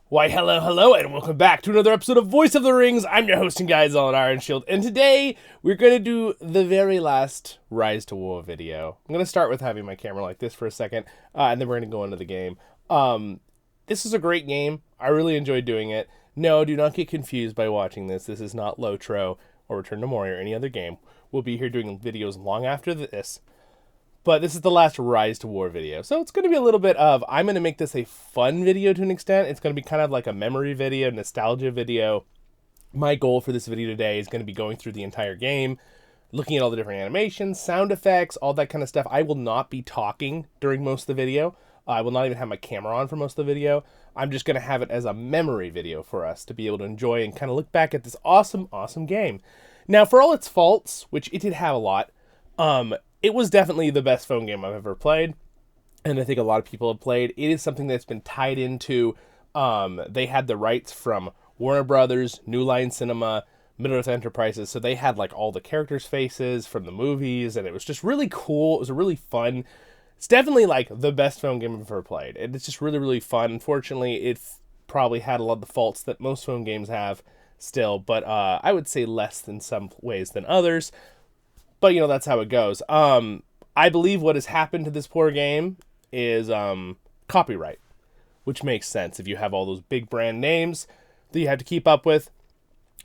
Why, hello, and welcome back to another episode of Voice of the Rings. I'm your host and guide, Zollin Ironshield, and today we're going to do the very last Rise to War video. I'm going to start with having my camera like this for a second, and then we're going to go into the game. This is a great game. I really enjoyed doing it. No, do not get confused by watching this. This is not LOTR or Return to Moria or any other game. We'll be here doing videos long after this. But this is the last Rise to War video. So it's going to be a little bit of, I'm going to make this a fun video to an extent. It's going to be kind of like a memory video, nostalgia video. My goal for this video today is going to be going through the entire game, looking at all the different animations, sound effects, all that kind of stuff. I will not be talking during most of the video. I will not even have my camera on for most of the video. I'm just going to have it as a memory video for us to be able to enjoy and kind of look back at this awesome, awesome game. Now, for all its faults, which it did have a lot, it was definitely the best phone game I've ever played, and I think a lot of people have played. It is something that's been tied into, they had the rights from Warner Brothers, New Line Cinema, Middle-earth Enterprises, so they had like all the characters' faces from the movies, and it was just really cool. It was a really fun, it's definitely like the best phone game I've ever played, and it's just really, really fun. Unfortunately, it probably had a lot of the faults that most phone games have still, but I would say less in some ways than others. But, you know, that's how it goes. I believe what has happened to this poor game is copyright, which makes sense if you have all those big brand names that you have to keep up with.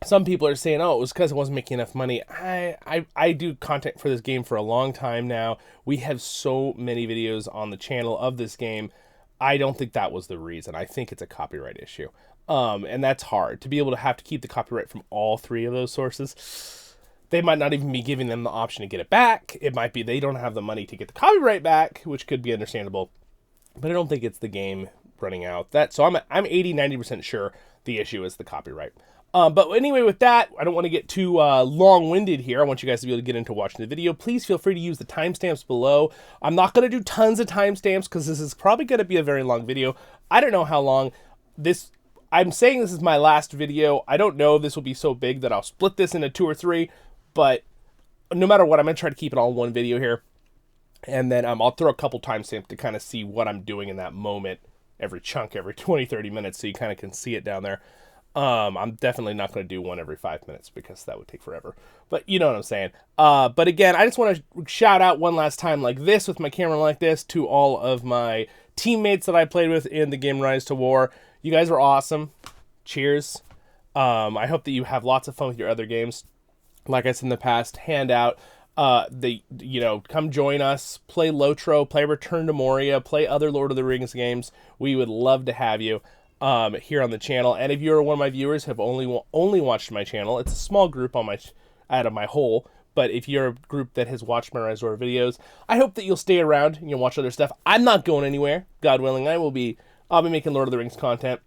Some people are saying, oh, it was because it wasn't making enough money. I do content for this game for a long time now. We have so many videos on the channel of this game. I don't think that was the reason. I think it's a copyright issue. And that's hard. To be able to have to keep the copyright from all three of those sources, they might not even be giving them the option to get it back. It might be they don't have the money to get the copyright back, which could be understandable. But I don't think it's the game running out. So I'm 80-90% sure the issue is the copyright. But anyway, with that, I don't want to get too long-winded here. I want you guys to be able to get into watching the video. Please feel free to use the timestamps below. I'm not going to do tons of timestamps because this is probably going to be a very long video. I don't know how long this... I'm saying this is my last video. I don't know if this will be so big that I'll split this into 2 or 3. But no matter what, I'm going to try to keep it all in one video here. And then I'll throw a couple timestamps to kind of see what I'm doing in that moment. Every chunk, every 20-30 minutes, so you kind of can see it down there. I'm definitely not going to do one every 5 minutes because that would take forever. But you know what I'm saying. But again, I just want to shout out one last time like this with my camera like this to all of my teammates that I played with in the game Rise to War. You guys were awesome. Cheers. I hope that you have lots of fun with your other games. Like I said in the past, come join us, play LOTR, play Return to Moria, play other Lord of the Rings games. We would love to have you here on the channel. And if you're one of my viewers who have only watched my channel, it's a small group out of my whole. But if you're a group that has watched my Rise to War videos, I hope that you'll stay around and you'll watch other stuff. I'm not going anywhere, God willing. I'll be making Lord of the Rings content.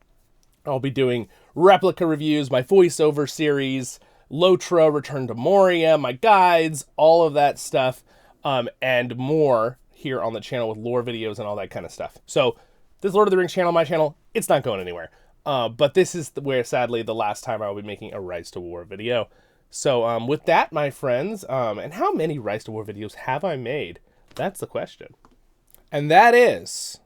I'll be doing Replica reviews, my voiceover series, LOTR, Return to Moria, my guides, all of that stuff, and more here on the channel with lore videos and all that kind of stuff. So this Lord of the Rings channel, my channel, it's not going anywhere. But this is where, sadly, the last time I will be making a Rise to War video. So with that, my friends, and how many Rise to War videos have I made? That's the question. And that is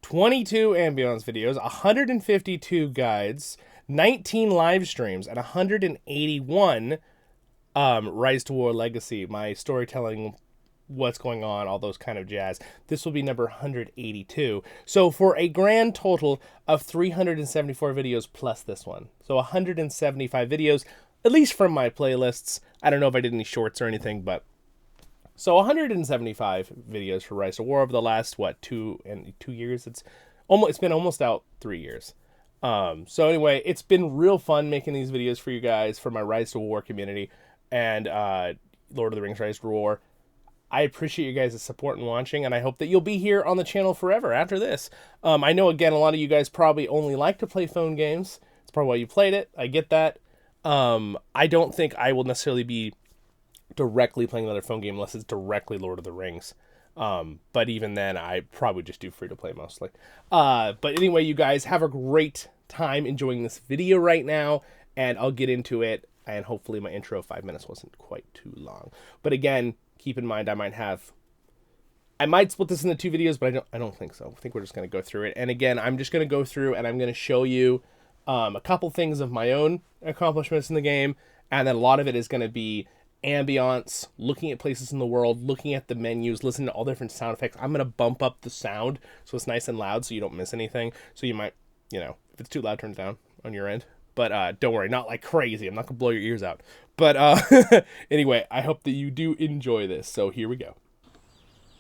22 ambience videos, 152 guides, 19 live streams, and 181 Rise to War Legacy, my storytelling, what's going on, all those kind of jazz. This will be number 182. So for a grand total of 374 videos plus this one. So 175 videos, at least from my playlists. I don't know if I did any shorts or anything, but... So 175 videos for Rise to War over the last, 2 years? It's been almost out 3 years. So anyway, it's been real fun making these videos for you guys, for my Rise to War community, and Lord of the Rings Rise to War. I appreciate you guys' support and watching, and I hope that you'll be here on the channel forever after this. I know, again, a lot of you guys probably only like to play phone games. It's probably why you played it. I get that. I don't think I will necessarily be directly playing another phone game unless it's directly Lord of the Rings. But even then, I probably just do free to play mostly. But anyway, you guys have a great time enjoying this video right now, and I'll get into it. And hopefully my intro of 5 minutes wasn't quite too long. But again, keep in mind I might have I might split this into 2 videos, but I don't think so. I think we're just going to go through it. And again, I'm just going to go through and I'm going to show you a couple things of my own accomplishments in the game, and then a lot of it is going to be ambiance, looking at places in the world, looking at the menus, listening to all different sound effects. I'm going to bump up the sound so it's nice and loud so you don't miss anything. So you might, you know, if it's too loud, turn it down on your end. But don't worry, not like crazy. I'm not going to blow your ears out. But anyway, I hope that you do enjoy this. So here we go.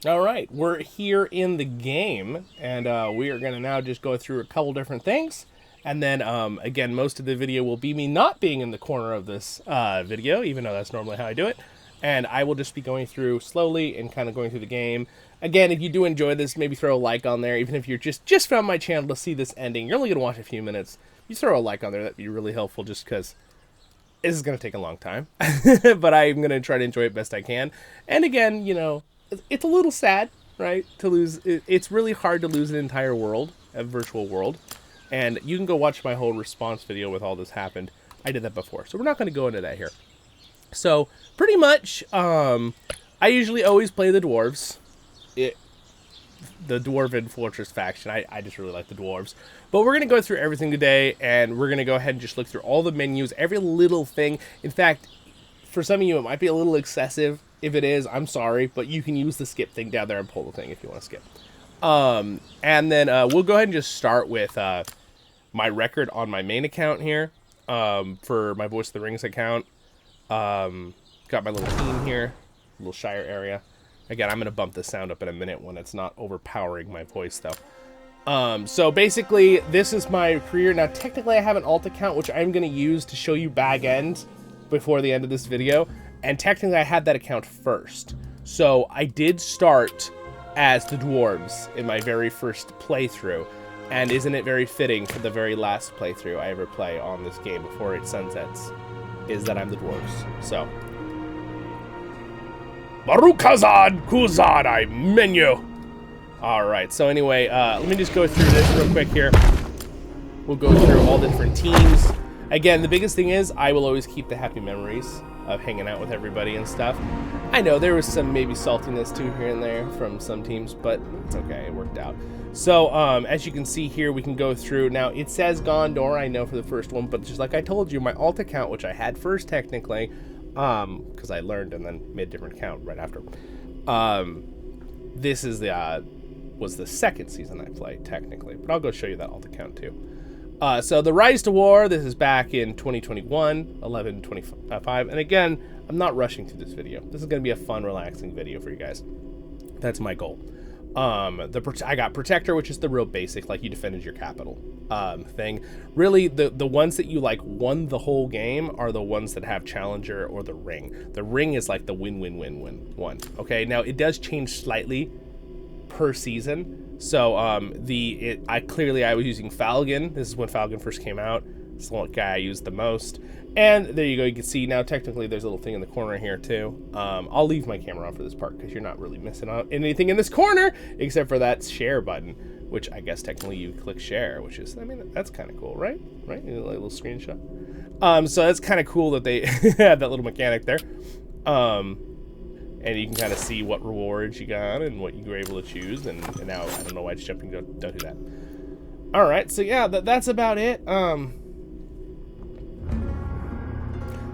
All right, we're here in the game, and we are going to now just go through a couple different things. And then, again, most of the video will be me not being in the corner of this video, even though that's normally how I do it. And I will just be going through slowly and kind of going through the game. Again, if you do enjoy this, maybe throw a like on there. Even if you're just found my channel to see this ending, you're only going to watch a few minutes. You throw a like on there, that'd be really helpful just because this is going to take a long time. But I'm going to try to enjoy it best I can. And again, you know, it's a little sad, right, to lose. It's really hard to lose an entire world, a virtual world. And you can go watch my whole response video with all this happened. I did that before, so we're not going to go into that here. So, pretty much, I usually always play the dwarves. The Dwarven Fortress faction. I just really like the dwarves. But we're going to go through everything today, and we're going to go ahead and just look through all the menus, every little thing. In fact, for some of you, it might be a little excessive. If it is, I'm sorry, but you can use the skip thing down there and pull the thing if you want to skip. And then we'll go ahead and just start with my record on my main account here, for my Voice of the Rings account. Got my little team here, little shire area. Again, I'm going to bump the sound up in a minute when it's not overpowering my voice, though. So basically, this is my career. Now, technically, I have an alt account, which I'm going to use to show you back end before the end of this video. And technically, I had that account first. So I did start as the dwarves in my very first playthrough. And isn't it very fitting for the very last playthrough I ever play on this game before it sunsets, is that I'm the dwarves. So. Barukazad Kuzadai menu. Alright, so anyway, let me just go through this real quick here. We'll go through all the different teams. Again, the biggest thing is I will always keep the happy memories of hanging out with everybody and stuff. I know there was some maybe saltiness too here and there from some teams, but it's okay, it worked out. So, as you can see here, we can go through. Now, it says Gondor, I know, for the first one, but just like I told you, my alt account, which I had first technically, because I learned and then made a different account right after. This is was the second season I played, technically, but I'll go show you that alt account too. So the Rise to War, this is back in 2021, 11/25, and again, I'm not rushing through this video. This is going to be a fun, relaxing video for you guys. That's my goal. I got Protector, which is the real basic, like you defended your capital thing. Really, the ones that you like won the whole game are the ones that have Challenger or the Ring. The Ring is like the win-win-win-win one. Okay, now it does change slightly per season. So I was using Falcon. This is when Falcon first came out. It's the one guy I used the most. And there you go. You can see now technically there's a little thing in the corner here too. I'll leave my camera on for this part because you're not really missing out anything in this corner except for that share button, which I guess technically you click share, which is, I mean, that's kind of cool, right? Right? A little screenshot. So that's kind of cool that they had that little mechanic there. And you can kind of see what rewards you got and what you were able to choose. And now I don't know why it's jumping. Don't do that. All right. So yeah, that's about it.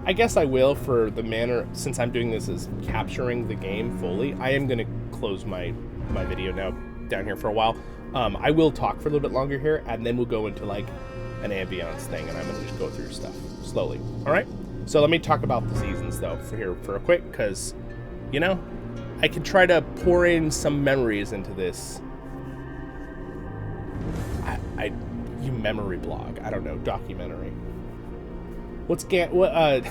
I guess I will, for the manner, since I'm doing this as capturing the game fully, I am going to close my video now down here for a while. I will talk for a little bit longer here, and then we'll go into like an ambience thing, and I'm going to just go through stuff slowly. All right. So let me talk about the seasons though for a quick, because, you know, I could try to pour in some memories into this. Memory blog. I don't know, documentary. What's Gandalf?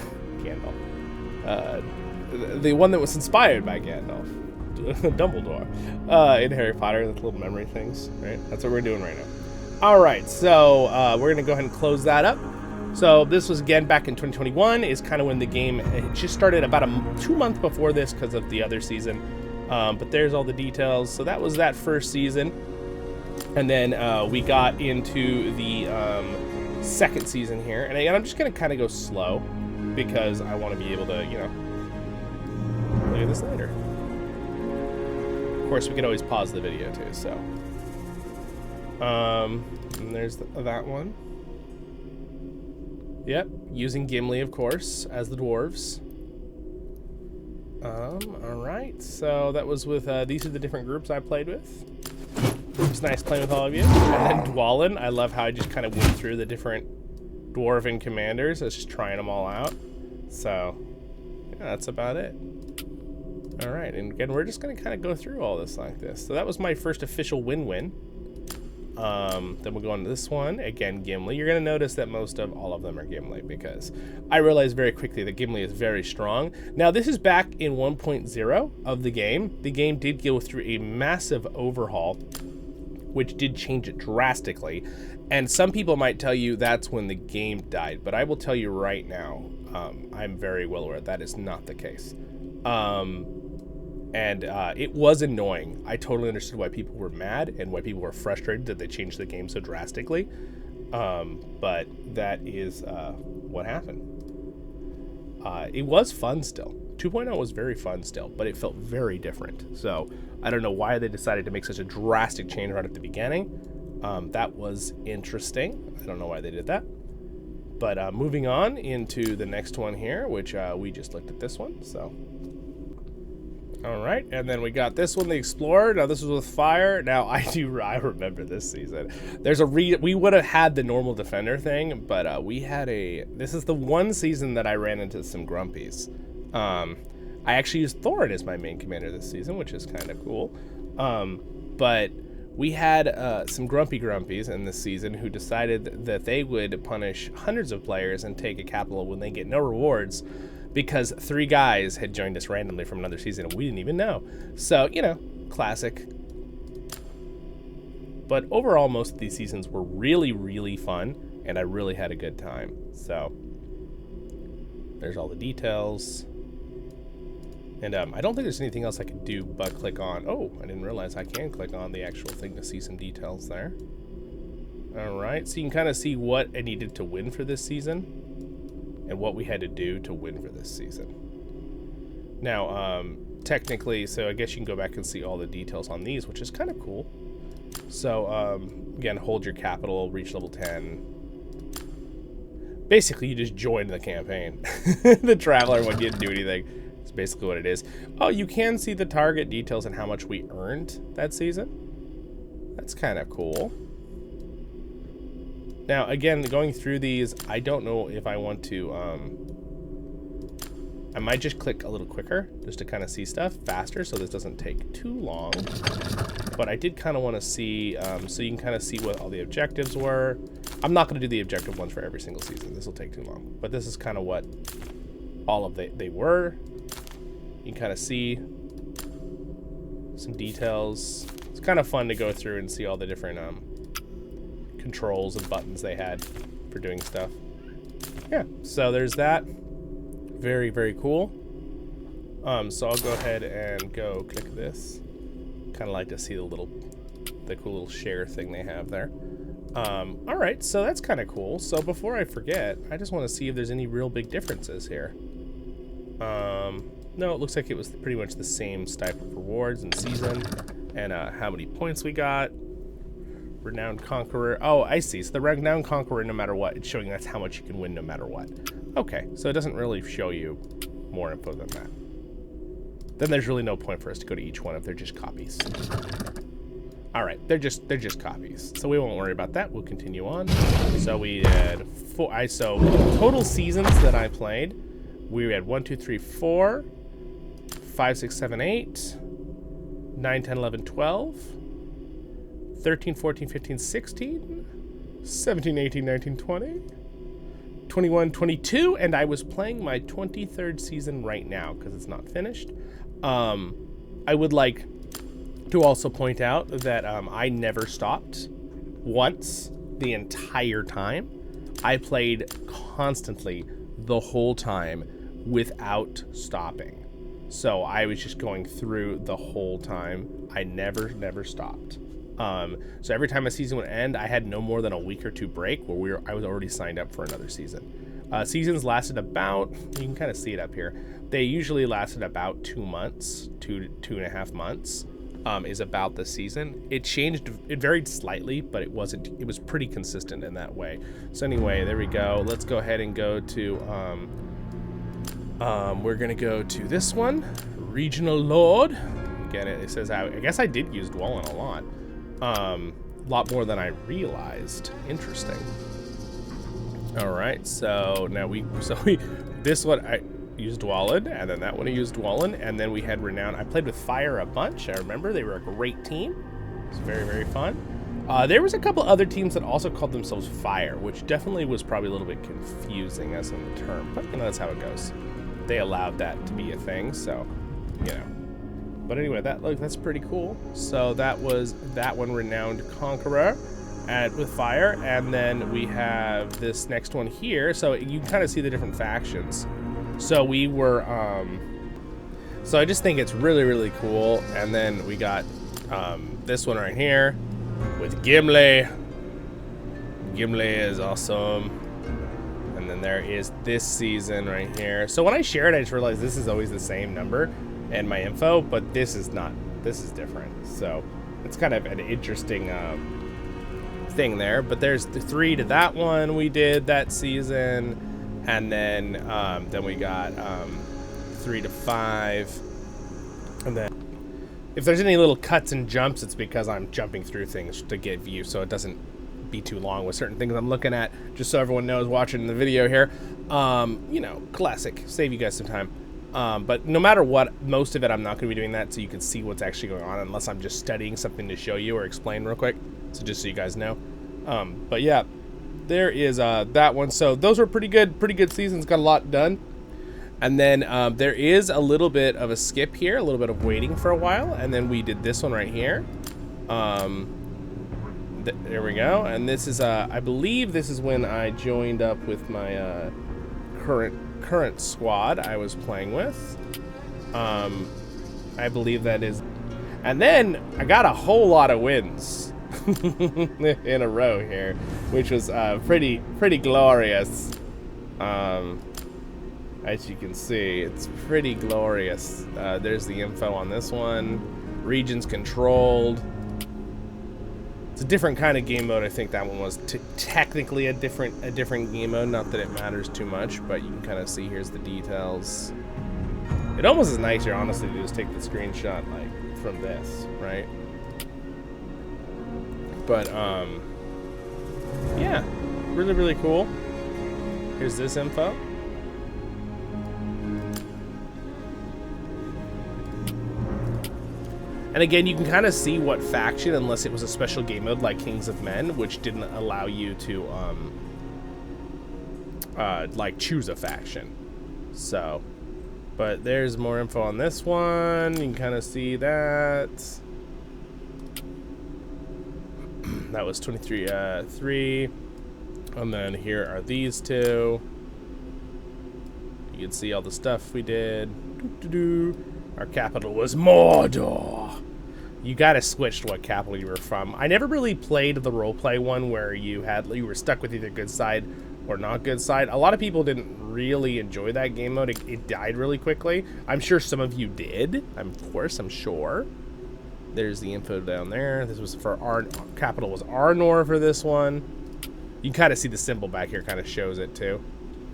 The one that was inspired by Gandalf, Dumbledore, in Harry Potter. The little memory things, right? That's what we're doing right now. All right, so we're gonna go ahead and close that up. So this was again back in 2021. Is kind of when the game, it just started about 2 months before this because of the other season. But there's all the details. So that was that first season, and then we got into the second season here, and I'm just gonna kind of go slow because I want to be able to, you know, look at this later. Of course, we could always pause the video too, so. And there's that one. Yep, using Gimli, of course, as the dwarves. Alright, so that was with, these are the different groups I played with. It was nice playing with all of you. And then Zollin, I love how I just kind of went through the different dwarven commanders. I was just trying them all out. So, yeah, that's about it. Alright, and again, we're just going to kind of go through all this like this. So that was my first official win-win. Then we'll go on to this one. Again, Gimli. You're going to notice that most of all of them are Gimli because I realized very quickly that Gimli is very strong. Now, this is back in 1.0 of the game. The game did go through a massive overhaul, which did change it drastically. And some people might tell you that's when the game died, but I will tell you right now, I'm very well aware that is not the case. It was annoying. I totally understood why people were mad and why people were frustrated that they changed the game so drastically. But that is what happened. It was fun still. 2.0 was very fun still, but it felt very different. So I don't know why they decided to make such a drastic change right at the beginning. That was interesting. I don't know why they did that. But moving on into the next one here, which we just looked at this one, so. All right, and then we got this one, the Explorer. Now this was with fire. Now I remember this season. There's we would have had the normal defender thing, but we had this is the one season that I ran into some grumpies. I actually used Thorin as my main commander this season, which is kind of cool. But we had some grumpies in this season who decided that they would punish hundreds of players and take a capital when they get no rewards, because 3 guys had joined us randomly from another season and we didn't even know. So, you know, classic. But overall, most of these seasons were really, really fun, and I really had a good time. So, there's all the details. And I don't think there's anything else I can do but click on. Oh, I didn't realize I can click on the actual thing to see some details there. All right, so you can kind of see what I needed to win for this season and what we had to do to win for this season. Now, technically, so I guess you can go back and see all the details on these, which is kind of cool. So, again, hold your capital, reach level 10. Basically, you just joined the campaign. The Traveler one didn't do anything. It's basically what it is. Oh, you can see the target details and how much we earned that season. That's kind of cool. Now, again, going through these, I don't know if I want to, I might just click a little quicker just to kind of see stuff faster so this doesn't take too long. But I did kind of want to see, so you can kind of see what all the objectives were. I'm not going to do the objective ones for every single season. This will take too long. But this is kind of what all of they were. You can kind of see some details. It's kind of fun to go through and see all the different, controls and buttons they had for doing stuff. Yeah, so there's that. Very, very cool. So I'll go ahead and go click this. Kind of like to see the cool little share thing they have there. All right, so that's kind of cool. So before I forget, I just want to see if there's any real big differences here. No, it looks like it was pretty much the same type of rewards and season, and how many points we got. Renowned Conqueror. Oh, I see. So the Renowned Conqueror, no matter what, it's showing that's how much you can win no matter what. Okay, so it doesn't really show you more info than that. Then there's really no point for us to go to each one if they're just copies. All right, they're just copies. So we won't worry about that. We'll continue on. So we had so total seasons that I played, we had 1, 2, 3, 4, 5, 6, 7, 8, 9, 10, 11, 12. 13, 14, 15, 16, 17, 18, 19, 20, 21, 22, and I was playing my 23rd season right now because it's not finished. I would like to also point out that I never stopped once the entire time. I played constantly the whole time without stopping. So I was just going through the whole time. I never stopped. So every time a season would end, I had no more than a week or 2 break where I was already signed up for another season. Seasons lasted about, you can kind of see it up here. They usually lasted about 2 months, 2.5 months. is about the season. It changed, it varied slightly, but it was pretty consistent in that way. So anyway, there we go. Let's go ahead and go to, we're gonna go to this one, Regional Lord. Again, it says, I guess I did use Dwellin a lot more than I realized. Interesting. All right, so now this one, I used Dwellin, and then that one I used Dwellin, and then we had Renown. I played with Fire a bunch. I remember they were a great team. It was very, very fun. There was a couple other teams that also called themselves Fire, which definitely was probably a little bit confusing as in the term, but you know, that's how it goes. They allowed that to be a thing, so, you know. But anyway, that's pretty cool. So that was that one, Renowned Conqueror. With Fire, and then we have this next one here, so you can kind of see the different factions. So we were, so I just think it's really, really cool. And then we got this one right here with Gimli. Gimli is awesome. And then there is this season right here. So when I shared, I just realized this is always the same number in my info, but this is not, this is different. So it's kind of an interesting, thing there, but there's the 3 to that one we did that season, and then we got 3 to 5, and then if there's any little cuts and jumps, it's because I'm jumping through things to get view, so it doesn't be too long with certain things I'm looking at, just so everyone knows watching the video here. You know, classic, save you guys some time. But no matter what, most of it I'm not going to be doing that so you can see what's actually going on, unless I'm just studying something to show you or explain real quick. So just so you guys know. But yeah, there is that one. So those were pretty good seasons. Got a lot done. And then there is a little bit of a skip here, a little bit of waiting for a while, and then we did this one right here. There we go. And this is I believe this is when I joined up with my current squad I was playing with. I believe that is. And then I got a whole lot of wins in a row here, which was pretty glorious. As you can see, it's pretty glorious. There's the info on this one. Regions controlled. It's a different kind of game mode. I think that one was technically a different game mode. Not that it matters too much, but you can kind of see here's the details. It almost is nicer, honestly, to just take the screenshot like from this, right? But yeah, really cool. Here's this info. And again, you can kind of see what faction, unless it was a special game mode like Kings of Men, which didn't allow you to like choose a faction. So, but there's more info on this one. You can kind of see that. That was 23-3. And then here are these two. You can see all the stuff we did. Our capital was Mordor. You gotta switch to what capital you were from. I never really played the roleplay one where you were stuck with either good side or not good side. A lot of people didn't really enjoy that game mode. It died really quickly. I'm sure some of you did. I'm sure. There's the info down there. This was for our capital was Arnor for this one. You can kind of see the symbol back here, kind of shows it too,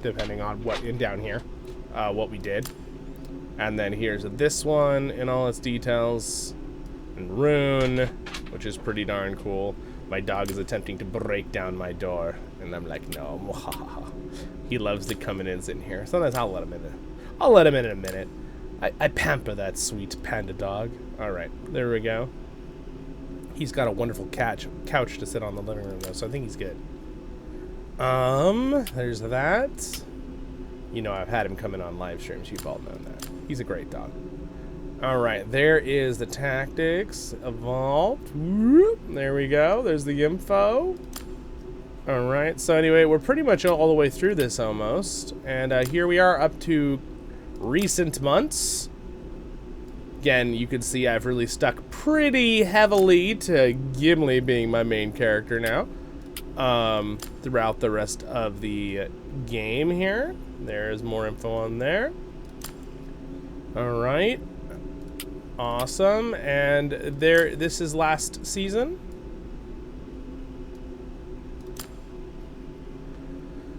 depending on what down here, what we did. And then here's this one in all its details. And Rune, which is pretty darn cool. My dog is attempting to break down my door, and I'm like, no. He loves the coming ins in here. Sometimes I'll let him in. I'll let him in a minute. I pamper that sweet panda dog. All right, there we go. He's got a wonderful couch to sit on the living room though, so I think he's good. There's that. You know, I've had him come in on live streams. You've all known that. He's a great dog. All right, there is the tactics evolved. Whoop, there we go. There's the info. All right, so anyway, we're pretty much all the way through this almost. And here we are up to recent months. Again, you can see I've really stuck pretty heavily to Gimli being my main character now. Throughout the rest of the game here. There's more info on there. All right. Awesome. And there, this is last season.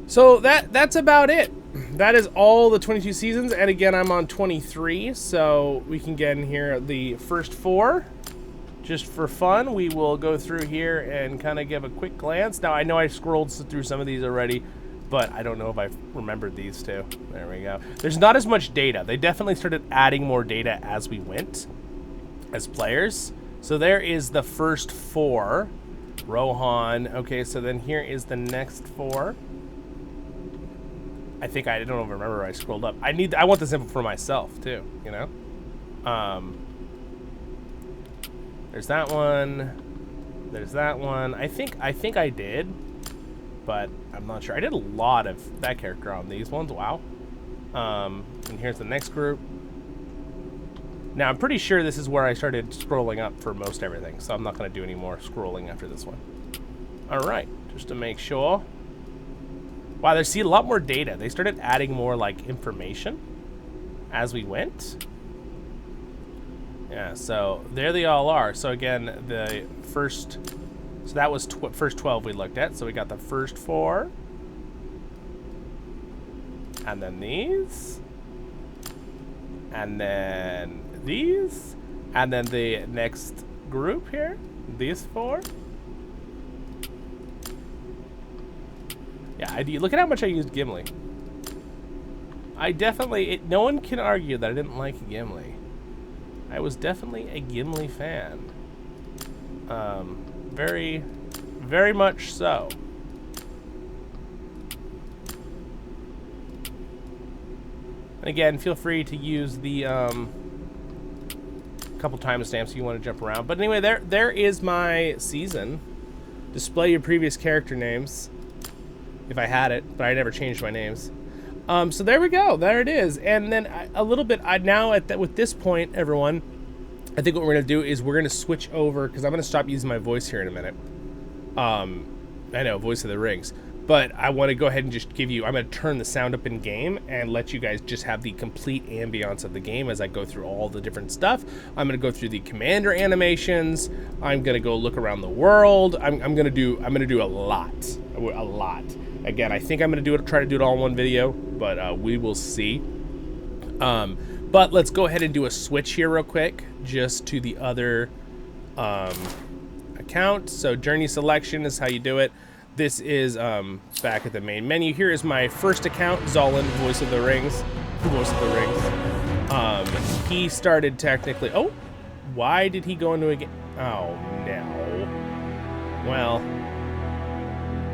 So that's about it. That is all the 22 seasons. And again, I'm on 23, so we can get in here the first 4. Just for fun, we will go through here and kind of give a quick glance. Now, I know I scrolled through some of these already, but I don't know if I remembered these two. There we go. There's not as much data. They definitely started adding more data as we went, as players. So there is the first 4. Rohan. Okay, so then here is the next 4. I think I don't remember. I scrolled up. I want this info for myself too. You know. There's that one. There's that one. I think I did, but I'm not sure. I did a lot of that character on these ones. Wow. And here's the next group. Now I'm pretty sure this is where I started scrolling up for most everything, so I'm not going to do any more scrolling after this one. All right, just to make sure. Wow, they see a lot more data. They started adding more like information as we went. Yeah, so there they all are. So again, the first, so that was first 12 we looked at. So we got the first 4, and then these, and then these, and then the next group here, these 4. Yeah, look at how much I used Gimli. I definitely, no one can argue that I didn't like Gimli. I was definitely a Gimli fan. Very, very much so. And again, feel free to use the couple timestamps if you want to jump around. But anyway, there is my season. Display your previous character names. If I had it, but I never changed my names. So there we go. There it is. And then a little bit. With this point, everyone, I think what we're gonna do is we're gonna switch over because I'm gonna stop using my voice here in a minute. I know, voice of the rings, but I want to go ahead and just give you. I'm gonna turn the sound up in game and let you guys just have the complete ambiance of the game as I go through all the different stuff. I'm gonna go through the commander animations. I'm gonna go look around the world. I'm gonna do a lot. Again, I think I'm gonna try to do it all in one video, but we will see. But let's go ahead and do a switch here real quick, just to the other account. So journey selection is how you do it. This is back at the main menu. Here is my first account, Zollin, Voice of the Rings. He started technically. Oh, why did he go into a game? Oh no. Well,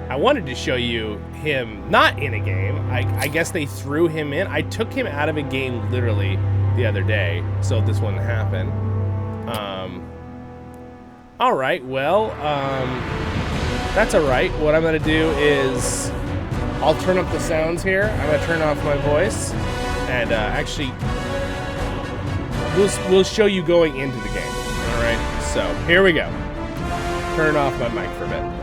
I wanted to show you him not in a game. I guess they threw him in. I took him out of a game literally the other day, so this wouldn't happen. All right, well, that's all right. What I'm gonna do is I'll turn up the sounds here. I'm gonna turn off my voice, and actually, we'll show you going into the game. All right, so here we go. Turn off my mic for a bit.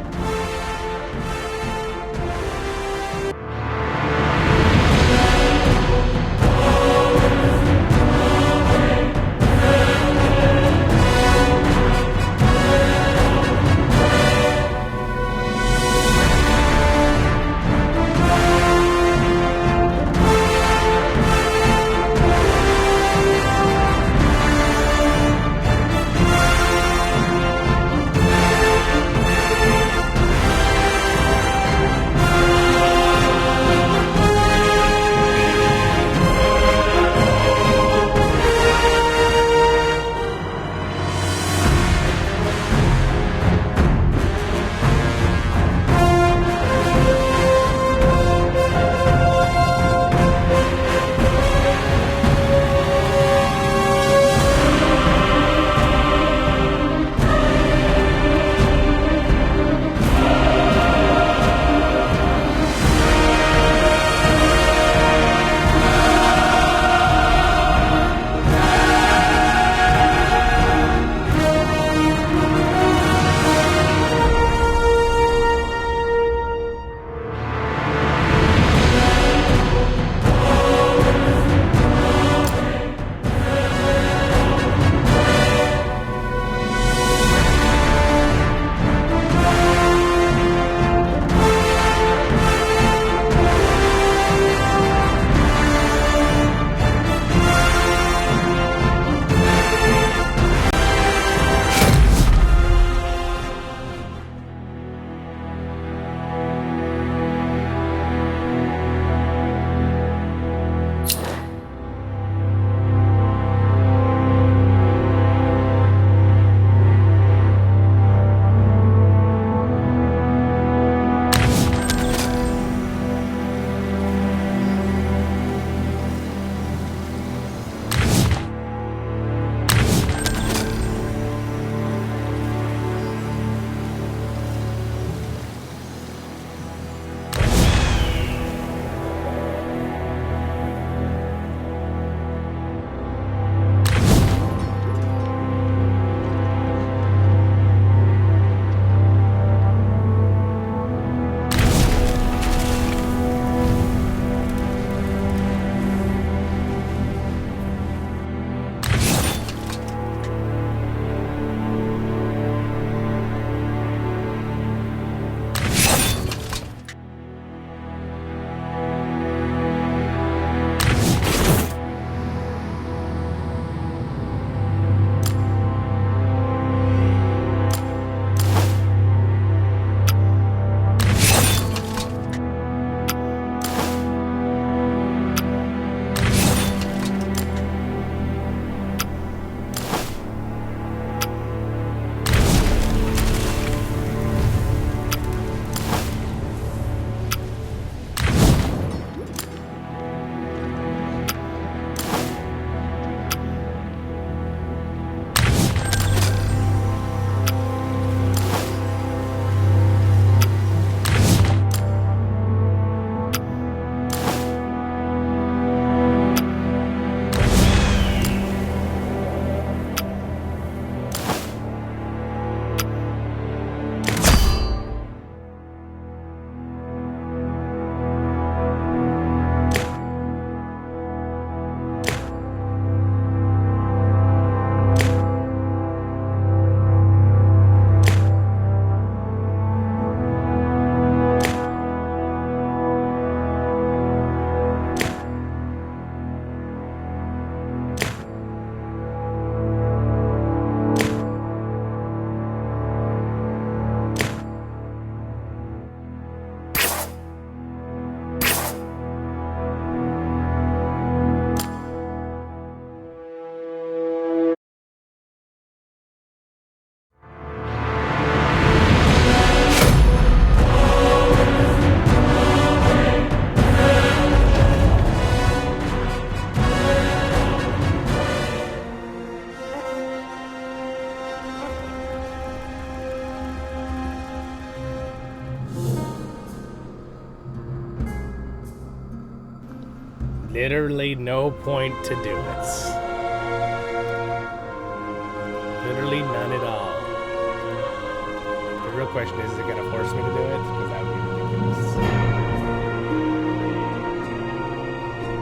Literally no point to do it. Literally none at all. The real question is it going to force me to do it? Because that would be ridiculous.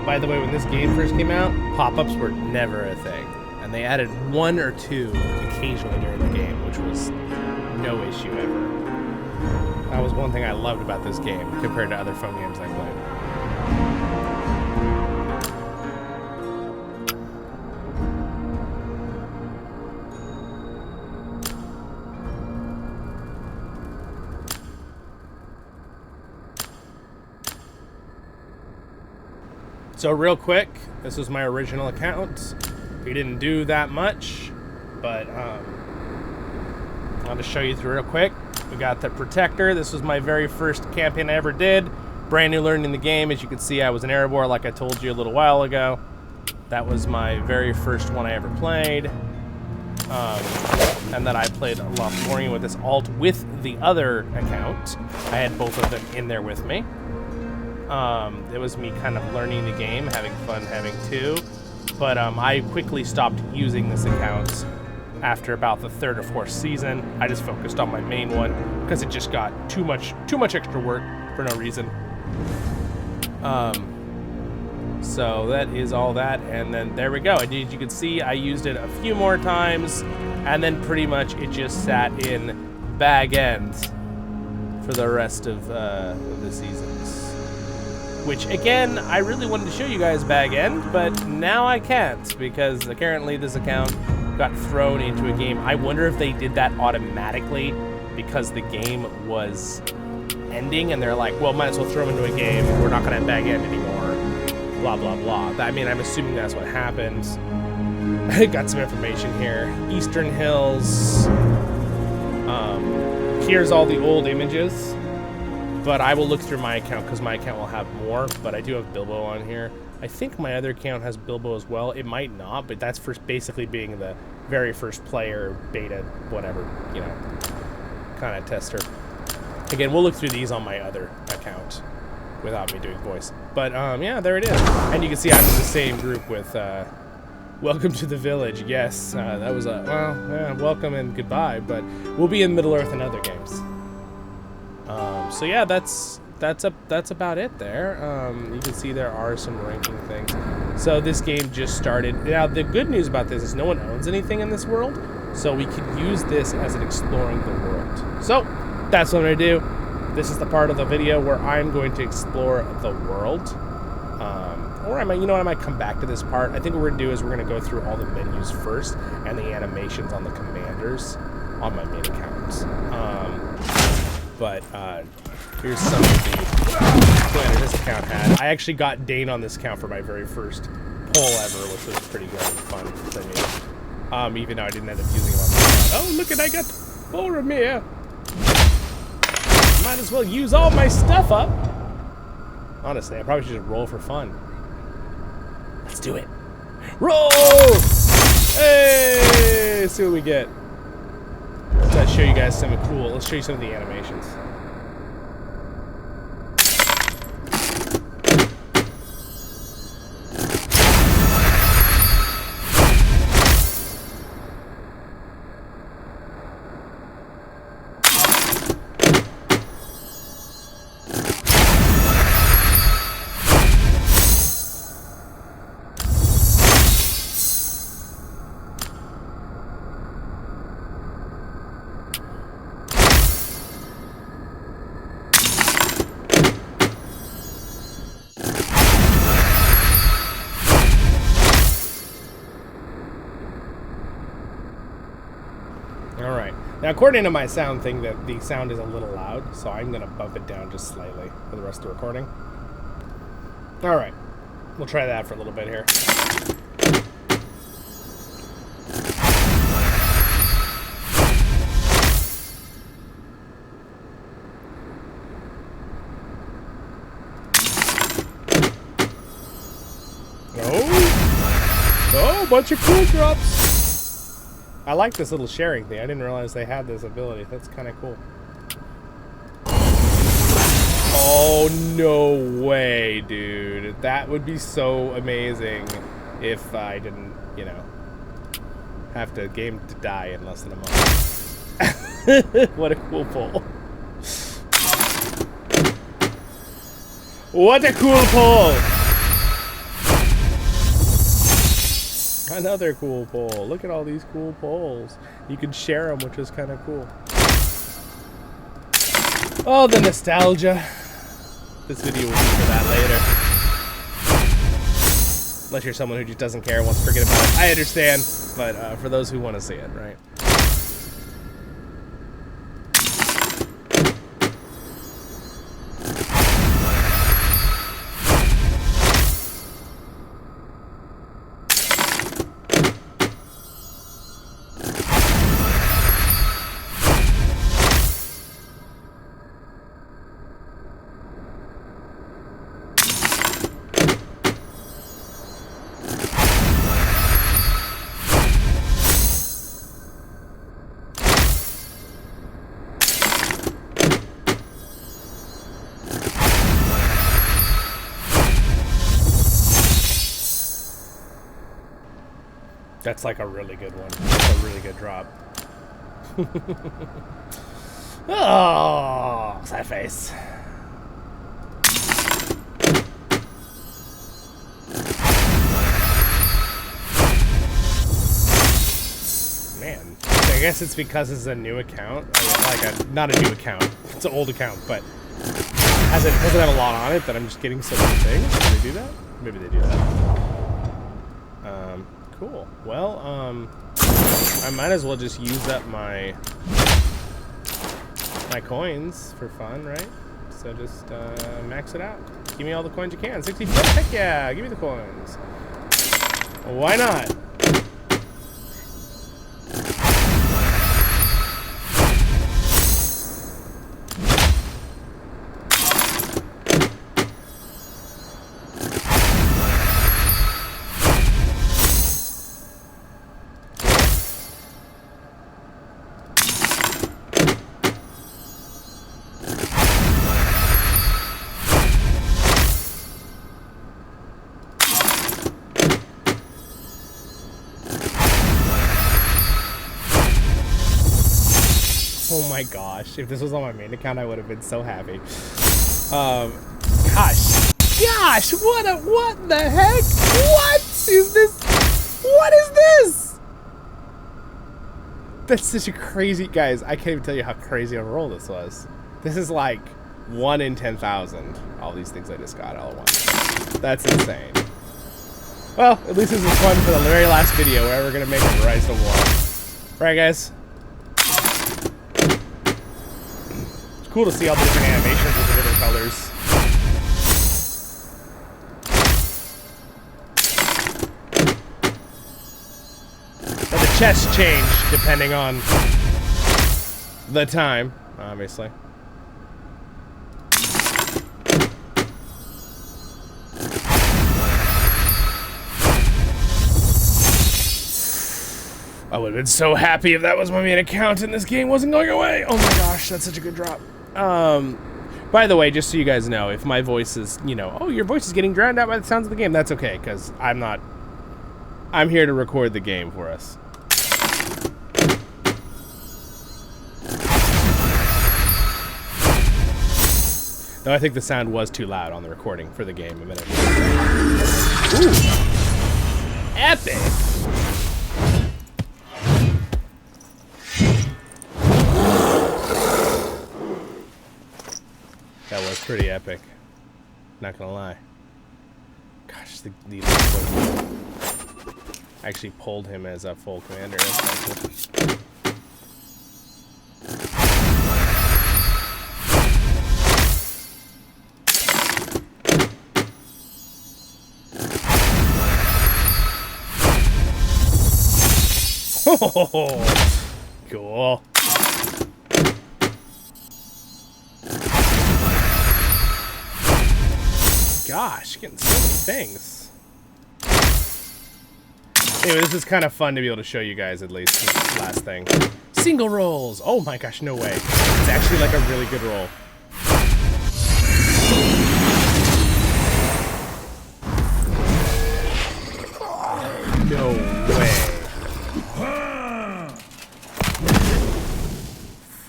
By the way, when this game first came out, pop-ups were never a thing. And they added 1 or 2 occasionally during the game, which was no issue ever. That was one thing I loved about this game compared to other phone games I played. So real quick, this was my original account. We didn't do that much, but I'll just show you through real quick. We got the Protector. This was my very first campaign I ever did. Brand new learning the game. As you can see, I was an Erebor like I told you a little while ago. That was my very first one I ever played. And then I played LOTR with this alt with the other account. I had both of them in there with me. It was me kind of learning the game, having fun having two. But I quickly stopped using this account after about the 3rd or 4th season. I just focused on my main one because it just got too much extra work for no reason. So that is all that, and then there we go. And as you can see, I used it a few more times, and then pretty much it just sat in bag ends for the rest of the seasons. Which, again, I really wanted to show you guys bag end, but now I can't, because apparently this account got thrown into a game. I wonder if they did that automatically because the game was ending, and they're like, well, might as well throw them into a game. We're not going to bag end anymore. Blah, blah, blah. I mean, I'm assuming that's what happened. I got some information here. Eastern Hills. Here's all the old images. But I will look through my account because my account will have more. But I do have Bilbo on here. I think my other account has Bilbo as well. It might not, but that's for basically being the very first player, beta, whatever, you know, kind of tester. Again, we'll look through these on my other account without me doing voice. But yeah, there it is. And you can see I'm in the same group with Welcome to the Village. Yes, that was a, well, yeah, welcome and goodbye. But we'll be in Middle-earth and other games. So yeah, that's about it there. You can see there are some ranking things. So this game just started. Now the good news about this is no one owns anything in this world, so we could use this as an exploring the world. So that's what I'm gonna do. This is the part of the video where I'm going to explore the world. Or I might, you know what, I might come back to this part. I think what we're gonna do is we're gonna go through all the menus first and the animations on the commanders on my main account. But here's some of the commanders this account had. I actually got Dane on this account for my very first poll ever, which was pretty good and fun for me. Even though I didn't end up using him on this account. Oh, look, I got Boromir. Might as well use all my stuff up. Honestly, I probably should just roll for fun. Let's do it. Roll! Hey! Let's see what we get. Let's show you guys something cool. Let's show you some of the animations. Alright, now according to my sound thing, that the sound is a little loud, so I'm going to bump it down just slightly for the rest of the recording. Alright, we'll try that for a little bit here. Oh, bunch of cool drops. I like this little sharing thing. I didn't realize they had this ability. That's kind of cool. Oh, no way, dude. dude. That would be so amazing if I didn't, you know, have to game to die in less than a month. What a cool poll. What a cool poll! Another cool poll. Look at all these cool polls. You can share them, which is kind of cool. Oh, the nostalgia. This video will be for that later. Unless you're someone who just doesn't care and wants to forget about it. I understand, but for those who want to see it, right? That's like a really good one. That's a really good drop. Oh, sad face. Man, I guess it's because it's a new account. I mean, like not a new account. It's an old account, but doesn't have a lot on it that I'm just getting so many things. Do they do that? Maybe they do that. Cool. Well, I might as well just use up my coins for fun, right? So just max it out. Give me all the coins you can. 64. Heck yeah! Give me the coins. Why not? Oh my gosh, if this was on my main account, I would have been so happy. Gosh, what the heck? What is this? What is this? That's such a crazy, guys, I can't even tell you how crazy of a roll this was. This is like 1 in 10,000, all these things I just got all at once. That's insane. Well, at least this is fun for the very last video where we're gonna make it Rise to War. Right, guys? Cool to see all the different animations with the different colors. And the chests change depending on the time, obviously. I would have been so happy if that was my main account and this game wasn't going away. Oh my gosh, that's such a good drop. By the way, just so you guys know, if my voice is, you know, oh, your voice is getting drowned out by the sounds of the game, that's okay, because I'm here to record the game for us. Though I think the sound was too loud on the recording for the game a minute ago. Ooh. Epic! That was pretty epic. Not gonna lie. Gosh, the I actually pulled him as a full commander. That's cool. Oh, cool. Gosh, getting so many things. Anyway, this is kind of fun to be able to show you guys, at least, this last thing. Single rolls! Oh my gosh, no way. It's actually like a really good roll.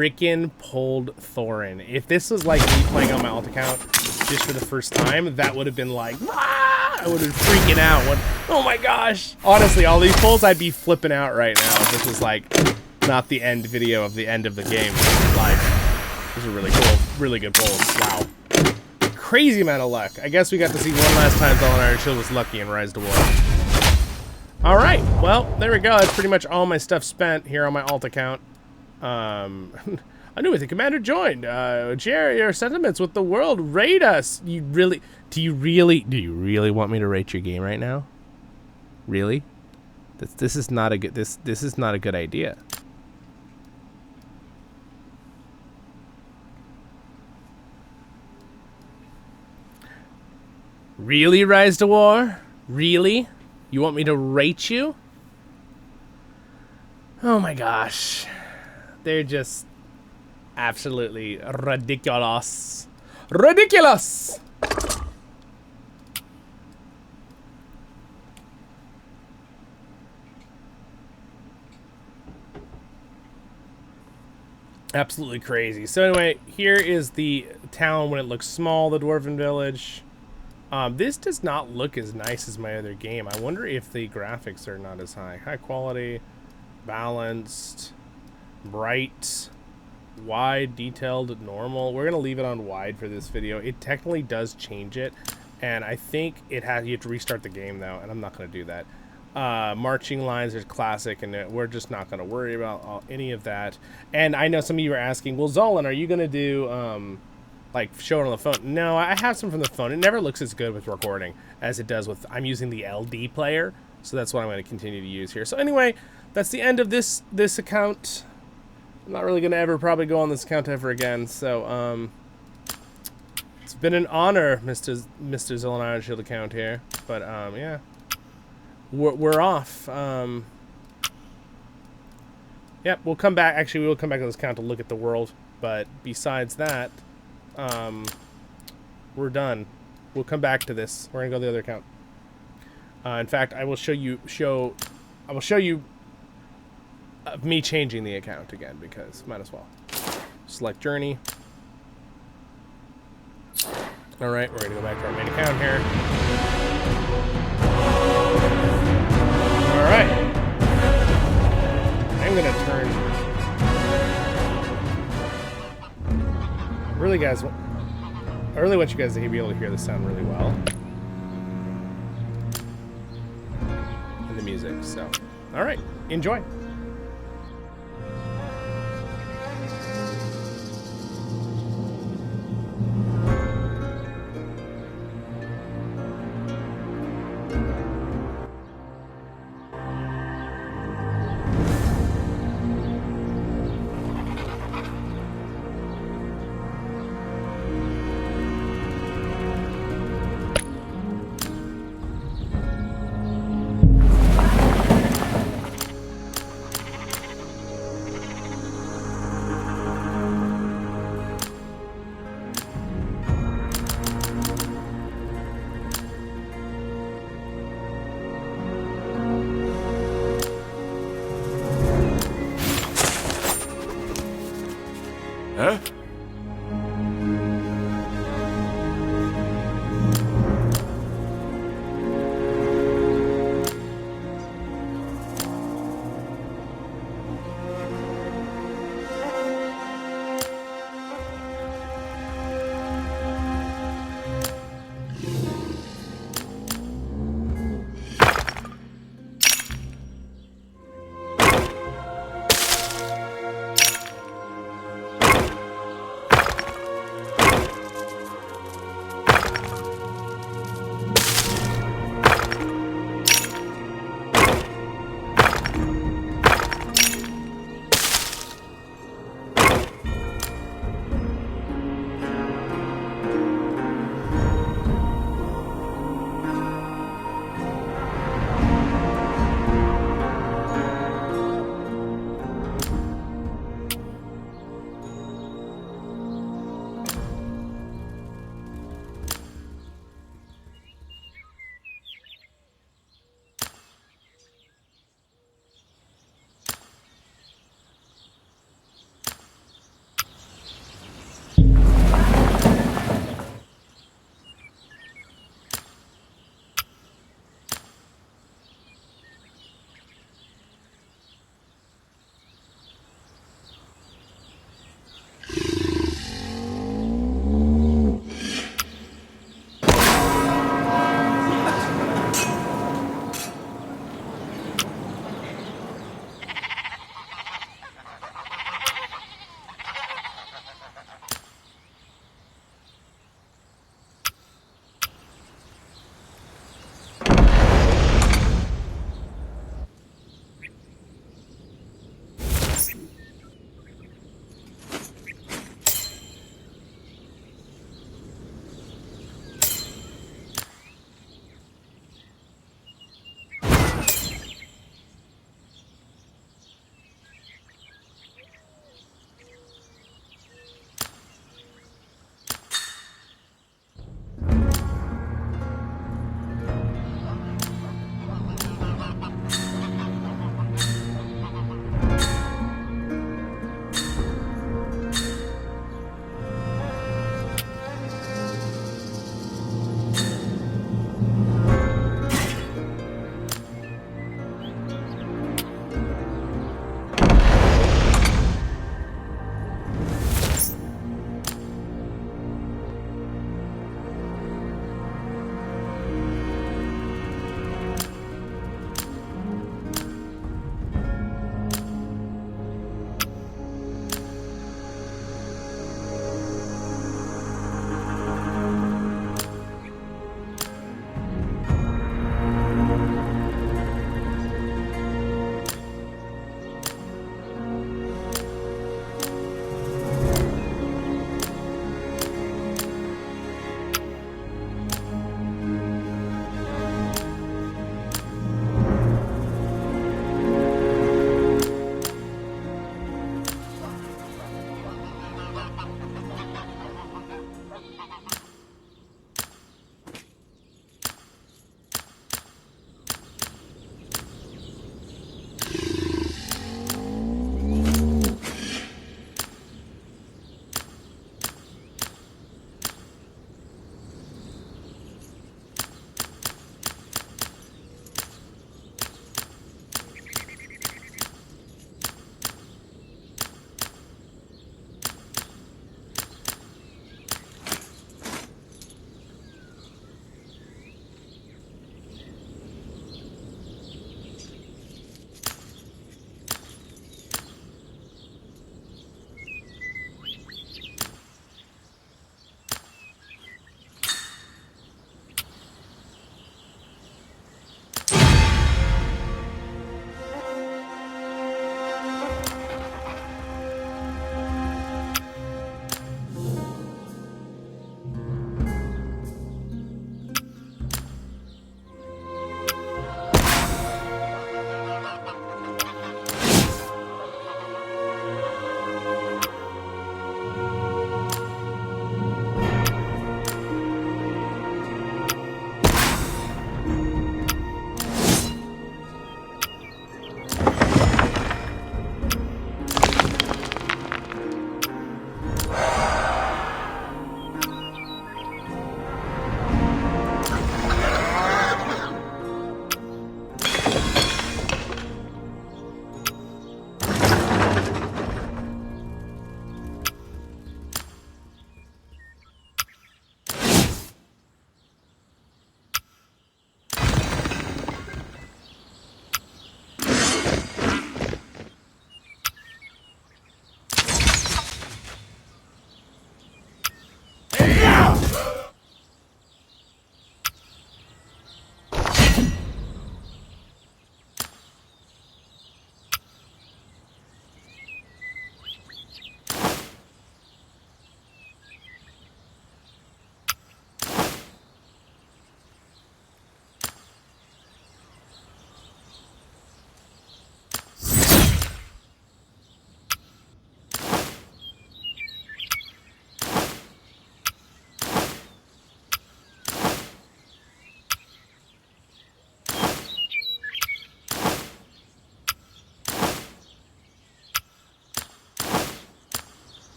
freaking pulled Thorin. If this was like me playing on my alt account just for the first time, that would have been like, ah! I would have been freaking out. Oh my gosh. Honestly, all these pulls, I'd be flipping out right now if this was like not the end video of the end of the game. Like, these are really cool, really good pulls. Wow. Crazy amount of luck. I guess we got to see one last time Zollin Ironshield was lucky in Rise to War. All right, well, there we go. That's pretty much all my stuff spent here on my alt account. I knew the commander joined. Share your sentiments with the world. Rate us. Do you really want me to rate your game right now? Really? This is not a good this is not a good idea. Really, Rise to War? Really? You want me to rate you? Oh my gosh. They're just absolutely ridiculous. Ridiculous! Absolutely crazy. So anyway, here is the town when it looks small, the Dwarven Village. This does not look as nice as my other game. I wonder if the graphics are not as high. High quality, balanced, bright, wide, detailed, normal. We're going to leave it on wide for this video. It technically does change it, and I think you have to restart the game, though, and I'm not going to do that. Marching lines are classic, and we're just not going to worry about any of that. And I know some of you are asking, well, Zollin, are you going to do... like show it on the phone? No, I have some from the phone. It never looks as good with recording as it does with, I'm using the LD player, so that's what I'm going to continue to use here. So anyway, that's the end of this account. I'm not really going to ever probably go on this account ever again. So it's been an honor, Mr. Zollin Ironshield account here. But yeah, we're off. Yep, we'll come back. Actually, we will come back to this account to look at the world. But besides that, we're done. We'll come back to this. We're gonna go to the other account. In fact, I will show you me changing the account again, because might as well. Select journey. All right, we're gonna go back to our main account here. All right. I'm gonna turn. Really, guys, I really want you guys to be able to hear the sound really well. And the music, so. All right, enjoy.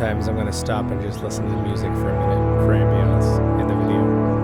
sometimes I'm going to stop and just listen to the music for a minute for ambience in the video.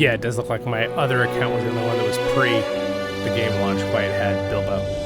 Yeah, it does look like my other account was the only one that was pre the game launch quite had Bilbo.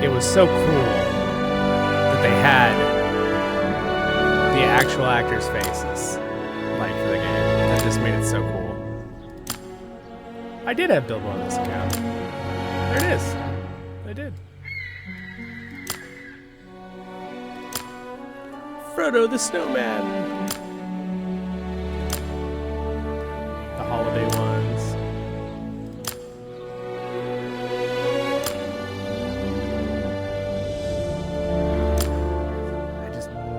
It was so cool that they had the actual actors' faces, like, for the game. That just made it so cool. I did have Bilbo on this account. There it is. I did. Frodo the Snowman. The holiday ones.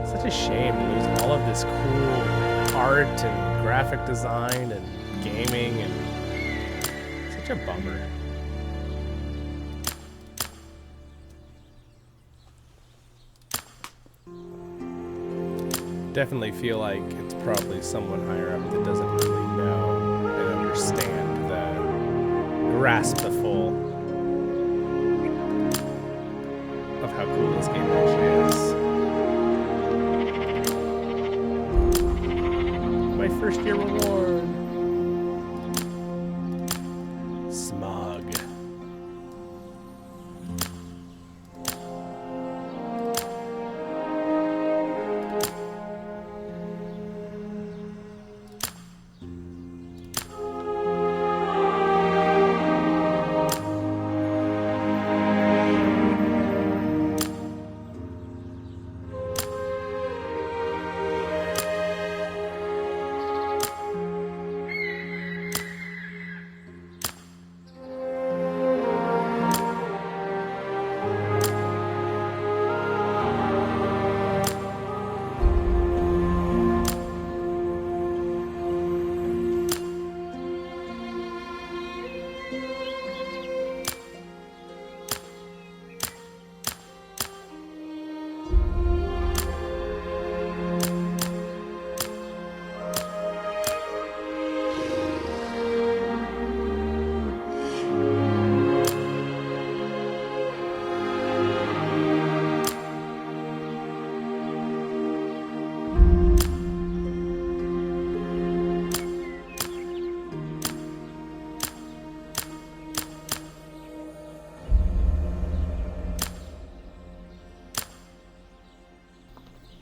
Such a shame to lose all of this cool art and graphic design and gaming, and such a bummer. Definitely feel like it's probably someone higher up that doesn't really know and understand grasp the full of how cool this game actually is. My first year reward. Smog.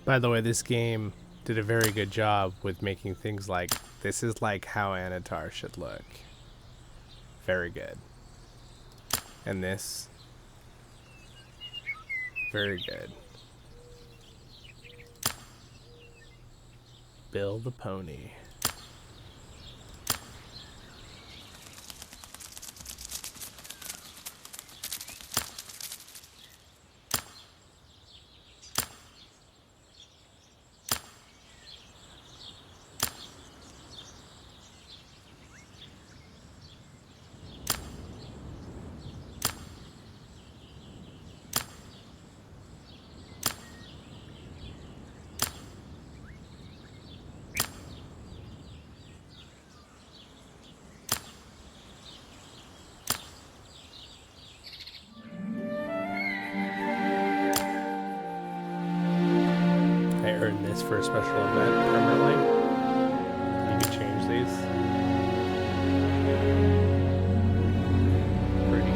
By the way, this game did a very good job with making things like, this is like how Anatar should look. Very good. And this, very good. Bill the Pony. Earn this for a special event permanently. You can change these. Pretty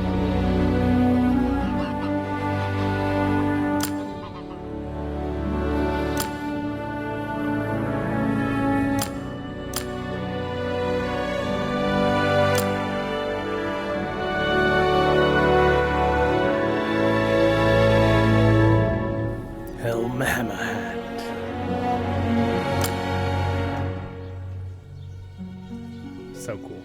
Helm Hammerhand. So cool.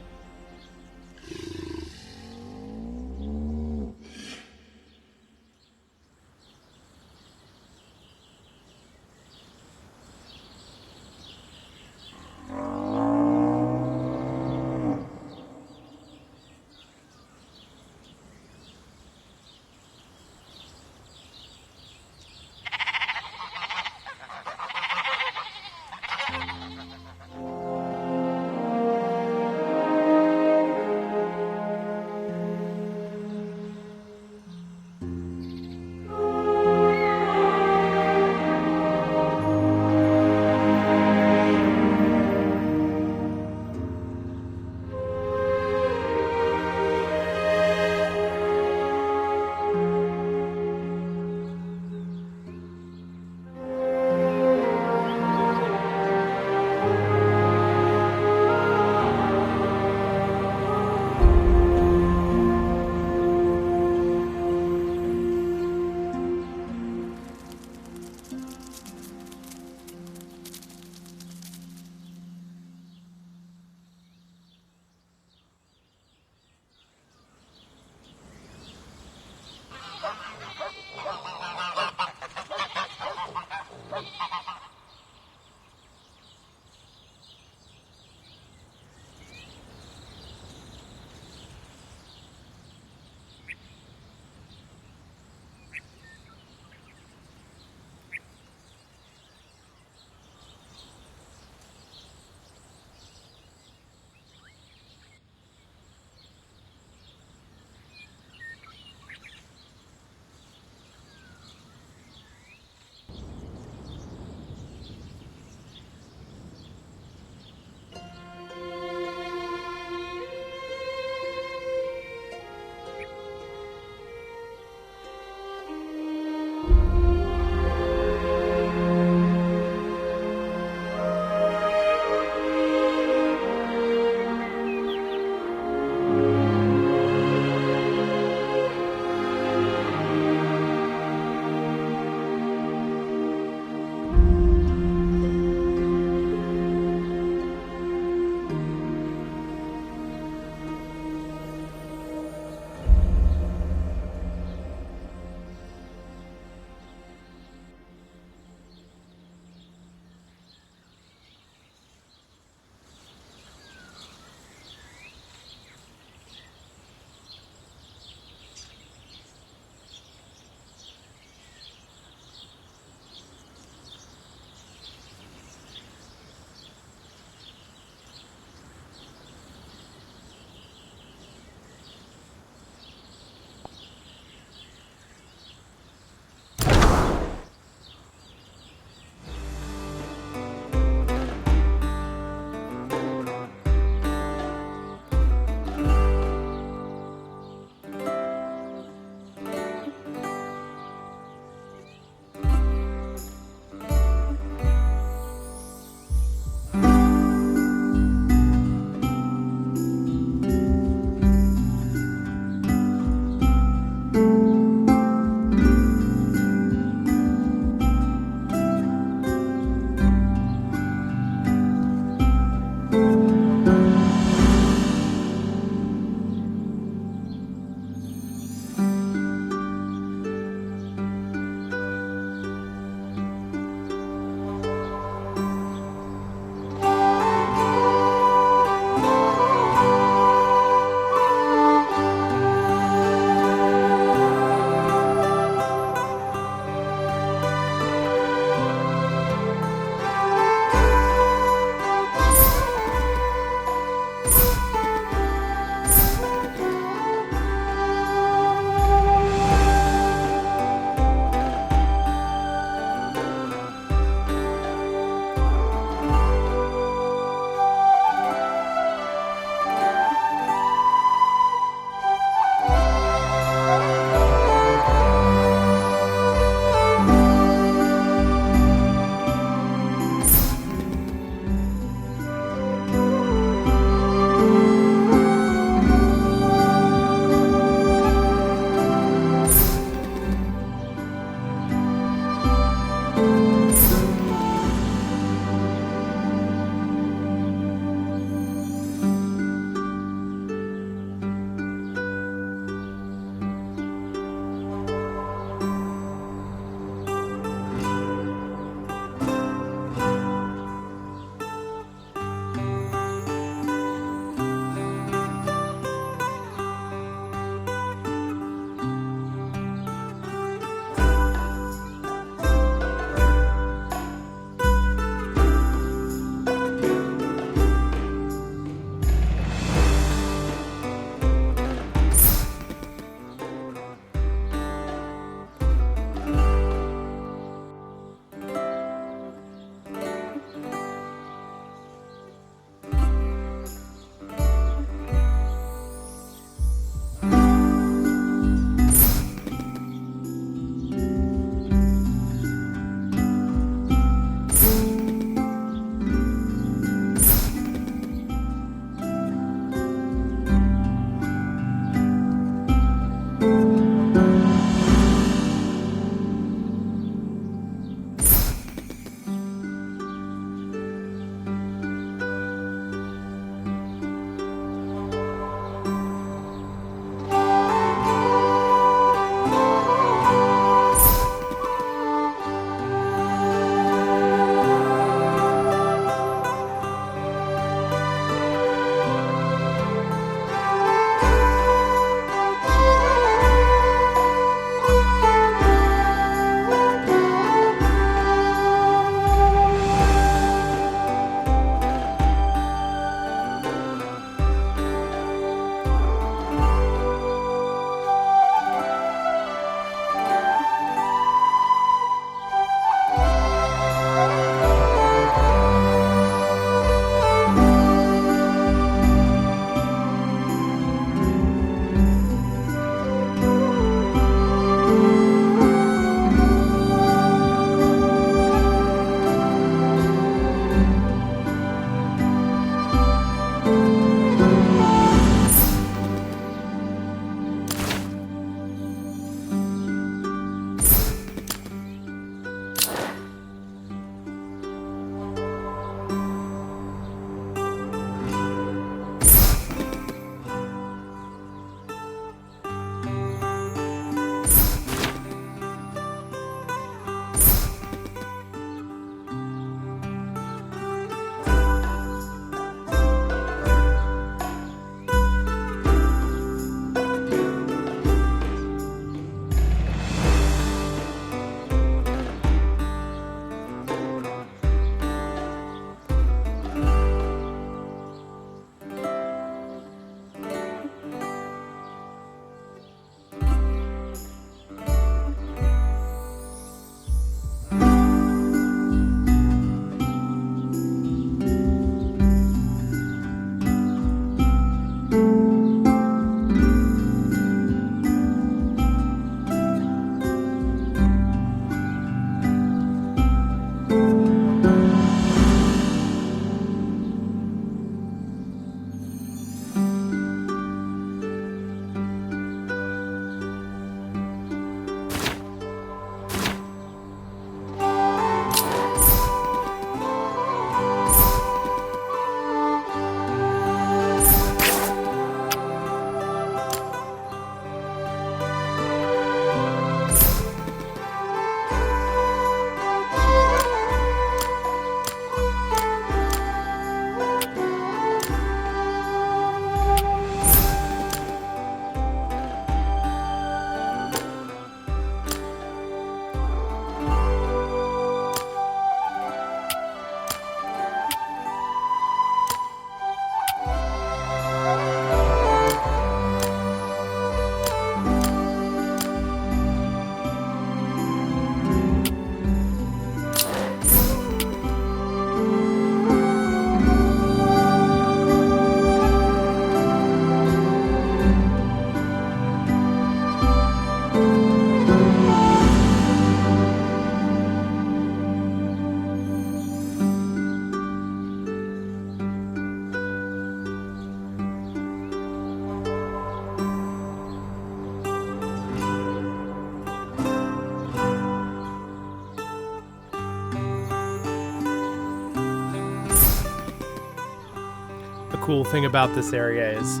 cool thing about this area is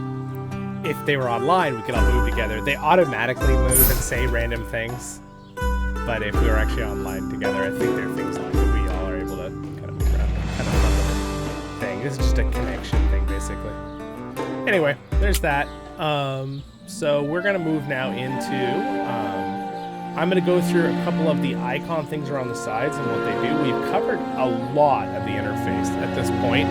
if they were online, we could all move together. They automatically move and say random things. But if we were actually online together, I think there are things like that we all are able to kind of move around. Kind of fun thing. This is just a connection thing, basically. Anyway, there's that. So we're going to move now into... I'm going to go through a couple of the icon things around the sides and what they do. We've covered a lot of the interface at this point.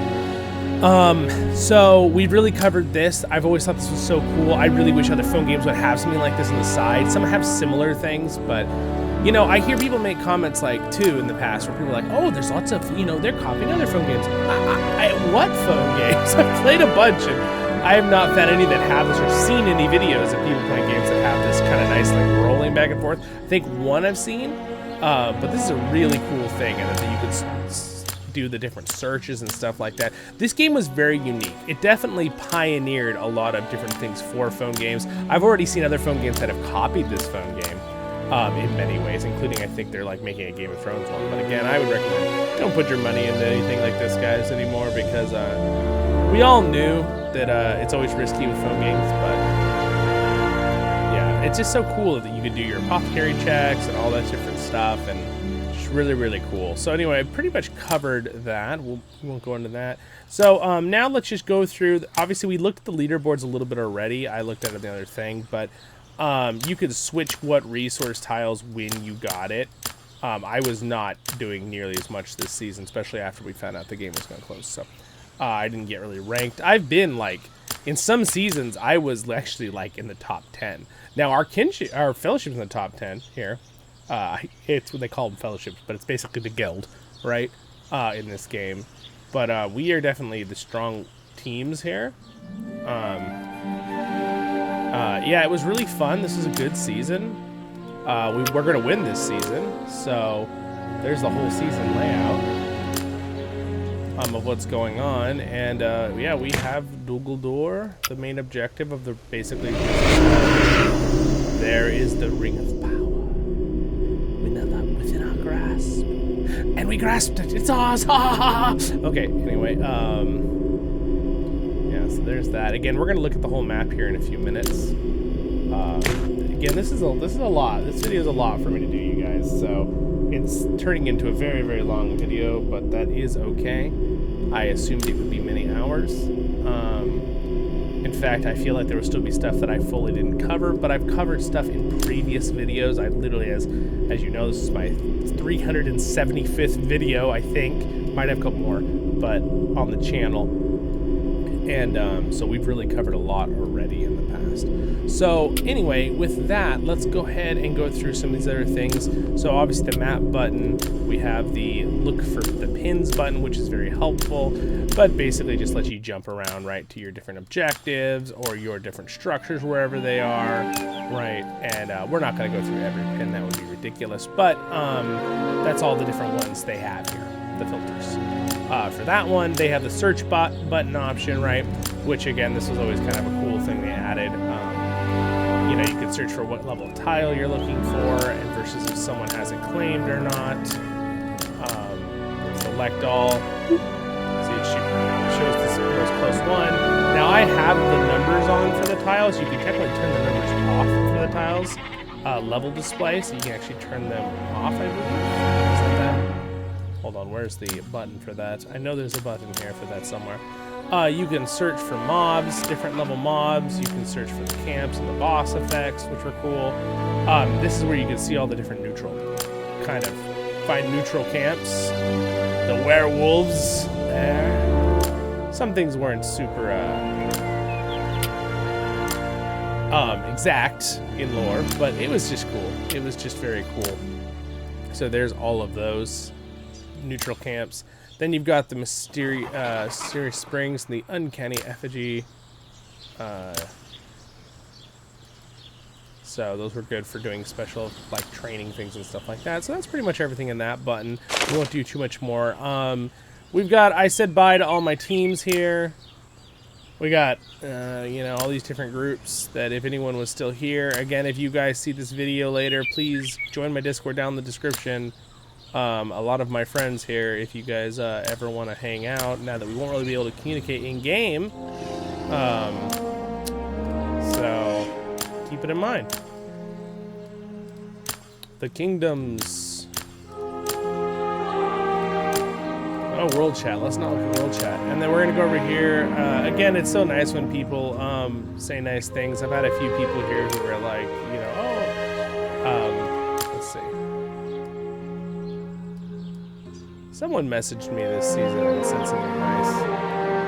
So we've really covered this. I've always thought this was so cool. I really wish other phone games would have something like this on the side. Some have similar things, but you know, I hear people make comments like too in the past where people are like, oh, there's lots of, you know, they're copying other phone games. What phone games? I've played a bunch and I have not found any that have this or seen any videos of people playing games that have this kind of nice like rolling back and forth. I think one I've seen, but this is a really cool thing, and that you could do the different searches and stuff like that. This game was very unique. It definitely pioneered a lot of different things for phone games. I've already seen other phone games that have copied this phone game in many ways, including I think they're like making a Game of Thrones one. But again, I would recommend don't put your money into anything like this, guys, anymore, because we all knew that it's always risky with phone games, but yeah, it's just so cool that you can do your apothecary checks and all that different stuff, and just really, really cool. So anyway, I pretty much covered that. We won't go into that. So now let's just go through. Obviously, we looked at the leaderboards a little bit already. I looked at the other thing, but you could switch what resource tiles when you got it. I was not doing nearly as much this season, especially after we found out the game was going to close. So I didn't get really ranked. I've been like, in some seasons, I was actually like in the top 10. Now our fellowship's in the top 10 here. It's what they call them, fellowships, but it's basically the guild, right? In this game. But we are definitely the strong teams here. Yeah, it was really fun. This was a good season. We're going to win this season. So there's the whole season layout of what's going on. And yeah, we have Dugeldor, the main objective of the basically. There is the Ring of Power. Within our grasp. And we grasped it. It's ours. Okay, anyway. Yeah, so there's that. Again, we're going to look at the whole map here in a few minutes. Again, this is a lot. This video is a lot for me to do, you guys. So it's turning into a very, very long video, but that is okay. I assumed it would be many hours. In fact, I feel like there will still be stuff that I fully didn't cover, but I've covered stuff in previous videos. I literally, as you know, this is my 375th video, I think. Might have a couple more, but on the channel. And so we've really covered a lot already in the past. So anyway, with that, let's go ahead and go through some of these other things. So obviously the map button, we have the look for the pins button, which is very helpful, but basically just lets you jump around, right, to your different objectives or your different structures wherever they are, right? And we're not going to go through every pin, that would be ridiculous, but that's all the different ones they have here, the filters. For that one, they have the search button option, right? Which again, this was always kind of a cool thing they added. You know, you could search for what level of tile you're looking for, and versus if someone has it claimed or not. Select all. See, it shows this most close one. Now I have the numbers on for the tiles. You can technically turn the numbers off for the tiles. Level display, so you can actually turn them off, I believe. Is that that? Hold on, where's the button for that? I know there's a button here for that somewhere. You can search for mobs, different level mobs. You can search for the camps and the boss effects, which are cool. This is where you can see all the different neutral, kind of find neutral camps. The werewolves there. Some things weren't super exact in lore, but it was just cool. It was just very cool. So there's all of those neutral camps. Then you've got the mysterious springs and the uncanny effigy. So those were good for doing special like training things and stuff like that. So that's pretty much everything in that button. We won't do too much more. We've got, I said bye to all my teams here. We got, you know, all these different groups that if anyone was still here. Again, if you guys see this video later, please join my Discord down in the description. A lot of my friends here, if you guys ever want to hang out, now that we won't really be able to communicate in-game, so keep it in mind. The kingdoms. Oh, world chat. Let's not look at world chat. And then we're going to go over here. Again, it's so nice when people say nice things. I've had a few people here who are like, you know, let's see. Someone messaged me this season and said something nice.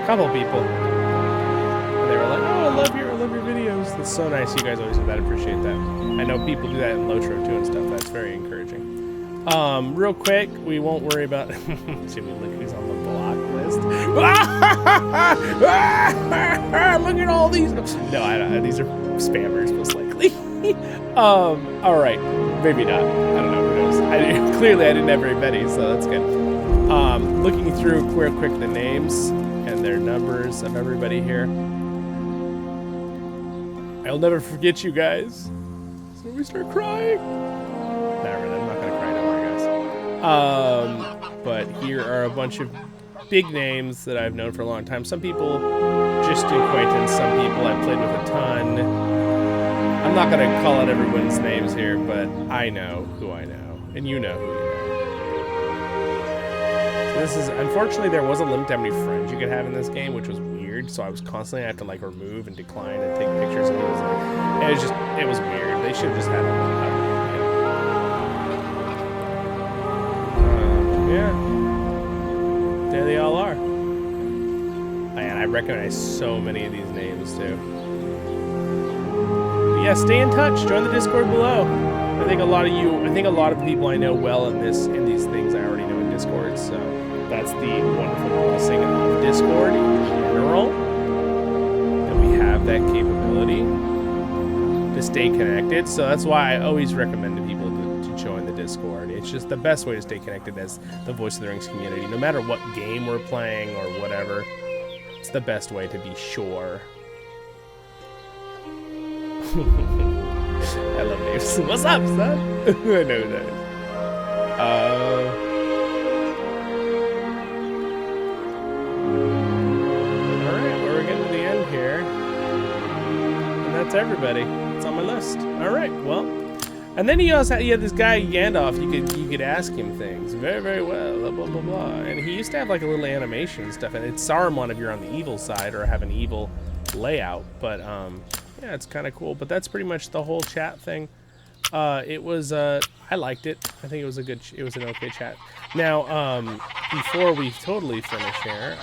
A couple people. And they were like, oh, I love your videos. That's so nice. You guys always do that. I appreciate that. I know people do that in LOTR too and stuff. That's very encouraging. Real quick, we won't worry about... Should we look who's on the block list? Look at all these... No, I don't. These are spammers, most likely. All right. Maybe not. I don't know. Who knows? Clearly, I didn't have very many, so that's good. Looking through real quick the names and their numbers of everybody here. I'll never forget you guys. So we start crying. Not really. I'm not gonna cry no more, guys. But here are a bunch of big names that I've known for a long time. Some people just acquaintance. Some people I've played with a ton. I'm not gonna call out everyone's names here, but I know who I know, and you know who you know. So this is, unfortunately, there was a limit to how many friends you could have in this game, which was weird. So I was constantly having to like remove and decline and take pictures of those. It was weird. They should have just had a limit. Yeah. There they all are. Man, I recognize so many of these names too. But yeah, stay in touch. Join the Discord below. I think a lot of the people I know well in these things I already know in Discord. So that's the wonderful blessing of Discord in general. That we have that capability to stay connected. So that's why I always recommend to people to join the Discord. It's just the best way to stay connected as the Voice of the Rings community. No matter what game we're playing or whatever, it's the best way to be sure. I love names. What's up, son? I know that. Alright, well, we're getting to the end here. And that's everybody. It's on my list. Alright, well. And then you also had this guy Gandalf. You could ask him things very, very well, blah blah blah blah. And he used to have like a little animation and stuff. And it's Saruman if you're on the evil side or have an evil layout. But yeah, it's kind of cool. But that's pretty much the whole chat thing. It was I liked it. I think it was an okay chat. Now before we totally finish here,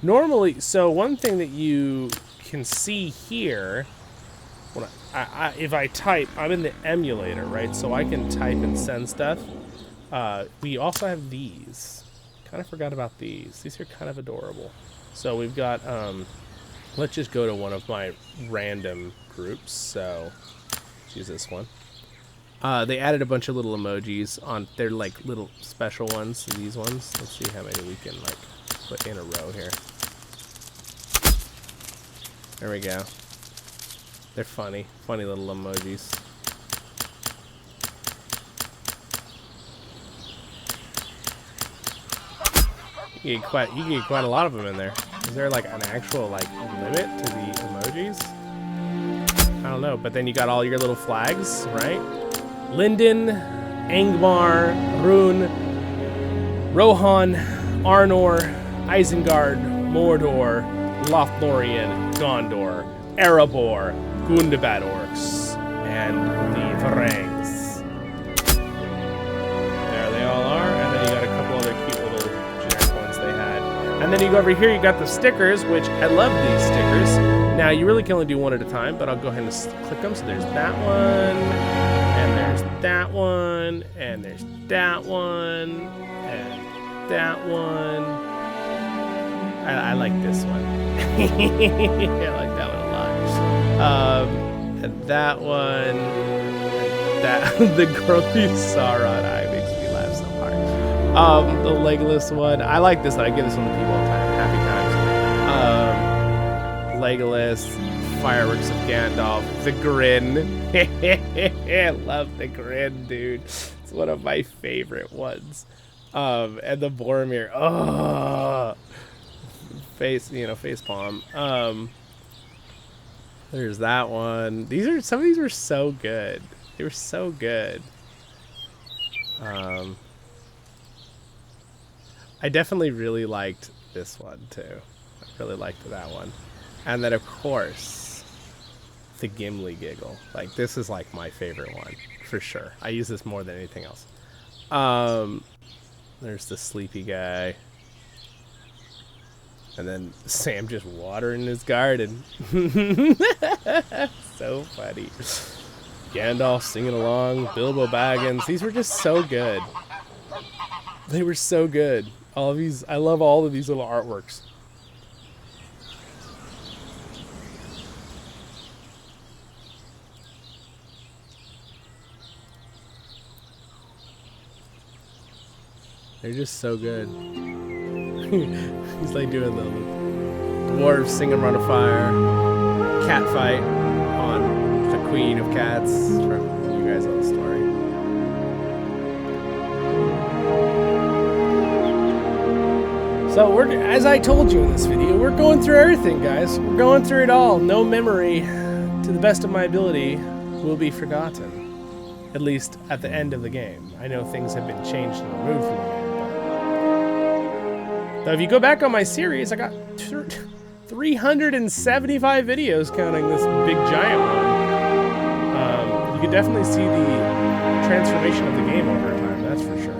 normally, so one thing that you can see here. If I type, I'm in the emulator, right? So I can type and send stuff. We also have these. Kind of forgot about these. These are kind of adorable. So we've got, let's just go to one of my random groups. So, let's use this one. They added a bunch of little emojis on, they're like little special ones, these ones. Let's see how many we can like put in a row here. There we go. They're funny little emojis. You get quite a lot of them in there. Is there like an actual like limit to the emojis? I don't know, but then you got all your little flags, right? Linden, Angmar, Rune, Rohan, Arnor, Isengard, Mordor, Lothlorien, Gondor, Erebor, Gundabad Orcs, and the Varangs. There they all are, and then you got a couple other cute little generic ones they had. And then you go over here, you got the stickers, which I love these stickers. Now, you really can only do one at a time, but I'll go ahead and click them. So there's that one, and there's that one, and there's that one, and that one. I like this one. I like that one a lot. And that one, that the girly Sauron eye makes me laugh so hard. The Legolas one, I like this one. I give this one to people all the time. Happy times. Legolas, fireworks of Gandalf. The grin. I love the grin, dude. It's one of my favorite ones. And the Boromir. Oh, face palm. There's that one. Some of these were so good. They were so good. I definitely really liked this one too. I really liked that one. And then of course, the Gimli giggle. Like, this is like my favorite one for sure. I use this more than anything else. There's the sleepy guy. And then Sam just watering his garden. So funny. Gandalf singing along, Bilbo Baggins. These were just so good. They were so good. All of these, I love all of these little artworks. They're just so good. He's like doing the dwarves singing around a fire, cat fight on the Queen of Cats. From you guys know the story. So as I told you in this video, we're going through everything, guys. We're going through it all. No memory, to the best of my ability, will be forgotten. At least at the end of the game. I know things have been changed and removed from the game. So if you go back on my series, I got 375 videos counting this big giant one. You can definitely see the transformation of the game over time, that's for sure.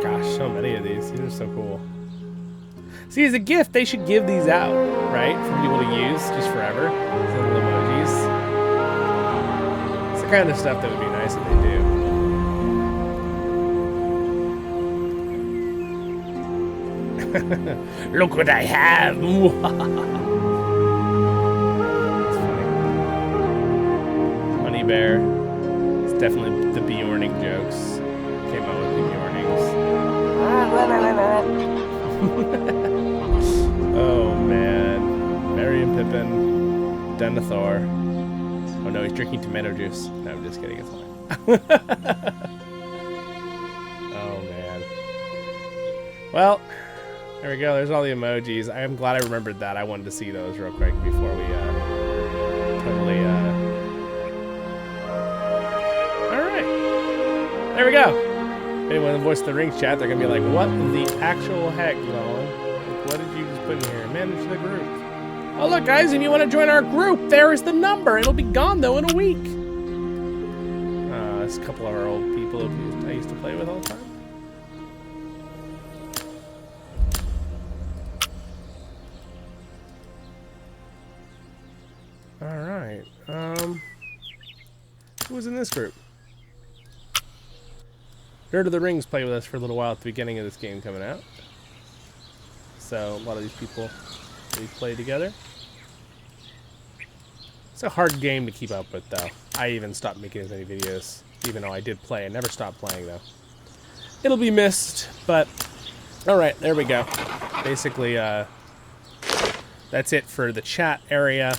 Gosh, so many of these. These are so cool. See, as a gift, they should give these out, right? For people to use just forever. These little emojis. It's the kind of stuff that would be nice if they do. Look what I have! That's funny. Money Bear. It's definitely the Bjorning jokes. Came out with the Bjornings. Oh man. Merry and Pippin. Denethor. Oh no, he's drinking tomato juice. No, I'm just kidding. It's fine. Oh man. Well, there we go. There's all the emojis. I am glad I remembered that. I wanted to see those real quick before we totally. All right. There we go. If anyone in Voice of the Rings chat, they're gonna be like, "What the actual heck, Zollin? Like, what did you just put in here? Manage the group." Oh look, guys! If you want to join our group, there is the number. It'll be gone though in a week. It's a couple of our old people I used to play with all the time. Alright, who was in this group? Lord of the Rings played with us for a little while at the beginning of this game coming out. So, a lot of these people, we played together. It's a hard game to keep up with, though. I even stopped making as many videos, even though I did play. I never stopped playing, though. It'll be missed, but... Alright, there we go. Basically, that's it for the chat area.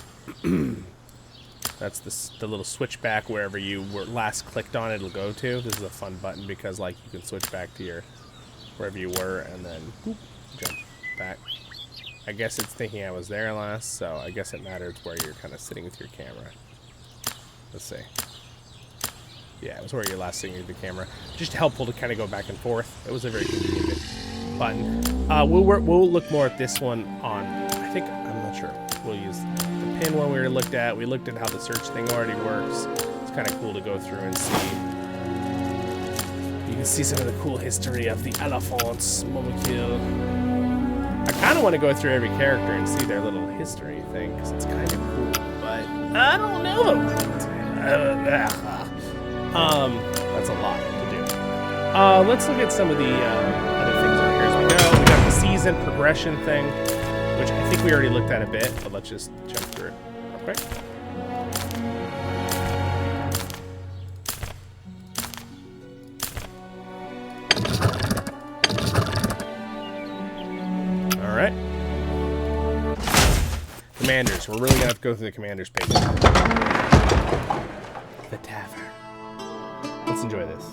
That's the little switchback wherever you were last clicked on it'll go to. This is a fun button because like you can switch back to your wherever you were and then whoop, jump back. I guess it's thinking I was there last, so I guess it matters where you're kind of sitting with your camera. Let's see. Yeah, it was where you're last sitting with the camera. Just helpful to kind of go back and forth. It was a very convenient button. We'll look more at this one on. I'm not sure. We'll use the pin one we looked at. We looked at how the search thing already works. It's kind of cool to go through and see. You can see some of the cool history of the elephants, Momokil. I kind of want to go through every character and see their little history thing because it's kind of cool, but I don't know. That's a lot to do. Let's look at some of the other things over here as we go. We got the season progression thing, which I think we already looked at a bit, but let's just jump through it real quick. All right. Commanders. We're really going to have to go through the commanders page. The Tavern. Let's enjoy this.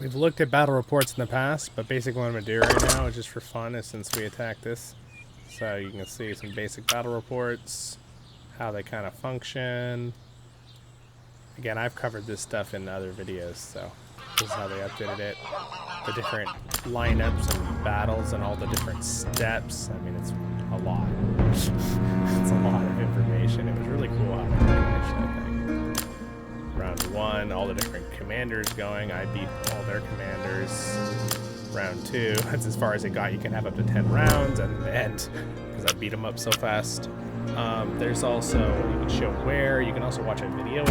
We've looked at battle reports in the past, but basically what I'm going to do right now is just for fun, is since we attacked this. So you can see some basic battle reports, how they kind of function. Again, I've covered this stuff in other videos, so this is how they updated it. The different lineups and battles and all the different steps. I mean, it's a lot. It's a lot of information. It was really cool how they finished that thing. Round 1, all the different commanders going. I beat all their commanders. Round 2, that's as far as it got. You can have up to 10 rounds at the end because I beat them up so fast. There's also, you can show where. You can also watch a video.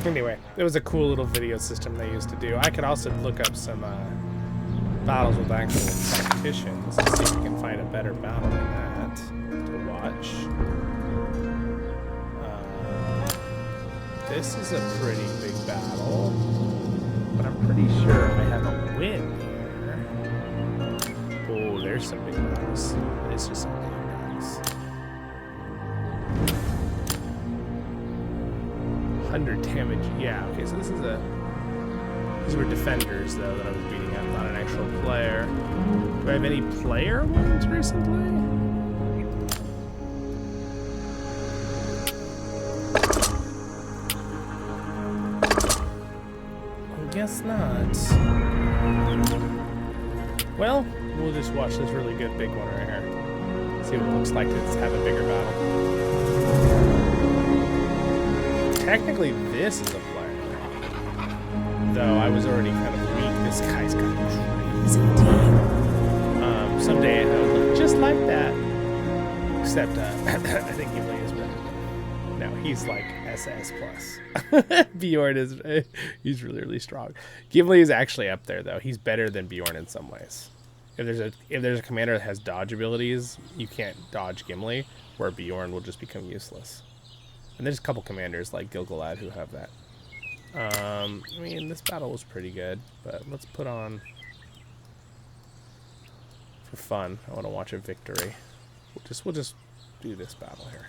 Anyway, it was a cool little video system they used to do. I could also look up some battles with actual competitions and see if we can find a better battle than that to watch. This is a pretty big battle, but I'm pretty sure I have a win here. Oh, there's some big battles. This is some big battles. 100 damage. Yeah, okay, so this is these were defenders, though, that I was beating up, not an actual player. Do I have any player ones recently? I guess not. Well, we'll just watch this really good big one right here. See what it looks like to have a bigger battle. Technically, this is a player. Though I was already kind of weak. This guy's got a crazy team. Someday I would look just like that. Except, I think Gimli is better. No, he's like SS plus. Bjorn is, he's really, really strong. Gimli is actually up there, though. He's better than Bjorn in some ways. If there's a commander that has dodge abilities, you can't dodge Gimli, where Bjorn will just become useless. And there's a couple commanders like Gilgalad who have that. I mean, this battle was pretty good, but let's put on for fun. I want to watch a victory. We'll just do this battle here.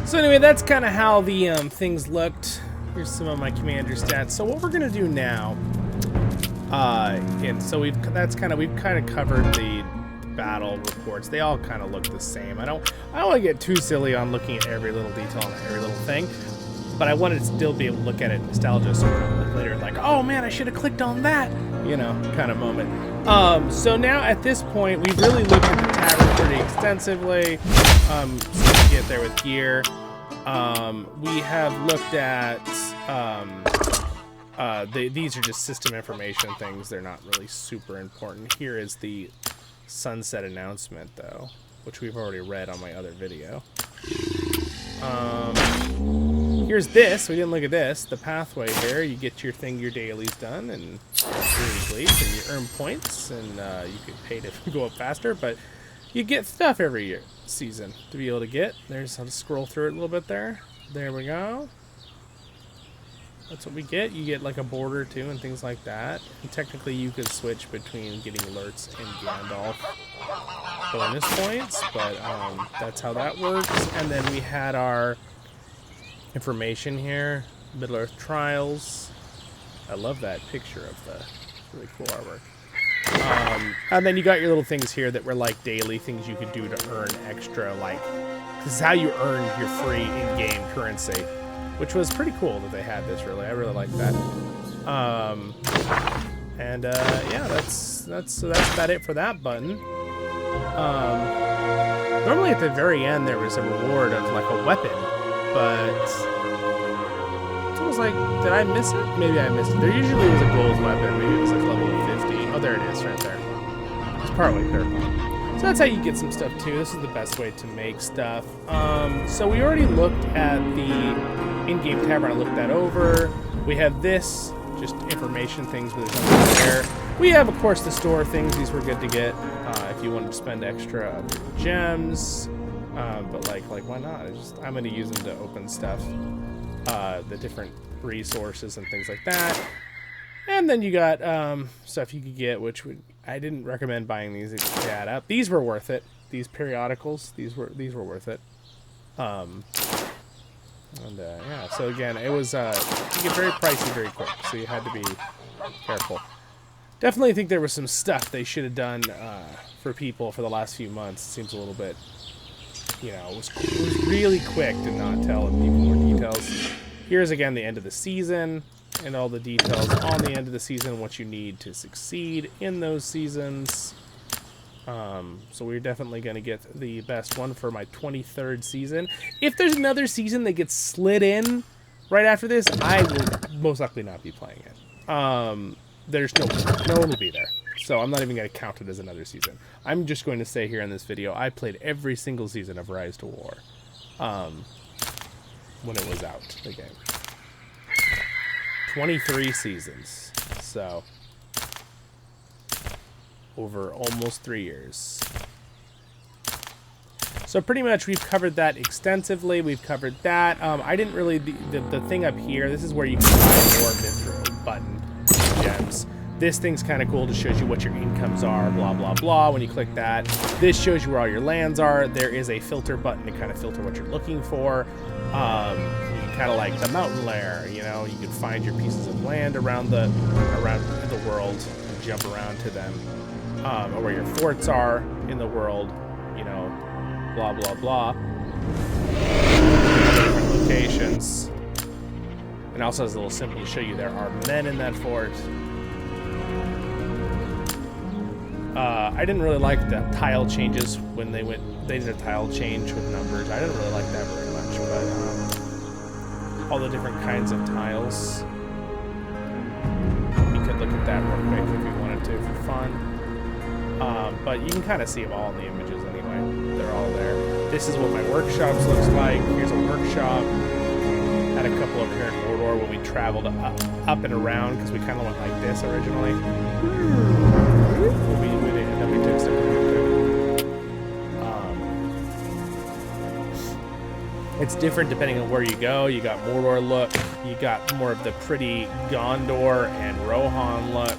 So anyway, that's kind of how the things looked. Here's some of my commander stats. So what we're gonna do now, and so we've kind of covered the battle reports. They all kind of look the same. I don't want to get too silly on looking at every little detail and every little thing, but I wanted to still be able to look at it nostalgia sort of later, like, oh man, I should have clicked on that, you know, kind of moment. So now at this point, we've really looked at the tavern pretty extensively. So we get there with gear. We have looked at these are just system information things. They're not really super important. Here is the sunset announcement, though, which we've already read on my other video. Here's this. We didn't look at this. The pathway here. You get your dailies done, and really please, and you earn points, and you get paid if you go up faster, but you get stuff every season to be able to get. I'll just scroll through it a little bit there. There we go. That's what we get. You get like a border too and things like that. And technically you could switch between getting alerts and Gandalf bonus points, but that's how that works. And then we had our information here. Middle-earth Trials. I love that picture of the really cool artwork. And then you got your little things here that were like daily things you could do to earn extra, like, this is how you earn your free in-game currency, which was pretty cool that they had this, really. I really like that. Yeah, that's about it for that button. Normally at the very end there was a reward of like a weapon, but it was like, did I miss it? Maybe I missed it. There usually was a gold weapon. Maybe it was like level 50. Oh, there it is, right there. It's partway clear. So that's how you get some stuff too. This is the best way to make stuff. So we already looked at the in-game tavern. I looked that over. We have this, just information things, but there's nothing there. We have, of course, the store things. These were good to get if you wanted to spend extra gems. But like why not? I'm going to use them to open stuff, the different resources and things like that. And then you got stuff you could get, which I didn't recommend buying these if you add up. These were worth it. These periodicals, these were worth it. Yeah, so again, it was you get very pricey very quick, so you had to be careful. Definitely think there was some stuff they should have done for people for the last few months. It seems a little bit, you know, it was really quick to not tell people more details. Here's again the end of the season and all the details on the end of the season, what you need to succeed in those seasons. So we're definitely going to get the best one for my 23rd season. If there's another season that gets slid in right after this, I will most likely not be playing it. There's no one will be there. So I'm not even going to count it as another season. I'm just going to say here in this video, I played every single season of Rise to War when it was out, the game. 23 seasons. So over almost 3 years. So pretty much we've covered that extensively. We've covered that. I didn't really, the thing up here, this is where you can buy more Mithril button gems. This thing's kind of cool. It shows you what your incomes are, blah, blah, blah. When you click that, this shows you where all your lands are. There is a filter button to kind of filter what you're looking for. You can kind of like the mountain lair, you know, you can find your pieces of land around the world and jump around to them. Or where your forts are in the world, you know, blah, blah, blah. Different locations. And also has a little symbol to show you there are men in that fort. I didn't really like the tile changes when they did a tile change with numbers. I didn't really like that very much, but all the different kinds of tiles. You could look at that real quick if you wanted to for fun. But you can kind of see them all in the images anyway. They're all there. This is what my workshops looks like. Here's a workshop. Had a couple over here in Mordor when we traveled up and around because we kind of went like this originally. We took some. It's different depending on where you go. You got Mordor look. You got more of the pretty Gondor and Rohan look.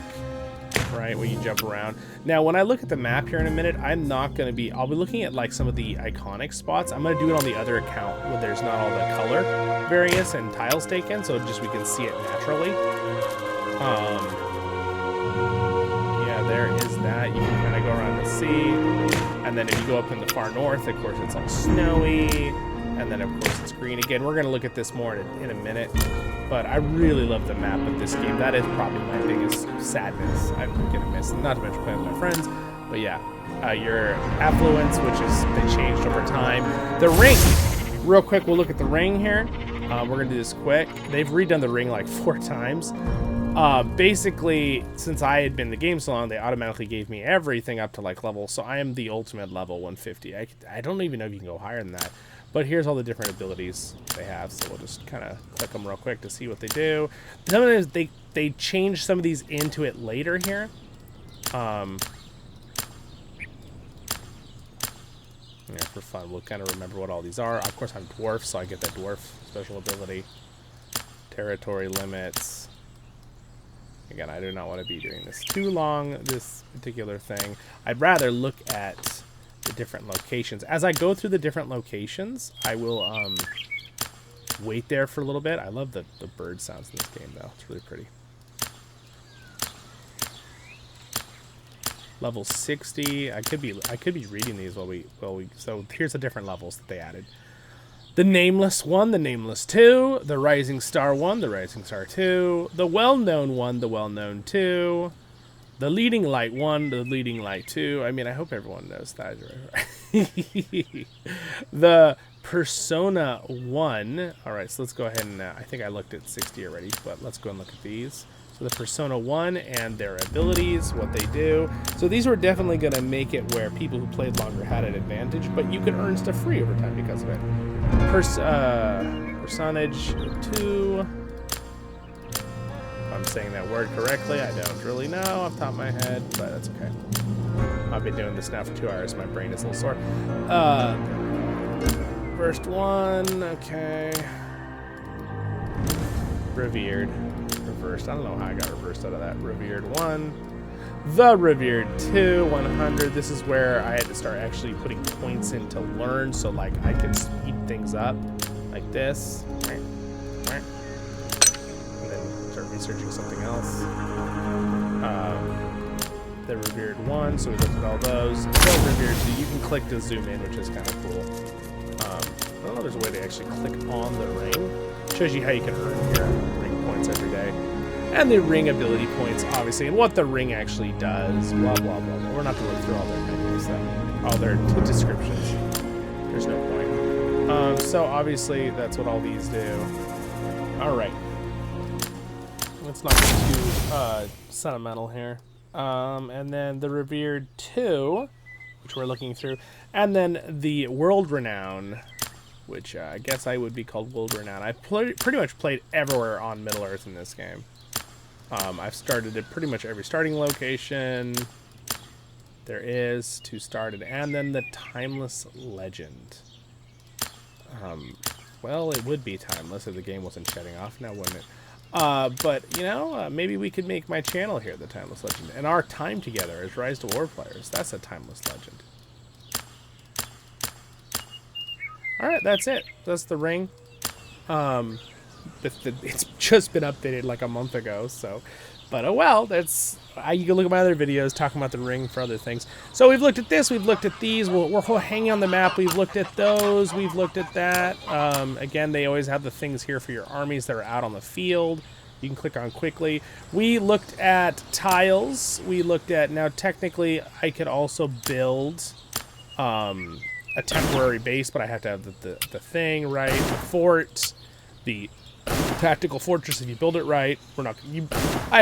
right, where you jump around. Now, when I look at the map here in a minute, I'm not going to be, I'll be looking at like some of the iconic spots. I'm going to do it on the other account where there's not all the color variance and tiles taken, so just we can see it naturally. Yeah, there is that. You can kind of go around the sea. And then if you go up in the far north, of course, it's all snowy. And then, of course, it's green. Again, we're going to look at this more in a minute. But I really love the map of this game. That is probably my biggest sadness I'm going to miss. Not to mention playing with my friends. But yeah, your affluence, which is they changed over time. The ring. Real quick, we'll look at the ring here. We're going to do this quick. They've redone the ring like 4 times. Basically, since I had been in the game so long, they automatically gave me everything up to like level. So I am the ultimate level 150. I don't even know if you can go higher than that. But here's all the different abilities they have. So we'll just kind of click them real quick to see what they do. Some of these, they changed some of these into it later here. Yeah, for fun, we'll kind of remember what all these are. Of course, I'm dwarf, so I get that dwarf special ability. Territory limits. Again, I do not want to be doing this too long, this particular thing. I'd rather look at the different locations. As I go through the different locations, I will wait there for a little bit. I love the bird sounds in this game, though. It's really pretty. Level 60. I could be reading these while we so here's the different levels that they added. The Nameless 1, the Nameless 2, the Rising Star 1, the Rising Star 2, the Well-Known 1, the Well-Known 2, the Leading Light 1, the Leading Light 2. I mean, I hope everyone knows that. The Persona 1. All right, so let's go ahead and, I think I looked at 60 already, but let's go and look at these. So the Persona 1 and their abilities, what they do. So these were definitely going to make it where people who played longer had an advantage, but you could earn stuff free over time because of it. Personage 2. If I'm saying that word correctly, I don't really know off the top of my head, but that's okay. I've been doing this now for 2 hours. My brain is a little sore. First one, okay. Revered. Reversed. I don't know how I got reversed out of that. Revered 1. The Revered 2, 100. This is where I had to start actually putting points in to learn, so like I could speed things up like this. And then start researching something else. The Revered 1, so we looked at all those. The Revered 2, you can click to zoom in, which is kind of cool. I don't know if there's a way to actually click on the ring. Shows you how you can earn your ring points every day. And the ring ability points, obviously, and what the ring actually does, blah, blah, blah, blah. We're not going to look through all their menus, though. All their descriptions. There's no point. So, obviously, that's what all these do. All right. Let's not get too sentimental here. And then the Revered 2, which we're looking through. And then the World Renown, which I guess I would be called World Renown. I've pretty much played everywhere on Middle-earth in this game. I've started at pretty much every starting location there is to start it. And then the Timeless Legend. Well, it would be timeless if the game wasn't shutting off now, wouldn't it? But, you know, maybe we could make my channel here the Timeless Legend. And our time together as Rise to War players. That's a Timeless Legend. Alright, that's it. That's the ring. It's just been updated like a month ago, so. But oh well, that's. You can look at my other videos talking about the ring for other things. So we've looked at this, we've looked at these, we're hanging on the map, we've looked at those, we've looked at that. Again, they always have the things here for your armies that are out on the field. You can click on quickly. We looked at tiles. We looked at, now technically I could also build a temporary base, but I have to have the thing, right? The fort, the tactical fortress if you build it right. I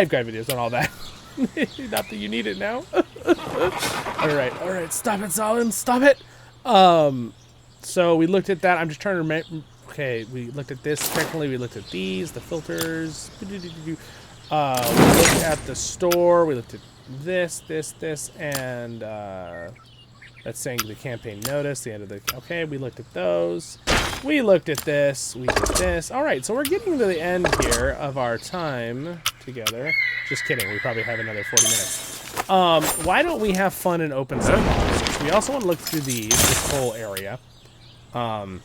have guide videos on all that. Not that you need it now. Alright, stop it, Zollin, stop it! So we looked at that. I'm just trying to remember. Okay, we looked at this. Technically, we looked at these, the filters. We looked at the store. We looked at this, and that's saying the campaign notice, the end of the. Okay, we looked at those. We looked at this. We did this. All right, so we're getting to the end here of our time together. Just kidding. We probably have another 40 minutes. Why don't we have fun and open some boxes? We also want to look through this whole area. And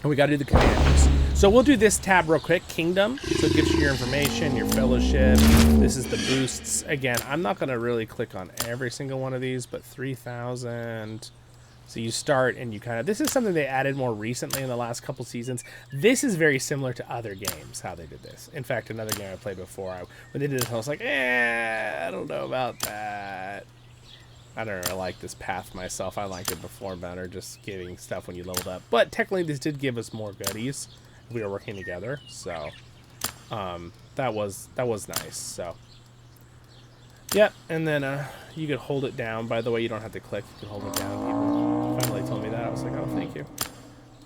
we got to do the commanders. So we'll do this tab real quick, Kingdom. So it gives you your information, your fellowship. This is the boosts. Again, I'm not going to really click on every single one of these, but 3,000. So you start and you kind of, this is something they added more recently in the last couple seasons. This is very similar to other games, how they did this. In fact, another game I played before, when they did this, I was like, I don't know about that. I don't know, I like this path myself. I liked it before better, just giving stuff when you leveled up. But technically, this did give us more goodies if we were working together. So, that was nice. So, yep. And then you could hold it down. By the way, you don't have to click. You can hold it down. People finally told me that. I was like, oh, thank you.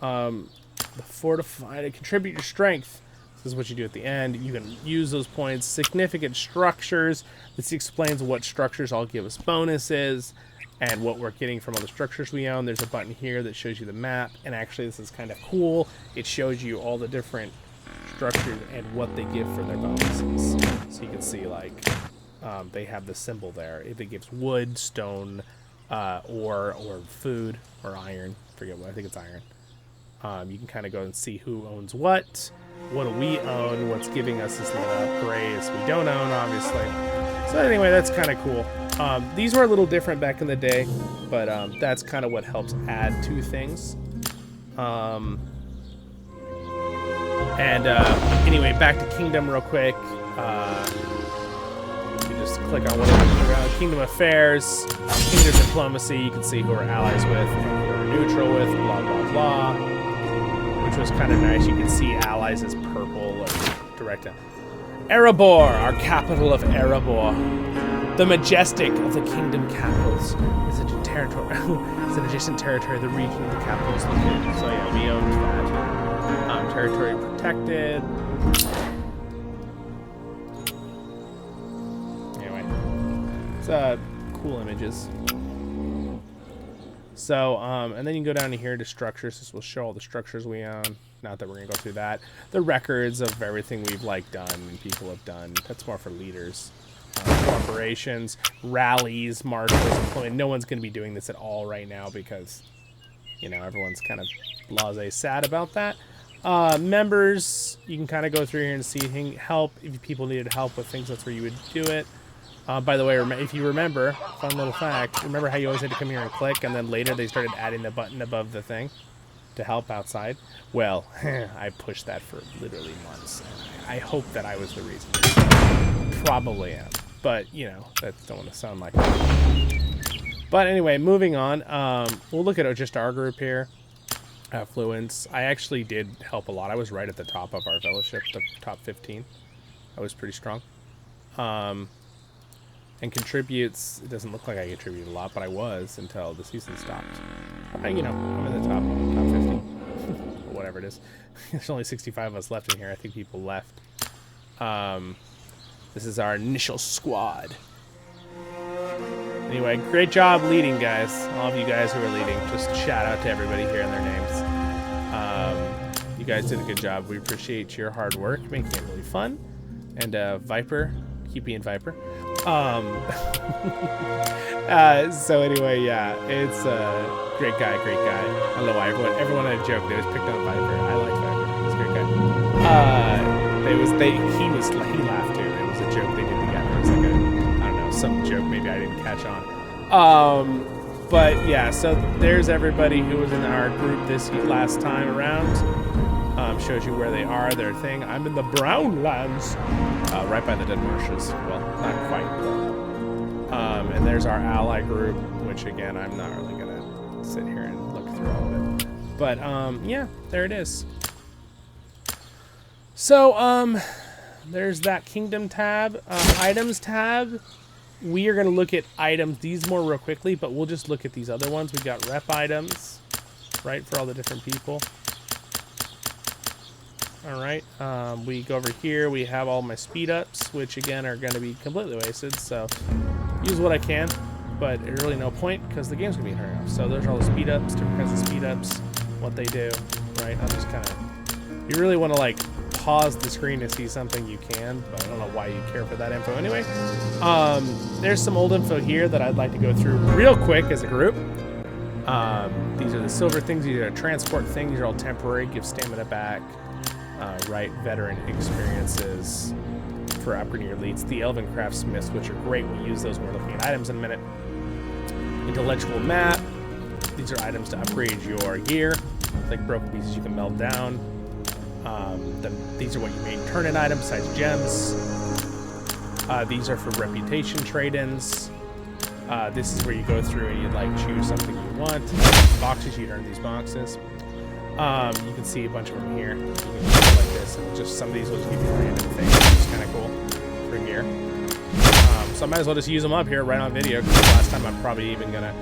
The fortify to contribute your strength. This is what you do at the end. You can use those points. Significant structures. This explains what structures all give us bonuses and what we're getting from all the structures we own. There's a button here that shows you the map. And actually, this is kind of cool. It shows you all the different structures and what they give for their bonuses. So you can see, like, they have the symbol there. If it gives wood, stone, or food, or iron. Forget what. I think it's iron. You can kind of go and see who owns what. What do we own? What's giving us this little upgrades we don't own, obviously. So anyway, that's kind of cool. These were a little different back in the day, but that's kind of what helps add to things. Anyway, back to Kingdom real quick. You just click on whatever. Kingdom Affairs, Kingdom Diplomacy. You can see who we're allies with, and who we're neutral with, blah, blah, blah. Which was kind of nice. You can see allies as purple or direct. Erebor, our capital of Erebor. The majestic of the kingdom capitals is a territory. It's an adjacent territory of the region of the capital is located. So yeah, we owned that. Territory protected. Anyway, it's cool images. So, and then you can go down to here to structures. This will show all the structures we own. Not that we're going to go through that. The records of everything we've, like, done and people have done. That's more for leaders. Corporations, rallies, marshals, employment. No one's going to be doing this at all right now because, you know, everyone's kind of blasé sad about that. Members, you can kind of go through here and see help. If people needed help with things, that's where you would do it. By the way, if you remember, fun little fact, remember how you always had to come here and click, and then later they started adding the button above the thing to help outside? Well, I pushed that for literally months. I hope that I was the reason. Probably am. But, you know, that don't want to sound like that. But anyway, moving on. We'll look at just our group here. Affluence. I actually did help a lot. I was right at the top of our fellowship, the top 15. I was pretty strong. And contributes, it doesn't look like I contributed a lot, but I was until the season stopped. You know, I'm in the top 15. Or whatever it is. There's only 65 of us left in here. I think people left. This is our initial squad. Anyway, great job leading, guys. All of you guys who are leading. Just shout out to everybody here and their names. You guys did a good job. We appreciate your hard work, making it really fun. And Viper, keep being Viper. So anyway, yeah, it's a great guy. I don't know why everyone had a joke. They just picked on Viper. I like Viper. He's a great guy. He laughed too. It was a joke they did together. It was like I don't know, some joke maybe I didn't catch on. But yeah, so there's everybody who was in our group this last time around. Shows you where they are, their thing. I'm in the Brown Lands, right by the Dead Marshes. Well, not quite. But, and there's our ally group, which again, I'm not really gonna sit here and look through all of it. But yeah, there it is. So there's that Kingdom tab, Items tab. We are gonna look at items, these more real quickly, but we'll just look at these other ones. We got rep items, right, for all the different people. All right, we go over here. We have all my speed ups, which again are going to be completely wasted. So use what I can, but there's really no point because the game's going to be turning off. So there's all the speed ups, different kinds of speed ups, what they do, right? I'll just kind of, you really want to like pause the screen to see something, you can, but I don't know why you care for that info anyway. There's some old info here that I'd like to go through real quick as a group. These are the silver things. These are transport things. They're all temporary. Give stamina back. Right, veteran experiences for upgrading your elites. The elven craftsmiths, which are great. We'll use those when we're looking at items in a minute. Intellectual map. These are items to upgrade your gear. Like broken pieces you can melt down. These are what you may turn in items besides gems. These are for reputation trade-ins. This is where you go through and you like choose something you want. Boxes, you earn these boxes. You can see a bunch of them here. You can just go like this, and just some of these will just give you random things, which is kind of cool for gear. So I might as well just use them up here right on video, because last time I'm probably even gonna.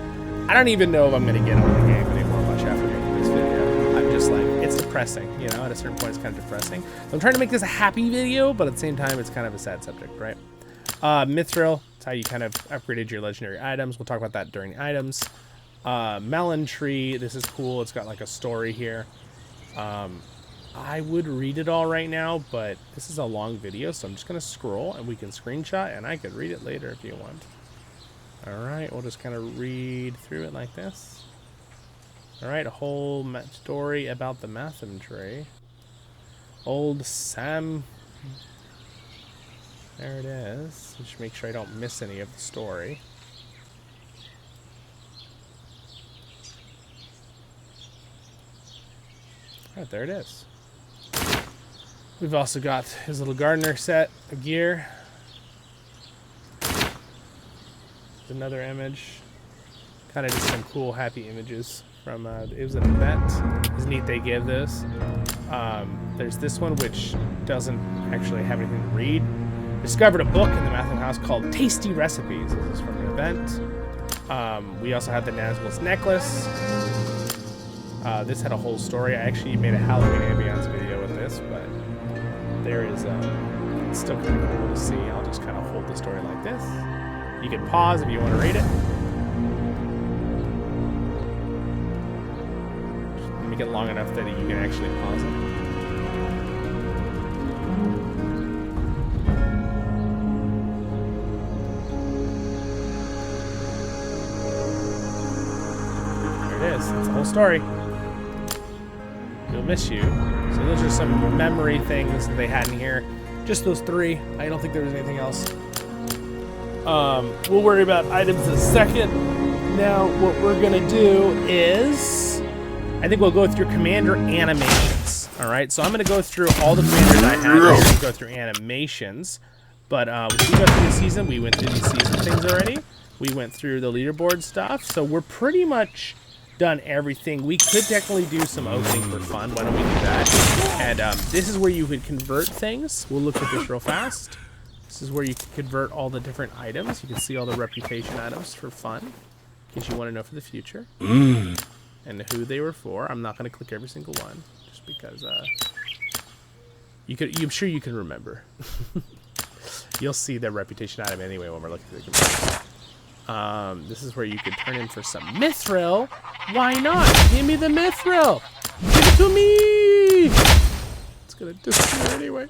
I don't even know if I'm gonna get on the game anymore much after making this video. I'm just like, it's depressing, you know. At a certain point, it's kind of depressing. So I'm trying to make this a happy video, but at the same time, it's kind of a sad subject, right? Mithril. That's how you kind of upgraded your legendary items. We'll talk about that during the items. Melon Tree. This is cool. It's got like a story here. I would read it all right now, but this is a long video, so I'm just going to scroll and we can screenshot and I could read it later if you want. Alright, we'll just kind of read through it like this. Alright, a whole story about the Mathom tree. Old Sam... There it is. Just make sure I don't miss any of the story. Alright, there it is. We've also got his little gardener set of gear. There's another image. Kind of just some cool, happy images from, it was an event. It's neat they give this. There's this one, which doesn't actually have anything to read. Discovered a book in the Mathom house called Tasty Recipes. This is from an event. We also had the Nazgul's necklace. This had a whole story. I actually made a Halloween ambience video with this, but there is it's still kind of cool to see. I'll just kind of hold the story like this. You can pause if you want to read it. Just make it long enough that you can actually pause it. It's the whole story. You'll miss you. So those are some memory things that they had in here. Just those three. I don't think there was anything else. We'll worry about items in a second. Now, what we're gonna do is, I think we'll go through commander animations. All right. So I'm gonna go through all the commanders I have. We're gonna go through animations. But we go through the season. We went through the season things already. We went through the leaderboard stuff. So we're pretty much done everything. We could technically do some opening for fun. Why don't we do that? And this is where you could convert things. We'll look at this real fast. This is where you can convert all the different items. You can see all the reputation items for fun, in case you want to know for the future and who they were for. I'm not going to click every single one, just because you could. I'm sure you can remember. You'll see the reputation item anyway when we're looking at the computers. This is where you could turn in for some mithril. Why not? Give me the mithril. Give it to me. It's gonna disappear anyway.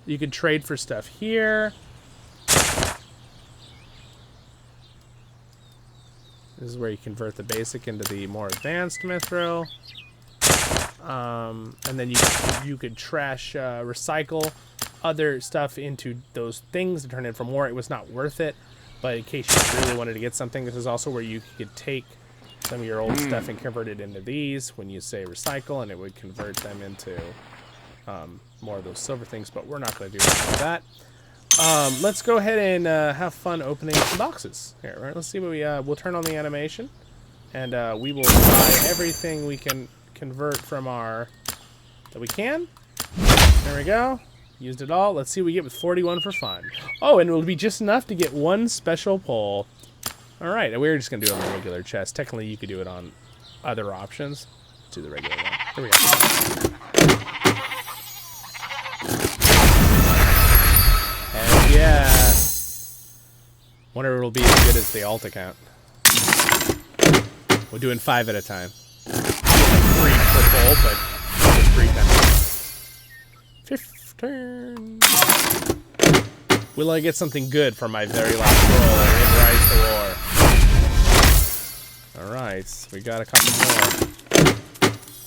You can trade for stuff here. This is where you convert the basic into the more advanced mithril. And then you could trash, recycle other stuff into those things to turn in for more. It was not worth it. But in case you really wanted to get something, this is also where you could take some of your old stuff and convert it into these when you say recycle, and it would convert them into more of those silver things, but we're not going to do any of that. Let's go ahead and have fun opening some boxes. Here, right? Let's see what we'll turn on the animation, and we will buy everything we can convert from our, that we can. There we go. Used it all. Let's see what we get with 41 for fun. Oh, and it'll be just enough to get one special pull. All right, and we're just going to do it on the regular chest. Technically, you could do it on other options. Let's do the regular one. There we go. And yeah. Wonder if it'll be as good as the alt account. We're doing 5 at a time. 3 per pull, but just 3 times. 15. Will I get something good for my very last roll in Rise to War? Alright, we got a couple more.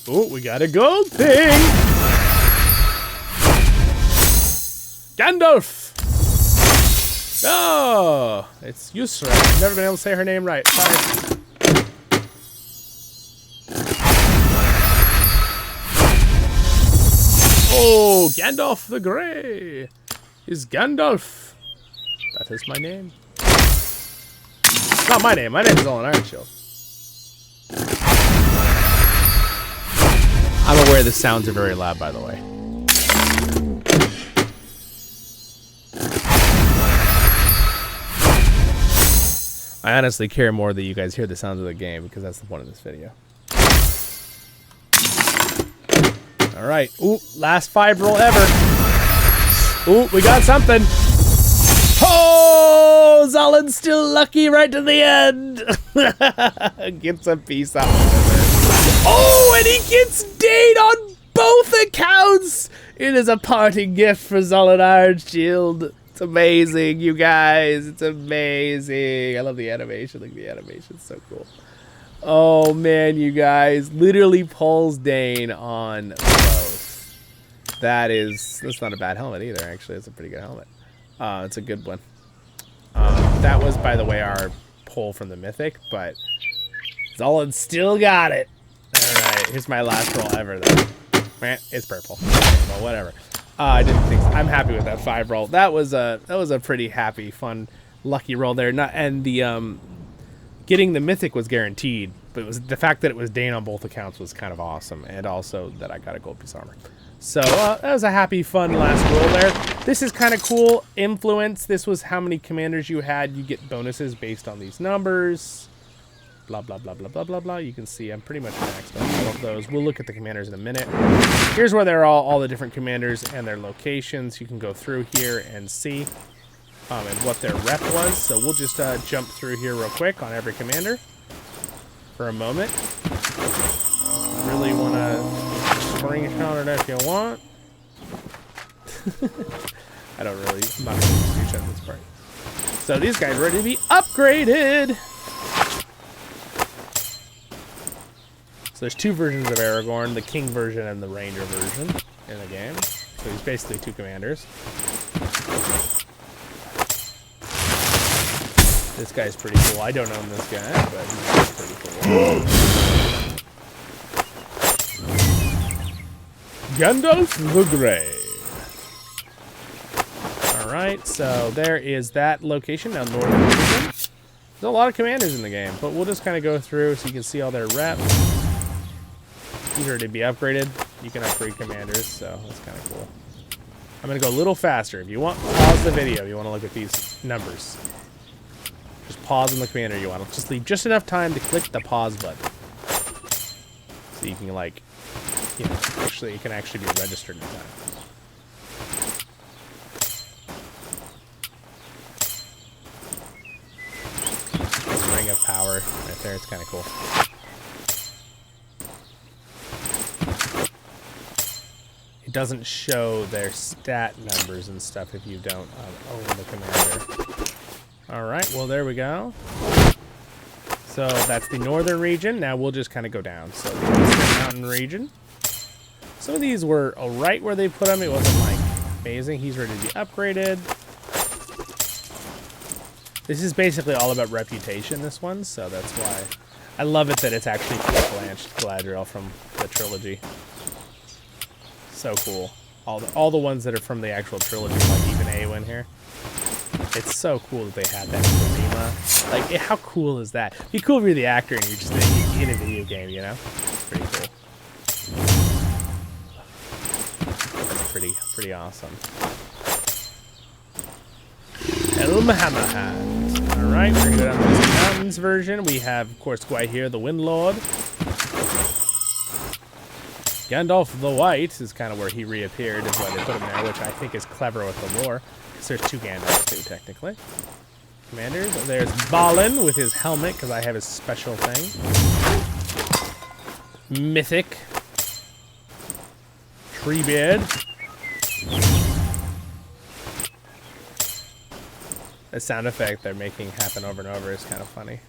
Oh, we got a gold thing! Gandalf! Oh, it's Yusra. I've never been able to say her name right. Sorry. Oh, Gandalf the Grey is Gandalf. That is my name. It's not my name. My name is Zollin Ironshield. I'm aware the sounds are very loud, by the way. I honestly care more that you guys hear the sounds of the game because that's the point of this video. All right. Ooh, last 5 roll ever. Ooh, we got something. Oh, Zollin's still lucky right to the end. Gets a piece out of it. Oh, and he gets Dane on both accounts. It is a parting gift for Zollin Ironshield. It's amazing, you guys. It's amazing. I love the animation. Look, the animation's so cool. Oh, man, you guys. Literally pulls Dane on both. That's not a bad helmet either, actually. It's a pretty good helmet. It's a good one. That was, by the way, our pull from the Mythic, but Zollin still got it. All right, here's my last roll ever, though. It's purple. Well, whatever. I didn't think so. I'm happy with that 5 roll. That was a pretty happy, fun, lucky roll there. Getting the Mythic was guaranteed, but it was the fact that it was Dane on both accounts was kind of awesome, and also that I got a gold piece of armor. So that was a happy, fun last roll there. This is kind of cool. Influence. This was how many commanders you had. You get bonuses based on these numbers. Blah, blah, blah, blah, blah, blah, blah. You can see I'm pretty much maxed out all of those. We'll look at the commanders in a minute. Here's where they're all the different commanders and their locations. You can go through here and see and what their rep was. So we'll just jump through here real quick on every commander for a moment. Really want to screenshot it if you want. I'm not really screenshot this part. So these guys are ready to be upgraded. So there's 2 versions of Aragorn, the King version and the Ranger version in the game. So he's basically 2 commanders. This guy's pretty cool. I don't own this guy, but he's pretty cool. Gandalf the Grey. Alright, so there is that location, now northern region. There's a lot of commanders in the game, but we'll just kind of go through so you can see all their reps. These are to be upgraded. You can upgrade commanders, so that's kind of cool. I'm going to go a little faster. If you want, pause the video if you want to look at these numbers. Just pause on the commander you want. Just leave just enough time to click the pause button. So you can, like, you know, actually, it can actually be registered in time. This Ring of Power right there, it's kind of cool. It doesn't show their stat numbers and stuff if you don't own the commander. Alright, well there we go. So that's the northern region. Now we'll just kind of go down. So the Eastern Mountain region. Some of these were alright where they put them. It wasn't like amazing. He's ready to be upgraded. This is basically all about reputation, this one. So that's why I love it that it's actually Galadriel from the trilogy. So cool. All the ones that are from the actual trilogy, like even Eowyn here. It's so cool that they had that in Rima. Like, how cool is that? It'd be cool if you're the actor and you're just in a video game, you know? Pretty cool. That's pretty awesome. Helm Hammerhand. Alright, we're gonna go down to this mountains version. We have, of course, Gwaihir the Windlord. Gandalf the White is kind of where he reappeared, is why they put him there, which I think is clever with the lore. Because there's 2 Gandalfs, too, technically. Commanders. There's Balin with his helmet, because I have his special thing. Mythic. Treebeard. The sound effect they're making happen over and over is kind of funny.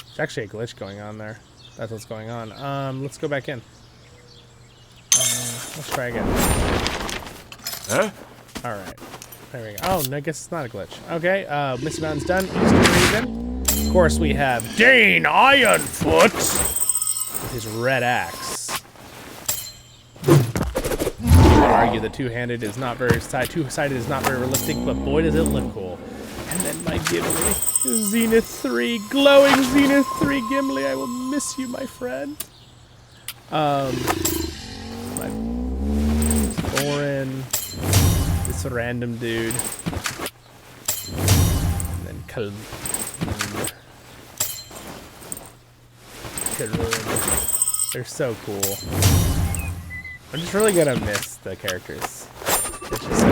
There's actually a glitch going on there. That's what's going on. Let's go back in. Let's try again. Huh? All right. There we go. Oh, no, I guess it's not a glitch. Okay, Misty Mountain's done. Eastern region. Of course, we have Dane Ironfoot with his red axe. I'd argue the two-handed is not very two-sided is not very realistic, but boy does it look cool. And then my Gimli, Zenith 3, glowing Zenith 3 Gimli. I will miss you, my friend. My Thorin, this random dude, and then Kalun. They're so cool. I'm just really gonna miss the characters. It's just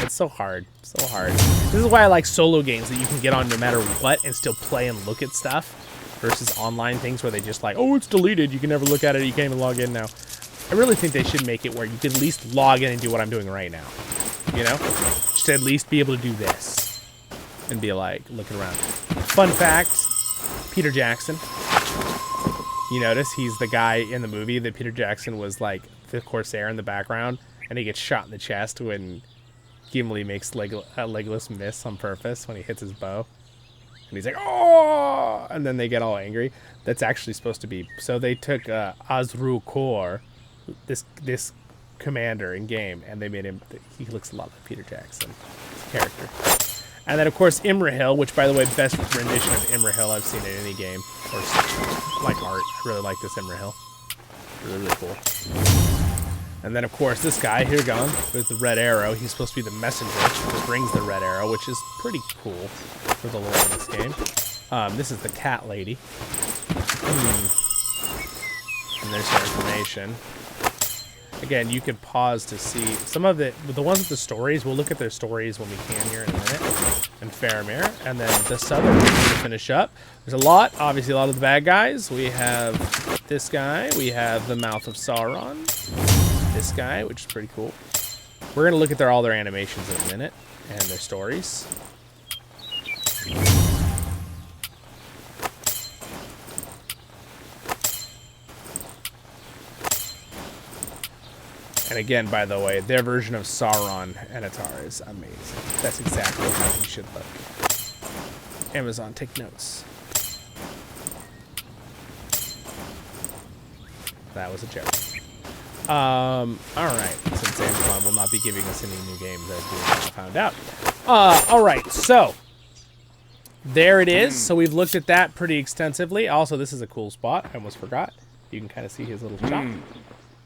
it's so hard, so hard. This is why I like solo games that you can get on no matter what and still play and look at stuff, versus online things where they just like, oh, it's deleted, you can never look at it, you can't even log in now. I really think they should make it where you can at least log in and do what I'm doing right now. You know, just at least be able to do this and be like looking around. Fun fact: Peter Jackson. You notice he's the guy in the movie that Peter Jackson was like the Corsair in the background, and he gets shot in the chest when Gimli makes Legolas miss on purpose when he hits his bow. And he's like, oh! And then they get all angry. That's actually supposed to be... So they took Azru Kor, this commander in game, and they made him... He looks a lot like Peter Jackson, character. And then, of course, Imrahil, which, by the way, best rendition of Imrahil I've seen in any game. Or, like, art. I really like this Imrahil. Really, really cool. And then, of course, this guy, here gone, with the red arrow. He's supposed to be the messenger that brings the red arrow, which is pretty cool for the lore of this game. This is the cat lady. And there's her information. Again, you could pause to see some of it. The ones with the stories, we'll look at their stories when we can here in a minute. And Faramir. And then the southern region to finish up. There's a lot, obviously a lot of the bad guys. We have this guy. We have the Mouth of Sauron. This guy, which is pretty cool. We're going to look at all their animations in a minute. And their stories. And again, by the way, their version of Sauron Anatar is amazing. That's exactly how he should look. Amazon, take notes. That was a joke. Alright, since Amazon will not be giving us any new games, as we found out. Alright, so there it is. So we've looked at that pretty extensively. Also, this is a cool spot. I almost forgot. You can kind of see his little shop.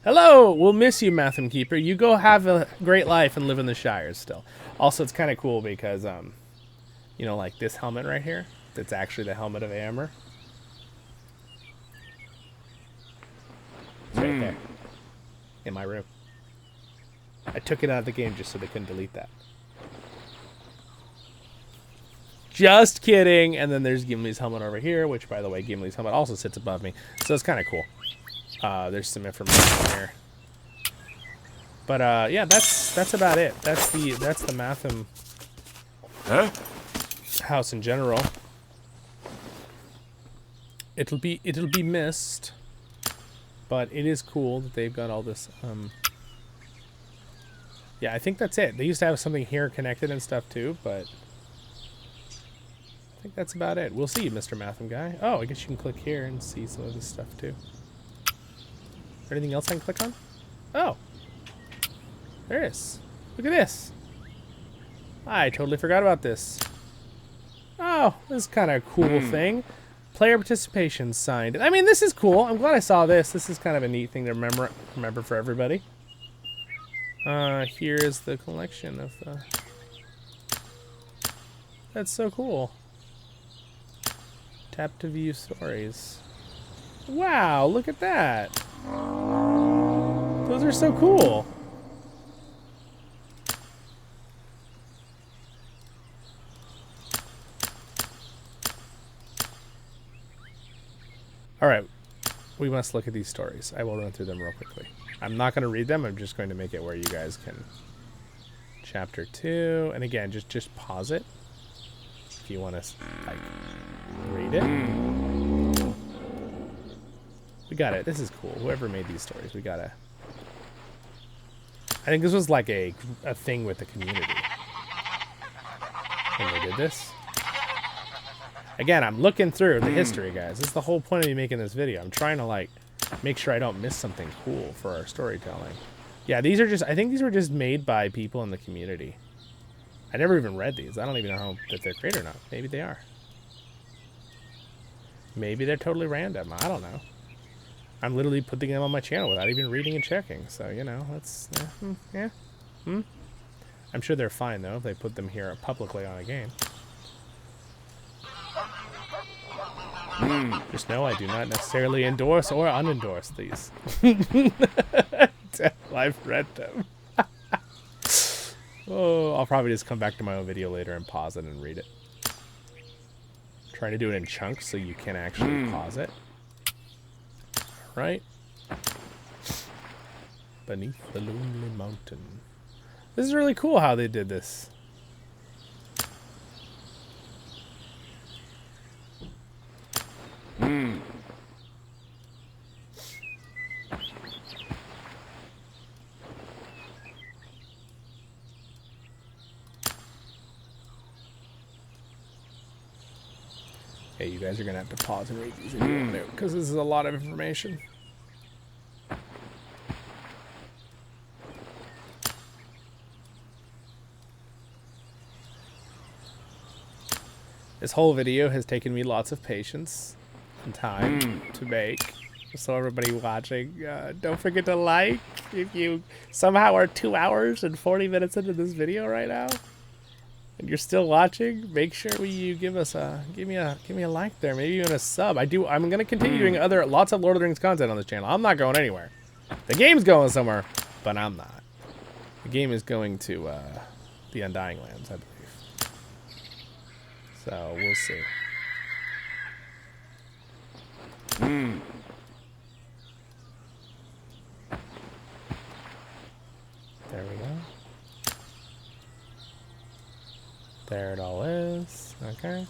Hello! We'll miss you, Mathom Keeper. You go have a great life and live in the Shires still. Also, it's kind of cool because, you know, like this helmet right here, that's actually the helmet of Eomer. It's right there. In my room. I took it out of the game just so they couldn't delete that. Just kidding! And then there's Gimli's helmet over here, which, by the way, Gimli's helmet also sits above me. So it's kind of cool. There's some information here. But yeah, that's about it. That's the Mathom house in general. It'll be missed, but it is cool that they've got all this. Yeah, I think that's it. They used to have something here connected and stuff too, but I think that's about it. We'll see, Mr. Mathom guy. Oh, I guess you can click here and see some of this stuff too. Anything else I can click on? Oh. There it is. Look at this. I totally forgot about this. Oh, this is kind of a cool thing. Player participation signed. I mean, this is cool. I'm glad I saw this. This is kind of a neat thing to remember for everybody. Here is the collection of the... That's so cool. Tap to view stories. Wow, look at that. Those are so cool. All right. We must look at these stories. I will run through them real quickly. I'm not going to read them. I'm just going to make it where you guys can. Chapter 2. And again, just pause it if you want to, like, read it. We got it. This is cool. Whoever made these stories, we got to. I think this was like a thing with the community when they did this. Again, I'm looking through the history, guys. This is the whole point of me making this video. I'm trying to, like, make sure I don't miss something cool for our storytelling. Yeah, these are just, I think these were just made by people in the community. I never even read these. I don't even know if they're great or not. Maybe they are. Maybe they're totally random. I don't know. I'm literally putting them on my channel without even reading and checking. So, you know, that's, yeah. I'm sure they're fine, though, if they put them here publicly on a game. Just know I do not necessarily endorse or unendorse these. I've read them. Oh, I'll probably just come back to my own video later and pause it and read it. Trying to do it in chunks so you can actually pause it. Right? Beneath the lonely mountain. This is really cool how they did this. Hey, you guys are gonna have to pause and read these if you want to, because this is a lot of information. This whole video has taken me lots of patience and time to make. So everybody watching, don't forget to like. If you somehow are 2 hours and 40 minutes into this video right now, and you're still watching, make sure you give us give me a like there, maybe even a sub. I'm gonna continue doing lots of Lord of the Rings content on this channel. I'm not going anywhere. The game's going somewhere, but I'm not. The game is going to the Undying Lands, I believe. So we'll see. There we go. There it all is. Okay.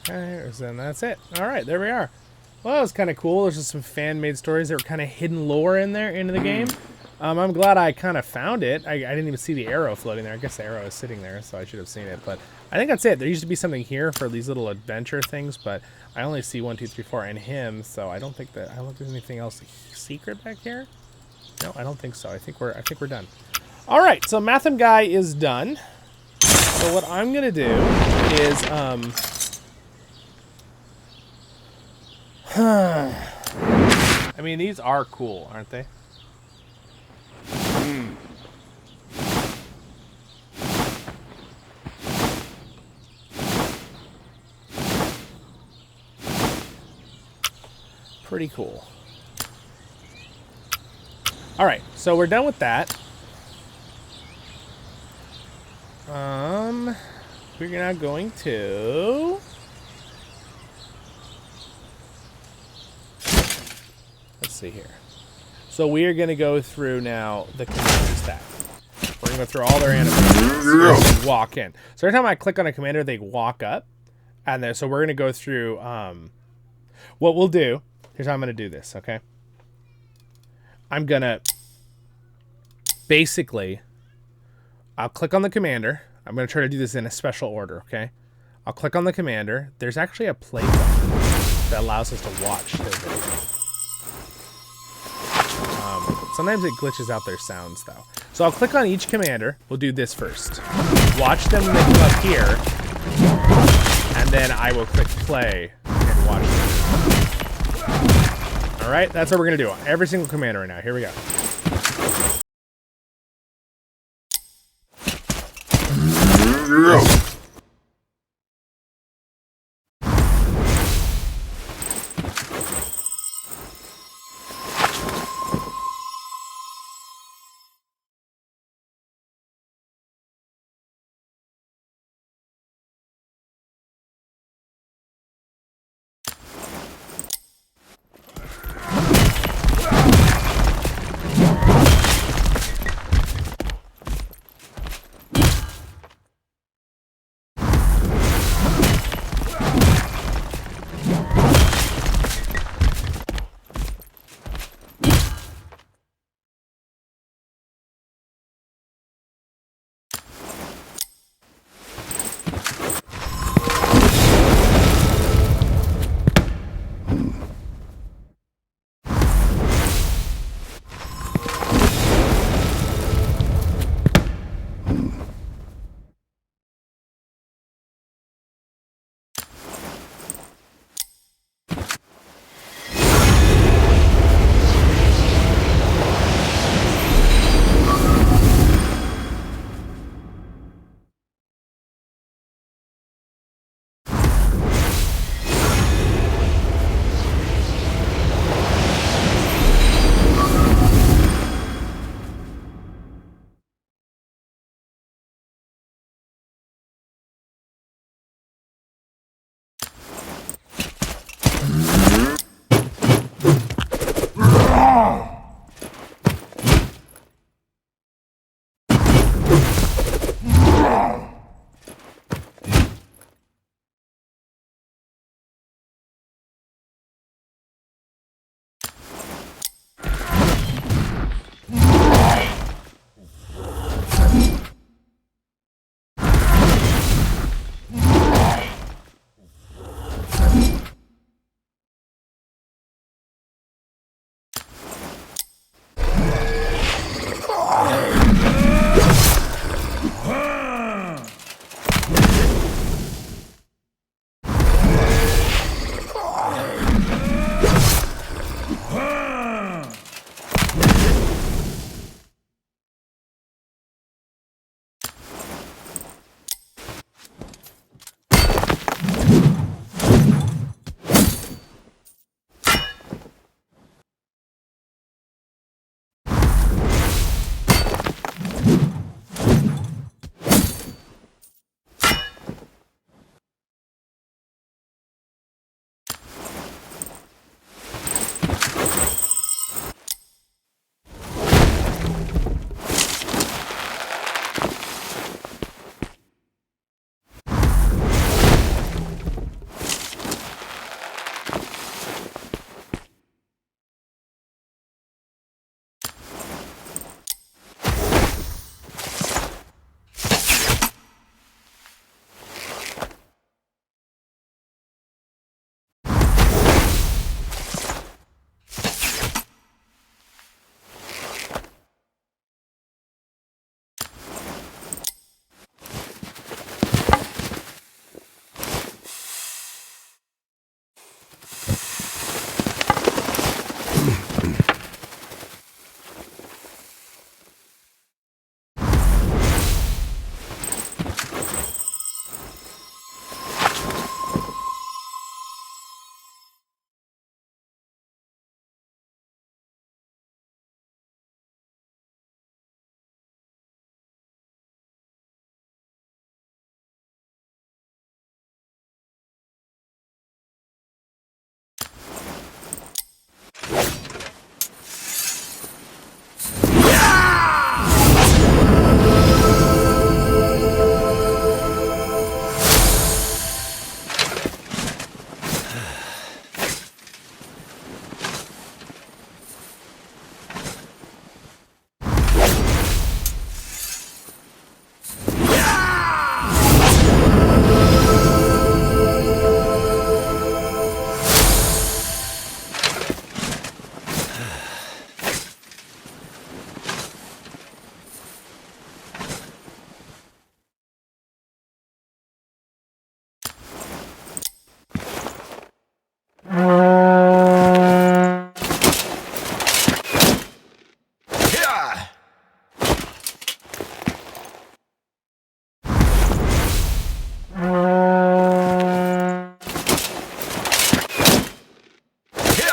Okay, then that's it. All right, there we are. Well, that was kind of cool. There's just some fan-made stories that were kind of hidden lore in there into the game. I'm glad I kind of found it. I didn't even see the arrow floating there. I guess the arrow is sitting there, so I should have seen it. But I think that's it. There used to be something here for these little adventure things, but I only see 1, 2, 3, 4, and him. So I don't think there's anything else secret back here. No, I don't think so. I think we're done. All right, so Mathom guy is done. So what I'm gonna do is I mean, these are cool, aren't they? Pretty cool. All right, so we're done with that. We're now going to. Let's see here. So we are going to go through now the commander stack. We're going to go through all their animations. Walk in. So every time I click on a commander, they walk up. And then, so we're going to go through what we'll do. Here's how I'm going to do this, okay? I'm going to basically, I'll click on the commander. I'm going to try to do this in a special order, okay? I'll click on the commander. There's actually a play button that allows us to watch their video. Sometimes it glitches out their sounds, though. So I'll click on each commander. We'll do this first. Watch them when they come up here. And then I will click play and watch them. All right, that's what we're going to do. Every single commander right now. Here we go.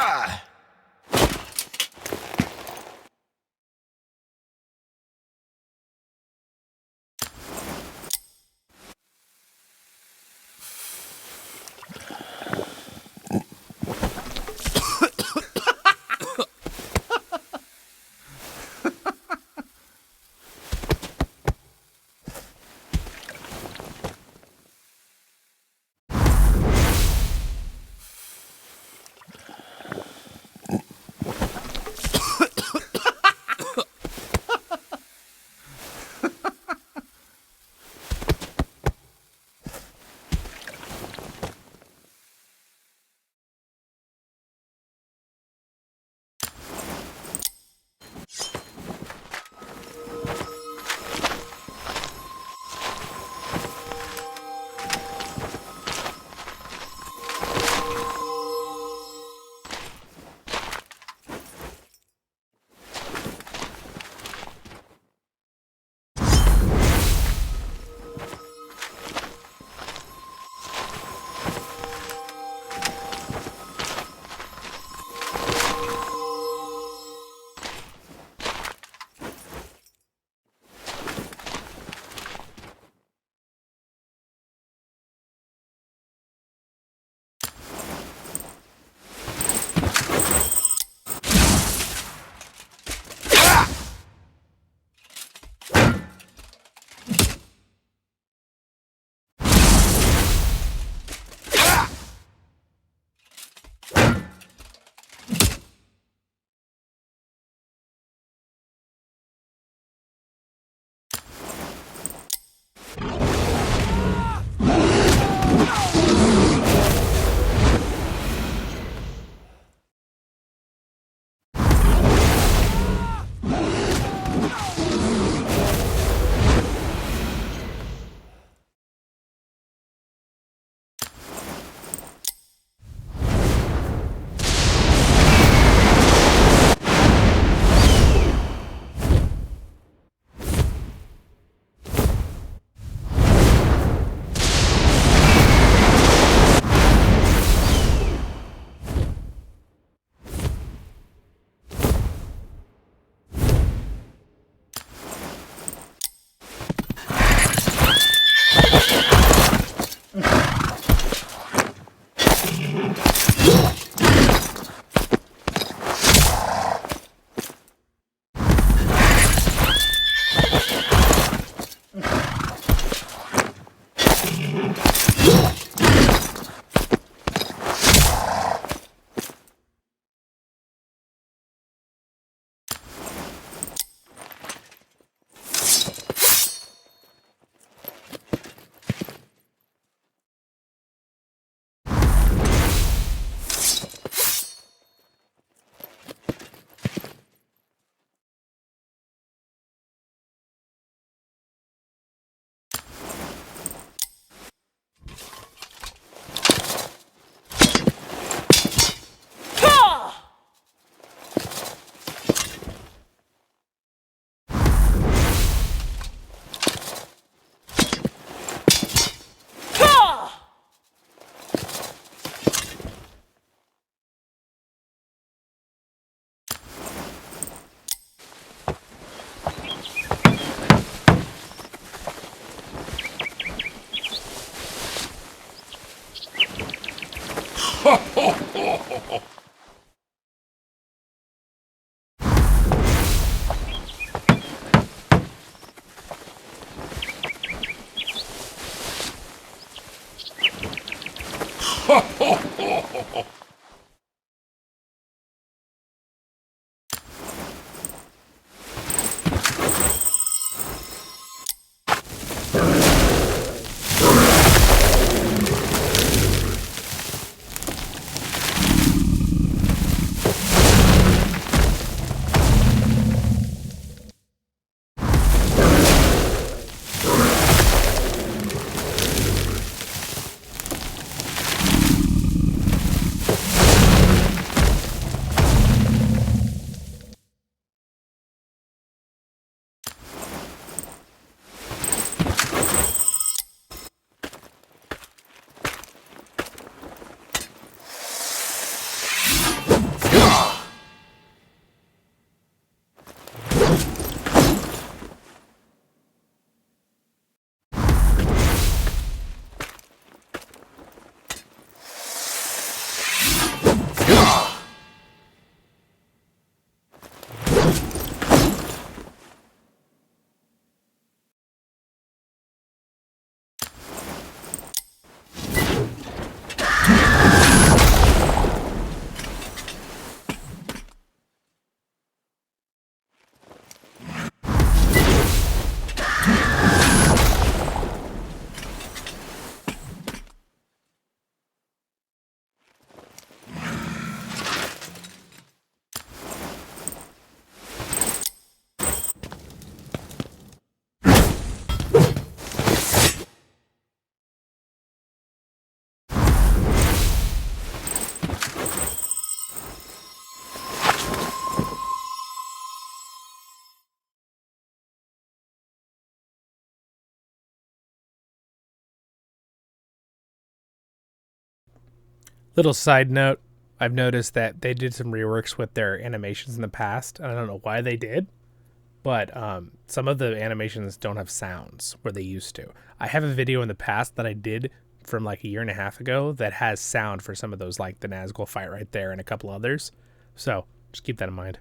Ah! Little side note, I've noticed that they did some reworks with their animations in the past. I don't know why they did, but some of the animations don't have sounds where they used to. I have a video in the past that I did from like a year and a half ago that has sound for some of those, like the Nazgul fight right there and a couple others. So just keep that in mind.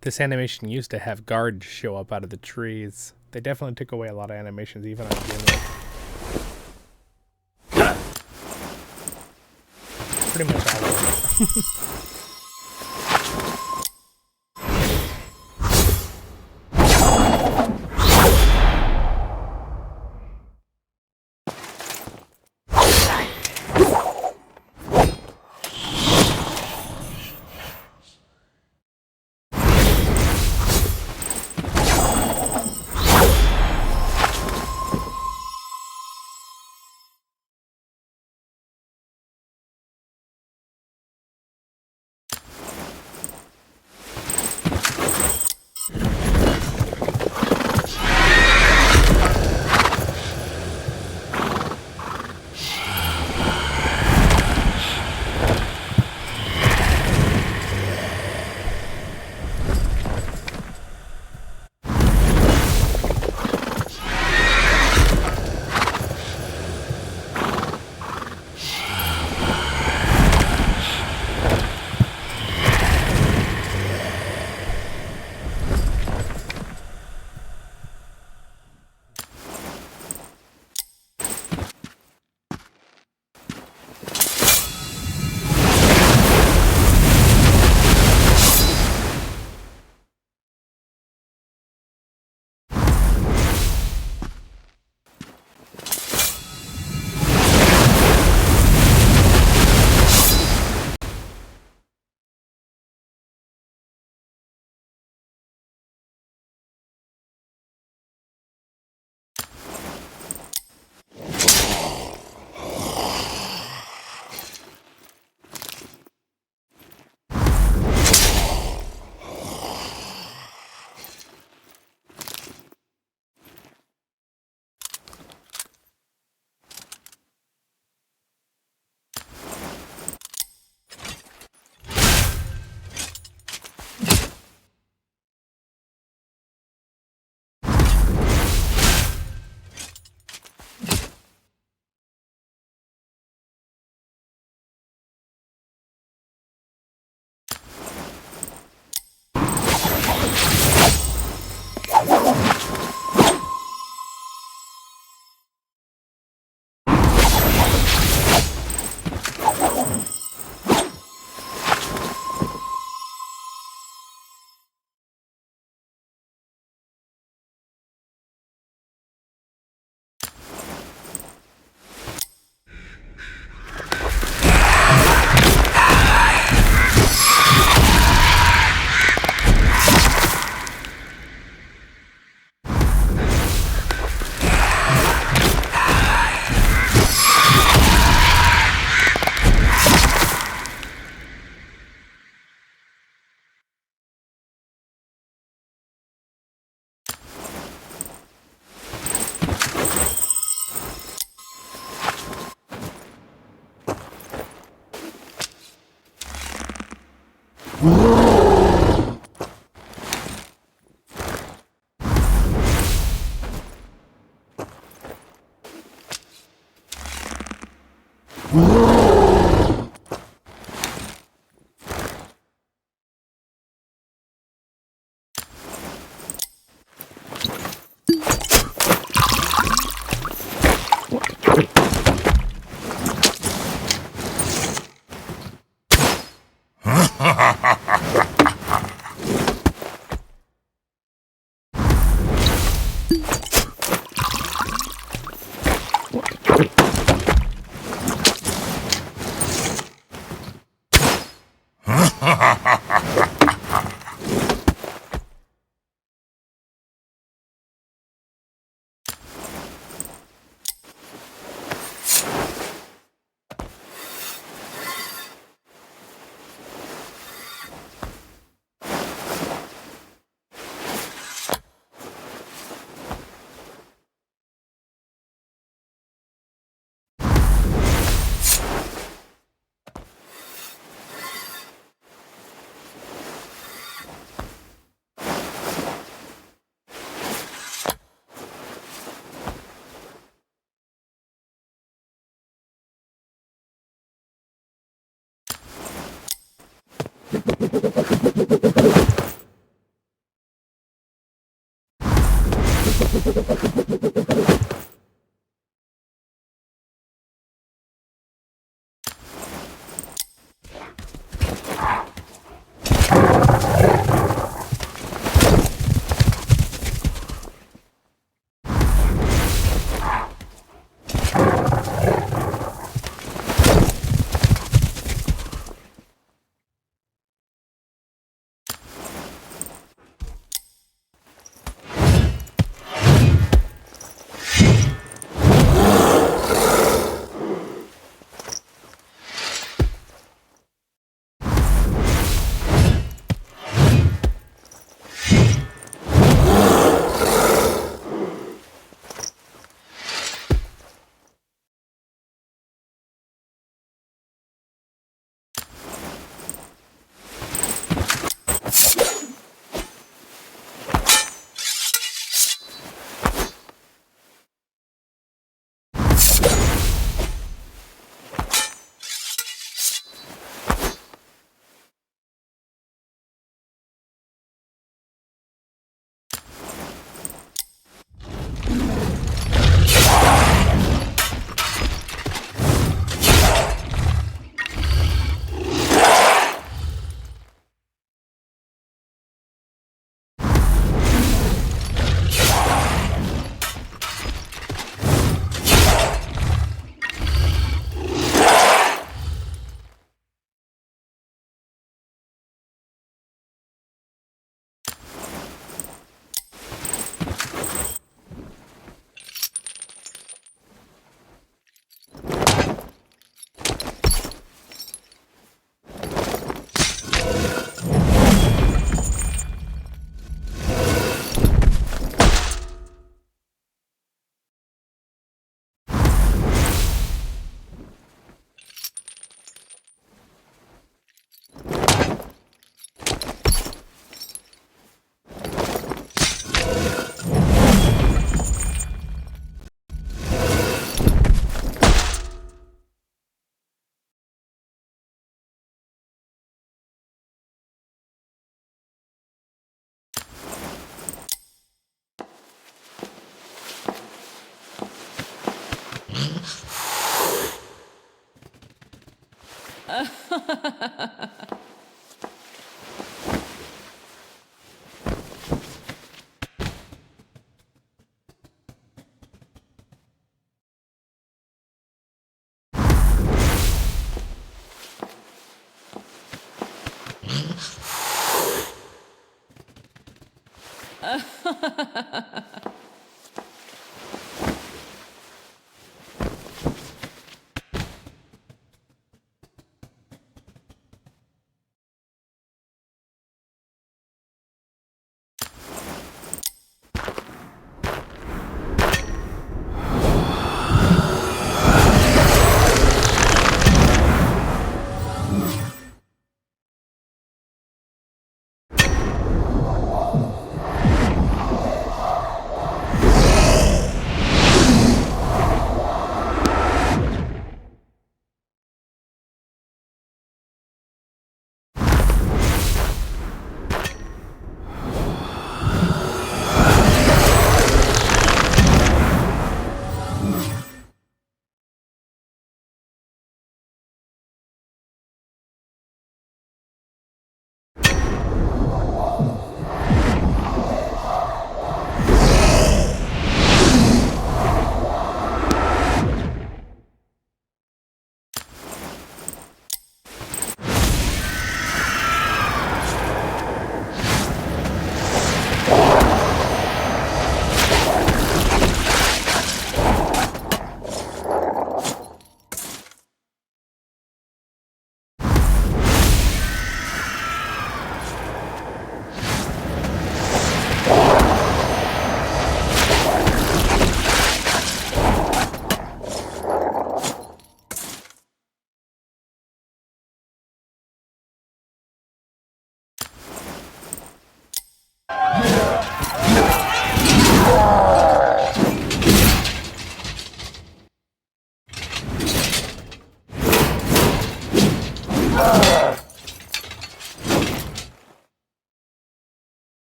This animation used to have guards show up out of the trees. They definitely took away a lot of animations, even on Gimli. Pretty much all of them.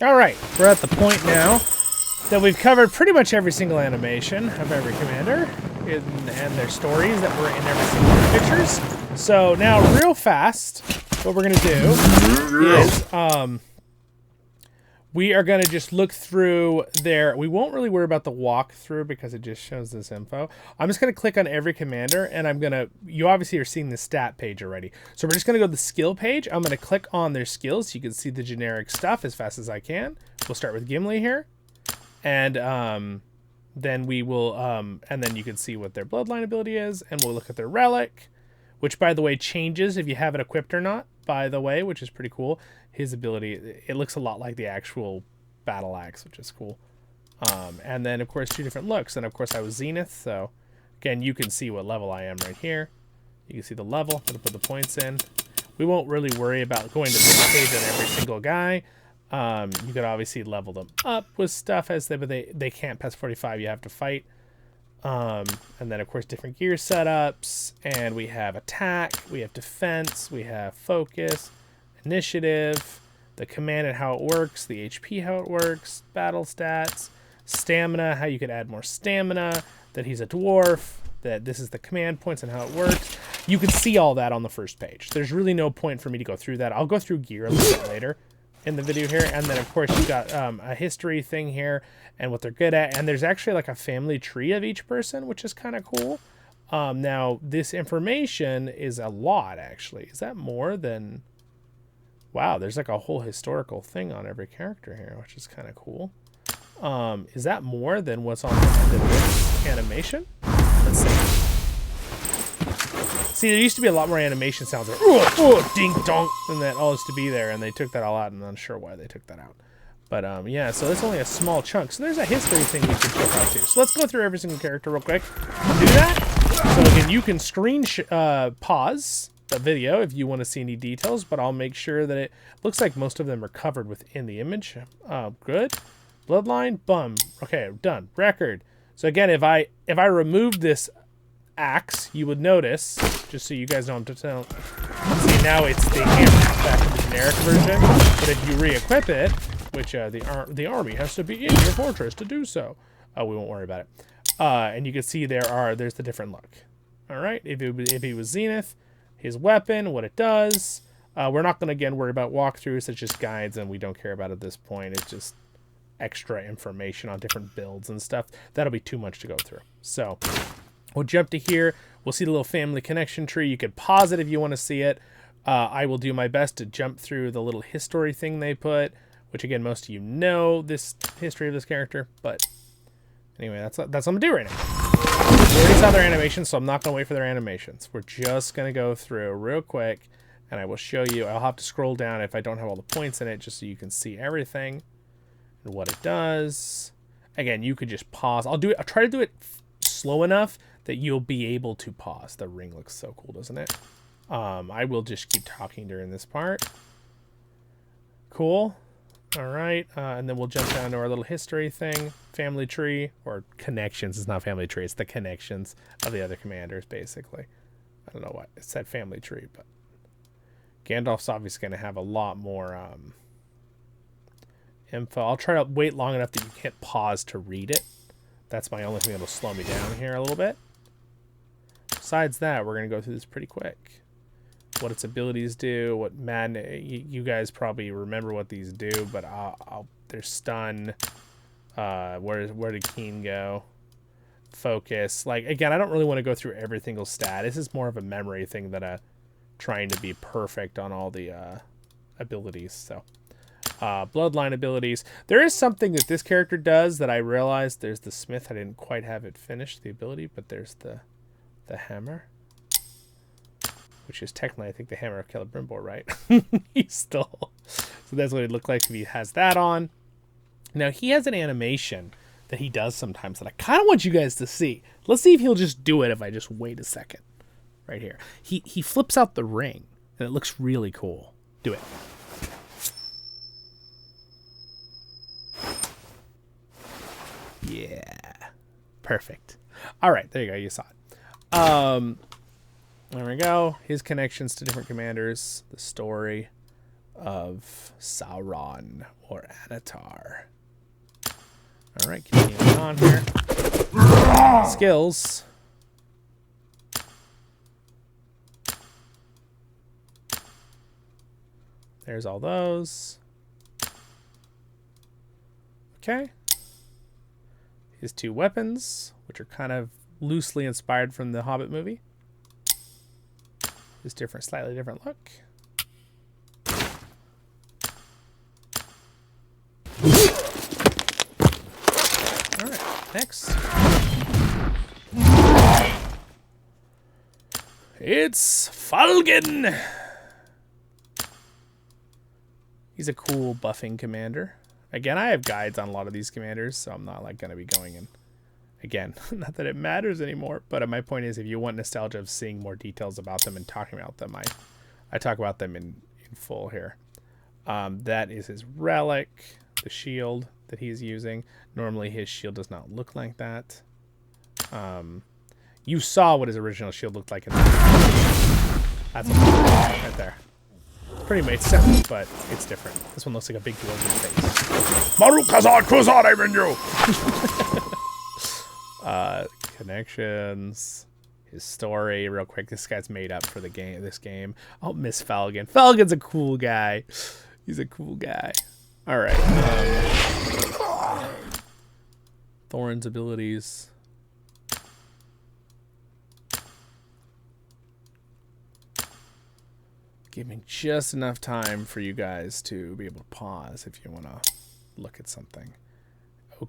Alright, we're at the point now that we've covered pretty much every single animation of every commander and their stories that were in every single one of the pictures. So now, real fast, what we're going to do is we are going to just look through their... We won't really worry about the walkthrough because it just shows this info. I'm just going to click on every commander, and I'm going to... You obviously are seeing the stat page already. So we're just going to go to the skill page. I'm going to click on their skills so you can see the generic stuff as fast as I can. We'll start with Gimli here. And then we will, and then you can see what their bloodline ability is, and we'll look at their relic, which, by the way, changes if you have it equipped or not, by the way, which is pretty cool. His ability, it looks a lot like the actual battle axe, which is cool. And then, of course, 2 different looks. And, of course, I was Zenith, so, again, you can see what level I am right here. You can see the level. I'm going to put the points in. We won't really worry about going to this page on every single guy. You could obviously level them up with stuff, but they can't pass 45. You have to fight. And then, of course, different gear setups. And we have attack. We have defense. We have focus, initiative, the command and how it works, the HP, how it works, battle stats, stamina, how you could add more stamina, that he's a dwarf, that this is the command points and how it works. You can see all that on the first page. There's really no point for me to go through that. I'll go through gear a little bit later in the video here. And then, of course, you got a history thing here and what they're good at. And there's actually like a family tree of each person, which is kind of cool. Now, this information is a lot, actually. Is that more than... Wow, there's like a whole historical thing on every character here, which is kind of cool. Is that more than what's on the end of this animation? Let's see. See, there used to be a lot more animation sounds like, oh, ding dong, and that all used to be there, and they took that all out, and I'm not sure why they took that out. But yeah, so it's only a small chunk. So there's a history thing we can check out too. So let's go through every single character real quick. Do that. So again, you can pause the video if you want to see any details, but I'll make sure that it looks like most of them are covered within the image. Good. Bloodline, bum. Okay, done. Record. So again, if I removed this axe, you would notice, just so you guys know I'm to tell. See, now it's the hammer back to the generic version. But if you re-equip it, which the army has to be in your fortress to do so. We won't worry about it. And you can see there's the different look. All right, if he was Zenith, his weapon, what it does. We're not going to, again, worry about walkthroughs. It's just guides, and we don't care about it at this point. It's just extra information on different builds and stuff. That'll be too much to go through. So we'll jump to here. We'll see the little family connection tree. You could pause it if you want to see it. I will do my best to jump through the little history thing they put, which, again, most of you know this history of this character. But anyway, that's what I'm going to do right now. We already saw their animations, so I'm not going to wait for their animations. We're just going to go through real quick, and I will show you. I'll have to scroll down if I don't have all the points in it, just so you can see everything and what it does. Again, you could just pause. I'll try to do it slow enough that you'll be able to pause. The ring looks so cool, doesn't it? I will just keep talking during this part. Cool. All right, and then we'll jump down to our little history thing, family tree, or connections. It's not family tree, it's the connections of the other commanders, basically. I don't know why it said family tree, but Gandalf's obviously going to have a lot more info. I'll try to wait long enough that you can't pause to read it. That's my only thing that'll slow me down here a little bit. Besides that, we're going to go through this pretty quick. What its abilities do, what you guys probably remember what these do, but there's stun. Where did Keen go? Focus. Like, again, I don't really want to go through every single stat. This is more of a memory thing than trying to be perfect on all the abilities. So, bloodline abilities. There is something that this character does that I realized. There's the smith. I didn't quite have it finished, the ability, but there's the hammer, which is technically, I think, the hammer of Celebrimbor, right? He's still... So that's what it looked like if he has that on. Now, he has an animation that he does sometimes that I kind of want you guys to see. Let's see if he'll just do it if I just wait a second. Right here. He flips out the ring, and it looks really cool. Do it. Yeah. Perfect. All right, there you go. You saw it. There we go. His connections to different commanders. The story of Sauron or Anatar. All right, continuing on here. Skills. There's all those. Okay. His 2 weapons, which are kind of loosely inspired from the Hobbit movie. His slightly different look. All right. Next. It's Falcon! He's a cool buffing commander. Again, I have guides on a lot of these commanders, so I'm not like going to be going in. Again, not that it matters anymore, but my point is if you want nostalgia of seeing more details about them and talking about them, I talk about them in full here. That is his relic, the shield that he's using. Normally his shield does not look like that. You saw what his original shield looked like in that. That's right there. Pretty much similar, but it's different. This one looks like a big dwarven face. Maru Kazan Kuzan, I'm in you! Connections. His story, real quick. This guy's made up for the game. This game. Oh, Miss Falcon. Falcon's a cool guy. He's a cool guy. All right. Thorin's abilities. Giving just enough time for you guys to be able to pause if you want to look at something.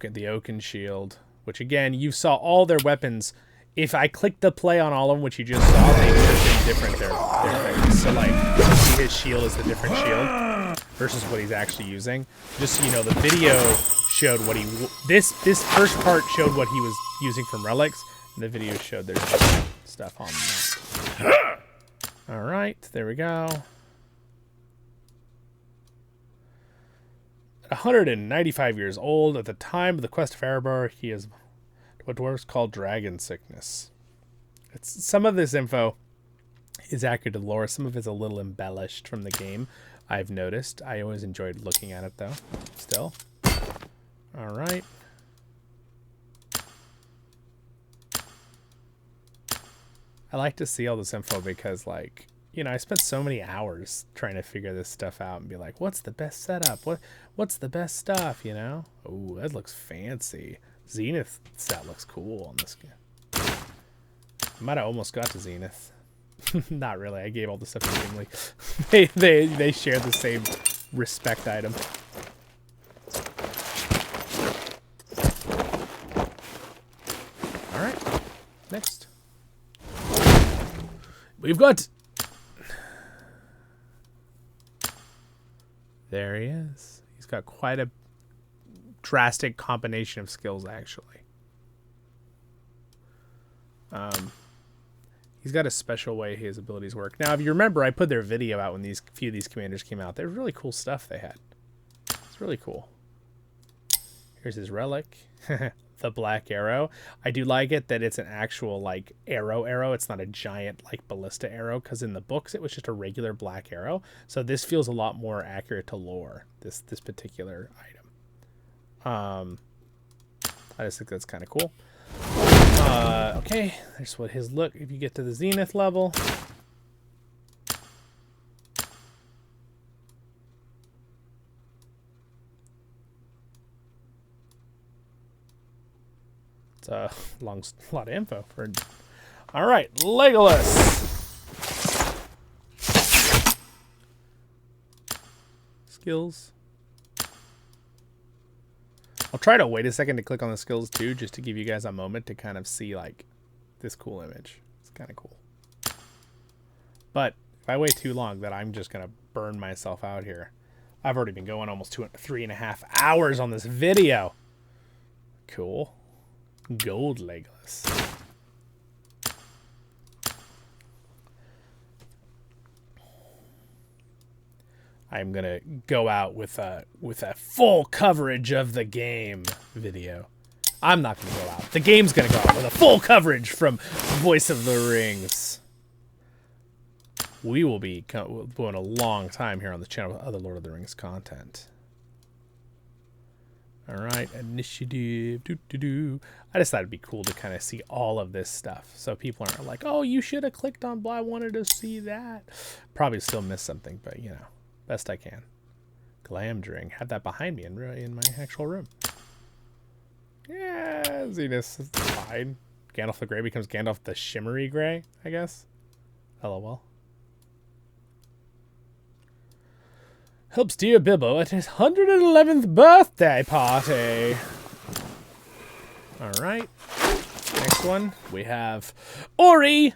The Oaken Shield, which again, you saw all their weapons. If I clicked the play on all of them, which you just saw, they would have been different. Their things. So like, you see his shield is the different shield versus what he's actually using. Just so you know, the video showed what this first part showed what he was using from relics, and the video showed there's stuff on that. All right, there we go. 195 years old at the time of the quest of Erebor, he has what dwarves call dragon sickness. Some of this info is accurate to lore. Some of it's a little embellished from the game, I've noticed. I always enjoyed looking at it, though, still. All right. I like to see all this info because, like, you know, I spent so many hours trying to figure this stuff out and be like, what's the best setup? What's the best stuff, you know? Oh, that looks fancy. Zenith set looks cool on this game. Might have almost got to Zenith. Not really. I gave all the stuff to Gimli. they share the same respect item. All right. Next. We've got... There he is. He's got quite a drastic combination of skills, actually. He's got a special way his abilities work. Now, if you remember, I put their video out when few of these commanders came out. They're really cool stuff they had. It's really cool. Here's his relic. The black arrow. I do like it that it's an actual, like, arrow. It's not a giant, like, ballista arrow, because in the books it was just a regular black arrow. So this feels a lot more accurate to lore, this particular item. I just think that's kind of cool. Okay, there's what his look, if you get to the Zenith level. It's a lot of info for. All right, Legolas. Skills. I'll try to wait a second to click on the skills too, just to give you guys a moment to kind of see like this cool image. It's kind of cool. But if I wait too long, then I'm just gonna burn myself out here. I've already been going almost 3.5 hours on this video. Cool. Gold Legolas. I'm gonna go out with a full coverage of the game video. I'm not gonna go out. The game's gonna go out with a full coverage from Voice of the Rings. We will be going a long time here on the channel with other Lord of the Rings content. All right, initiative. I just thought it'd be cool to kind of see all of this stuff, so people aren't like, "Oh, you should have clicked on blah. I wanted to see that." Probably still missed something, but you know, best I can. Glamdring. Have that behind me in my actual room. Yeah, Zenith is fine. Gandalf the Grey becomes Gandalf the Shimmery Grey, I guess. LOL. Helps dear Bilbo at his 111th birthday party. All right. Next one, we have Ori.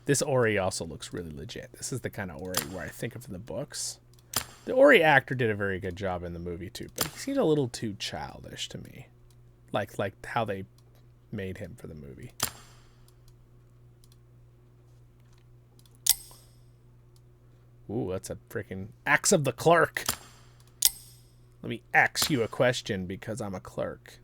This Ori also looks really legit. This is the kind of Ori where I think of in the books. The Ori actor did a very good job in the movie too, but he seemed a little too childish to me. Like how they made him for the movie. Ooh, that's a freaking axe of the clerk. Let me ask you a question because I'm a clerk.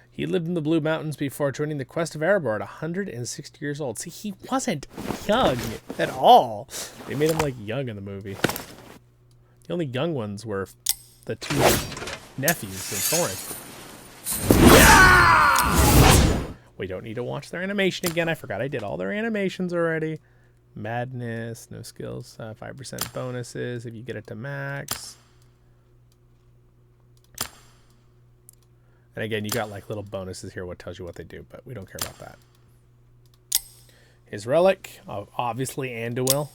He lived in the Blue Mountains before joining the quest of Erebor at 160 years old. See, he wasn't young at all. They made him, like, young in the movie. The only young ones were the two nephews of Thorin. Yeah! We don't need to watch their animation again. I forgot I did all their animations already. Madness, no skills, 5% bonuses if you get it to max. And again, you got like little bonuses here, what tells you what they do, but we don't care about that. His relic, obviously Anduin.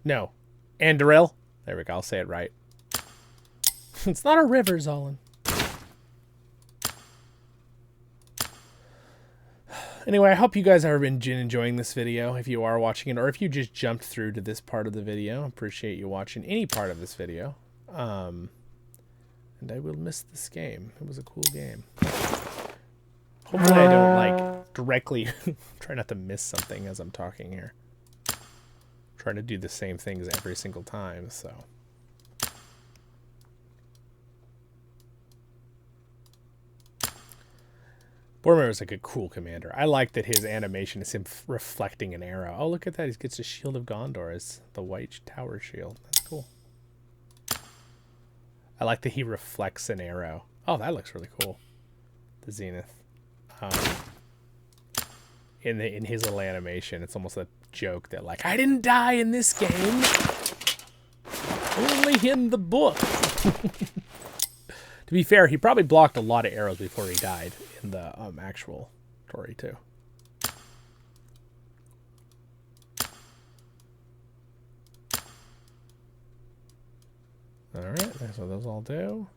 No, Andoril. There we go, I'll say it right. It's not a river, Zollin. Anyway, I hope you guys have been enjoying this video, if you are watching it, or if you just jumped through to this part of the video. I appreciate you watching any part of this video. And I will miss this game. It was a cool game. Hopefully I don't, like, directly try not to miss something as I'm talking here. Trying to do the same things every single time, so. Boromir is like a cool commander. I like that his animation is him reflecting an arrow. Oh, look at that. He gets a Shield of Gondor as the white tower shield. That's cool. I like that he reflects an arrow. Oh, that looks really cool. The Zenith. In his little animation, it's almost a joke that, like, I didn't die in this game. Only in the book. To be fair, he probably blocked a lot of arrows before he died in the actual story, too. Alright, that's what those all do.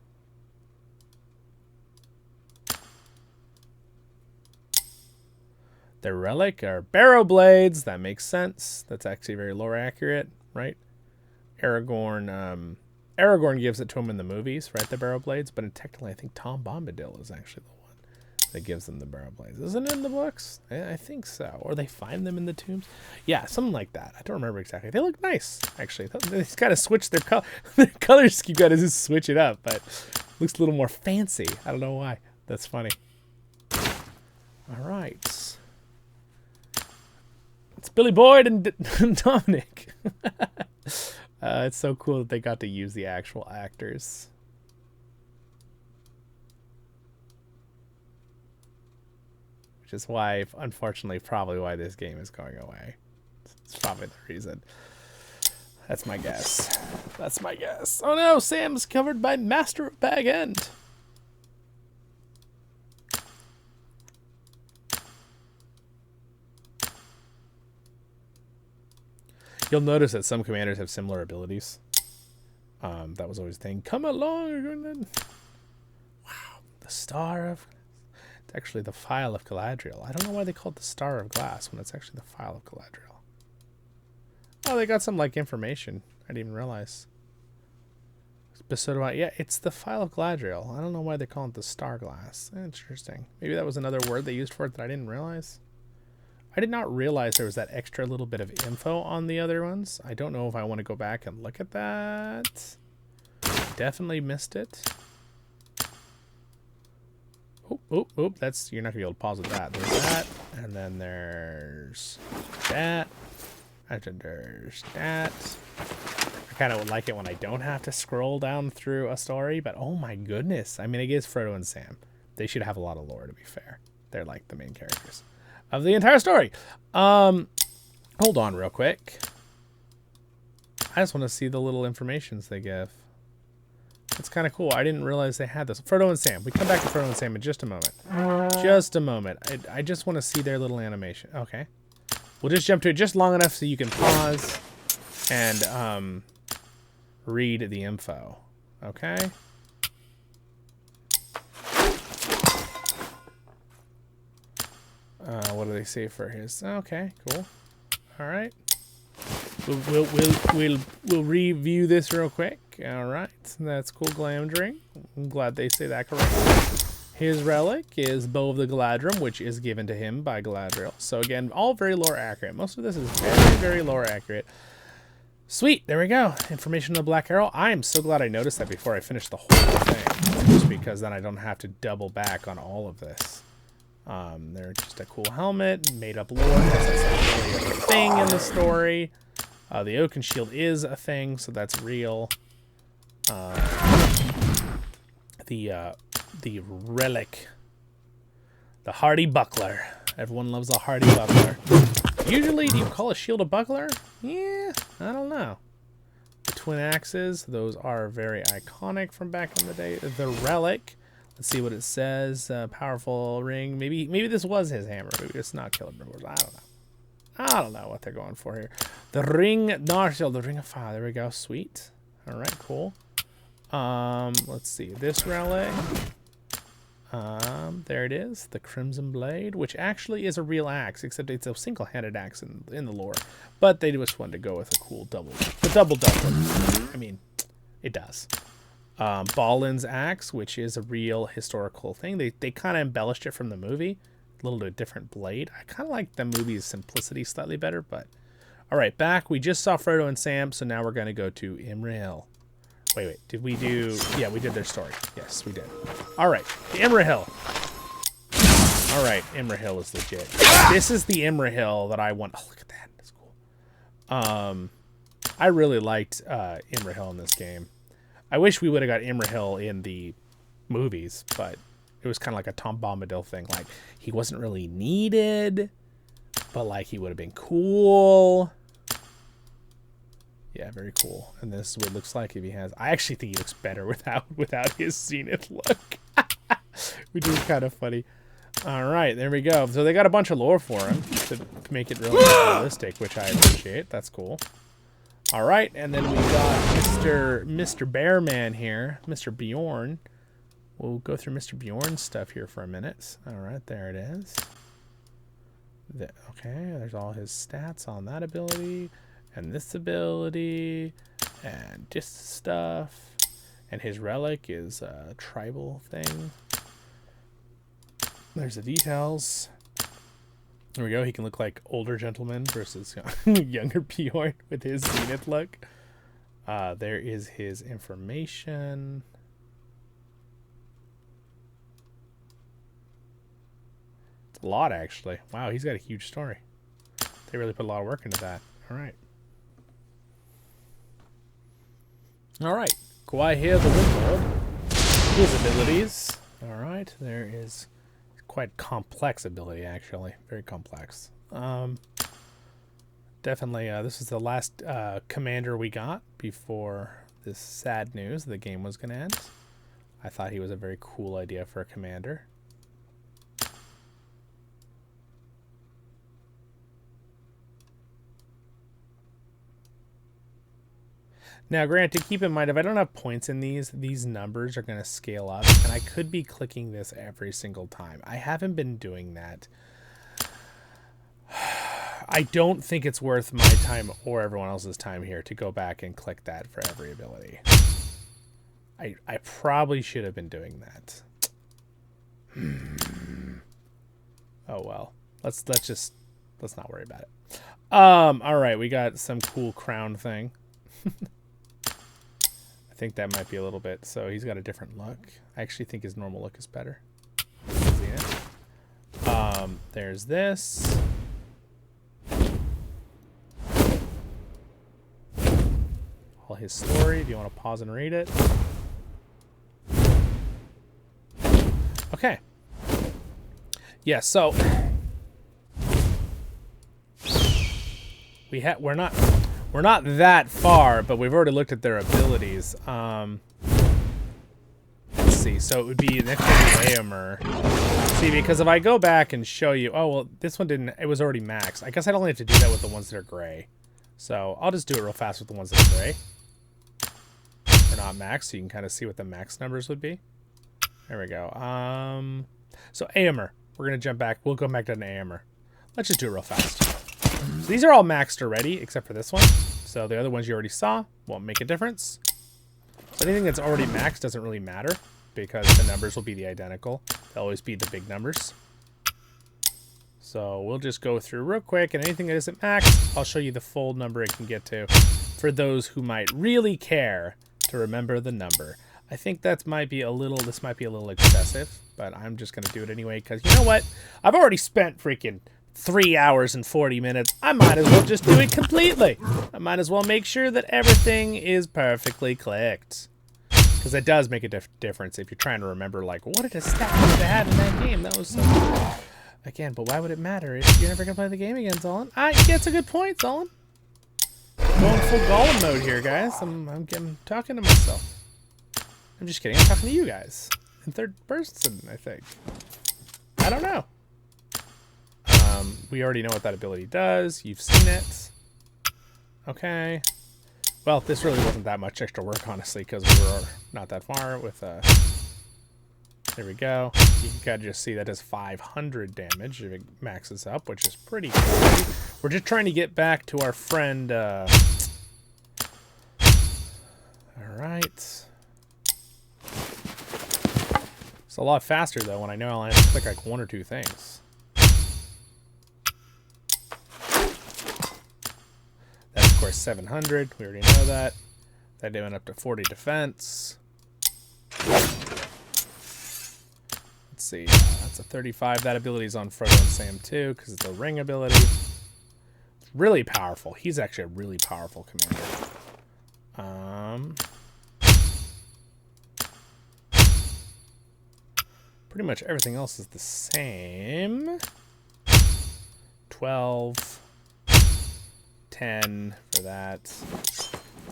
The relic are barrow blades. That makes sense. That's actually very lore accurate, right? Aragorn gives it to him in the movies, right? The barrow blades, but technically I think Tom Bombadil is actually the one that gives them the barrow blades. Isn't it in the books? I think so. Or they find them in the tombs. Yeah, something like that. I don't remember exactly. They look nice, actually. They kind of switch their color. Their color scheme got to just switch it up, but it looks a little more fancy. I don't know why. That's funny. All right. It's Billy Boyd and Dominic. It's so cool that they got to use the actual actors. Which is why, unfortunately, probably why this game is going away. It's probably the reason. That's my guess. That's my guess. Oh no, Sam's covered by Master of Bag End. You'll notice that some commanders have similar abilities. That was always the thing. Come along. Wow. The Star of... It's actually the Phial of Galadriel. I don't know why they call it the Star of Glass when it's actually the Phial of Galadriel. Oh, they got some, like, information. I didn't even realize. Yeah, it's the Phial of Galadriel. I don't know why they call it the Star Glass. Interesting. Maybe that was another word they used for it that I didn't realize. I did not realize there was that extra little bit of info on the other ones. I don't know if I want to go back and look at that. Definitely missed it. Oop, that's, you're not gonna be able to pause with that. There's that, and then there's that, and then there's that. I kind of would like it when I don't have to scroll down through a story, but oh my goodness. I mean, it is Frodo and Sam. They should have a lot of lore, to be fair. They're like the main characters of the entire story. Hold on real quick. I just want to see the little informations they give. It's kind of cool. I didn't realize they had this. Frodo and Sam. We come back to Frodo and Sam in just a moment. Just a moment. I just want to see their little animation. Okay. We'll just jump to it just long enough so you can pause and read the info. Okay. What do they say for his? Okay, cool. All right. We'll review this real quick. All right, that's cool. Glamdring. I'm glad they say that correctly. His relic is Bow of the Galadrim, which is given to him by Galadriel. So again, all very lore accurate. Most of this is very, very lore accurate. Sweet, there we go. Information on the Black Arrow. I am so glad I noticed that before I finished the whole thing, just because then I don't have to double back on all of this. They're just a cool helmet, made up lore. That's not really a thing in the story. The Oakenshield is a thing, so that's real. The relic, the hardy buckler. Everyone loves a hardy buckler. Usually, do you call a shield a buckler? Yeah, I don't know. The twin axes, those are very iconic from back in the day. The relic, let's see what it says. Powerful ring. Maybe this was his hammer. Maybe it's not Celebrimbors. I don't know. I don't know what they're going for here. The ring, Ironshield, the ring of fire. There we go. Sweet. All right, cool. Let's see. This relic. There it is. The Crimson Blade, which actually is a real axe, except it's a single-handed axe in the lore. But they just wanted to go with a cool double. The double. I mean, it does. Balin's axe, which is a real historical thing. They kind of embellished it from the movie. A little bit different blade. I kind of like the movie's simplicity slightly better, but... Alright, back. We just saw Frodo and Sam, so now we're going to go to Imrahil. Wait. Did we do... Yeah, we did their story. Yes, we did. Alright, the Imrahil. Alright, Imrahil is legit. This is the Imrahil that I want... Oh, look at that. That's cool. I really liked Imrahil in this game. I wish we would have got Imrahil in the movies, but... It was kind of like a Tom Bombadil thing. Like, he wasn't really needed, but, like, he would have been cool. Yeah, very cool. And this is what it looks like if he has... I actually think he looks better without his zenith look. Which is kind of funny. All right, there we go. So they got a bunch of lore for him to make it really realistic, which I appreciate. That's cool. All right, and then we got Mr. Bearman here, Mr. Bjorn. We'll go through Mr. Bjorn's stuff here for a minute. All right, there it is. Okay, there's all his stats on that ability, and this ability, and this stuff. And his relic is a tribal thing. There's the details. There we go. He can look like older gentleman versus younger Bjorn with his zenith look. There is his information. A lot, actually. Wow, he's got a huge story. They really put a lot of work into that. All right. All right. Gwaihir the Windlord. His abilities. All right. There is quite complex ability, actually. Very complex. Definitely, this is the last commander we got before this sad news the game was going to end. I thought he was a very cool idea for a commander. Now, granted, keep in mind, if I don't have points in these numbers are going to scale up, and I could be clicking this every single time. I haven't been doing that. I don't think it's worth my time or everyone else's time here to go back and click that for every ability. I probably should have been doing that. Oh, well. Let's not worry about it. All right, we got some cool crown thing. I think that might be a little bit. So he's got a different look. I actually think his normal look is better. There's this. All his story. Do you want to pause and read it? Okay. Yeah, so we're not that far, but we've already looked at their abilities. Let's see. So it would be next to Eomer. See, because if I go back and show you, oh well, this one didn't. It was already maxed. I guess I don't have to do that with the ones that are gray. So I'll just do it real fast with the ones that are gray. They're not max, so you can kind of see what the max numbers would be. There we go. So AMR. We're going to jump back. We'll go back to an AMR. Let's just do it real fast. So these are all maxed already, except for this one. So the other ones you already saw won't make a difference. So anything that's already maxed doesn't really matter because the numbers will be the identical. They'll always be the big numbers. So we'll just go through real quick, and anything that isn't maxed, I'll show you the full number it can get to for those who might really care to remember the number. I think this might be a little excessive, but I'm just going to do it anyway because you know what? I've already spent freaking 3 hours and 40 minutes. I might as well just do it completely. I might as well make sure that everything is perfectly clicked. Because it does make a difference if you're trying to remember, like, what did a stat they had in that game? That was so good. Again, but why would it matter if you're never going to play the game again, Zollin? That's a good point, Zollin. Going full Gollum mode here, guys. I'm talking to myself. I'm just kidding. I'm talking to you guys. In third person, I think. I don't know. We already know what that ability does. You've seen it. Okay. Well, this really wasn't that much extra work, honestly, because we were not that far with... There we go. You can kind of just see that does 500 damage if it maxes up, which is pretty cool. We're just trying to get back to our friend... Alright. It's a lot faster, though, when I know I'll have to click like 1 or 2 things. That's, of course, 700. We already know that. That went up to 40 defense. Let's see. That's a 35. That ability is on Frodo and Sam, too, because it's a ring ability. It's really powerful. He's actually a really powerful commander. Pretty much everything else is the same. 12. 10 for that.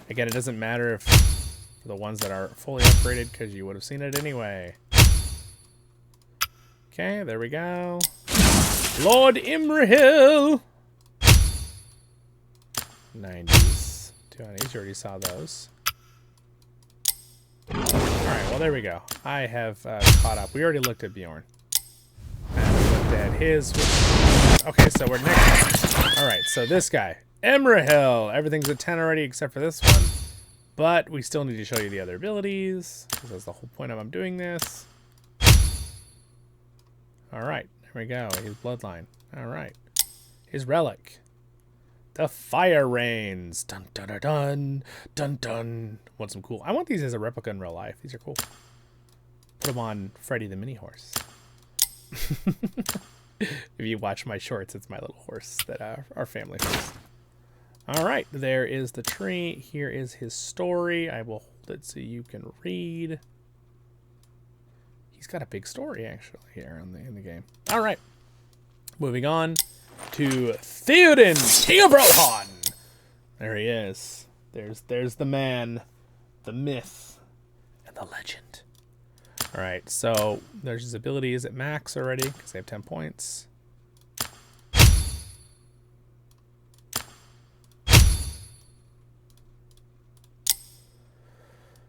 Again, it doesn't matter if for the ones that are fully upgraded because you would have seen it anyway. Okay, there we go. Lord Imrahil! 90s. 290s, you already saw those. Alright, well there we go. I have caught up. We already looked at Bjorn. And we looked at his... Okay, so we're next. Alright, so this guy. Imrahil! Everything's at 10 already except for this one. But we still need to show you the other abilities. Because that's the whole point of I'm doing this. Alright, there we go. His bloodline. Alright. His relic. The fire rains. Dun dun dun dun. Dun dun. Want some cool. I want these as a replica in real life. These are cool. Put them on Freddy the mini horse. If you watch my shorts, it's my little horse that our family horse. Alright, there is the tree. Here is his story. I will hold it so you can read. He's got a big story, actually, here in the game. Alright. Moving on to Theoden, King of Rohan. There he is. There's the man, the myth, and the legend. Alright, so there's his abilities at max already, because they have 10 points.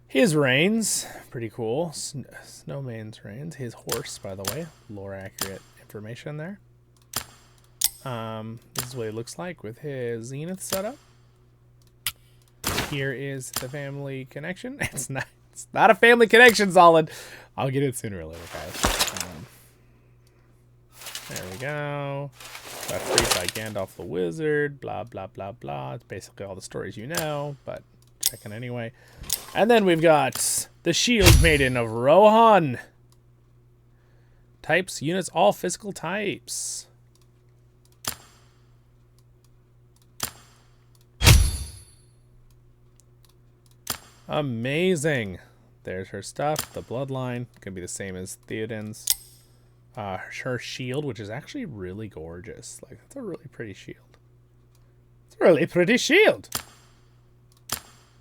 His reigns, pretty cool. Snowman's reigns. His horse, by the way. Lore accurate information there. This is what he looks like with his zenith setup. Here is the family connection. It's not a family connection, Zollin. I'll get it sooner or later, guys. There we go. Got freed by Gandalf the Wizard. Blah, blah, blah, blah. It's basically all the stories you know, but checking anyway. And then we've got the Shield Maiden of Rohan. Types, units, all physical types. Amazing. There's her stuff. The bloodline can be the same as Theoden's. Her shield, which is actually really gorgeous. Like, that's a really pretty shield. It's a really pretty shield.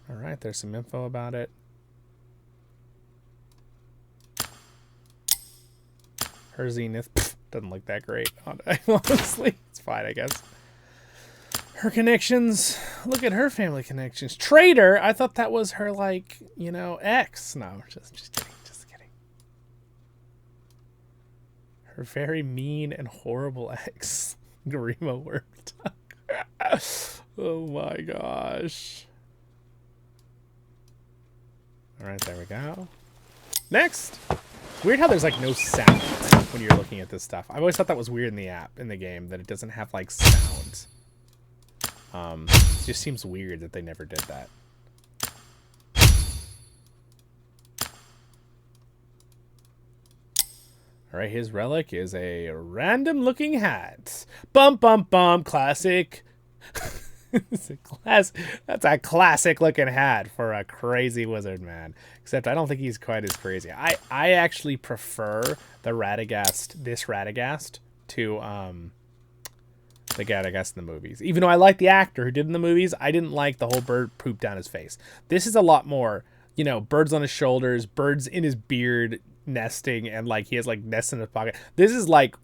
All right, there's some info about it. Her zenith doesn't look that great, honestly. It's fine, I guess. Her connections. Look at her family connections. Traitor. I thought that was her, like, you know, ex. No, just kidding. Just kidding. Her very mean and horrible ex. Garima worked. Oh my gosh. All right, there we go. Next. Weird how there's like no sound when you're looking at this stuff. I've always thought that was weird in the app, in the game, that it doesn't have like sounds. It just seems weird that they never did that. All right, his relic is a random looking hat. Bum bum bum, classic. It's a that's a classic looking hat for a crazy wizard man. Except I don't think he's quite as crazy. I actually prefer the Radagast, this Radagast, to the Radagast in the movies. Even though I like the actor who did in the movies, I didn't like the whole bird poop down his face. This is a lot more, you know, birds on his shoulders, birds in his beard nesting, and like he has like nests in his pocket. This is like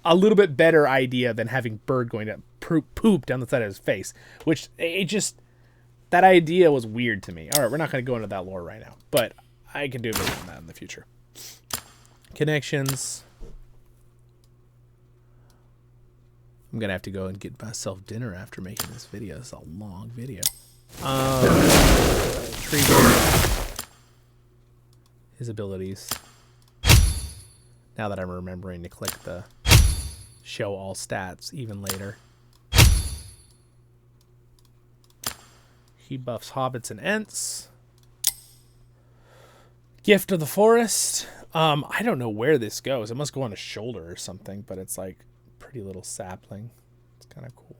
a little bit better idea than having bird going to poop down the side of his face, which it just, that idea was weird to me. All right, we're not going to go into that lore right now, but I can do a video on that in the future. Connections. I'm going to have to go and get myself dinner after making this video. It's a long video. Tree beard. His abilities. Now that I'm remembering to click the show all stats even later. He buffs hobbits and ents. Gift of the forest. I don't know where this goes. It must go on a shoulder or something, but it's like a pretty little sapling. It's kind of cool.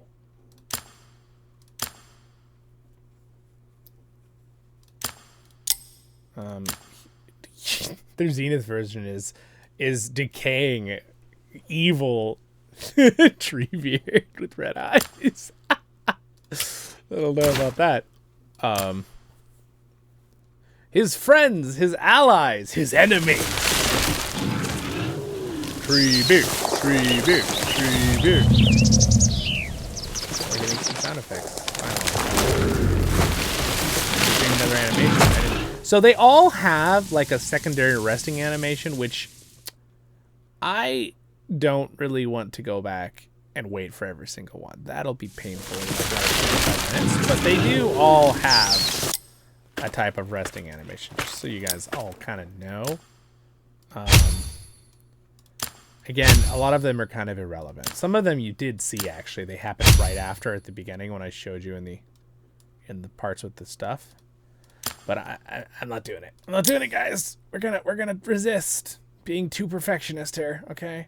Their Zenith version is decaying evil Treebeard with red eyes. I don't know about that. His friends, his allies, his enemies. Treebeard, Treebeard, Treebeard. We're getting some sound effects. Finally. Another animation. So they all have like a secondary resting animation, which I don't really want to go back and wait for every single one. That'll be painful in like 25 minutes. But they do all have a type of resting animation, just so you guys all kind of know. Again, a lot of them are kind of irrelevant. Some of them you did see, actually. They happened right after at the beginning when I showed you in the parts with the stuff. But I'm not doing it. I'm not doing it, guys. We're gonna resist being too perfectionist here, okay?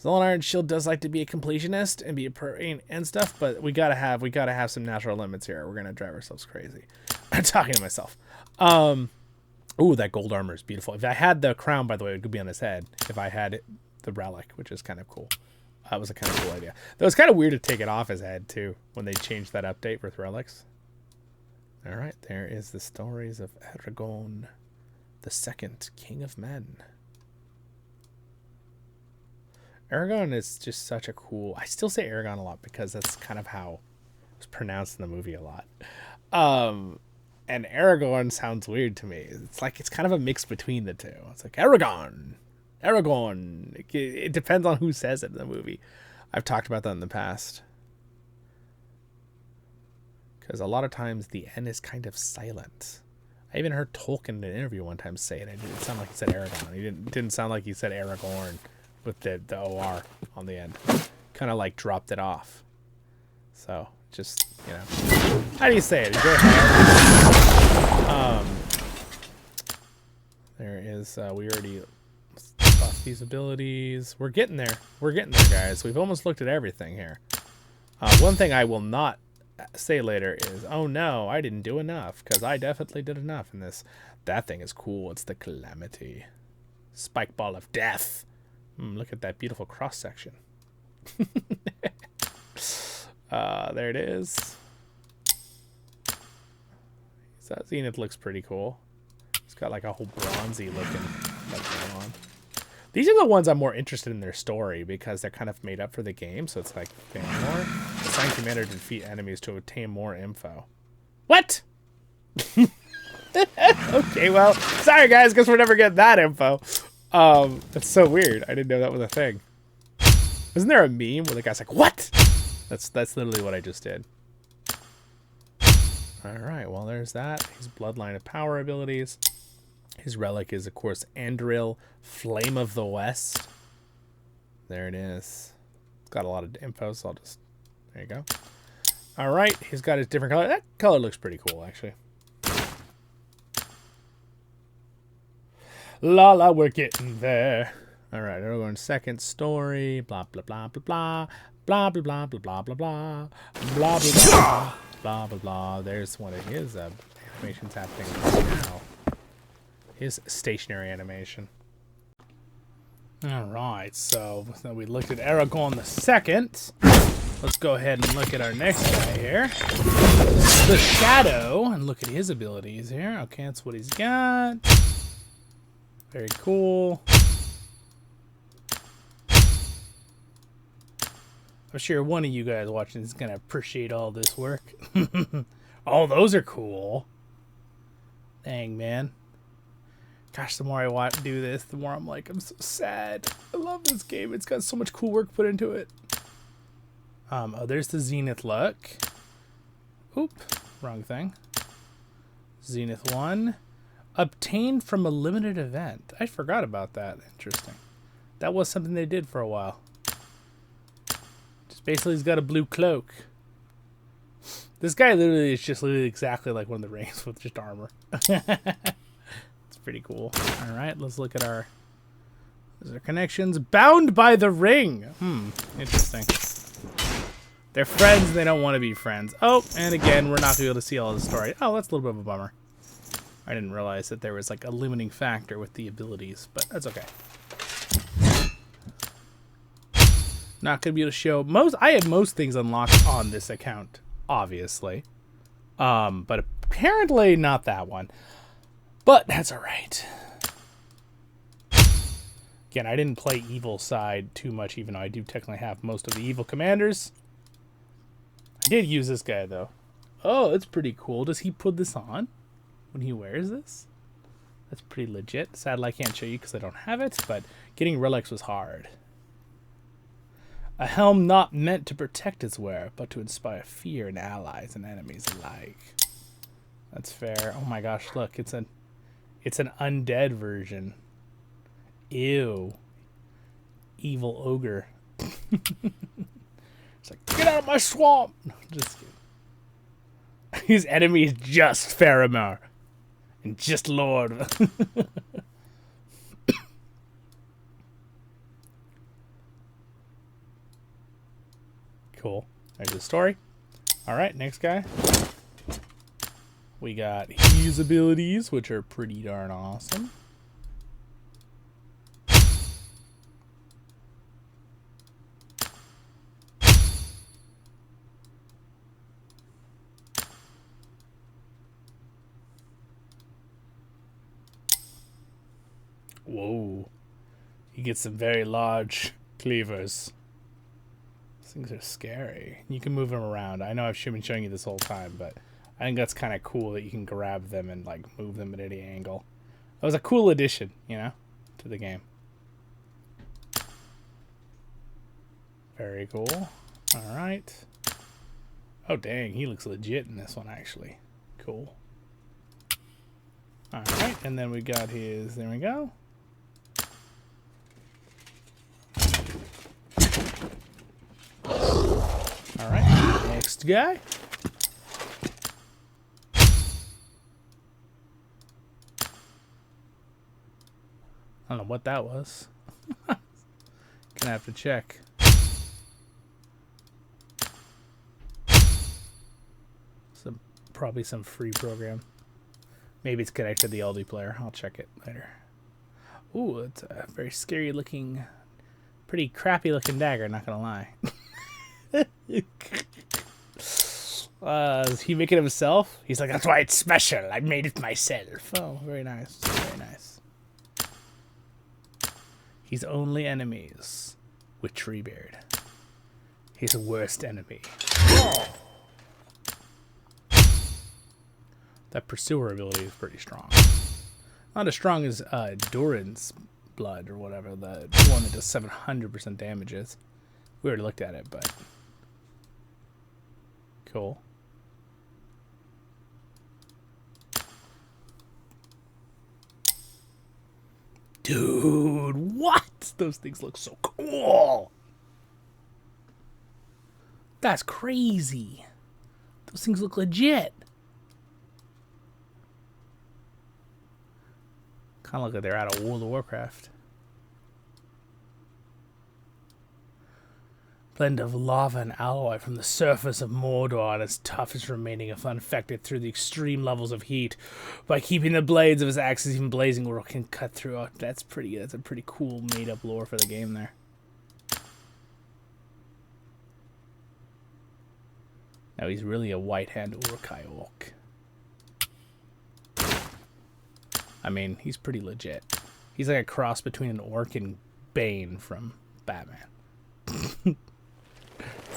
Zollin Ironshield does like to be a completionist and be a and stuff, but we gotta have some natural limits here. We're gonna drive ourselves crazy. I'm talking to myself. Ooh, that gold armor is beautiful. If I had the crown, by the way, it could be on his head. If I had the relic, which is kind of cool. That was a kind of cool idea. That was kind of weird to take it off his head too when they changed that update with relics. All right, there is the stories of Aragorn, the second King of Men. Aragorn is just such a cool... I still say Aragorn a lot because that's kind of how it's pronounced in the movie a lot. And Aragorn sounds weird to me. It's like it's kind of a mix between the two. It's like Aragorn. It depends on who says it in the movie. I've talked about that in the past. Because a lot of times the N is kind of silent. I even heard Tolkien in an interview one time say it. It didn't sound like he said Aragorn. It didn't sound like he said Aragorn with the OR on the end. Kind of like dropped it off. So, just, you know. How do you say it? There is, we already buffed these abilities. We're getting there. We're getting there, guys. We've almost looked at everything here. One thing I will not say later is, oh no, I didn't do enough, because I definitely did enough in this. That thing is cool. It's the Calamity. Spike Ball of Death. Look at that beautiful cross-section. There it is. So Zenith looks pretty cool. It's got like a whole bronzy looking like going on. These are the ones I'm more interested in their story because they're kind of made up for the game. So it's like, fan more. Assign commander to defeat enemies to obtain more info. What? Okay, well, sorry guys, guess we're never getting that info. That's so weird. I didn't know that was a thing. Isn't there a meme where the guy's like, what? That's literally what I just did. All right, well, there's that. His bloodline of power abilities. His relic is, of course, Andril, Flame of the West. There it is. It's got a lot of info, so I'll just... There you go. All right, he's got his different color. That color looks pretty cool, actually. La la, we're getting there. All right, we're going second story. Blah blah blah blah blah blah blah blah blah blah blah blah blah blah blah blah blah blah. There's one of his animations happening right now. His stationary animation. All right, so we looked at Aragorn the Second. Let's go ahead and look at our next guy here, the Shadow, and look at his abilities here. Okay, that's what he's got. Very cool. I'm sure one of you guys watching is going to appreciate all this work. Oh, those are cool. Dang, man. Gosh, the more I do this, the more I'm like, I'm so sad. I love this game. It's got so much cool work put into it. Oh, there's the Zenith look. Oop, wrong thing. Zenith 1. Obtained from a limited event. I forgot about that. Interesting. That was something they did for a while. Just basically, he's got a blue cloak. This guy literally is just literally exactly like one of the rings with just armor. It's pretty cool. All right, let's look at our connections. Bound by the ring. Interesting. They're friends and they don't want to be friends. Oh, and again, we're not going to be able to see all the story. Oh, that's a little bit of a bummer. I didn't realize that there was like a limiting factor with the abilities, but that's okay. Not going to be able to show most. I have most things unlocked on this account, obviously. But apparently not that one. But that's all right. Again, I didn't play evil side too much, even though I do technically have most of the evil commanders. I did use this guy, though. Oh, it's pretty cool. Does he put this on when he wears this? That's pretty legit. Sadly, I can't show you because I don't have it, but getting relics was hard. A helm not meant to protect its wearer, but to inspire fear in allies and enemies alike. That's fair. Oh my gosh, look, it's an undead version. Ew. Evil ogre. It's like, get out of my swamp! No, just kidding. His enemy is just Faramir. And just Lord. Cool. There's the story. Alright, next guy. We got his abilities, which are pretty darn awesome. Whoa. He gets some very large cleavers. These things are scary. You can move them around. I know I've been showing you this whole time, but I think that's kind of cool that you can grab them and like move them at any angle. That was a cool addition, you know, to the game. Very cool. All right. Oh, dang. He looks legit in this one, actually. Cool. All right. And then we got his... There we go. All right. Next guy. I don't know what that was. Gonna have to check. Probably some free program. Maybe it's connected to the LD player. I'll check it later. Ooh, it's a very scary looking, pretty crappy looking dagger, not gonna lie. Is he making it himself? He's like, that's why it's special. I made it myself. Oh, very nice. Very nice. He's only enemies with Treebeard. His worst enemy. That Pursuer ability is pretty strong. Not as strong as Durin's Blood or whatever, the one that does 700% damage is. We already looked at it, but... Cool. Dude, what? Those things look so cool. That's crazy. Those things look legit. Kind of look like they're out of World of Warcraft. Blend of lava and alloy from the surface of Mordor and its toughest remaining if unaffected through the extreme levels of heat. By keeping the blades of his axes even blazing or can cut through. Oh, that's pretty. That's a pretty cool made-up lore for the game there. Now he's really a white-hand Uruk-hai orc. I mean, he's pretty legit. He's like a cross between an orc and Bane from Batman.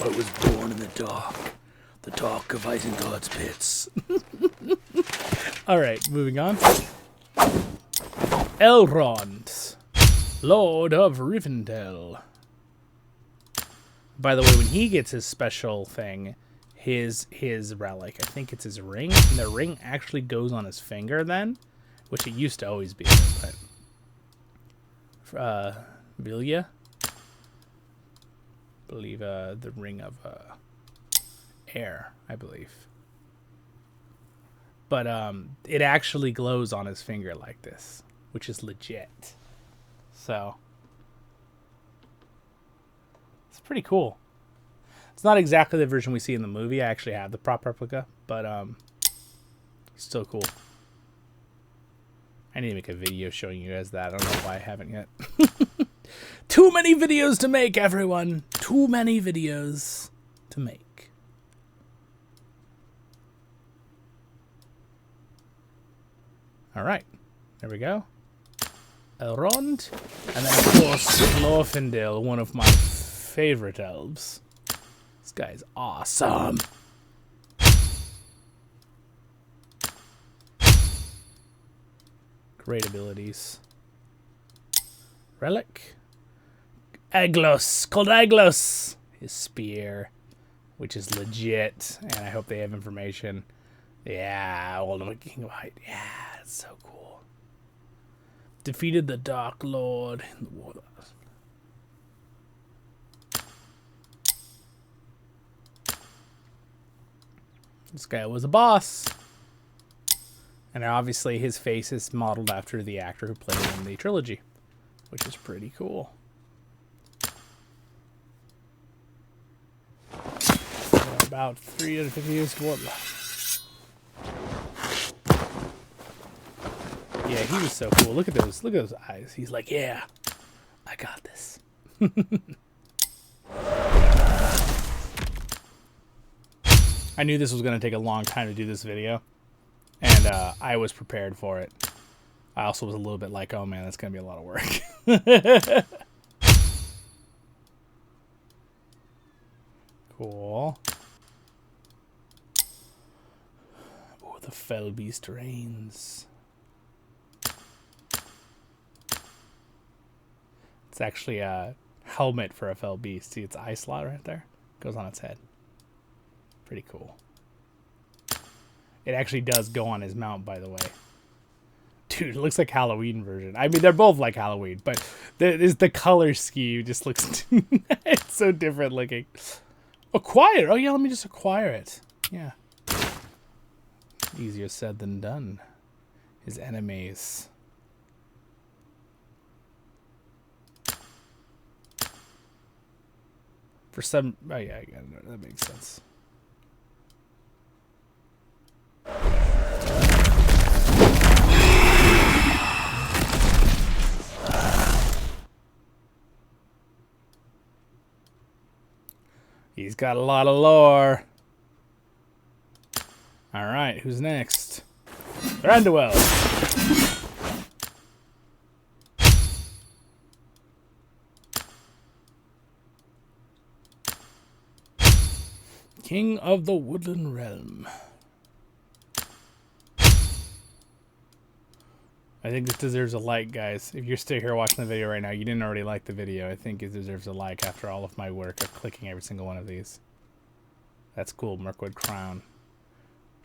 I was born in the dark of Isengard's pits. Alright, moving on. Elrond, Lord of Rivendell. By the way, when he gets his special thing, his relic, I think it's his ring, and the ring actually goes on his finger then, which it used to always be, but Vilya, I believe the ring of air, I believe, but it actually glows on his finger like this, which is legit. So it's pretty cool. It's not exactly the version we see in the movie. I actually have the prop replica, but still cool. I need to make a video showing you guys that. I don't know why I haven't yet. Too many videos to make, everyone. Too many videos to make. All right. There we go. Elrond. And then, of course, Glorfindel, one of my favorite elves. This guy's awesome. Great abilities. Relic. Aglos. Called Aglos. His spear. Which is legit. And I hope they have information. Yeah. Ultimate King of Height. Yeah. It's so cool. Defeated the Dark Lord in the war. This guy was a boss. And obviously his face is modeled after the actor who played him in the trilogy, which is pretty cool. About 350 years ago. Yeah, he was so cool. Look at those. Look at those eyes. He's like, yeah, I got this. I knew this was going to take a long time to do this video. And I was prepared for it. I also was a little bit like, oh man, that's going to be a lot of work. Cool. Oh, the Fell Beast reigns. It's actually a helmet for a Fell Beast. See its eye slot right there? Goes on its head. Pretty cool. It actually does go on his mount, by the way. Dude, it looks like Halloween version. I mean, they're both like Halloween, but the color scheme just looks... it's so different looking. Acquire! Oh, yeah, let me just acquire it. Yeah. Easier said than done. His enemies. For some... Oh, yeah, that makes sense. He's got a lot of lore. All right, who's next? Thranduil. King of the Woodland Realm. I think this deserves a like, guys. If you're still here watching the video right now, you didn't already like the video. I think it deserves a like after all of my work of clicking every single one of these. That's cool, Mirkwood Crown.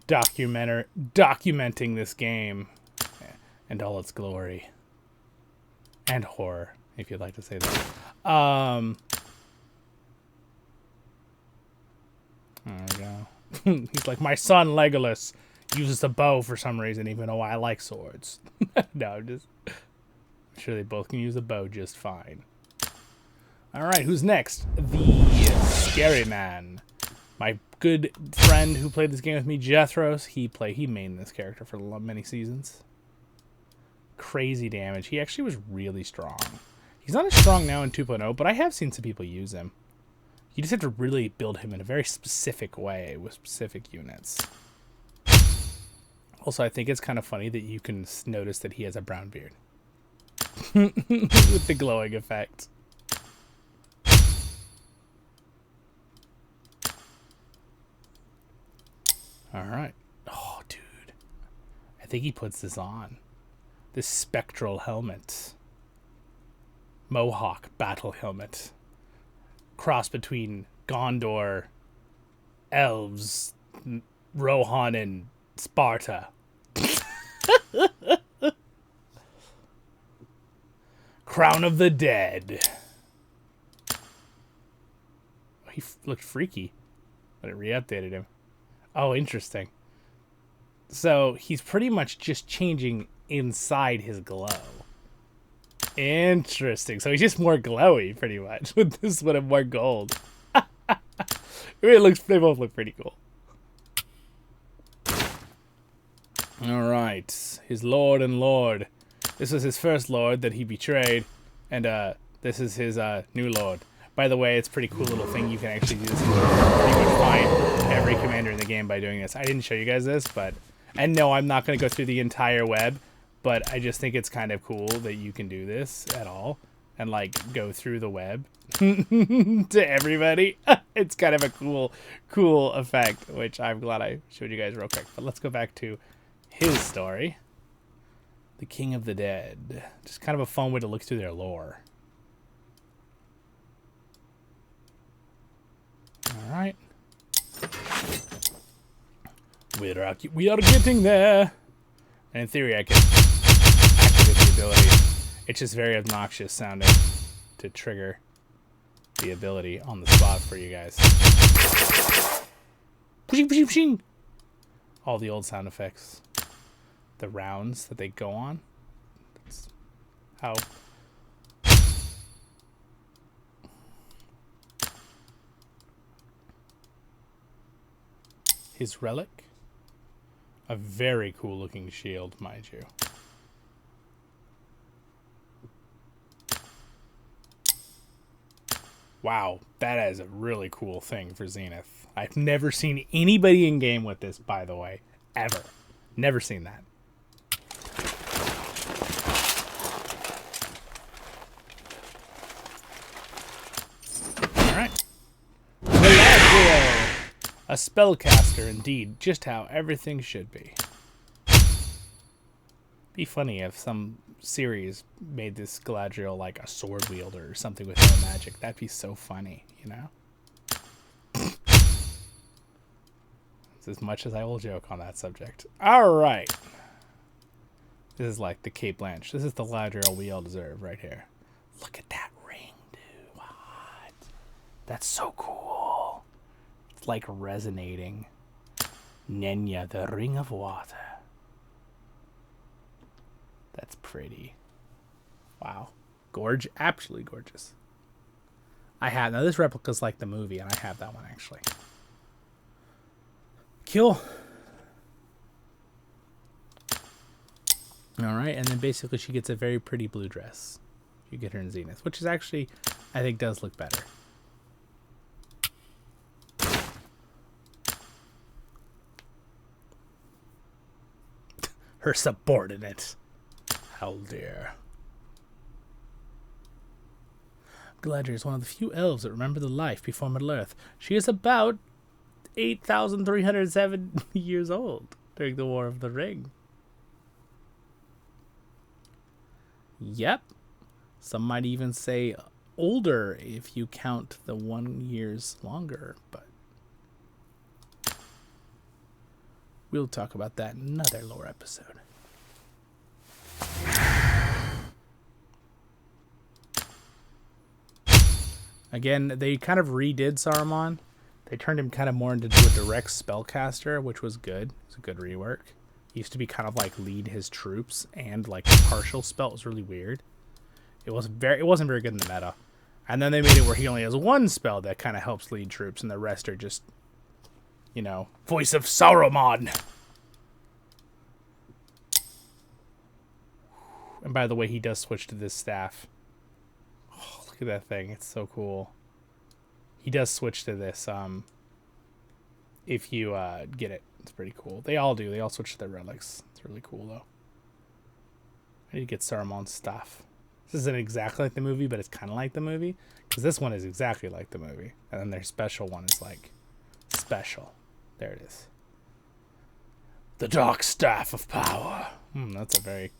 Documenting this game and all its glory. And horror, if you'd like to say that. There we go. He's like, my son Legolas uses a bow for some reason, even though I like swords. No, I'm sure they both can use a bow just fine. Alright, who's next? The Scary Man. My good friend who played this game with me, Jethros, he mained this character for many seasons. Crazy damage. He actually was really strong. He's not as strong now in 2.0, but I have seen some people use him. You just have to really build him in a very specific way with specific units. Also, I think it's kind of funny that you can notice that he has a brown beard. With the glowing effect. Alright. Oh, dude. I think he puts this on. This spectral helmet. Mohawk battle helmet. Cross between Gondor, elves, Rohan, and Sparta. Crown of the Dead. He looked freaky, but it re-updated him. Oh, interesting. So he's pretty much just changing inside his glow. Interesting. So he's just more glowy, pretty much, with this one of more gold. They both look pretty cool. Alright. His lord and lord. This was his first lord that he betrayed. And this is his new lord. By the way, it's a pretty cool little thing. You can actually do this. You can find every commander in the game by doing this. I didn't show you guys this, but... And no, I'm not going to go through the entire web. But I just think it's kind of cool that you can do this at all. And, like, go through the web to everybody. It's kind of a cool effect, which I'm glad I showed you guys real quick. But let's go back to his story. The King of the Dead. Just kind of a fun way to look through their lore. Alright. We are getting there. And in theory, I can activate the ability. It's just very obnoxious sounding to trigger the ability on the spot for you guys. All the old sound effects. The rounds that they go on. That's how... His relic. A very cool looking shield, mind you. Wow, that is a really cool thing for Zenith. I've never seen anybody in game with this, by the way. Ever. Never seen that. Alright. A spellcaster, indeed. Just how everything should be. Be funny if some series made this Galadriel like a sword wielder or something with no magic. That'd be so funny, you know? It's as much as I will joke on that subject. Alright. This is like the Cape Blanche. This is the Galadriel we all deserve right here. Look at that ring, dude. What? That's so cool. It's like resonating. Nenya, the Ring of Water. That's pretty. Wow. Absolutely gorgeous. I have, now this replica's like the movie, and I have that one actually. Cool. Alright, and then basically she gets a very pretty blue dress. You get her in Zenith, which is actually, I think, does look better. Her subordinate. Haldir. Galadriel is one of the few elves that remember the life before Middle-earth. She is about 8,307 years old during the War of the Ring. Yep. Some might even say older if you count the 1 years longer, but we'll talk about that in another lore episode. Again, they kind of redid Saruman. They turned him kind of more into a direct spellcaster, which was good. It's a good rework. He used to be kind of like lead his troops and like partial spell. It was really weird. It wasn't very good in the meta. And then they made it where he only has one spell that kind of helps lead troops, and the rest are just, you know, Voice of Saruman. And by the way, he does switch to this staff. Oh, look at that thing. It's so cool. He does switch to this if you get it. It's pretty cool. They all do. They all switch to their relics. It's really cool, though. I need to get Saruman's stuff. This isn't exactly like the movie, but it's kind of like the movie. Because this one is exactly like the movie. And then their special one is like special. There it is. The Dark Staff of Power. That's a very...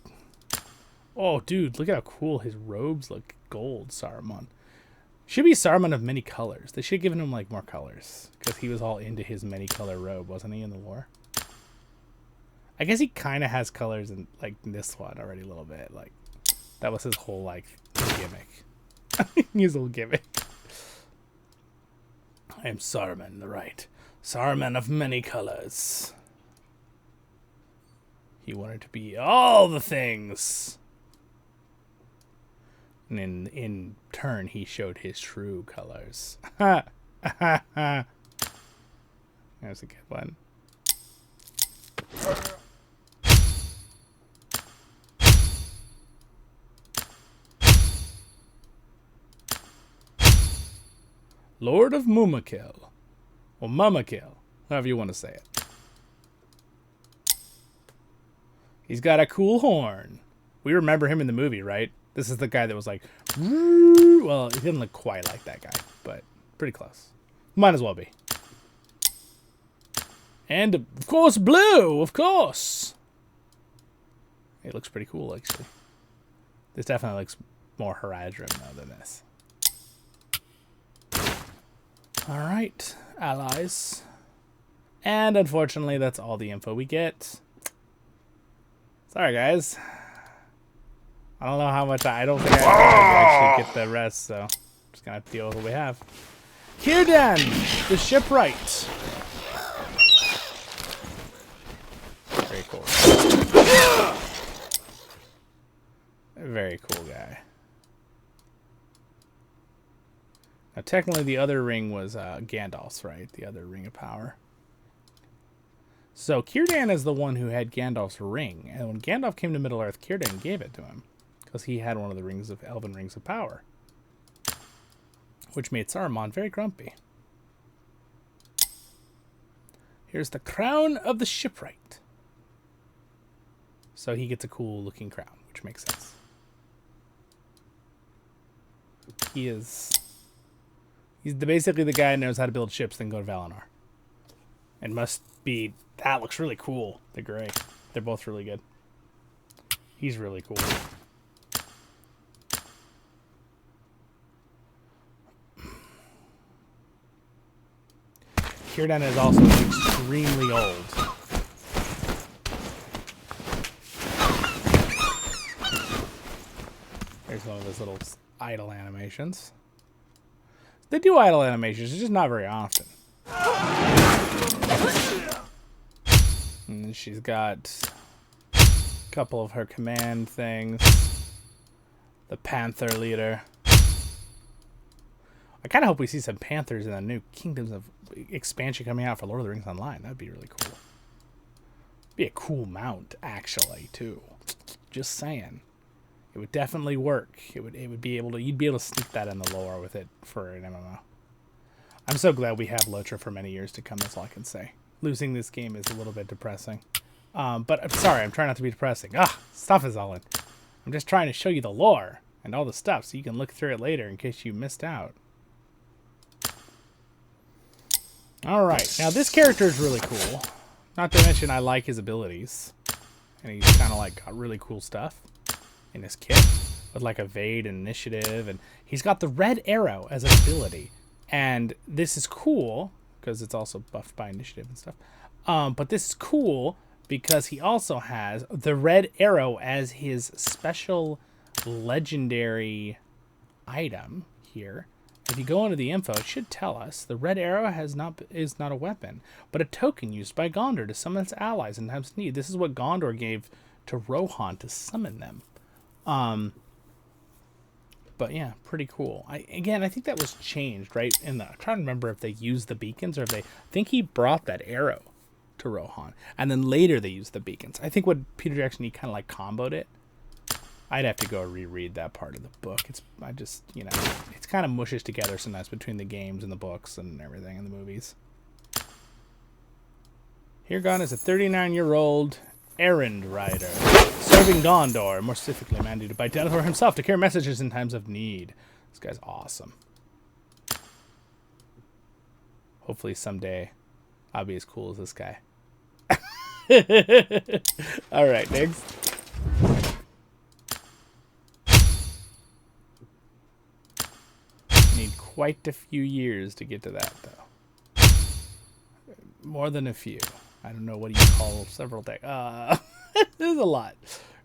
Oh, dude, look at how cool his robes look. Gold Saruman. Should be Saruman of many colors. They should have given him, like, more colors. Because he was all into his many-color robe, wasn't he, in the lore? I guess he kind of has colors in, like, this one already a little bit. Like, that was his whole, like, gimmick. His whole gimmick. I am Saruman the Right. Saruman of many colors. He wanted to be all the things. And in turn, he showed his true colors. There's a good one. Lord of Mumakil. Or Mumakil, however you want to say it. He's got a cool horn. We remember him in the movie, right? This is the guy that was like, well, he didn't look quite like that guy, but pretty close. Might as well be. And, of course, blue, of course. It looks pretty cool, actually. This definitely looks more Haradrim, though, than this. All right, allies. And, unfortunately, that's all the info we get. Sorry, guys. I don't know how much I don't think I can actually get the rest, so I'm just gonna have to deal with what we have. Círdan, the shipwright. Very cool. Very cool guy. Now, technically, the other ring was Gandalf's, right? The other ring of power. So Círdan is the one who had Gandalf's ring, and when Gandalf came to Middle-earth, Círdan gave it to him. Because he had one of the rings of Elven Rings of Power. Which made Saruman very grumpy. Here's the crown of the shipwright. So he gets a cool looking crown, which makes sense. He's basically the guy who knows how to build ships, then go to Valinor. And must be... That looks really cool. The gray. They're both really good. He's really cool. Círdan is also extremely old. There's one of his little idle animations. They do idle animations, it's just not very often. And she's got a couple of her command things. The Panther leader. I kind of hope we see some Panthers in the new Kingdoms of expansion coming out for Lord of the Rings Online. That'd be really cool. Be a cool mount, actually, too. Just saying. It would definitely work. It would be able to... You'd be able to sneak that in the lore with it for an MMO. I'm so glad we have LOTR for many years to come. That's all I can say. Losing this game is a little bit depressing. But I'm sorry. I'm trying not to be depressing. Stuff is all in. I'm just trying to show you the lore and all the stuff so you can look through it later in case you missed out. All right. Now, this character is really cool. Not to mention I like his abilities. And he's kind of like got really cool stuff in his kit. With like evade and initiative. And he's got the red arrow as an ability. And this is cool because it's also buffed by initiative and stuff. But this is cool because he also has the red arrow as his special legendary item here. If you go into the info, it should tell us the red arrow is not a weapon, but a token used by Gondor to summon its allies in times of need. This is what Gondor gave to Rohan to summon them. But yeah, pretty cool. I think that was changed, right? I'm trying to remember if they used the beacons or if I think he brought that arrow to Rohan, and then later they used the beacons. I think what Peter Jackson, he kind of like comboed it. I'd have to go reread that part of the book. It's kind of mushes together sometimes between the games and the books and everything in the movies. Hirgon is a 39-year-old errand rider serving Gondor, more specifically mandated by Denethor himself to carry messages in times of need. This guy's awesome. Hopefully someday I'll be as cool as this guy. All right, next. Need quite a few years to get to that, though. More than a few. I don't know what you call several days. There's a lot.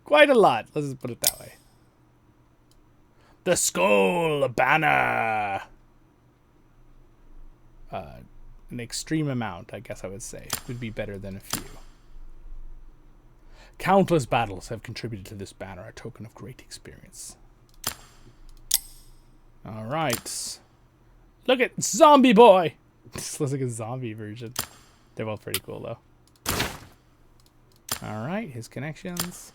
Quite a lot. Let's just put it that way. The Skull Banner. An extreme amount, I guess I would say, would be better than a few. Countless battles have contributed to this banner, a token of great experience. All right. Look at Zombie Boy. This looks like a zombie version. They're both pretty cool, though. All right, his connections.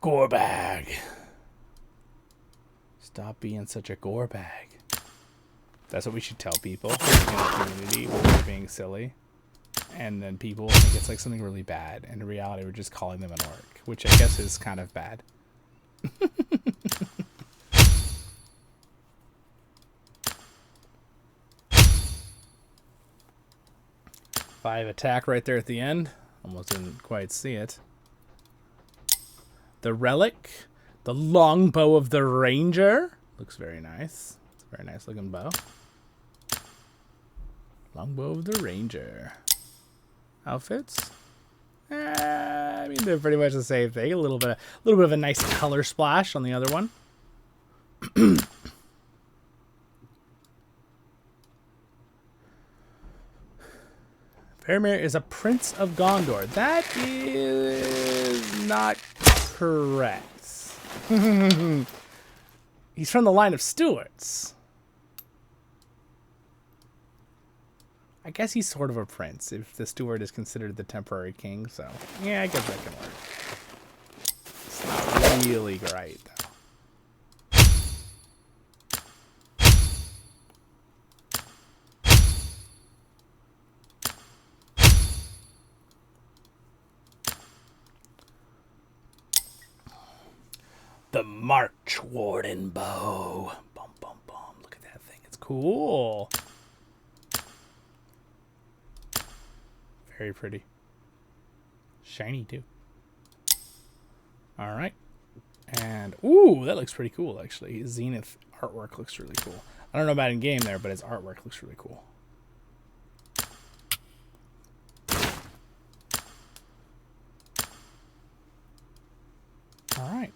Gorebag. Stop being such a gorebag. That's what we should tell people in the community when we're being silly. And then people think it's like something really bad. And in reality, we're just calling them an orc, which I guess is kind of bad. 5 attack right there at the end. Almost didn't quite see it. The relic. The longbow of the ranger. Looks very nice. It's a very nice looking bow. Longbow of the ranger. Outfits. I mean, they're pretty much the same thing. A little bit of a nice color splash on the other one. Faramir is a prince of Gondor. That is not correct. He's from the line of Stuarts. I guess he's sort of a prince if the Stuart is considered the temporary king, so yeah, I guess that can work. It's not really great, though. The March Warden Bow. Bum, bum, bum. Look at that thing. It's cool. Very pretty. Shiny, too. All right. And, ooh, that looks pretty cool, actually. His Zenith artwork looks really cool. I don't know about in-game there, but his artwork looks really cool. All right.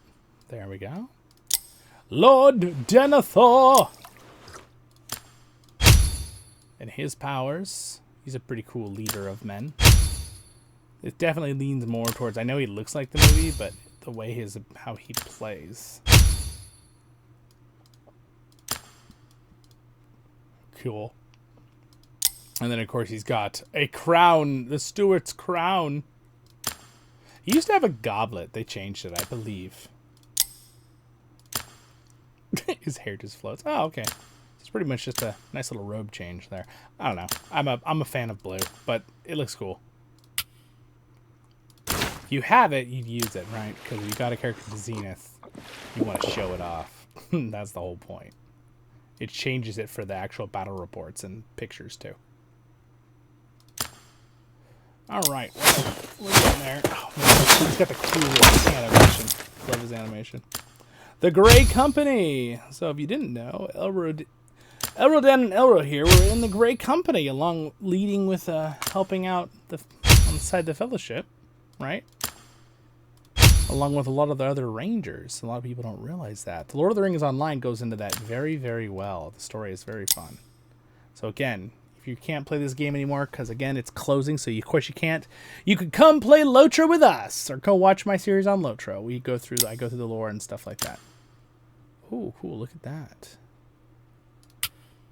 There we go. Lord Denethor! And his powers. He's a pretty cool leader of men. It definitely leans more towards... I know he looks like the movie, but the way how he plays. Cool. And then, of course, he's got a crown. The Stuart's crown. He used to have a goblet. They changed it, I believe. His hair just floats. Oh, okay. It's pretty much just a nice little robe change there. I don't know. I'm a fan of blue, but it looks cool. If you have it, you'd use it, right? Because if you got a character with Zenith, you want to show it off. That's the whole point. It changes it for the actual battle reports and pictures, too. All right, we're getting there. Oh man, he's got the coolest animation. Love his animation. The Grey Company. So if you didn't know, Elrodan and Elro here were in the Grey Company, along leading with helping out inside the Fellowship, right? Along with a lot of the other Rangers. A lot of people don't realize that. The Lord of the Rings Online goes into that very, very well. The story is very fun. So again, if you can't play this game anymore, because again, it's closing, so of course you can't, you could come play LOTR with us, or go watch my series on LOTR. I go through the lore and stuff like that. Ooh, cool, look at that.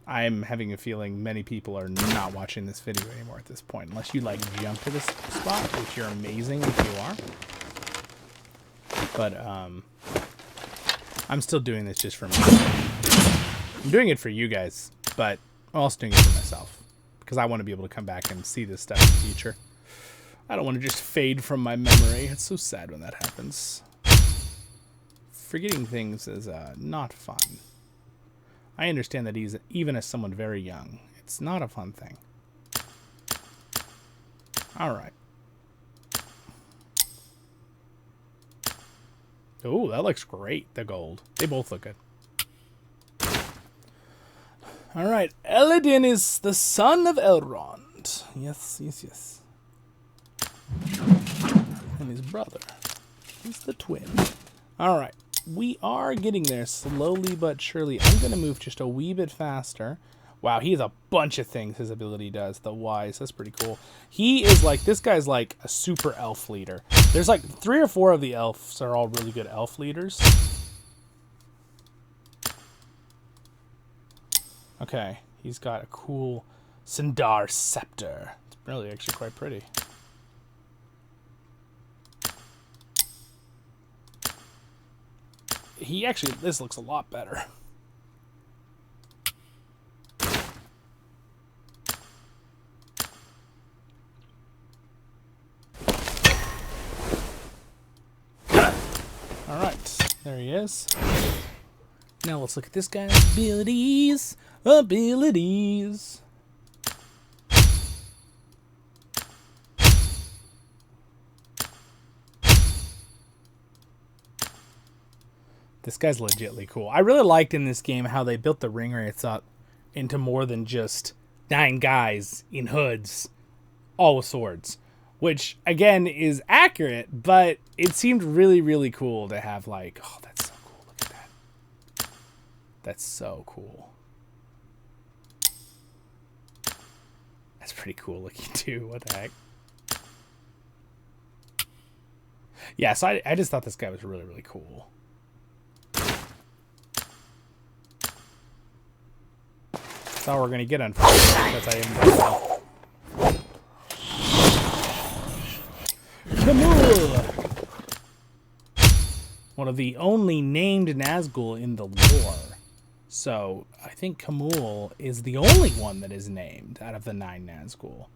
I'm having a feeling many people are not watching this video anymore at this point, unless you like jump to this spot, which you're amazing if you are. But I'm still doing this just for me. I'm doing it for you guys, but I'm also doing it for myself, because I want to be able to come back and see this stuff in the future. I don't want to just fade from my memory. It's so sad when that happens. Forgetting things is not fun. I understand that even as someone very young, it's not a fun thing. All right. Oh, that looks great, the gold. They both look good. All right, Eladin is the son of Elrond. Yes, yes, yes. And his brother is the twin. All right, we are getting there slowly but surely. I'm going to move just a wee bit faster. Wow, he has a bunch of things his ability does. The wise, that's pretty cool. He is like, this guy's like a super elf leader. There's like 3 or 4 of the elves are all really good elf leaders. Okay, he's got a cool Sindar scepter. It's really actually quite pretty. This looks a lot better. Alright, there he is. Now let's look at this guy's abilities. This guy's legitly cool. I really liked in this game how they built the ring rates up into more than just 9 guys in hoods, all with swords. Which, again, is accurate, but it seemed really, really cool to have, like, oh, that's so cool. Look at that. That's so cool. That's pretty cool looking, too. What the heck? Yeah, so I just thought this guy was really, really cool. That's all we're going to get, unfortunately, because I am well. Kamul! One of the only named Nazgul in the lore. So, I think Kamul is the only one that is named out of the 9 Nazgul.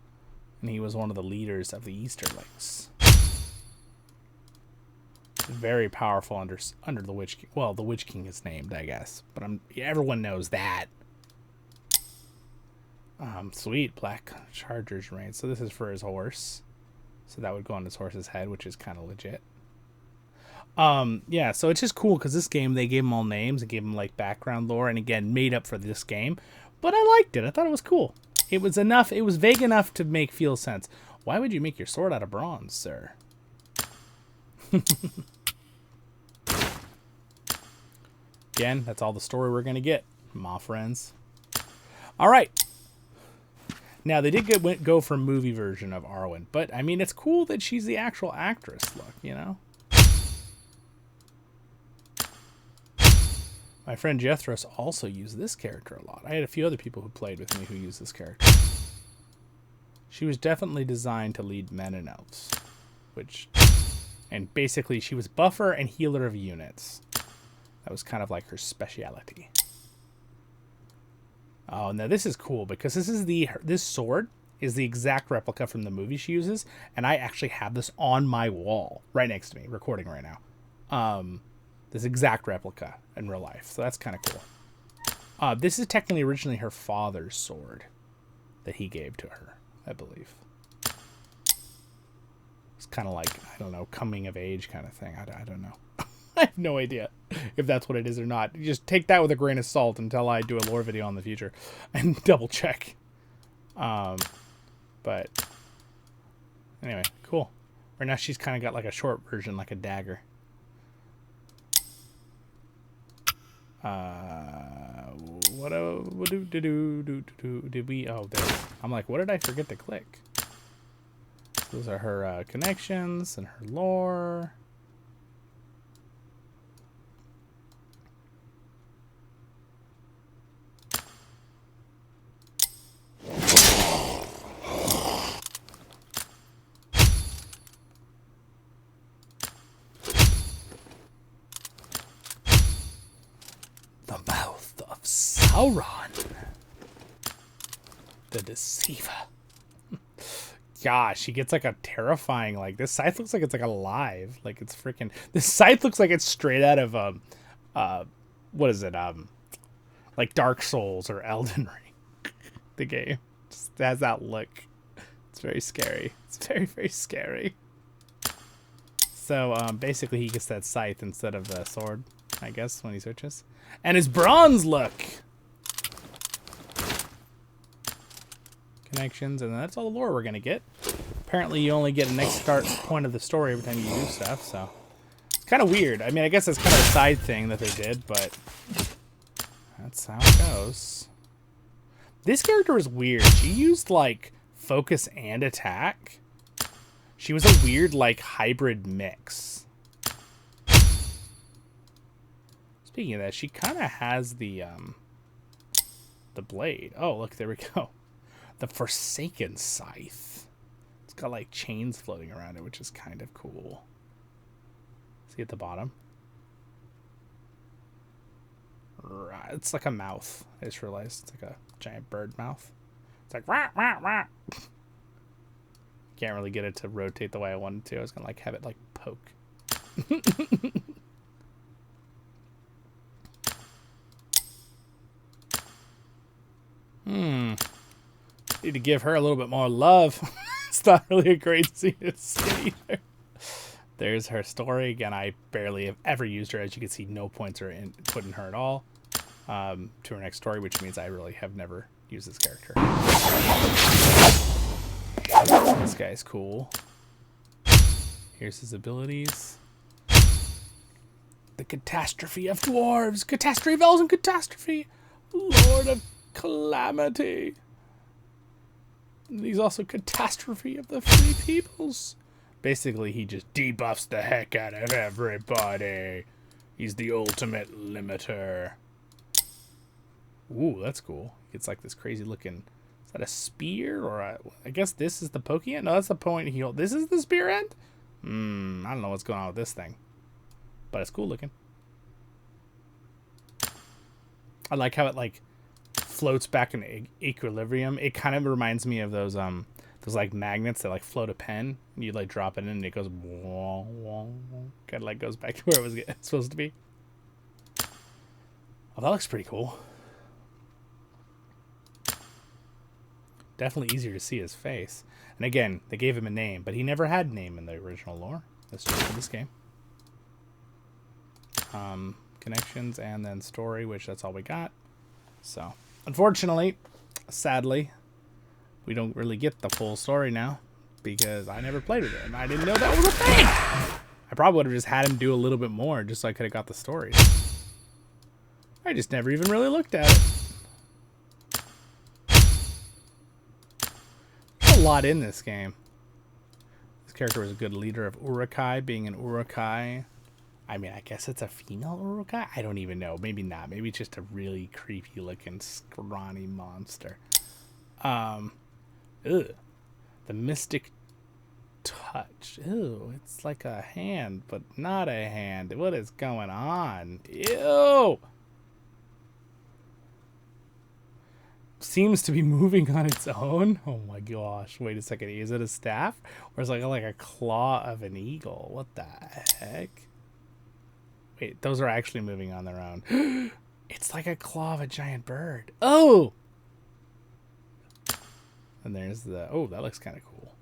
And he was one of the leaders of the Easterlings. Very powerful under the Witch King. Well, the Witch King is named, I guess. But everyone knows that. Sweet, Black Charger's reign. So this is for his horse. So that would go on his horse's head, which is kind of legit. Yeah, so it's just cool because this game, they gave them all names and gave them like background lore, and again, made up for this game. But I liked it. I thought it was cool. It was enough. It was vague enough to make feel sense. Why would you make your sword out of bronze, sir? Again, that's all the story we're gonna get, my friends. All right. Now, they did go for a movie version of Arwen, but, I mean, it's cool that she's the actual actress, look, you know? My friend Jethros also used this character a lot. I had a few other people who played with me who used this character. She was definitely designed to lead men and elves, and basically, she was buffer and healer of units. That was kind of like her speciality. Oh, now this is cool because this sword is the exact replica from the movie she uses, and I actually have this on my wall right next to me, recording right now. This exact replica in real life, so that's kind of cool. This is technically originally her father's sword that he gave to her, I believe. It's kind of like, I don't know, coming of age kind of thing. I don't know. I have no idea if that's what it is or not. You just take that with a grain of salt until I do a lore video in the future and double check. But anyway, cool. Right now she's kind of got like a short version, like a dagger. What did we? Oh, there. I'm like, what did I forget to click? Those are her connections and her lore. The mouth of Sauron, the deceiver. Gosh, she gets like a terrifying, like, this scythe looks like it's like alive. Like it's freaking, this scythe looks like it's straight out of what is it, like Dark Souls or Elden Ring. The game just has that look. It's very scary. It's very, very scary. So basically he gets that scythe instead of the sword, I guess, when he switches. And his bronze look. Connections, and that's all the lore we're gonna get. Apparently you only get a next start point of the story every time you do stuff, so it's kind of weird. I mean, I guess it's kind of a side thing that they did, but that's how it goes. This character is weird. She used like focus and attack. She was a weird like hybrid mix. Speaking of that, she kind of has the blade. Oh, look, there we go. The Forsaken Scythe. It's got like chains floating around it, which is kind of cool. See at the bottom? Right. It's like a mouth. I just realized it's like a giant bird mouth. It's like wah, wah, wah. Can't really get it to rotate the way I wanted to. I was gonna like have it like poke. Need to give her a little bit more love. It's not really a great scene either. There's her story. Again, I barely have ever used her. As you can see, no points are put in her at all. To her next story, which means I really have never used this character. This guy's cool. Here's his abilities. The Catastrophe of Dwarves. Catastrophe of Elves and Catastrophe. Lord of Calamity. And he's also Catastrophe of the Free Peoples. Basically, he just debuffs the heck out of everybody. He's the ultimate limiter. Ooh, that's cool. It's like this crazy looking... Is that a spear? Or I guess this is the pokey end? No, that's the point heel. This is the spear end? I don't know what's going on with this thing. But it's cool looking. I like how it like floats back in equilibrium. It kind of reminds me of those like magnets that like float a pen, and you like drop it in and it goes kind of like goes back to where it was supposed to be. Oh, that looks pretty cool. Definitely easier to see his face. And again, they gave him a name, but he never had a name in the original lore. That's just for this game. Connections and then story, which that's all we got. So, unfortunately, sadly, we don't really get the full story now because I never played with it and I didn't know that was a thing. I probably would have just had him do a little bit more just so I could have got the story. I just never even really looked at it. There's a lot in this game. This character was a good leader of Urukai, being an Urukai. I mean, I guess it's a female Urukai? I don't even know. Maybe not. Maybe it's just a really creepy looking scrawny monster. The Mystic Touch. Ew, it's like a hand, but not a hand. What is going on? Ew! Seems to be moving on its own. Oh my gosh. Wait a second. Is it a staff? Or is it like a claw of an eagle? What the heck? Wait, those are actually moving on their own. It's like a claw of a giant bird. Oh! And there's the... Oh, that looks kind of cool.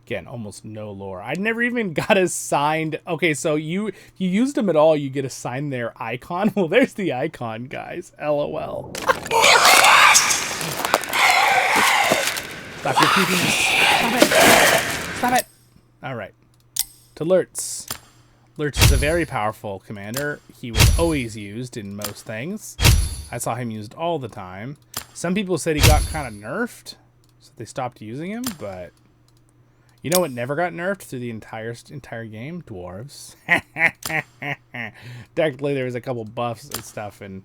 Again, almost no lore. I never even got assigned. Okay, so you used them at all, you get assigned their icon. Well, there's the icon, guys. LOL. Stop your creepiness. Stop it. Stop it. All right. To Lurtz. Lurtz is a very powerful commander. He was always used in most things. I saw him used all the time. Some people said he got kind of nerfed, so they stopped using him, but you know what never got nerfed through the entire game? Dwarves. Technically, there was a couple buffs and stuff, and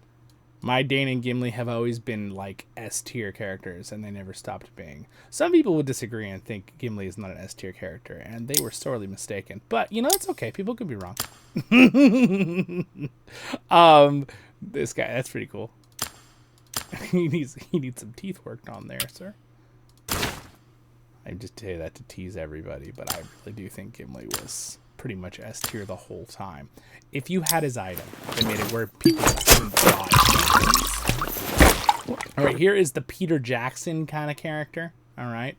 my Dane and Gimli have always been like S tier characters, and they never stopped being. Some people would disagree and think Gimli is not an S tier character, and they were sorely mistaken. But you know, it's okay. People could be wrong. This guy, that's pretty cool. he needs some teeth worked on there, sir. I just say that to tease everybody, but I really do think Gimli was pretty much S tier the whole time. If you had his item, they made it where people couldn't dodge. All right, here is the Peter Jackson kind of character. All right,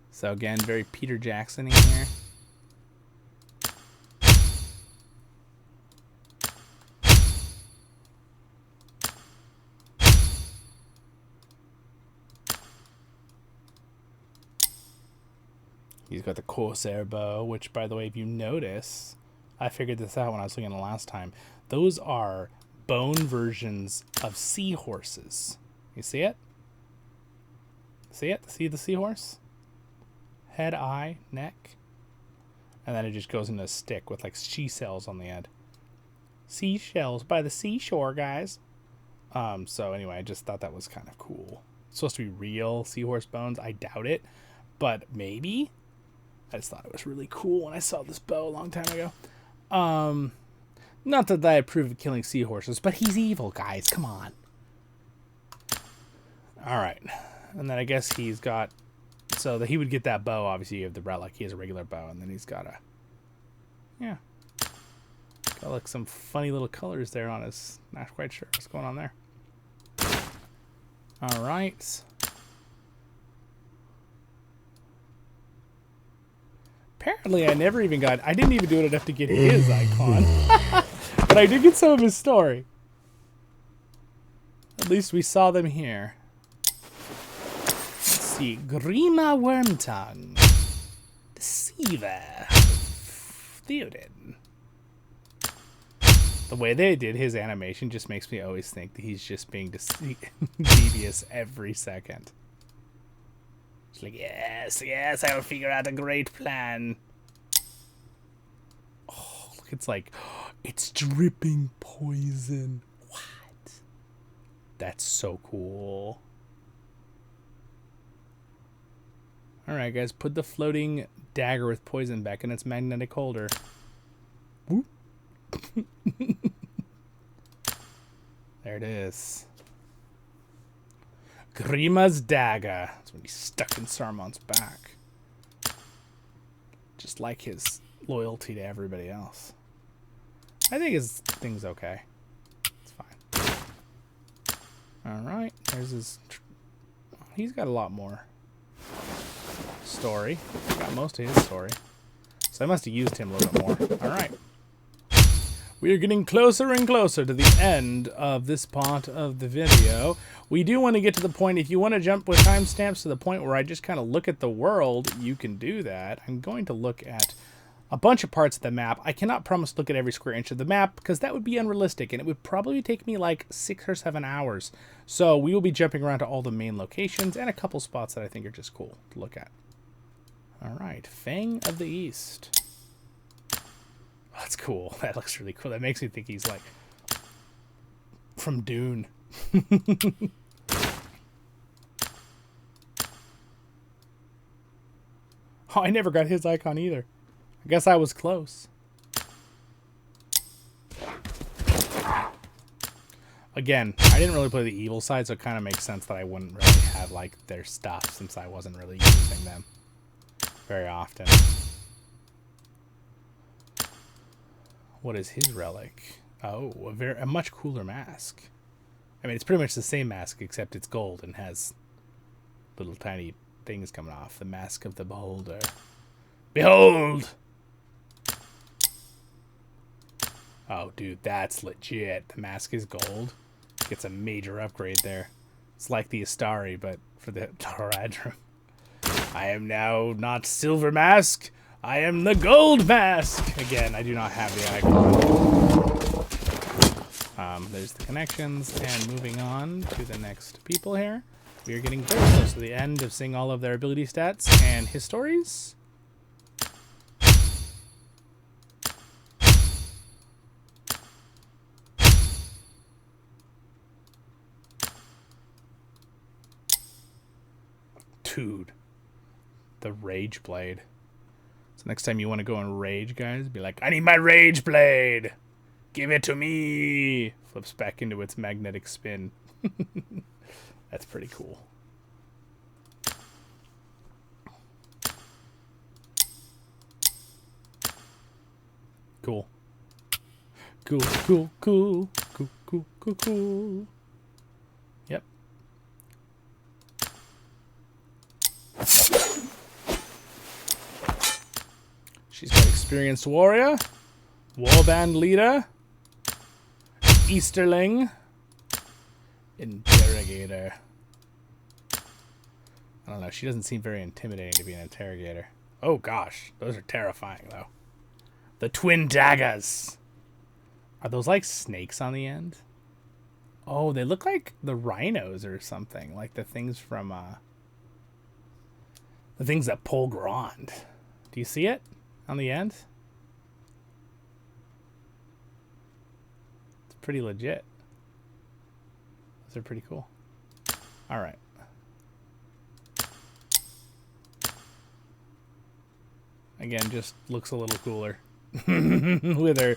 so again, very Peter Jackson-y here. He's got the Corsair bow, which, by the way, if you notice, I figured this out when I was looking at the last time. Those are bone versions of seahorses. You see it? See it? See the seahorse? Head, eye, neck. And then it just goes into a stick with like seashells on the end. Seashells by the seashore, guys. So anyway, I just thought that was kind of cool. It's supposed to be real seahorse bones. I doubt it, but maybe. I just thought it was really cool when I saw this bow a long time ago. Not that I approve of killing seahorses, but he's evil, guys. Come on. All right. And then I guess he's got... So that he would get that bow, obviously you have the relic. He has a regular bow, and then he's got a... Yeah. Got like some funny little colors there on his... Not quite sure what's going on there. All right. Apparently, I never even got... I didn't even do it enough to get his icon. But I did get some of his story. At least we saw them here. Let's see. Grima Wormtongue. Deceiver. Theoden. The way they did his animation just makes me always think that he's just being devious every second. It's like, yes, yes, I'll figure out a great plan. Oh, look, it's like, it's dripping poison. What? That's so cool. Alright, guys, put the floating dagger with poison back in its magnetic holder. Whoop. There it is. Grima's dagger. That's when he's stuck in Saruman's back. Just like his loyalty to everybody else. I think his thing's okay. It's fine. Alright, there's his... He's got a lot more story. Got most of his story. So I must have used him a little bit more. Alright. We are getting closer and closer to the end of this part of the video. We do want to get to the point, if you want to jump with timestamps to the point where I just kind of look at the world, you can do that. I'm going to look at a bunch of parts of the map. I cannot promise to look at every square inch of the map because that would be unrealistic and it would probably take me like 6 or 7 hours. So we will be jumping around to all the main locations and a couple spots that I think are just cool to look at. All right, Fang of the East. That's cool. That looks really cool. That makes me think he's like from Dune. Oh, I never got his icon either. I guess I was close. Again, I didn't really play the evil side, so it kind of makes sense that I wouldn't really have like their stuff since I wasn't really using them very often. What is his relic? Oh, a much cooler mask. I mean, it's pretty much the same mask, except it's gold and has little tiny things coming off. The Mask of the Beholder. Behold! Oh, dude, that's legit. The mask is gold. Gets a major upgrade there. It's like the Astari, but for the Taradrum. I am now not Silver Mask. I am the Gold Mask. Again, I do not have the icon. There's the connections, and moving on to the next people here. We are getting very close to the end of seeing all of their ability stats and histories. Dude, the Rage Blade. So next time you want to go and rage, guys, be like, I need my Rage Blade! Give it to me! Flips back into its magnetic spin. That's pretty cool. Cool. Cool, cool, cool. Cool, cool, cool, cool. Yep. She's got Experienced Warrior, Warband Leader, Easterling, Interrogator. I don't know, she doesn't seem very intimidating to be an interrogator. Oh gosh, those are terrifying though. The Twin Daggers. Are those like snakes on the end? Oh, they look like the rhinos or something, like the things from the things that pull Grand. Do you see it on the end? It's pretty legit. Those are pretty cool. All right. Again, just looks a little cooler. With her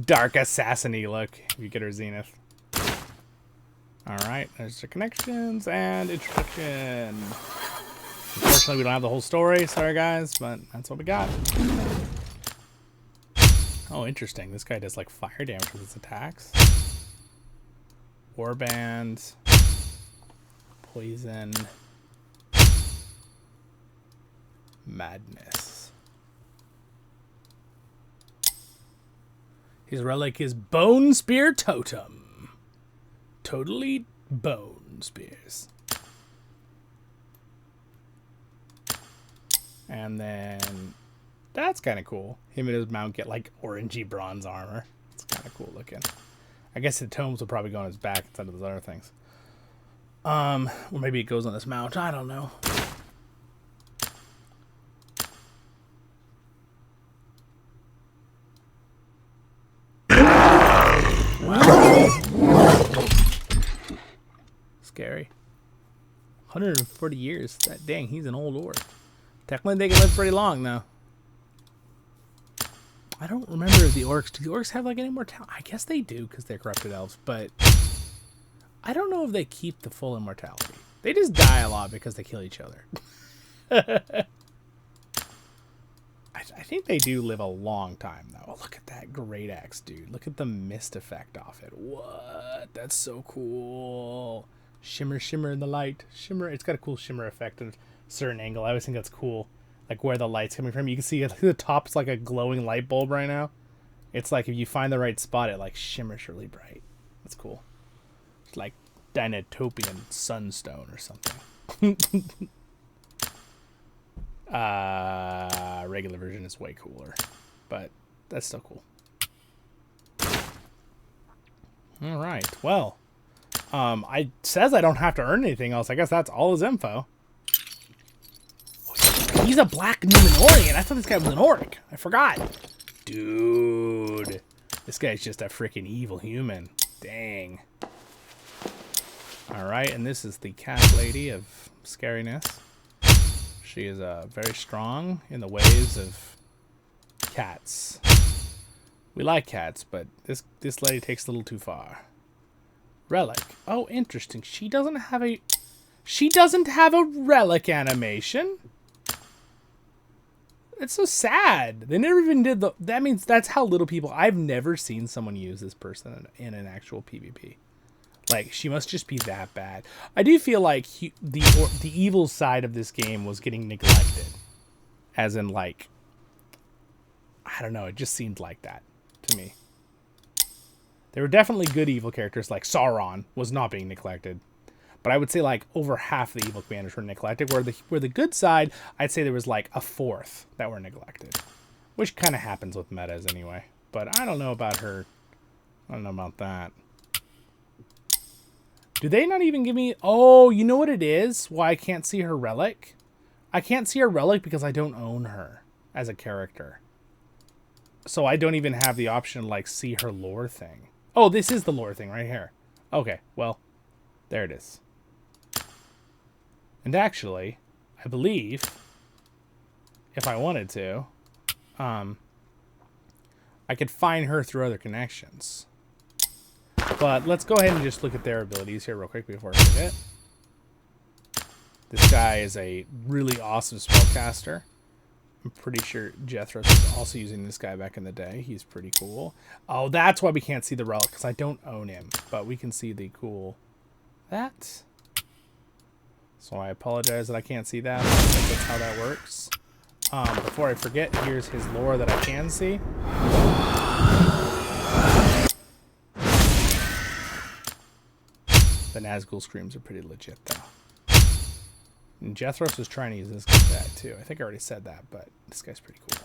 dark assassin-y look, if you get her zenith. Alright, there's the connections and introduction. Unfortunately, we don't have the whole story. Sorry, guys, but that's what we got. Oh, interesting. This guy does, like, fire damage with his attacks. Warband. Poison. Madness. His relic is Bone Spear Totem. Totally bone spears. And then that's kind of cool. Him and his mount get like orangey bronze armor. It's kind of cool looking. I guess the tomes will probably go on his back instead of those other things. Or maybe it goes on his mount. I don't know. Scary. 140 years. That dang, he's an old orc. Technically, they can live pretty long, though. I don't remember if the orcs... Do the orcs have, like, any mortality? I guess they do, because they're corrupted elves, but... I don't know if they keep the full immortality. They just die a lot because they kill each other. I think they do live a long time, though. Oh, look at that great axe, dude. Look at the mist effect off it. What? That's so cool. Shimmer, shimmer in the light. Shimmer. It's got a cool shimmer effect at a certain angle. I always think that's cool. Like where the light's coming from. You can see the top's like a glowing light bulb right now. It's like if you find the right spot, it like shimmers really bright. That's cool. It's like Dinotopian sunstone or something. Regular version is way cooler, but that's still cool. All right. Well, it says I don't have to earn anything else. I guess that's all his info. Oh, he's a black Numenorian. I thought this guy was an orc. I forgot. Dude, this guy's just a freaking evil human. Dang. All right, and this is the cat lady of scariness. She is very strong in the ways of cats. We like cats, but this lady takes a little too far. Relic. Oh, interesting. She doesn't have a relic animation. It's so sad. They never even did that means that's how little people. I've never seen someone use this person in an actual PvP. Like, she must just be that bad. I do feel like the evil side of this game was getting neglected. As in, like, I don't know, it just seemed like that to me. There were definitely good evil characters, like Sauron was not being neglected. But I would say like over half the evil commanders were neglected, where the good side, I'd say there was like a fourth that were neglected. Which kind of happens with metas anyway. But I don't know about her. I don't know about that. Do they not even give me... Oh, you know what it is? Why I can't see her relic? I can't see her relic because I don't own her as a character. So I don't even have the option to like see her lore thing. Oh, this is the lore thing right here. Okay, well, there it is. And actually, I believe, if I wanted to, I could find her through other connections. But let's go ahead and just look at their abilities here real quick before I forget. This guy is a really awesome spellcaster. I'm pretty sure Jethros was also using this guy back in the day. He's pretty cool. Oh, that's why we can't see the relic, because I don't own him. But we can see the cool... That. So I apologize that I can't see that. I don't think that's how that works. Before I forget, here's his lore that I can see. The Nazgul screams are pretty legit, though. And Jethros was trying to use this guy too. I think I already said that, but this guy's pretty cool.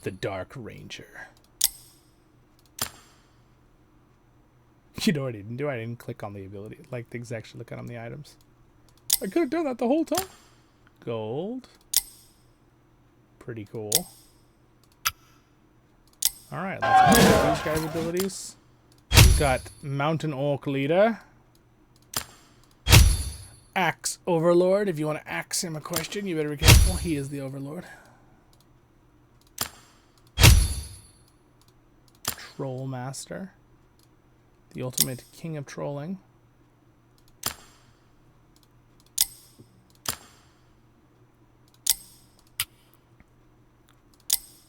The Dark Ranger. You know what I didn't do? I didn't click on the ability, like things actually look at on the items. I could have done that the whole time. Gold. Pretty cool. Alright, let's go with these guys' abilities. We've got Mountain Orc Leader. Axe Overlord. If you want to axe him a question, you better be careful. He is the Overlord. Troll Master. The ultimate king of trolling.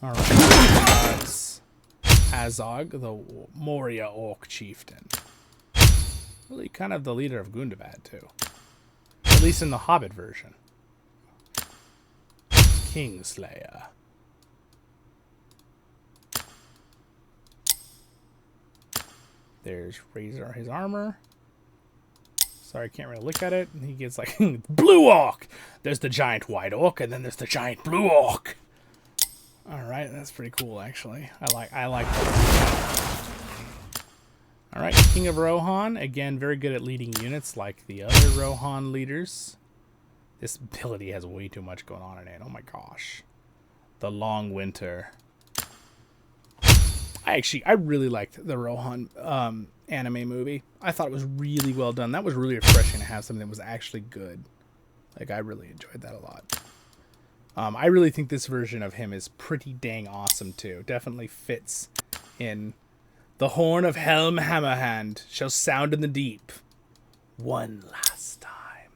Alright. Azog, the Moria Orc Chieftain. Really kind of the leader of Gundabad, too. At least in the Hobbit version. Kingslayer. There's Razor, his armor. Sorry, I can't really look at it. And he gets like, Blue Orc! There's the giant white orc, and then there's the giant blue orc. Alright, that's pretty cool, actually. I like that. Alright, King of Rohan. Again, very good at leading units like the other Rohan leaders. This ability has way too much going on in it. Oh my gosh. The Long Winter. I really liked the Rohan anime movie. I thought it was really well done. That was really refreshing to have something that was actually good. Like, I really enjoyed that a lot. I really think this version of him is pretty dang awesome, too. Definitely fits in... The horn of Helm Hammerhand shall sound in the deep. One last time.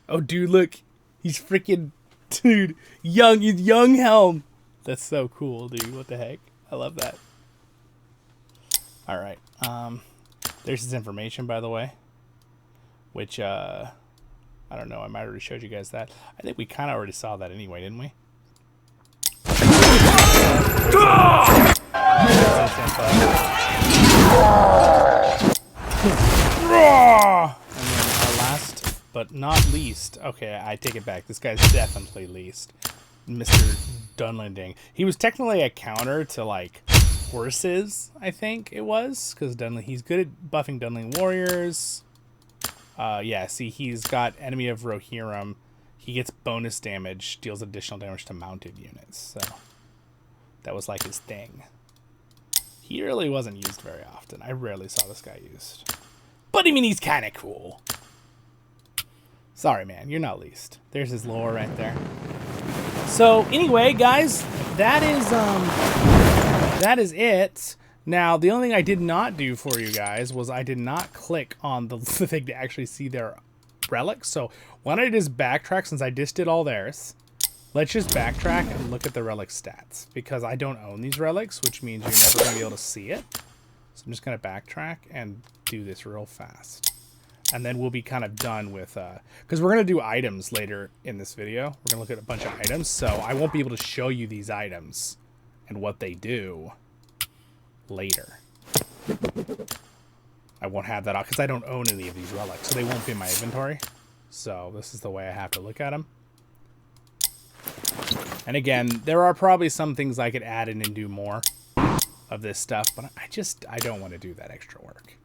Oh, dude, look. He's freaking... Dude, young Helm. That's so cool, dude. What the heck? I love that. Alright. There's his information, by the way. Which, I don't know. I might have already showed you guys that. I think we kind of already saw that anyway, didn't we? And then our last, but not least. Okay, I take it back. This guy's definitely least. Mr. Dunlending. He was technically a counter to, like, horses, I think it was. Because he's good at buffing Dunling warriors. Yeah, see, he's got Enemy of Rohirrim. He gets bonus damage, deals additional damage to mounted units. So, that was, like, his thing. He really wasn't used very often. I rarely saw this guy used. But, I mean, he's kind of cool. Sorry, man. You're not least. There's his lore right there. So, anyway, guys, that is it. Now, the only thing I did not do for you guys was I did not click on the thing to actually see their relics. So, why don't I just backtrack since I just did all theirs? Let's just backtrack and look at the relic stats. Because I don't own these relics, which means you're never going to be able to see it. So I'm just going to backtrack and do this real fast. And then we'll be kind of done with, because we're going to do items later in this video. We're going to look at a bunch of items, so I won't be able to show you these items and what they do later. I won't have that out because I don't own any of these relics, so they won't be in my inventory. So this is the way I have to look at them. And again, there are probably some things I could add in and do more of this stuff, but I don't want to do that extra work.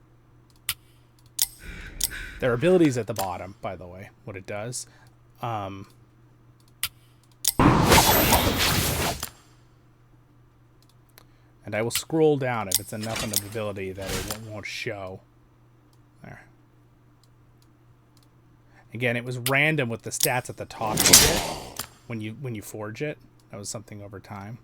There are abilities at the bottom, by the way, what it does. And I will scroll down if it's enough of an ability that it won't show. There. Again, it was random with the stats at the top of it when you forge it. That was something over time.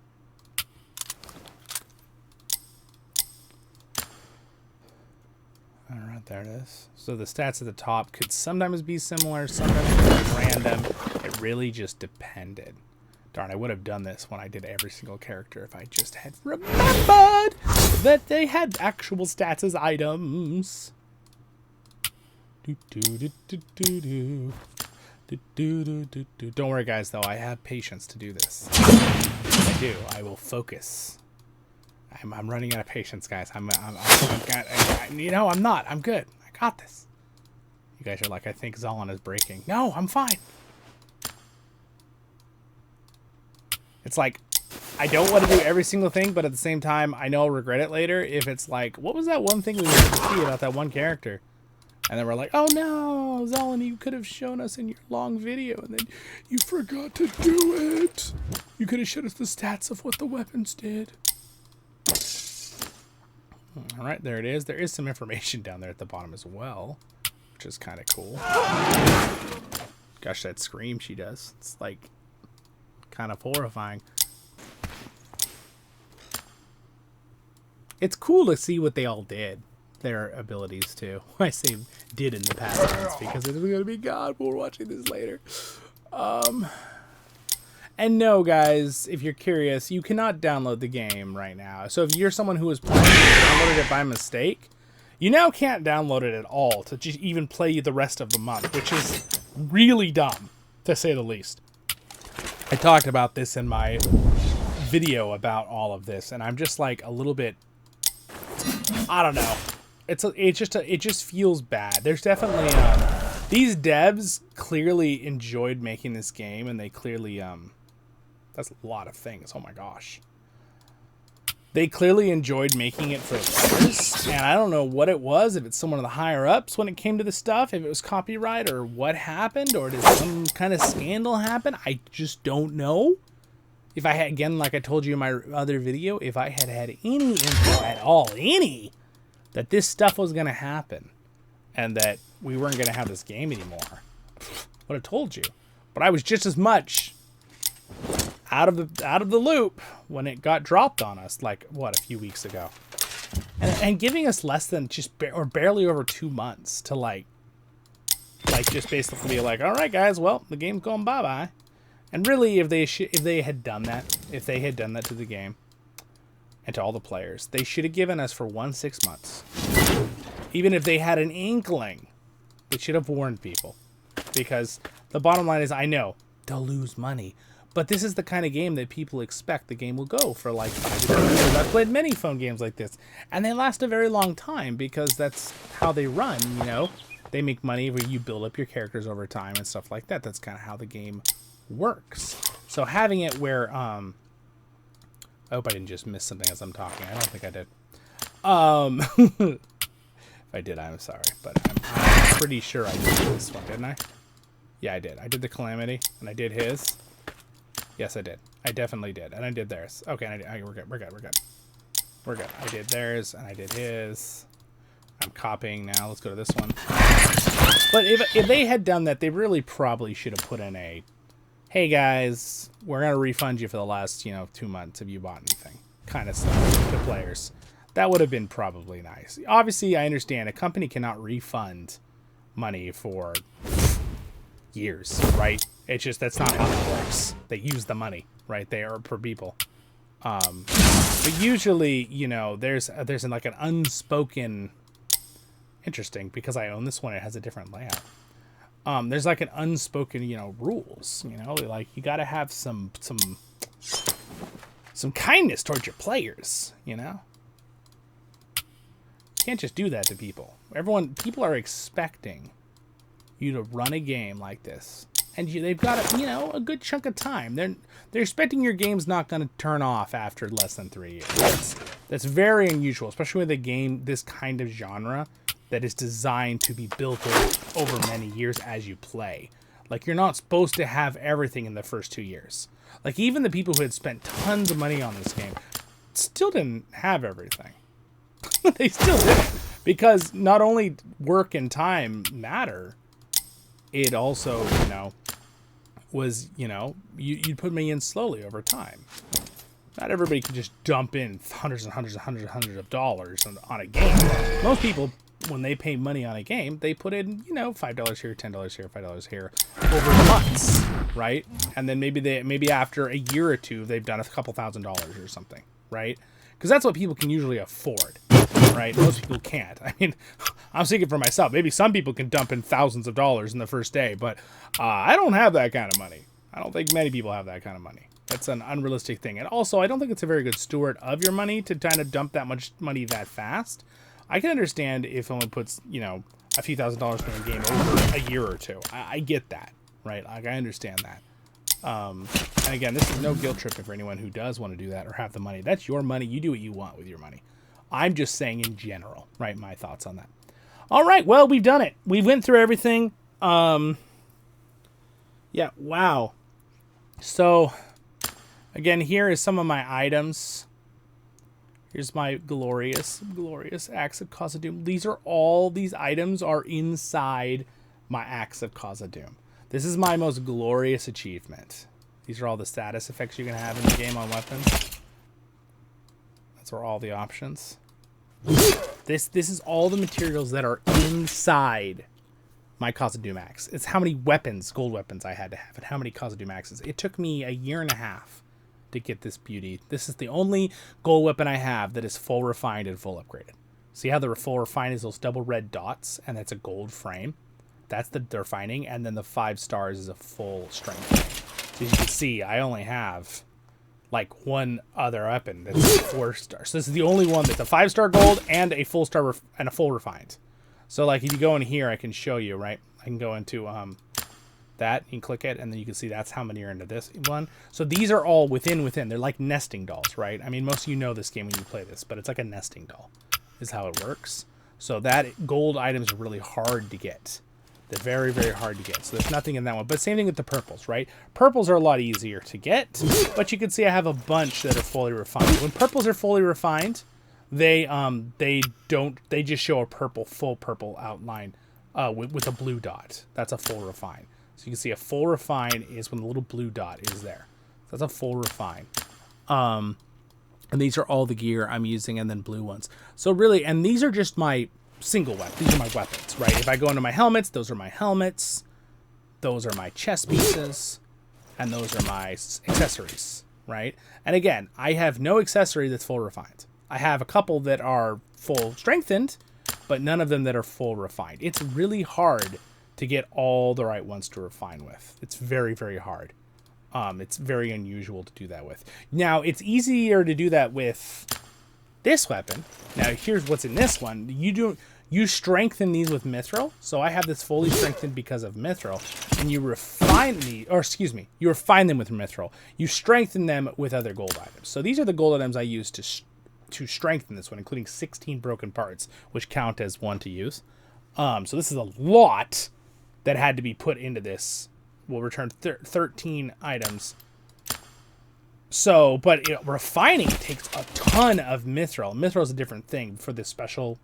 All right, there it is. So the stats at the top could sometimes be similar, sometimes be random. It really just depended. Darn, I would have done this when I did every single character if I just had remembered that they had actual stats as items. Don't worry, guys, though. I have patience to do this. I do. I will focus. I'm running out of patience, guys. You know, I'm not. I'm good. I got this. You guys are like, I think Zollin is breaking. No, I'm fine. It's like, I don't want to do every single thing, but at the same time, I know I'll regret it later if it's like, what was that one thing we wanted to see about that one character? And then we're like, oh no, Zollin, you could have shown us in your long video, and then you forgot to do it. You could have showed us the stats of what the weapons did. All right, there it is. There is some information down there at the bottom as well, which is kind of cool. Gosh, that scream she does. It's like kind of horrifying. It's cool to see what they all did. Their abilities too. I say did in the past tense because it's going to be God. We're watching this later. And no, guys, if you're curious, you cannot download the game right now. So if you're someone who was playing it and downloaded it by mistake, you now can't download it at all to just even play the rest of the month, which is really dumb, to say the least. I talked about this in my video about all of this, and I'm just like a little bit, I don't know. It just feels bad. There's definitely these devs clearly enjoyed making this game, and they clearly that's a lot of things. Oh my gosh. They clearly enjoyed making it for the players, and I don't know what it was, if it's someone of the higher ups when it came to this stuff, if it was copyright or what happened, or did some kind of scandal happen. I just don't know. If I had, again, like I told you in my other video, if I had had any info at all, that this stuff was going to happen and that we weren't going to have this game anymore, I would have told you. But I was just as much out of the loop when it got dropped on us, like, what, a few weeks ago. And giving us less than or barely over 2 months to, like just basically be like, all right, guys, well, the game's going bye-bye. And really, if they had done that to the game and to all the players, they should have given us for 6 months. Even if they had an inkling, they should have warned people. Because the bottom line is, I know they'll lose money, but this is the kind of game that people expect the game will go for like 5 to 10 years. I've played many phone games like this, and they last a very long time because that's how they run, you know? They make money where you build up your characters over time and stuff like that. That's kind of how the game works. So having it where I hope I didn't just miss something as I'm talking. I don't think I did. If I did, I'm sorry, but I'm pretty sure I did this one, didn't I? Yeah, I did. I did the Calamity, and I did his. Yes, I did. I definitely did, and I did theirs. Okay, we're good. We're good. I did theirs, and I did his. I'm copying now. Let's go to this one. But if they had done that, they really probably should have put in a, hey guys, we're going to refund you for the last, 2 months if you bought anything, kind of stuff to players. That would have been probably nice. Obviously, I understand a company cannot refund money for years, right? It's just, that's not how it works. They use the money, right? They are per people. But usually, there's like an unspoken interesting because I own this one. It has a different layout. There's like an unspoken, rules. Like you got to have some kindness towards your players. You can't just do that to people. People are expecting you to run a game like this, and they've got a good chunk of time. They're expecting your game's not going to turn off after less than 3 years. That's very unusual, especially with a game this kind of genre that is designed to be built over many years as you play. Like, you're not supposed to have everything in the first 2 years. Like, even the people who had spent tons of money on this game still didn't have everything. They still didn't, because not only work and time matter, it also, was, you'd put me in slowly over time. Not everybody can just dump in hundreds and hundreds and hundreds of dollars on a game. Most people, when they pay money on a game, they put in, $5 here, $10 here, $5 here over months, right? And then maybe after a year or two, they've done a couple $1,000s or something, right? Because that's what people can usually afford, right? Most people can't. I mean, I'm speaking for myself. Maybe some people can dump in thousands of dollars in the first day, but I don't have that kind of money. I don't think many people have that kind of money. That's an unrealistic thing. And also, I don't think it's a very good steward of your money to kind of dump that much money that fast. I can understand if someone puts, a few $1,000s in a game over a year or two. I get that, right? Like, I understand that. And again, this is no guilt trip for anyone who does want to do that or have the money. That's your money. You do what you want with your money. I'm just saying in general, right? My thoughts on that. All right. Well, we've done it. We went through everything. Yeah. Wow. So, again, here is some of my items. Here's my glorious Axe of Khazad-dûm. These items are inside my Axe of Khazad-dûm. This is my most glorious achievement. These are all the status effects you can have in the game on weapons. That's where all the options. This is all the materials that are inside my Khazad-dûm axe. It's how many weapons, gold weapons, I had to have and how many Khazad-dûm axes. It took me a year and a half to get this beauty. This is the only gold weapon I have that is full refined and full upgraded. See how the full refined is those double red dots, and that's a gold frame. That's the refining, and then the 5 stars is a full strength. So as you can see, I only have like one other weapon that's 4 stars. So this is the only one that's a 5-star gold and a full star and a full refined. So like if you go in here, I can show you, right? I can go into that, you can click it, and then you can see that's how many are into this one. So these are all within. They're like nesting dolls, right? I mean, most of you know this game when you play this, but it's like a nesting doll is how it works. So that gold items are really hard to get. They're very, very hard to get. So there's nothing in that one. But same thing with the purples, right? Purples are a lot easier to get, but you can see I have a bunch that are fully refined. When purples are fully refined, they just show a full purple outline with a blue dot. That's a full refine. So you can see a full refine is when the little blue dot is there. So that's a full refine. And these are all the gear I'm using, and then blue ones. So really, and these are just my single weapons. These are my weapons, right? If I go into my helmets, those are my helmets. Those are my chest pieces. And those are my accessories, right? And again, I have no accessory that's full refined. I have a couple that are full strengthened, but none of them that are full refined. It's really hard to get all the right ones to refine with. It's very, very hard. It's very unusual to do that with. Now, it's easier to do that with this weapon. Now, here's what's in this one. You strengthen these with mithril. So I have this fully strengthened because of mithril, and you refine you refine them with mithril. You strengthen them with other gold items. So these are the gold items I use to strengthen this one, including 16 broken parts, which count as 1 to use. So this is a lot that had to be put into this. We'll return 13 items. So, but refining takes a ton of mithril. Mithril is a different thing for this special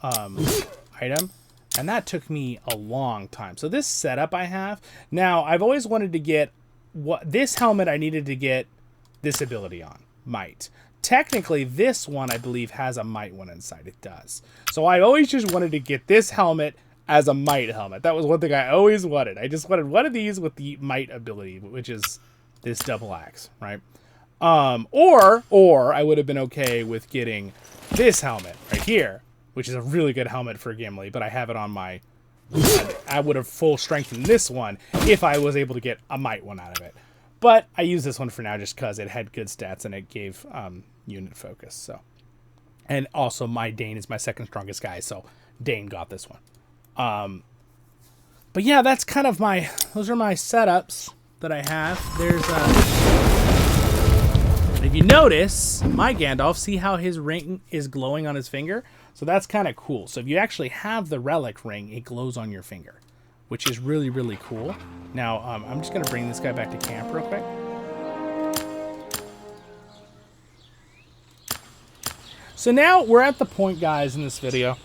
item, and that took me a long time. So this setup I have now, I've always wanted to get this helmet. I needed to get this ability on might. Technically, this one I believe has a might one inside. It does. So I always just wanted to get this helmet as a might helmet. That was one thing I always wanted. I just wanted one of these with the might ability, which is this double axe, right? Or I would have been okay with getting this helmet right here which is a really good helmet for Gimli, but I have it on my... I would have full strengthened this one if I was able to get a might one out of it. But I use this one for now just because it had good stats and it gave unit focus. So, and also my Dane is my second strongest guy, so Dane got this one. But yeah, that's kind of those are my setups that I have. There's if you notice, my Gandalf, see how his ring is glowing on his finger? So that's kind of cool. So if you actually have the relic ring, it glows on your finger, which is really, really cool. Now, I'm just going to bring this guy back to camp real quick. So now we're at the point, guys, in this video.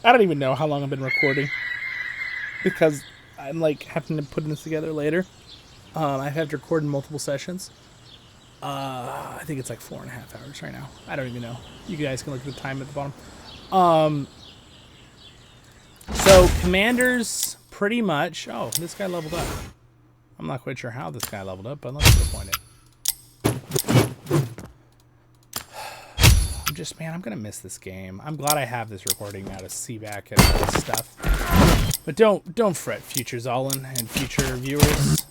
I don't even know how long I've been recording because I'm like having to put this together later. I have to record in multiple sessions. I think it's like 4.5 hours right now. I don't even know. You guys can look at the time at the bottom. So commanders pretty much... Oh, this guy leveled up. I'm not quite sure how this guy leveled up, but let's get appointed. I'm gonna miss this game. I'm glad I have this recording now to see back at all this stuff. But don't fret, future Zollin and future viewers.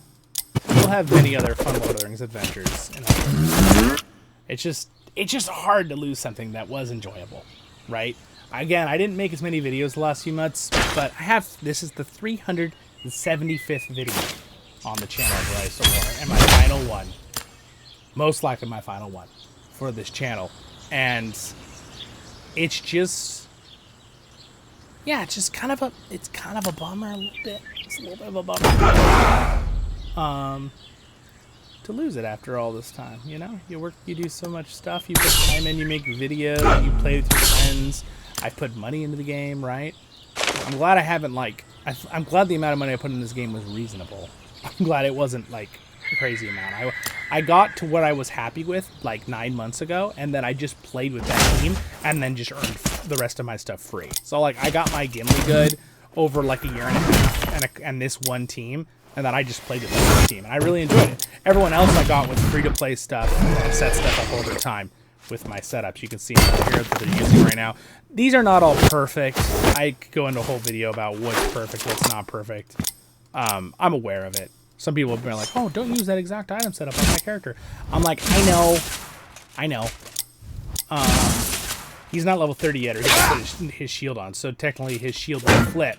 We'll have many other fun Lord of the Rings adventures. It's just hard to lose something that was enjoyable, right? Again, I didn't make as many videos the last few months, but this is the 375th video on the channel of Rise of War, and my final one. Most likely my final one for this channel. And it's just, yeah, it's kind of a bummer a little bit. It's a little bit of a bummer. To lose it after all this time, you know? You do so much stuff, you put time in, you make videos, you play with your friends. I put money into the game, right? I'm glad I haven't, I'm glad the amount of money I put in this game was reasonable. I'm glad it wasn't, a crazy amount. I got to what I was happy with, 9 months ago, and then I just played with that team, and then just earned the rest of my stuff free. So, I got my Gimli good over, a year and a half, and this one team, and then I just played with that team, and I really enjoyed it. Everyone else I got with free-to-play stuff, and set stuff up over time with my setups. You can see them here that they're using right now. These are not all perfect. I could go into a whole video about what's perfect, what's not perfect. I'm aware of it. Some people have been like, oh, don't use that exact item setup on my character. I'm like, I know. He's not level 30 yet, or he hasn't put his shield on, so technically his shield will flip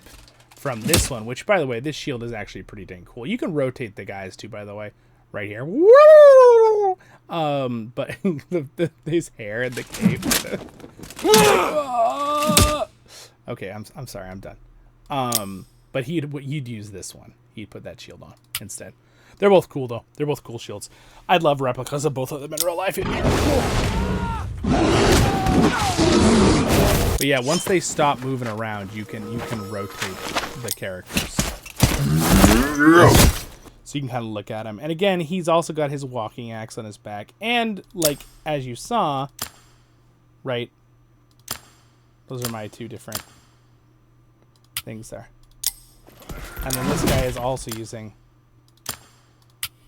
from this one, which, by the way, this shield is actually pretty dang cool. You can rotate the guys, too, by the way, right here. Woo! But his hair and the cape. Okay, I'm sorry, I'm done. But you'd use this one. He'd put that shield on instead. They're both cool, though. They're both cool shields. I'd love replicas of both of them in real life. It'd be cool. But yeah, once they stop moving around, you can rotate the characters. So you can kind of look at him. And again, he's also got his walking axe on his back. And, as you saw, right, those are my two different things there. And then this guy is also using...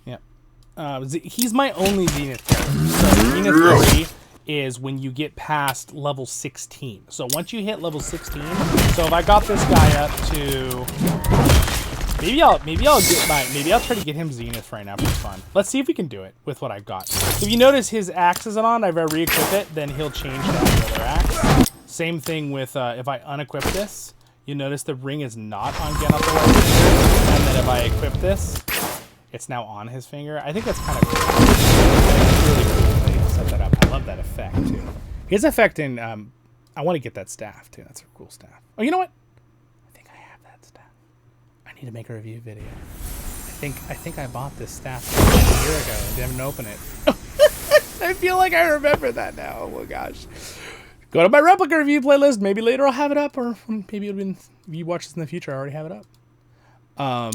Yeah. He's my only Zenith character. So Zenith 3 is when you get past level 16. So once you hit level 16... So if I got this guy up to... Maybe I'll try to get him Zenith right now for fun. Let's see if we can do it with what I've got. So if you notice his axe isn't on, if I re-equip it, then he'll change to the other axe. Same thing with if I unequip this. You notice the ring is not on Gandalf the White finger, and then if I equip this, it's now on his finger. I think that's kind of cool. It's really cool that they set that up. I love that effect, too. His effect in... I want to get that staff, too. That's a cool staff. Oh, you know what? I think I have that staff. I need to make a review video. I think I bought this staff a year ago and didn't open it. I feel like I remember that now. Oh, my gosh. Go to my Replica review playlist. Maybe later I'll have it up, or maybe if you watch this in the future, I already have it up.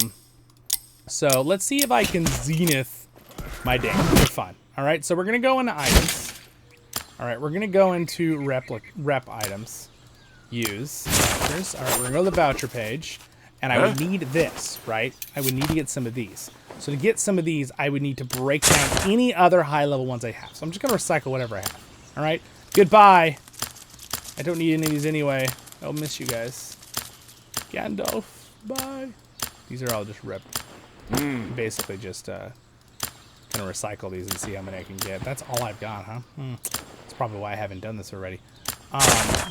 So let's see if I can Zenith my Dane for fun. All right, so we're going to go into items. All right, we're going to go into rep items. Use vouchers. All right, we're going to go to the voucher page, and I would need this, right? I would need to get some of these. So to get some of these, I would need to break down any other high-level ones I have. So I'm just going to recycle whatever I have. All right, goodbye. I don't need any of these anyway. I'll miss you guys. Gandalf, bye. These are all just basically just gonna recycle these and see how many I can get. That's all I've got, huh? That's probably why I haven't done this already.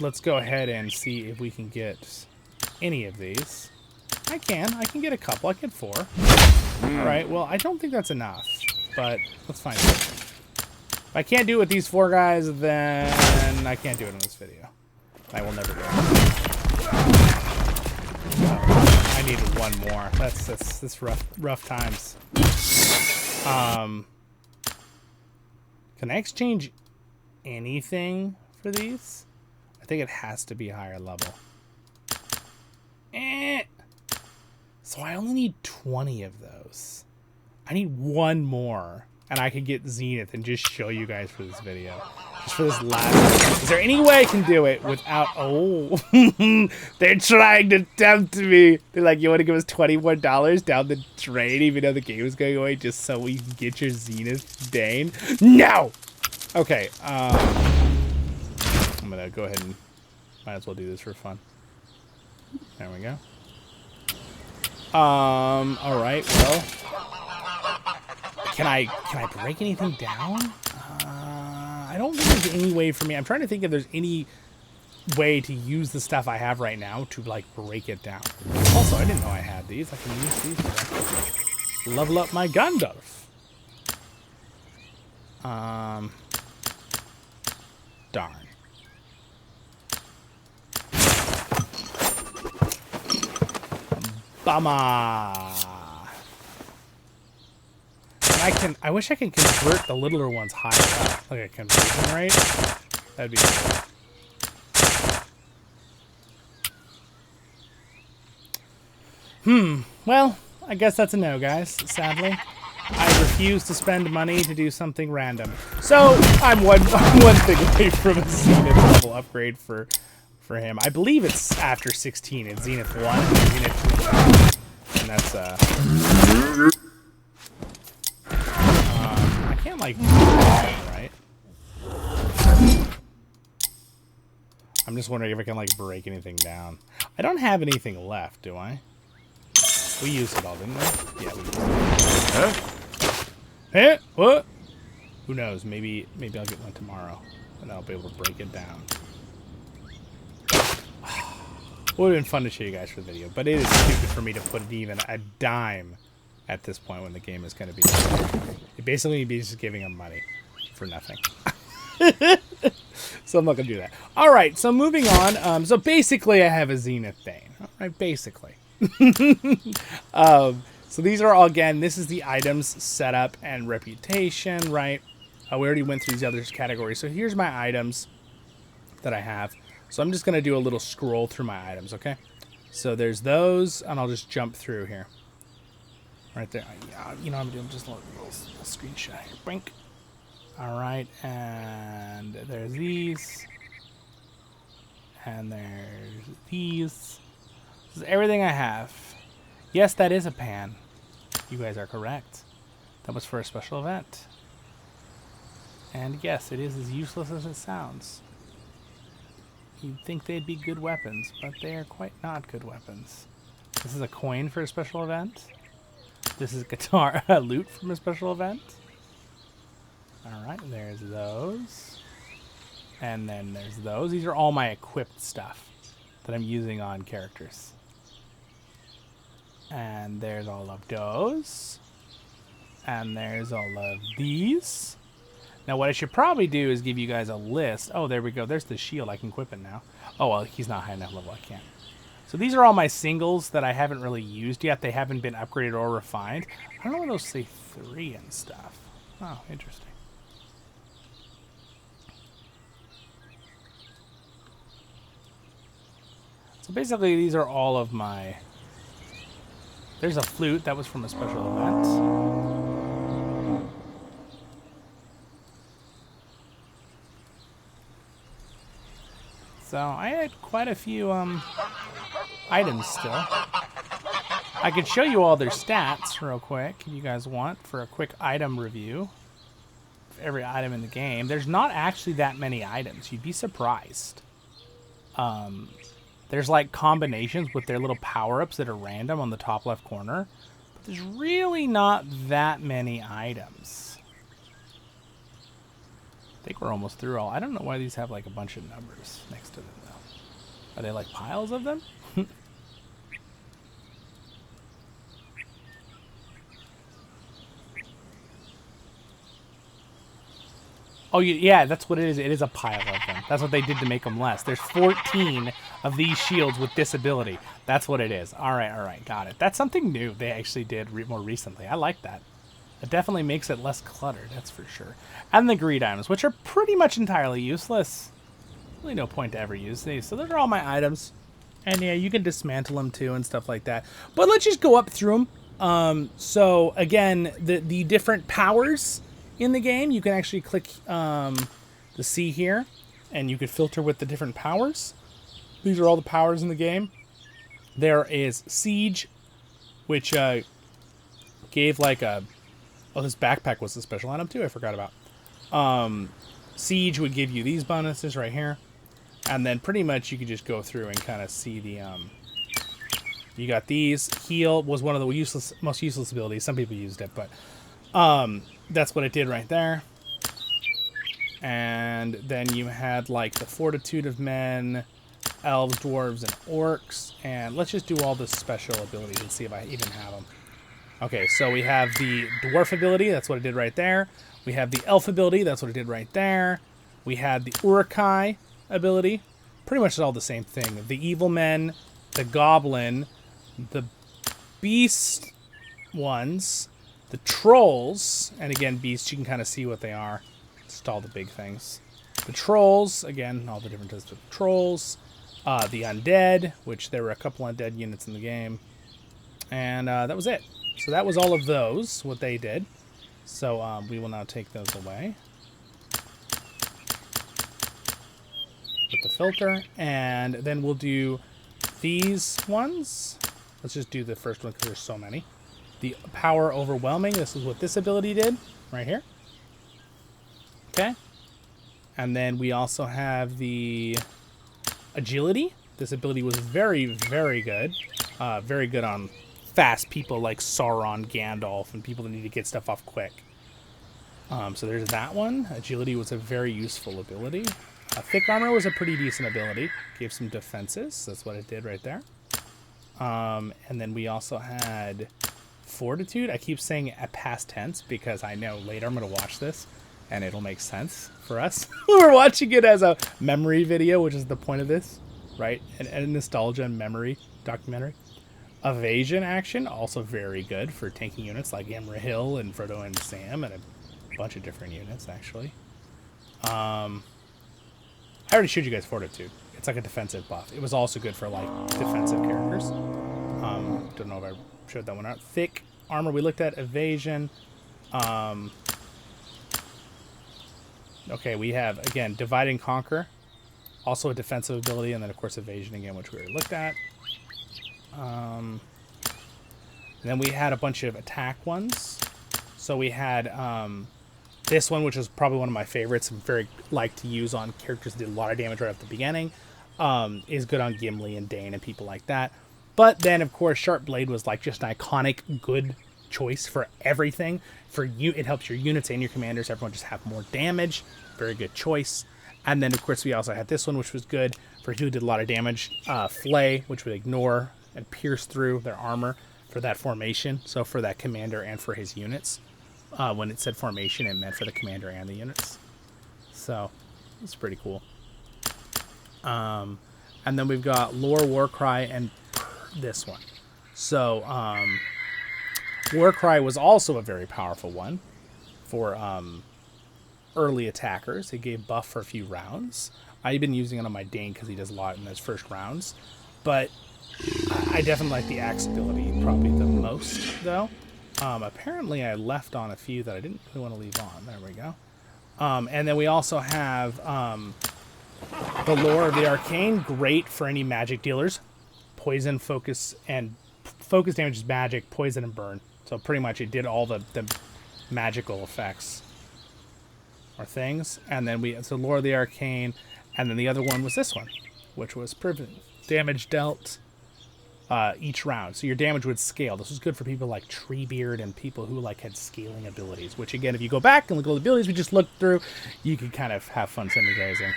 Let's go ahead and see if we can get any of these. I can get a couple. I get 4. All right, well, I don't think that's enough, but let's find out. If I can't do it with these 4 guys, then I can't do it in this video. I will never do it. I needed 1 more. That's rough times. Can I exchange anything for these? I think it has to be higher level. So I only need 20 of those. I need 1 more, and I could get Zenith and just show you guys for this video. Just for this last. Is there any way I can do it without? Oh, they're trying to tempt me. They're like, you want to give us $21 down the drain, even though the game is going away, just so we can get your Zenith Dane? No. Okay. I'm gonna go ahead and might as well do this for fun. There we go. All right. Well, can I break anything down? I don't think there's any way for me. I'm trying to think if there's any way to use the stuff I have right now to like break it down. Also, I didn't know I had these. I can use these to level up my Gandalf. Darn. Bummer. I wish I could convert the littler ones higher up, like a conversion rate. That'd be cool. Well, I guess that's a no, guys, sadly. I refuse to spend money to do something random. So, I'm one thing away from a Zenith level upgrade for him. I believe it's after 16. It's Zenith 1 and Zenith 2. And that's, I can't, like, right? I'm just wondering if I can, like, break anything down. I don't have anything left, do I? We used it all, didn't we? Yeah, we used it. Huh? Huh? What? Who knows? Maybe I'll get one tomorrow, and I'll be able to break it down. Would have been fun to show you guys for the video, but it is stupid for me to put even a dime at this point when the game is going to be. It basically be just giving them money for nothing. So I'm not going to do that. All right, so moving on. So basically, I have a Zenith Dane. All right, basically. So these are all, again, this is the items, setup, and reputation, right? We already went through these other categories. So here's my items that I have. So I'm just going to do a little scroll through my items, okay? So there's those, and I'll just jump through here. Right there. You know what I'm doing? Just a little screenshot here. Brink. All right, and there's these. And there's these. This is everything I have. Yes, that is a pan. You guys are correct. That was for a special event. And yes, it is as useless as it sounds. You'd think they'd be good weapons, but they are quite not good weapons. This is a coin for a special event. This is guitar loot from a special event. Alright, there's those. And then there's those. These are all my equipped stuff that I'm using on characters. And there's all of those. And there's all of these. Now, what I should probably do is give you guys a list. Oh, there we go. There's the shield. I can equip it now. Oh, well, he's not high enough level. I can't. So these are all my singles that I haven't really used yet. They haven't been upgraded or refined. I don't know what those say 3 and stuff. Oh, interesting. So basically, these are all of my... There's a flute. That was from a special event. So I had quite a few items still. I could show you all their stats real quick if you guys want for a quick item review of every item in the game. There's not actually that many items. You'd be surprised. There's like combinations with their little power-ups that are random on the top left corner. But there's really not that many items. I think we're almost through all. I don't know why these have like a bunch of numbers next to them though. Are they like piles of them? Oh, yeah, that's what it is. It is a pile of them. That's what they did to make them less. There's 14 of these shields with disability. That's what it is. All right, got it. That's something new they actually did more recently. I like that. It definitely makes it less cluttered, that's for sure. And the greed items, which are pretty much entirely useless. Really no point to ever use these. So those are all my items. And yeah, you can dismantle them too and stuff like that. But let's just go up through them. So again, the different powers in the game, you can actually click the C here, and you could filter with the different powers. These are all the powers in the game. There is Siege, which gave like a... Oh, this backpack was a special item too, I forgot about. Siege would give you these bonuses right here. And then pretty much you could just go through and kind of see the... you got these. Heal was one of the most useless abilities. Some people used it, but... that's what it did right there. And then you had like the Fortitude of Men, Elves, Dwarves, and Orcs. And let's just do all the special abilities and see if I even have them. Okay, so we have the Dwarf ability. That's what it did right there. We have the Elf ability. That's what it did right there. We had the Urukai ability. Pretty much all the same thing. The Evil Men, the Goblin, the Beast ones, the Trolls, and again, Beasts, you can kind of see what they are. Just all the big things. The Trolls, again, all the different types of Trolls. The Undead, which there were a couple Undead units in the game. And that was it. So that was all of those, what they did. So we will now take those away with the filter. And then we'll do these ones. Let's just do the first one because there's so many. The Power Overwhelming, this is what this ability did, right here. Okay. And then we also have the Agility. This ability was very, very good. Very good on fast people like Sauron, Gandalf, and people that need to get stuff off quick. So there's that one. Agility was a very useful ability. Thick Armor was a pretty decent ability. Gave some defenses. That's what it did right there. And then we also had Fortitude. I keep saying a past tense because I know later I'm going to watch this and it'll make sense for us. We're watching it as a memory video, which is the point of this, right? And nostalgia and memory documentary. Evasion action, also very good for tanking units like Imrahil and Frodo and Sam and a bunch of different units, actually. I already showed you guys Fortitude. It's like a defensive buff. It was also good for like defensive characters. Don't know if I showed that one out. Thick Armor, we looked at Evasion. Okay, we have, again, Divide and Conquer. Also a defensive ability, and then, of course, Evasion again, which we already looked at. And then we had a bunch of attack ones. So we had this one, which is probably one of my favorites. I'm very like to use on characters that did a lot of damage right at the beginning. Is good on Gimli and Dane and people like that. But then, of course, Sharp Blade was like just an iconic good choice for everything. For you, it helps your units and your commanders. Everyone just have more damage. Very good choice. And then, of course, we also had this one, which was good for who did a lot of damage. Flay, which would ignore and pierce through their armor for that formation. So for that commander and for his units. When it said formation, it meant for the commander and the units. So it's pretty cool. And then we've got Lore, Warcry, and this one. So Warcry was also a very powerful one for early attackers. It gave buff for a few rounds. I've been using it on my Dane because he does a lot in those first rounds. But I definitely like the axe ability probably the most, though. Apparently I left on a few that I didn't really want to leave on. There we go. And then we also have the Lore of the Arcane. Great for any magic dealers. Poison, focus, and focus damage is magic, poison, and burn. So pretty much it did all the magical effects or things. And then so Lore of the Arcane. And then the other one was this one, which was damage dealt each round. So your damage would scale. This was good for people like Treebeard and people who like had scaling abilities, which again, if you go back and look at all the abilities we just looked through, you can kind of have fun synergizing.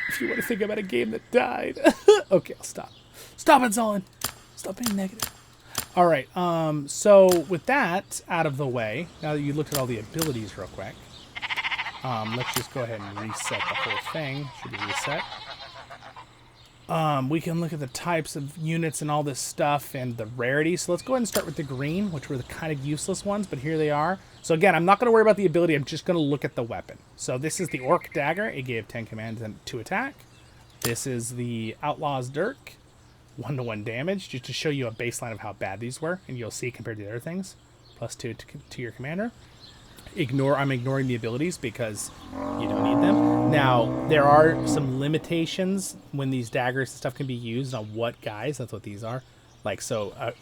If you want to think about a game that died. Okay, I'll stop. Stop it, Zollin. Stop being negative. All right, so with that out of the way, now that you looked at all the abilities real quick, let's just go ahead and reset the whole thing. Should be reset. We can look at the types of units and all this stuff and the rarity. So let's go ahead and start with the green, which were the kind of useless ones, but here they are. So again, I'm not going to worry about the ability. I'm just going to look at the weapon. So this is the Orc Dagger. It gave 10 commands and 2 attack. This is the Outlaw's Dirk. 1-to-1 damage, just to show you a baseline of how bad these were, and you'll see compared to the other things. +2 to your commander. I'm ignoring the abilities because you don't need them. Now, there are some limitations when these daggers and stuff can be used on what guys. That's what these are. Like, so a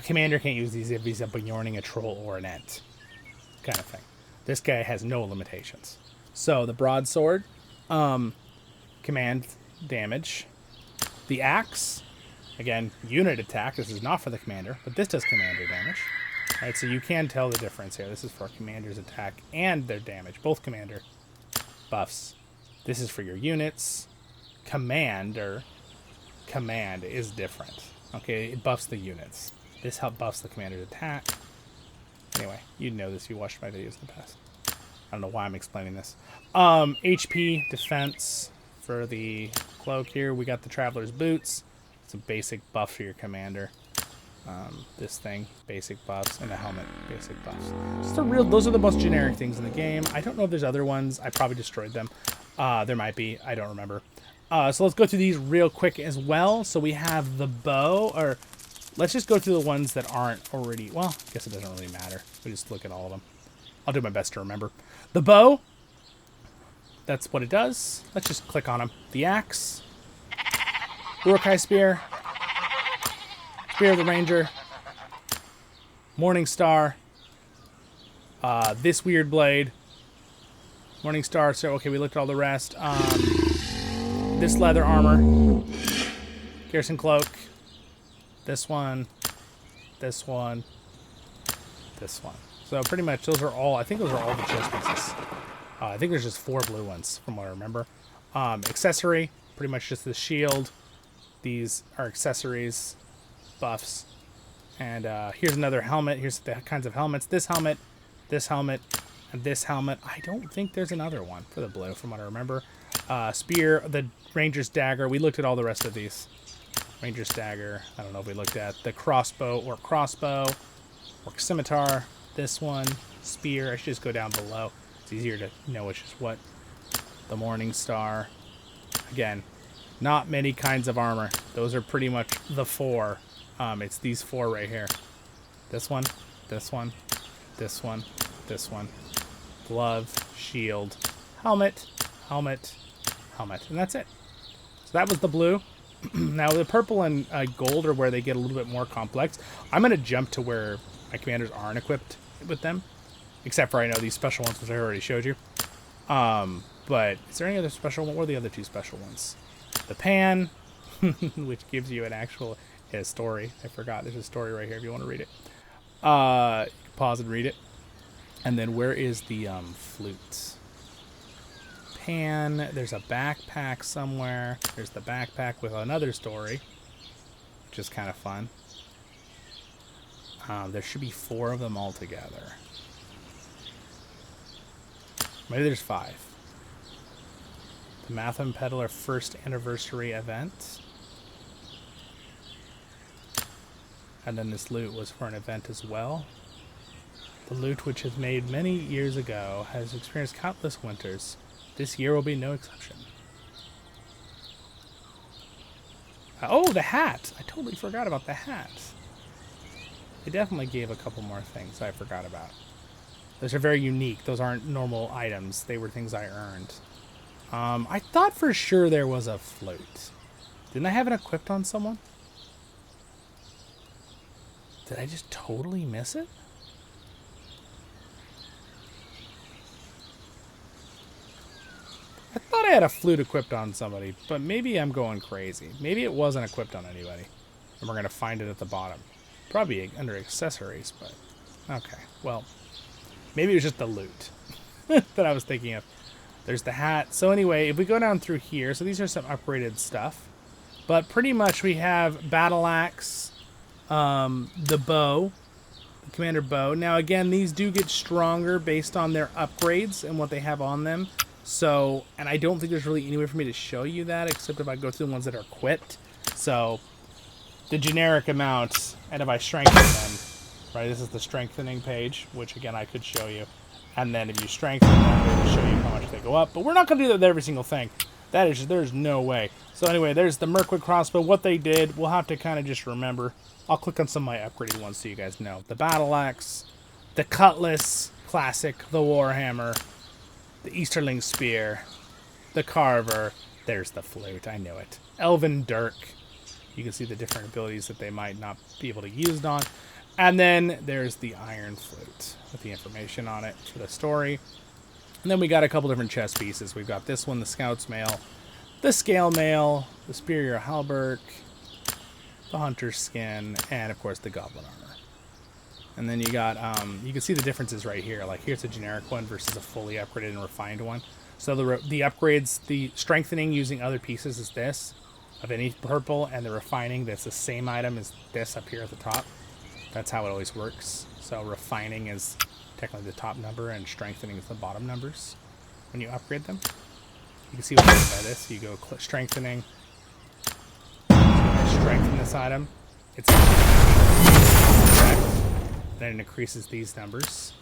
commander can't use these if he's a Bjorning, a troll, or an ent. Kind of thing. This guy has no limitations. So, the broadsword, command damage. The axe, again, unit attack. This is not for the commander, but this does commander damage. All right, so you can tell the difference here. This is for commander's attack and their damage, both commander buffs. This is for your units. Command is different. Okay, it buffs the units. This buffs the commander's attack. Anyway, you'd know this if you watched my videos in the past. I don't know why I'm explaining this. HP, defense for the cloak here. We got the Traveler's Boots. It's a basic buff for your commander. This thing, basic buffs, and a helmet, basic buffs. Those are the most generic things in the game. I don't know if there's other ones. I probably destroyed them. There might be. I don't remember. So let's go through these real quick as well. So we have the bow, or let's just go through the ones that aren't already. Well, I guess it doesn't really matter. We just look at all of them. I'll do my best to remember. The bow, that's what it does. Let's just click on them. The axe, Urukai Spear, Spear of the Ranger, Morning Star, this weird blade, Morning Star. So okay, we looked at all the rest. This leather armor, Garrison Cloak, this one, this one, this one. So pretty much those are all. I think those are all the chest pieces. I think there's just 4 blue ones from what I remember. Accessory, pretty much just the shield. These are accessories. Buffs, and here's another helmet. Here's the kinds of helmets. This helmet, and this helmet. I don't think there's another one for the blue from what I remember. Spear, the Ranger's Dagger. We looked at all the rest of these. Ranger's Dagger. I don't know if we looked at the crossbow or scimitar. This one, spear. I should just go down below. It's easier to know which is what. The Morning Star. Again, not many kinds of armor. Those are pretty much the 4. It's these 4 right here. This one, this one, this one, this one. Glove, shield, helmet, helmet, helmet. And that's it. So that was the blue. Now the purple and gold are where they get a little bit more complex. I'm going to jump to where my commanders aren't equipped with them. Except for I know these special ones, which I already showed you. But is there any other special one? What are the other 2 special ones? The pan, which gives you an actual... a story. I forgot. There's a story right here if you want to read it. You can pause and read it. And then where is the flute? Pan. There's a backpack somewhere. There's the backpack with another story, which is kind of fun. There should be 4 of them all together. Maybe there's 5. The Mathom Peddler first anniversary event. And then this loot was for an event as well. The loot, which was made many years ago, has experienced countless winters. This year will be no exception. Oh, the hat! I totally forgot about the hat. They definitely gave a couple more things I forgot about. Those are very unique. Those aren't normal items. They were things I earned. I thought for sure there was a flute. Didn't I have it equipped on someone? Did I just totally miss it? I thought I had a flute equipped on somebody, but maybe I'm going crazy. Maybe it wasn't equipped on anybody. And we're going to find it at the bottom. Probably under accessories, but... Okay, well... Maybe it was just the loot that I was thinking of. There's the hat. So anyway, if we go down through here... So these are some upgraded stuff. But pretty much we have Battle Axe, the bow, the Commander bow. Now again, these do get stronger based on their upgrades and what they have on them. So, and I don't think there's really any way for me to show you that except if I go through the ones that are equipped. So, the generic amounts, and if I strengthen them, right, this is the strengthening page, which again I could show you. And then if you strengthen them, it will show you how much they go up. But we're not going to do that with every single thing. That is, there's no way. So anyway, there's the Mirkwood crossbow. What they did, we'll have to kind of just remember. I'll click on some of my upgraded ones so you guys know. The Battle Axe, the Cutlass, Classic, the Warhammer, the Easterling Spear, the Carver, there's the Flute, I knew it. Elven Dirk, you can see the different abilities that they might not be able to use on. And then there's the Iron Flute with the information on it for the story. And then we got a couple different chest pieces. We've got this one, the Scout's Mail, the Scale Mail, the Superior Halberd, the Hunter's Skin, and of course the Goblin Armor. And then you got, you can see the differences right here. Like here's a generic one versus a fully upgraded and refined one. So the upgrades, the strengthening using other pieces is this, of any purple, and the refining, that's the same item as this up here at the top. That's how it always works. So refining is technically the top number, and strengthening is the bottom numbers when you upgrade them. You can see what I mean by this. You go strengthening. So when I strengthen this item, it's then it increases these numbers.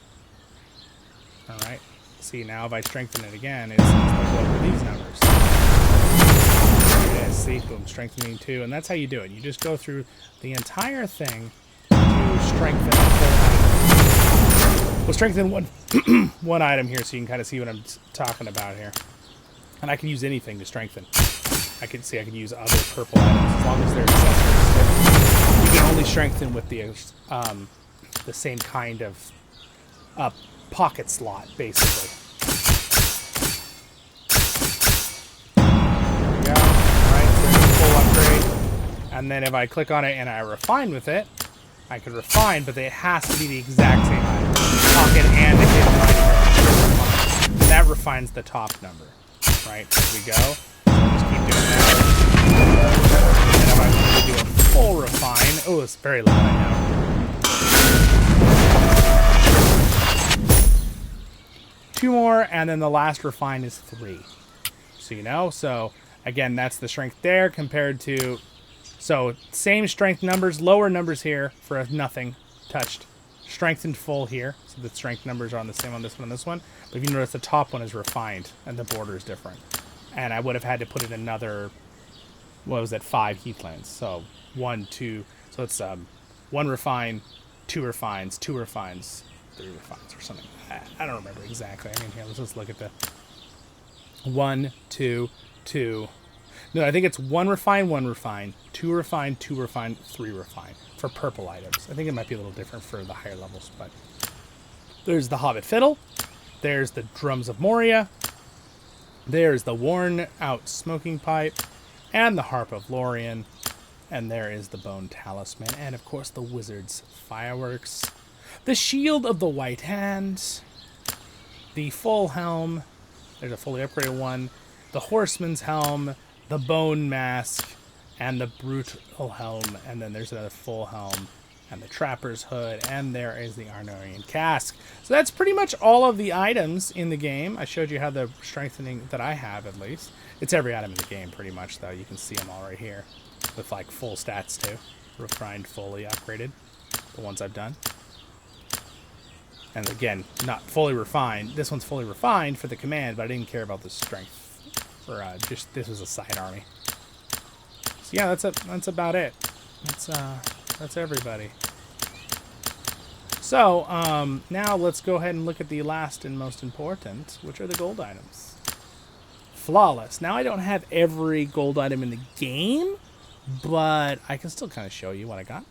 Alright. See, now if I strengthen it again, it's go up to these numbers. There it is. See, boom, strengthening 2. And that's how you do it. You just go through the entire thing to strengthen a full item. We'll strengthen one item here so you can kind of see what I'm talking about here. And I can use anything to strengthen. I can use other purple items as long as they're accessories. You can only strengthen with the same kind of pocket slot, basically. There we go. Alright, so there's a full upgrade. And then if I click on it and I refine with it, I could refine, but it has to be the exact same item. Pocket and the hidden item. And that refines the top number. Right, there we go. So I'll just keep doing that. And if I want to do a full refine... Oh, it's very loud, I know. 2 more, and then the last refine is 3. So you know, so again, that's the strength there compared to... So, same strength numbers, lower numbers here for a nothing touched. Strengthened full here, so the strength numbers are on the same on this one and this one. But if you notice, the top one is refined, and the border is different. And I would have had to put in another, what was it, 5 heathlands. So, 1, 2, so it's 1 refine, 2 refines, 2 refines, 3 refines, or something. I don't remember exactly. I mean, here, let's just look at the 1, 2, 2. No, I think it's 1 refine, 1 refine, 2 refine, 2 refine, 3 refine for purple items. I think it might be a little different for the higher levels, but there's the Hobbit Fiddle, there's the Drums of Moria, there's the Worn Out Smoking Pipe, and the Harp of Lorien, and there is the Bone Talisman, and of course the Wizard's Fireworks, the Shield of the White Hand, the Full Helm, there's a fully upgraded one, the Horseman's Helm, the Bone Mask, and the Brutal Helm, and then there's another Full Helm, and the Trapper's Hood, and there is the Arnorian Cask. So that's pretty much all of the items in the game. I showed you how the strengthening that I have, at least. It's every item in the game, pretty much, though. You can see them all right here, with, like, full stats, too. Refined, fully upgraded, the ones I've done. And again, not fully refined. This one's fully refined for the command, but I didn't care about the strength. For just this was a side army. So yeah, that's about it. That's everybody. So now let's go ahead and look at the last and most important, which are the gold items. Flawless. Now I don't have every gold item in the game, but I can still kind of show you what I got.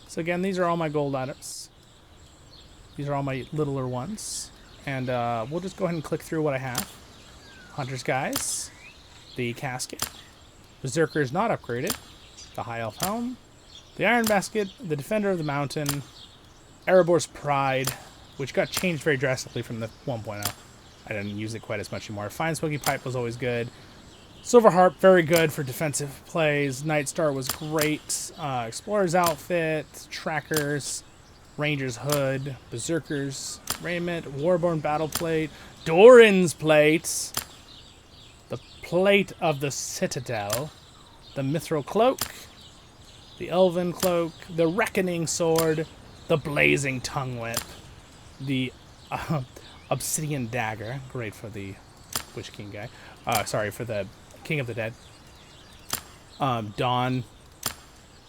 So again, these are all my gold items. These are all my littler ones, and we'll just go ahead and click through what I have. Hunter's Guise, the casket, Berserker is not upgraded, the High Elf Helm, the Iron Basket, the Defender of the Mountain, Erebor's Pride, which got changed very drastically from the 1.0. I didn't use it quite as much anymore. Fine Smoky Pipe was always good. Silver Harp, very good for defensive plays. Night Star was great. Explorer's Outfit, Trackers, Ranger's Hood, Berserker's Raiment, Warborn Battle Plate, Doran's Plates, the Plate of the Citadel, the Mithril Cloak, the Elven Cloak, the Reckoning Sword, the Blazing Tongue Whip, the Obsidian Dagger, great for the Witch King guy. Sorry, for the King of the Dead. Dawn.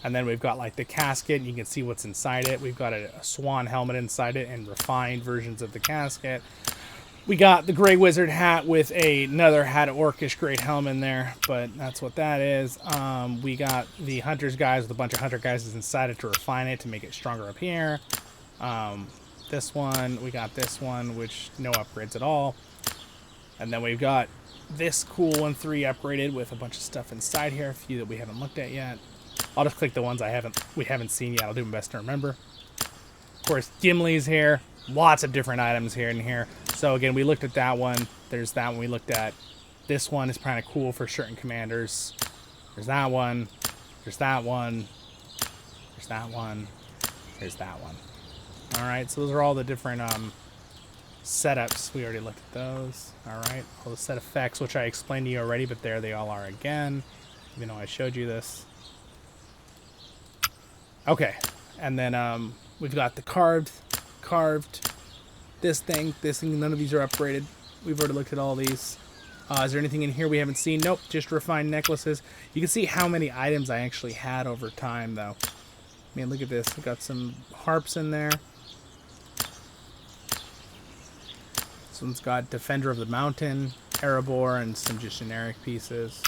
And then we've got like the casket, and you can see what's inside it. We've got a swan helmet inside it and refined versions of the casket. We got the Grey Wizard hat with another hat, Orcish Great Helm in there, but that's what that is. We got the Hunter's Guise with a bunch of Hunter Guises inside it to refine it, to make it stronger up here. This one, we got this one, which no upgrades at all. And then we've got this cool one, 3 upgraded with a bunch of stuff inside here, a few that we haven't looked at yet. I'll just click the ones we haven't seen yet. I'll do my best to remember. Of course, Gimli's here. Lots of different items here and here. So again, we looked at that one. There's that one we looked at. This one is kind of cool for certain commanders. There's that one. There's that one. There's that one. There's that one. All right, so those are all the different setups. We already looked at those. All right, all the set effects, which I explained to you already, but there they all are again, even though I showed you this. Okay, and then we've got the carved, this thing, none of these are upgraded. We've already looked at all these. Is there anything in here we haven't seen? Nope, just refined necklaces. You can see how many items I actually had over time, though. I mean, look at this. We've got some harps in there. This one's got Defender of the Mountain, Erebor, and some just generic pieces.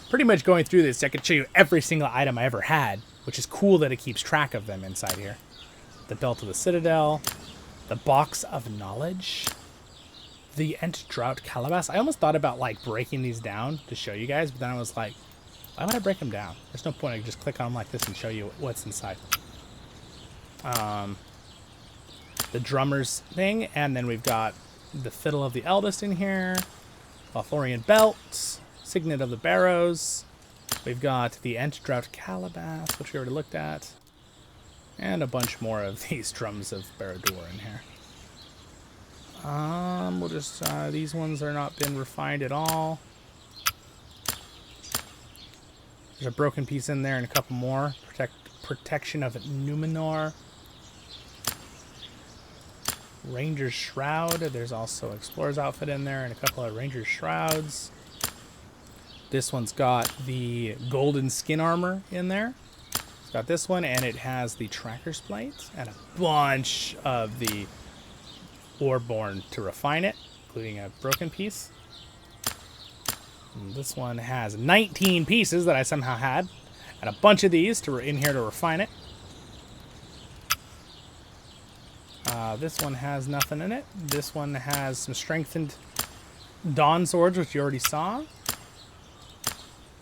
Pretty much going through this, I could show you every single item I ever had, which is cool that it keeps track of them inside here. The Belt of the Citadel, the Box of Knowledge, the Ent Drought Calabash. I almost thought about like breaking these down to show you guys, but then I was like, why would I break them down? There's no point. I can just click on them like this and show you what's inside. The Drummer's thing, and then we've got the Fiddle of the Eldest in here, Lothlorien Belt, Signet of the Barrows. We've got the Ent Drought Calabash, which we already looked at, and a bunch more of these Drums of Barad-dûr in here. We'll just, these ones are not been refined at all. There's a broken piece in there and a couple more. Protection of Numenor. Ranger's Shroud. There's also Explorer's Outfit in there and a couple of Ranger's Shrouds. This one's got the golden skin armor in there. It's got this one, and it has the Tracker's Plate and a bunch of the Warborn to refine it, including a broken piece. And this one has 19 pieces that I somehow had, and a bunch of these in here to refine it. This one has nothing in it. This one has some strengthened Dawn Swords, which you already saw.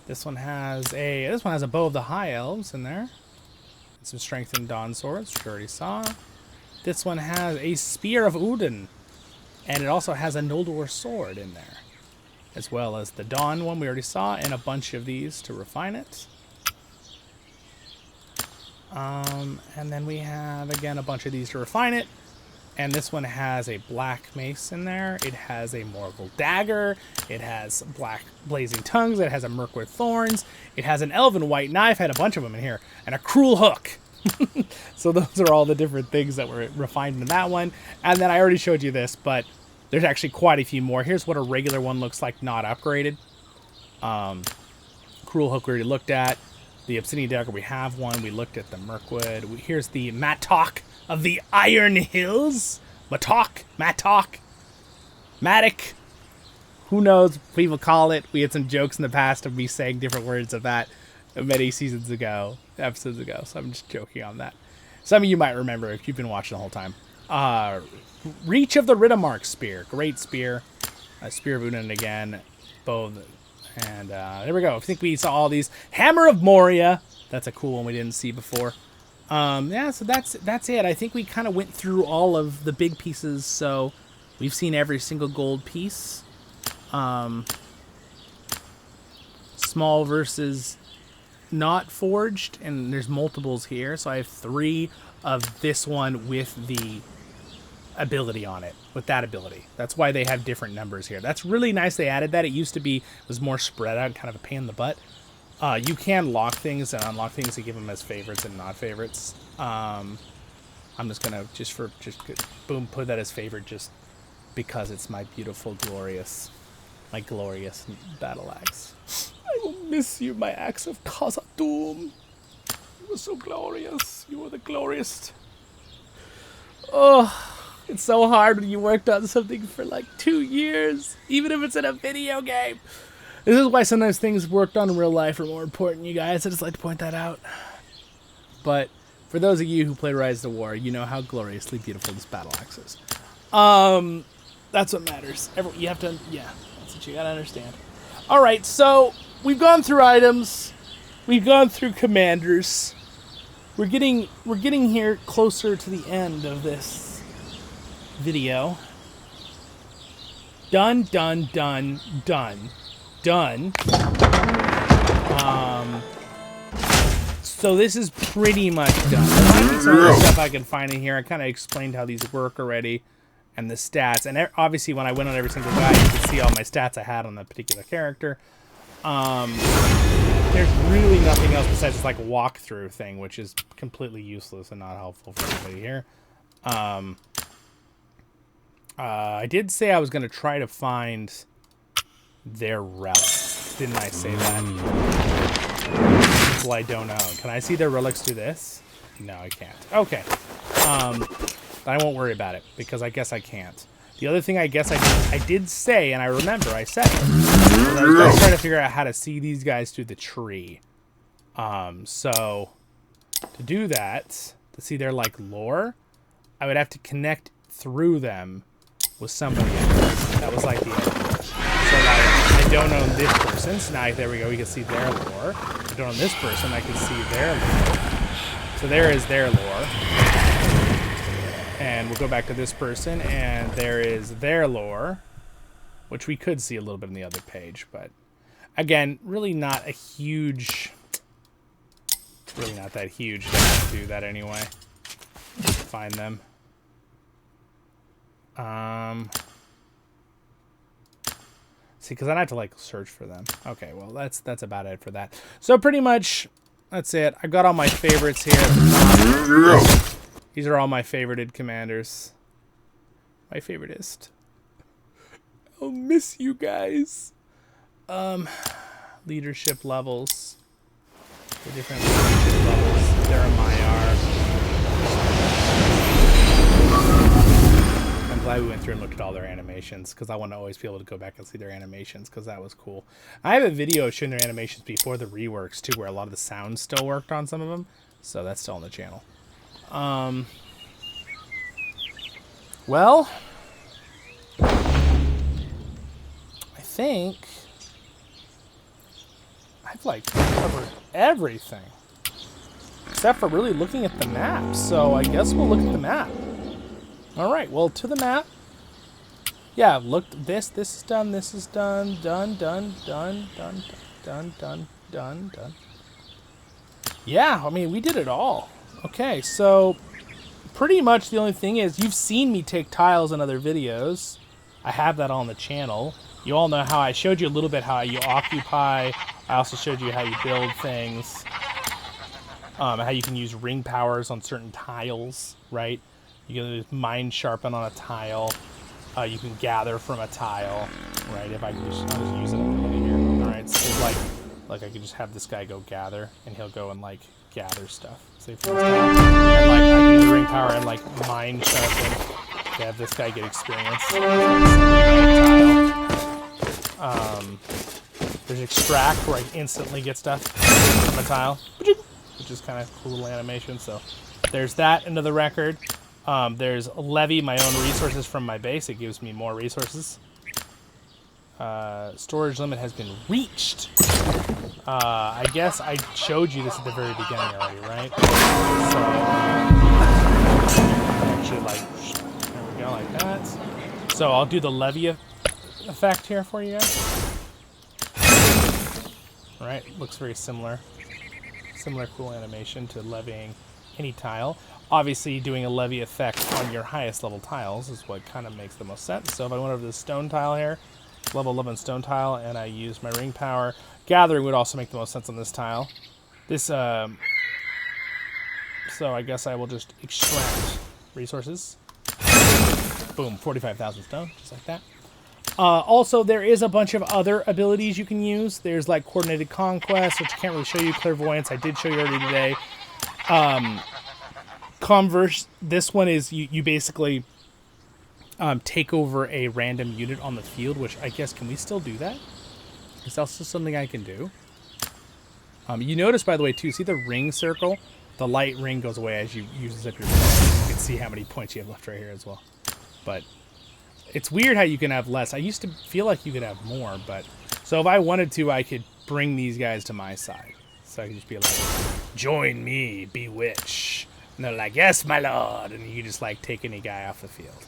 This one has a Bow of the High Elves in there. And some strengthened Dawn Swords, which you already saw. This one has a Spear of Udin, and it also has a Noldor Sword in there, as well as the Dawn one we already saw, and a bunch of these to refine it. And then we have, again, a bunch of these to refine it. And this one has a black mace in there. It has a Morgul dagger. It has black blazing tongues. It has a Mirkwood thorns. It has an elven white knife. I had a bunch of them in here. And a cruel hook. So those are all the different things that were refined in that one. And then I already showed you this, but there's actually quite a few more. Here's what a regular one looks like, not upgraded. Cruel hook we already looked at. The Obsidian dagger, we have one. We looked at the Mirkwood. Here's the Mattock of the Iron Hills. Mattock. Matic. Who knows what people call it. We had some jokes in the past of me saying different words of that many episodes ago. So I'm just joking on that. Some of you might remember if you've been watching the whole time. Reach of the Riddermark Spear. Great spear. Spear of Unan again. Both. And there we go. I think we saw all these. Hammer of Moria. That's a cool one we didn't see before. Yeah, so that's it. I think we kind of went through all of the big pieces. So we've seen every single gold piece. Small versus not forged. And there's multiples here. So I have 3 of this one with the ability on it, with that ability. That's why they have different numbers here. That's really nice they added that. It used to be, it was more spread out, kind of a pain in the butt. You can lock things and unlock things to give them as favorites and not favorites. I'm just gonna boom, put that as favorite just because it's my beautiful, glorious battle axe. I will miss you, my axe of Khazad-dûm. You were so glorious. You were the glorious. Oh. It's so hard when you worked on something for like 2 years, even if it's in a video game. This is why sometimes things worked on in real life are more important, you guys. I just like to point that out. But for those of you who play Rise of War, you know how gloriously beautiful this battle axe is. That's what matters. You have to, yeah, that's what you gotta understand. All right, so we've gone through items, we've gone through commanders. We're getting here closer to the end of this video. Done. So this is pretty much done. Some of the stuff I can find in here. I kind of explained how these work already and the stats. And obviously when I went on every single guy, you could see all my stats I had on that particular character. There's really nothing else besides this like walkthrough thing, which is completely useless and not helpful for anybody here. I did say I was going to try to find their relics. Didn't I say that? Well, I don't know. Can I see their relics do this? No, I can't. Okay. But I won't worry about it, because I guess I can't. The other thing I guess I did say, and I remember I said it, was I was going to try to figure out how to see these guys through the tree. So, to do that, to see their, like, lore, I would have to connect through them with somebody else. That was like the idea. So like, I don't own this person, so now there we go, we can see their lore. I don't own this person, I can see their lore. So there is their lore. And we'll go back to this person, and there is their lore, which we could see a little bit on the other page, but again, really not a huge, really not that huge to do that anyway. Find them. See, because I have to like search for them. Okay, well that's about it for that. So pretty much that's it. I got all my favorites here at the top. These are all my favorited commanders. My favoritist. I'll miss you guys. Leadership levels. The different leadership levels. There are I'm glad we went through and looked at all their animations, because I want to always be able to go back and see their animations, because that was cool. I have a video showing their animations before the reworks too, where a lot of the sounds still worked on some of them, so that's still on the channel. Well, I think I've like covered everything except for really looking at the map, so I guess we'll look at the map. All right, well, to the map. Yeah, look, this is done, this is done, done. Yeah, I mean, we did it all. Okay, so pretty much the only thing is you've seen me take tiles in other videos. I have that on the channel. You all know how I showed you a little bit how you occupy. I also showed you how you build things. How you can use ring powers on certain tiles, right? You can use mind sharpen on a tile. You can gather from a tile, right? If I can just, I'll just use it a little bit here. All right, so it's like I could just have this guy go gather, and he'll go and like gather stuff. Say for instance, and like I can use ring power and like mind sharpen to have this guy get experience. There's extract where I instantly get stuff from a tile, which is kind of cool little animation. So there's that into the record. There's levy my own resources from my base. It gives me more resources. Storage limit has been reached. I guess I showed you this at the very beginning already, right? So, actually, there we go, like that. So I'll do the levy effect here for you guys. All right, looks very similar. Similar cool animation to levying any tile. Obviously, doing a levy effect on your highest level tiles is what kind of makes the most sense. So if I went over to the stone tile here, level 11 stone tile, and I use my ring power, gathering would also make the most sense on this tile. This, so I guess I will just extract resources. Boom, 45,000 stone, just like that. Also, there is a bunch of other abilities you can use. There's like Coordinated Conquest, which I can't really show you. Clairvoyance, I did show you already today. Converse, this one is you basically take over a random unit on the field, which I guess, can we still do that? Is that also something I can do? You notice, by the way, too, see the ring circle? The light ring goes away as you use up your points. You can see how many points you have left right here as well. But it's weird how you can have less. I used to feel like you could have more, but... So if I wanted to, I could bring these guys to my side. So I could just be like, join me, bewitch. And they're like, yes, my lord. And you just, like, take any guy off the field.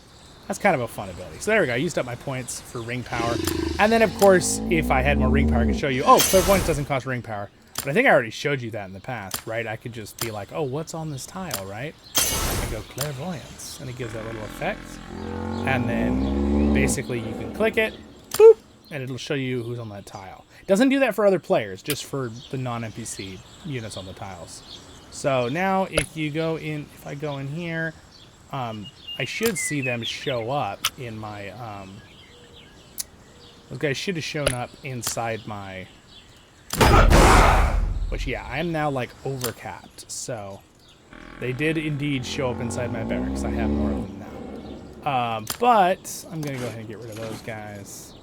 That's kind of a fun ability. So there we go. I used up my points for ring power. And then, of course, if I had more ring power, I could show you, oh, clairvoyance doesn't cost ring power. But I think I already showed you that in the past, right? I could just be like, oh, what's on this tile, right? I can go clairvoyance, and it gives that little effect. And then, basically, you can click it, boop, and it'll show you who's on that tile. It doesn't do that for other players, just for the non-NPC units on the tiles. So now, if you go in, if I go in here, I should see them show up in my, those guys should have shown up inside my, which, yeah, I am now, like, overcapped, so they did indeed show up inside my barracks. I have more of them now. But I'm going to go ahead and get rid of those guys.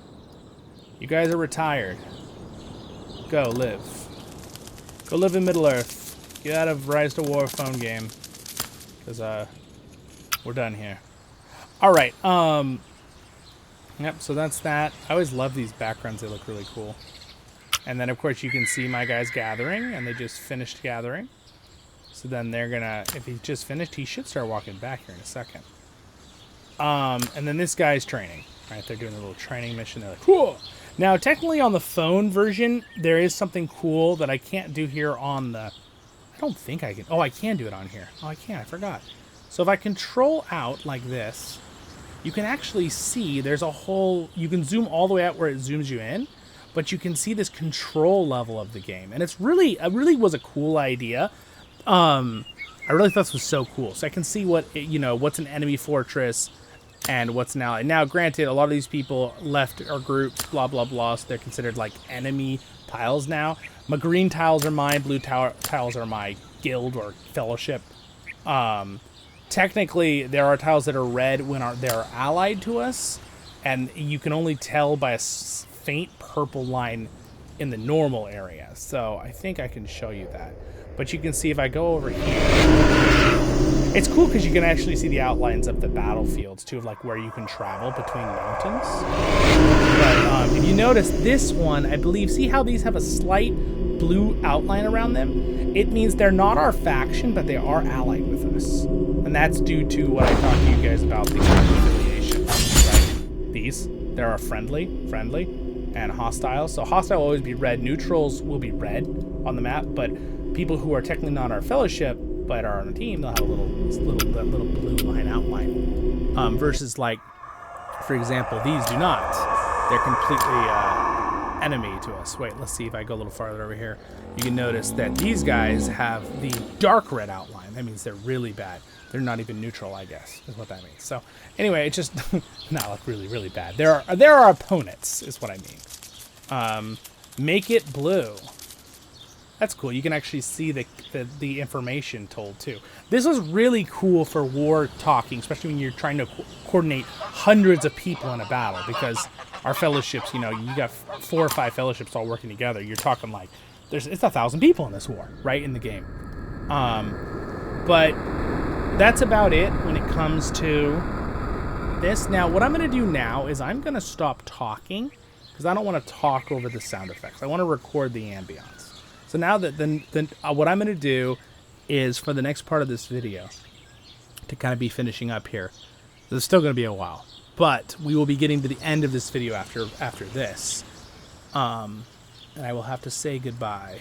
You guys are retired. Go live. Go live in Middle-earth. Get out of Rise to War phone game. Because, we're done here. Alright, yep, so that's that. I always love these backgrounds. They look really cool. And then, of course, you can see my guys gathering, and they just finished gathering. So then they're gonna, if he just finished, he should start walking back here in a second. And then this guy's training, right? They're doing a little training mission. They're like, whoa! Now, technically on the phone version, there is something cool that I can't do here on the, I don't think I can, oh, I can do it on here. Oh, I can, I forgot. So if I control out like this, you can actually see there's a whole, you can zoom all the way out where it zooms you in, but you can see this control level of the game. And it's really, it really was a cool idea. I really thought this was so cool. So I can see what, you know, what's an enemy fortress and what's an ally. Now, granted, a lot of these people left our groups, blah, blah, blah, so they're considered like enemy tiles now. My green tiles are mine, blue tiles are my guild or fellowship. Technically, there are tiles that are red when they're allied to us, and you can only tell by a faint purple line in the normal area. So I think I can show you that. But you can see if I go over here, it's cool because you can actually see the outlines of the battlefields too, of like where you can travel between mountains. But if you notice this one, I believe, see how these have a slight blue outline around them? It means they're not our faction, but they are allied with us. And that's due to what I talked to you guys about, the affiliation, right? These, there are friendly, and hostile. So hostile will always be red. Neutrals will be red on the map, but people who are technically not our fellowship, but are on a team, they'll have a little blue line outline. Versus, like, for example, these do not. They're completely enemy to us. Wait, let's see if I go a little farther over here. You can notice that these guys have the dark red outline. That means they're really bad. They're not even neutral, I guess, is what that means. So, anyway, it's just not like really, really bad. There are opponents, is what I mean. Make it blue. That's cool. You can actually see the information told, too. This was really cool for war talking, especially when you're trying to coordinate hundreds of people in a battle, because our fellowships, you know, you got 4 or 5 fellowships all working together. You're talking like, it's 1,000 people in this war, right, in the game. But that's about it when it comes to this. Now, what I'm going to do now is I'm going to stop talking because I don't want to talk over the sound effects. I want to record the ambience. So now that what I'm going to do is for the next part of this video to kind of be finishing up here. This is still going to be a while, but we will be getting to the end of this video after this. And I will have to say goodbye.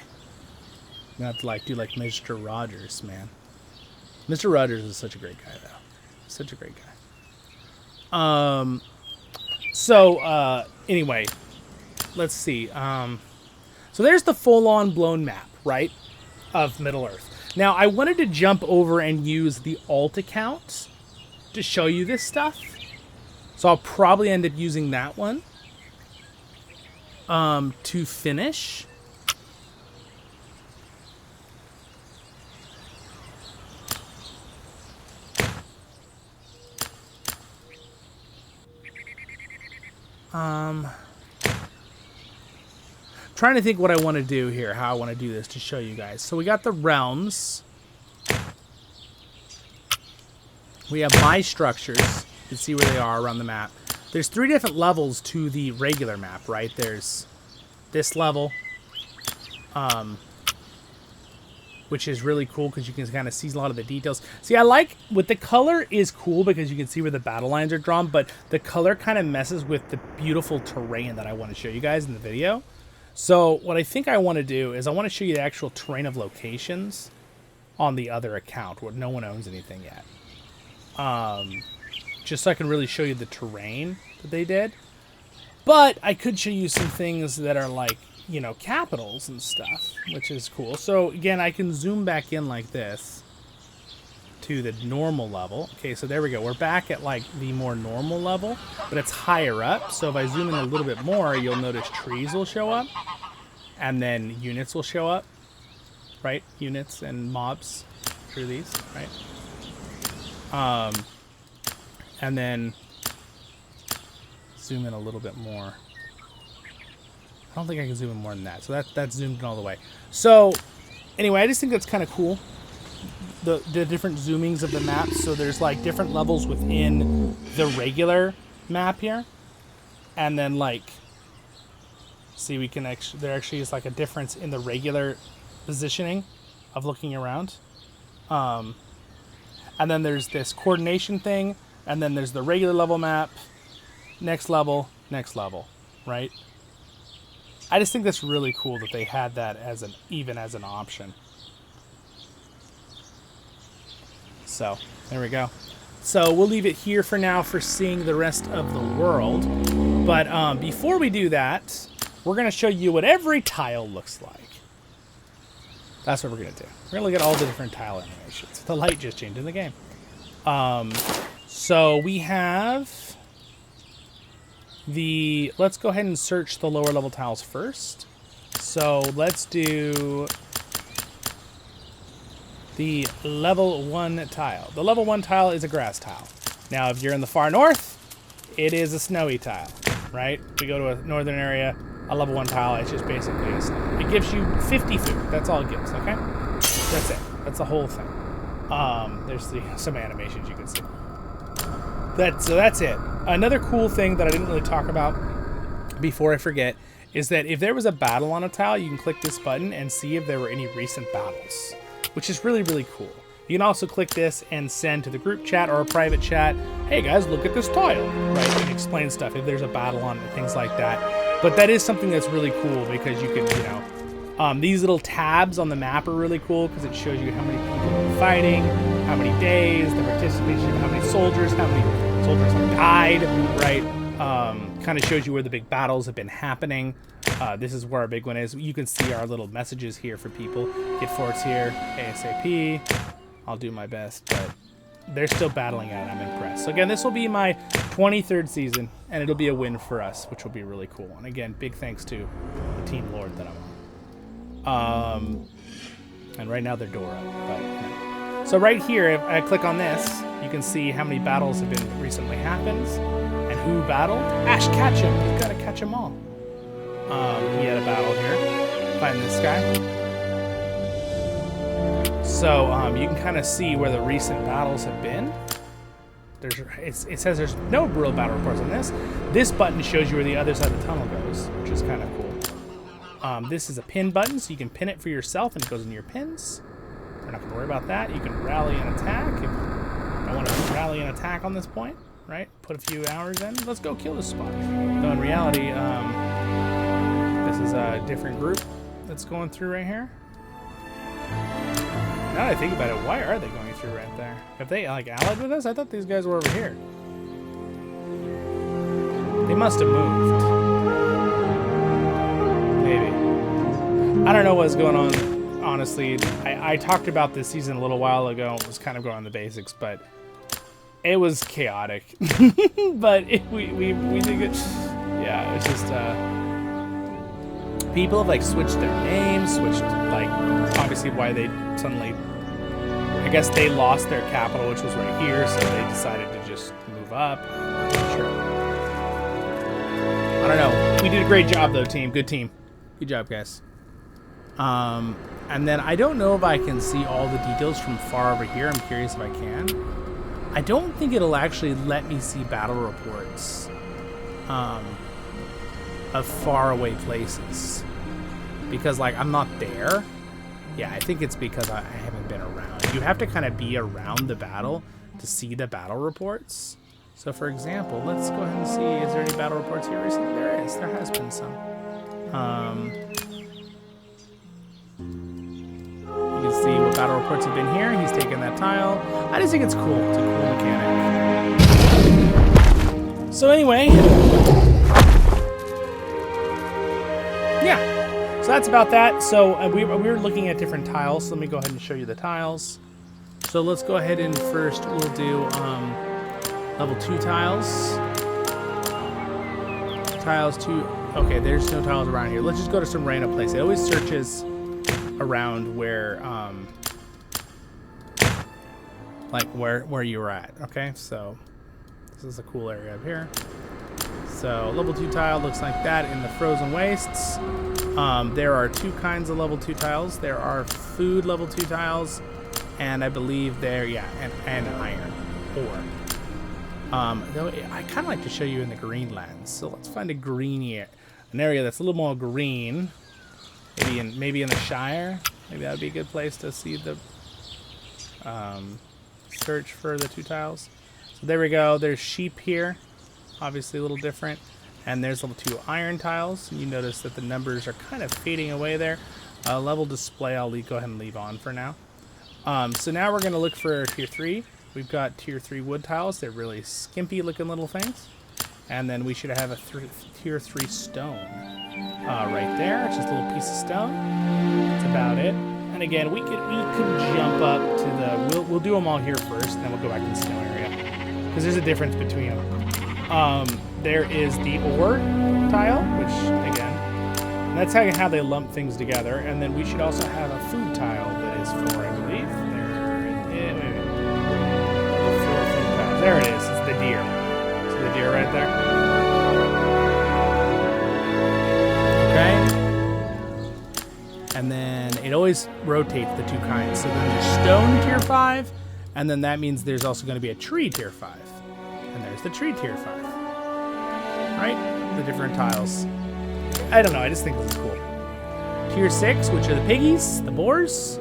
I'm going to have to do like Mr. Rogers, man. Mr. Rogers is such a great guy, though. Such a great guy. Anyway, let's see. So there's the full-on blown map, right, of Middle-earth. Now, I wanted to jump over and use the alt account to show you this stuff. So I'll probably end up using that one to finish. Trying to think what I want to do here, how I want to do this to show you guys. So we got the realms. We have my structures. You can see where they are around the map. There's 3 different levels to the regular map, right? There's this level, which is really cool because you can kind of see a lot of the details. See, I like with the color is cool because you can see where the battle lines are drawn, but the color kind of messes with the beautiful terrain that I want to show you guys in the video. So what I think I want to do is I want to show you the actual terrain of locations on the other account where no one owns anything yet. Just so I can really show you the terrain that they did. But I could show you some things that are like, you know, capitals and stuff, which is cool. So again, I can zoom back in like this to the normal level. Okay, so there we go. We're back at like the more normal level, but it's higher up. So if I zoom in a little bit more, you'll notice trees will show up and then units will show up, right? Units and mobs through these, right? And then zoom in a little bit more. I don't think I can zoom in more than that. So that's zoomed in all the way. So anyway, I just think that's kind of cool. The different zoomings of the map. So there's like different levels within the regular map here. And then like, see, we can actually, there actually is like a difference in the regular positioning of looking around. And then there's this coordination thing. And then there's the regular level map. Next level, right? I just think that's really cool that they had that as even as an option. So there we go. So we'll leave it here for now for seeing the rest of the world. But before we do that, we're going to show you what every tile looks like. That's what we're going to do. We're going to look at all the different tile animations. The light just changed in the game. So we have let's go ahead and search the lower level tiles first. So let's do the level 1 tile. The level 1 tile is a grass tile. Now, if you're in the far north, it is a snowy tile, right? We go to a northern area, a level 1 tile, it's just basically a snow. It gives you 50 food. That's all it gives, okay? That's it. That's the whole thing. There's some animations you can see. So that's it. Another cool thing that I didn't really talk about before I forget is that if there was a battle on a tile, you can click this button and see if there were any recent battles, which is really, really cool. You can also click this and send to the group chat or a private chat, hey guys, look at this tile, right? And explain stuff if there's a battle on it, things like that. But that is something that's really cool because you can, you know, these little tabs on the map are really cool because it shows you how many people are fighting, how many days, the participation, how many soldiers have died, right? Kind of shows you where the big battles have been happening. This is where our big one is. You can see our little messages here for people. Get forts here, ASAP. I'll do my best, but they're still battling out. I'm impressed. So again, this will be my 23rd season, and it'll be a win for us, which will be really cool. And again, big thanks to the Team Lord that I'm on. And right now they're door up, but no. So right here, if I click on this, you can see how many battles have been recently happened and who battled. Ash Ketchum, you've got to catch them all. He had a battle here. Find this guy. So you can kind of see where the recent battles have been. It says there's no real battle reports on this. This button shows you where the other side of the tunnel goes, which is kind of cool. This is a pin button, so you can pin it for yourself and it goes in your pins. We're not going to worry about that. You can rally and attack. If I want to rally and attack on this point, right? Put a few hours in. Let's go kill this spot. Though in reality, this is a different group that's going through right here. Now that I think about it, why are they going through right there? Have they like allied with us? I thought these guys were over here. They must have moved. Maybe. I don't know what's going on, honestly. I talked about this season a little while ago. It was kind of going on the basics, but it was chaotic. But we did good. Yeah, it's just people have like switched their names, switched like obviously why they suddenly, I guess they lost their capital, which was right here, so they decided to just move up. I'm not sure. I don't know. We did a great job though, team. Good team. Good job, guys. And then I don't know if I can see all the details from far over here. I'm curious if I can. I don't think it'll actually let me see battle reports of far away places because like I'm not there. Yeah, I think it's because I haven't been around. You have to kind of be around the battle to see the battle reports. So for example, let's go ahead and see, is there any battle reports here recently? There is, there has been some. You can see what battle reports have been here. He's taken that tile. I just think it's cool. It's a cool mechanic. So anyway, yeah. So that's about that. So we were looking at different tiles. So let me go ahead and show you the tiles. So let's go ahead and first we'll do level 2 tiles. Tiles 2. Okay, there's no tiles around here. Let's just go to some random place. It always searches around where like where you were at. Okay, so this is a cool area up here. So level 2 tile looks like that in the frozen wastes. There are 2 kinds of level 2 tiles. There are food level 2 tiles, and I believe there, yeah, and iron ore. Though I kind of like to show you in the green lens. So let's find a green an area that's a little more green. Maybe in the Shire. Maybe that would be a good place to see the search for the 2 tiles. So there we go. There's sheep here. Obviously a little different. And there's level 2 iron tiles. You notice that the numbers are kind of fading away there. Level display I'll go ahead and leave on for now. So now we're going to look for tier 3. We've got tier 3 wood tiles. They're really skimpy looking little things. And then we should have a tier 3 stone. Right there, it's just a little piece of stone. That's about it. And again, we could jump up to the. We'll do them all here first, and then we'll go back to the snow area because there's a difference between them. There is the ore tile, which again, that's how they lump things together. And then we should also have a food tile that is for, I believe, there it is. It's the deer. See the deer right there. Okay. And then it always rotates the 2 kinds. So then there's stone tier 5, and then that means there's also going to be a tree tier 5. And there's the tree tier 5. Right? The different tiles. I don't know, I just think this is cool. Tier 6, which are the piggies, the boars,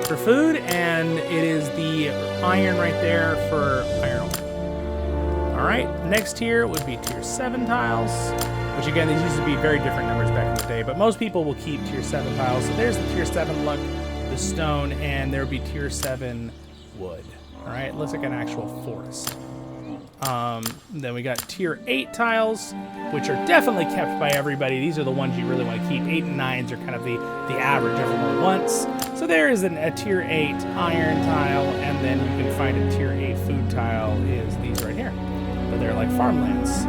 for food, and it is the iron right there for iron ore. Alright, next tier would be tier 7 tiles. Which again, these used to be very different numbers back in the day, but most people will keep tier 7 tiles. So there's the tier 7 luck, the stone, and there would be tier 7 wood. All right, it looks like an actual forest. Then we got tier 8 tiles, which are definitely kept by everybody. These are the ones you really want to keep. 8 and 9s are kind of the average everyone wants. So there is a tier 8 iron tile, and then you can find a tier 8 food tile is these right here. But they're like farmlands.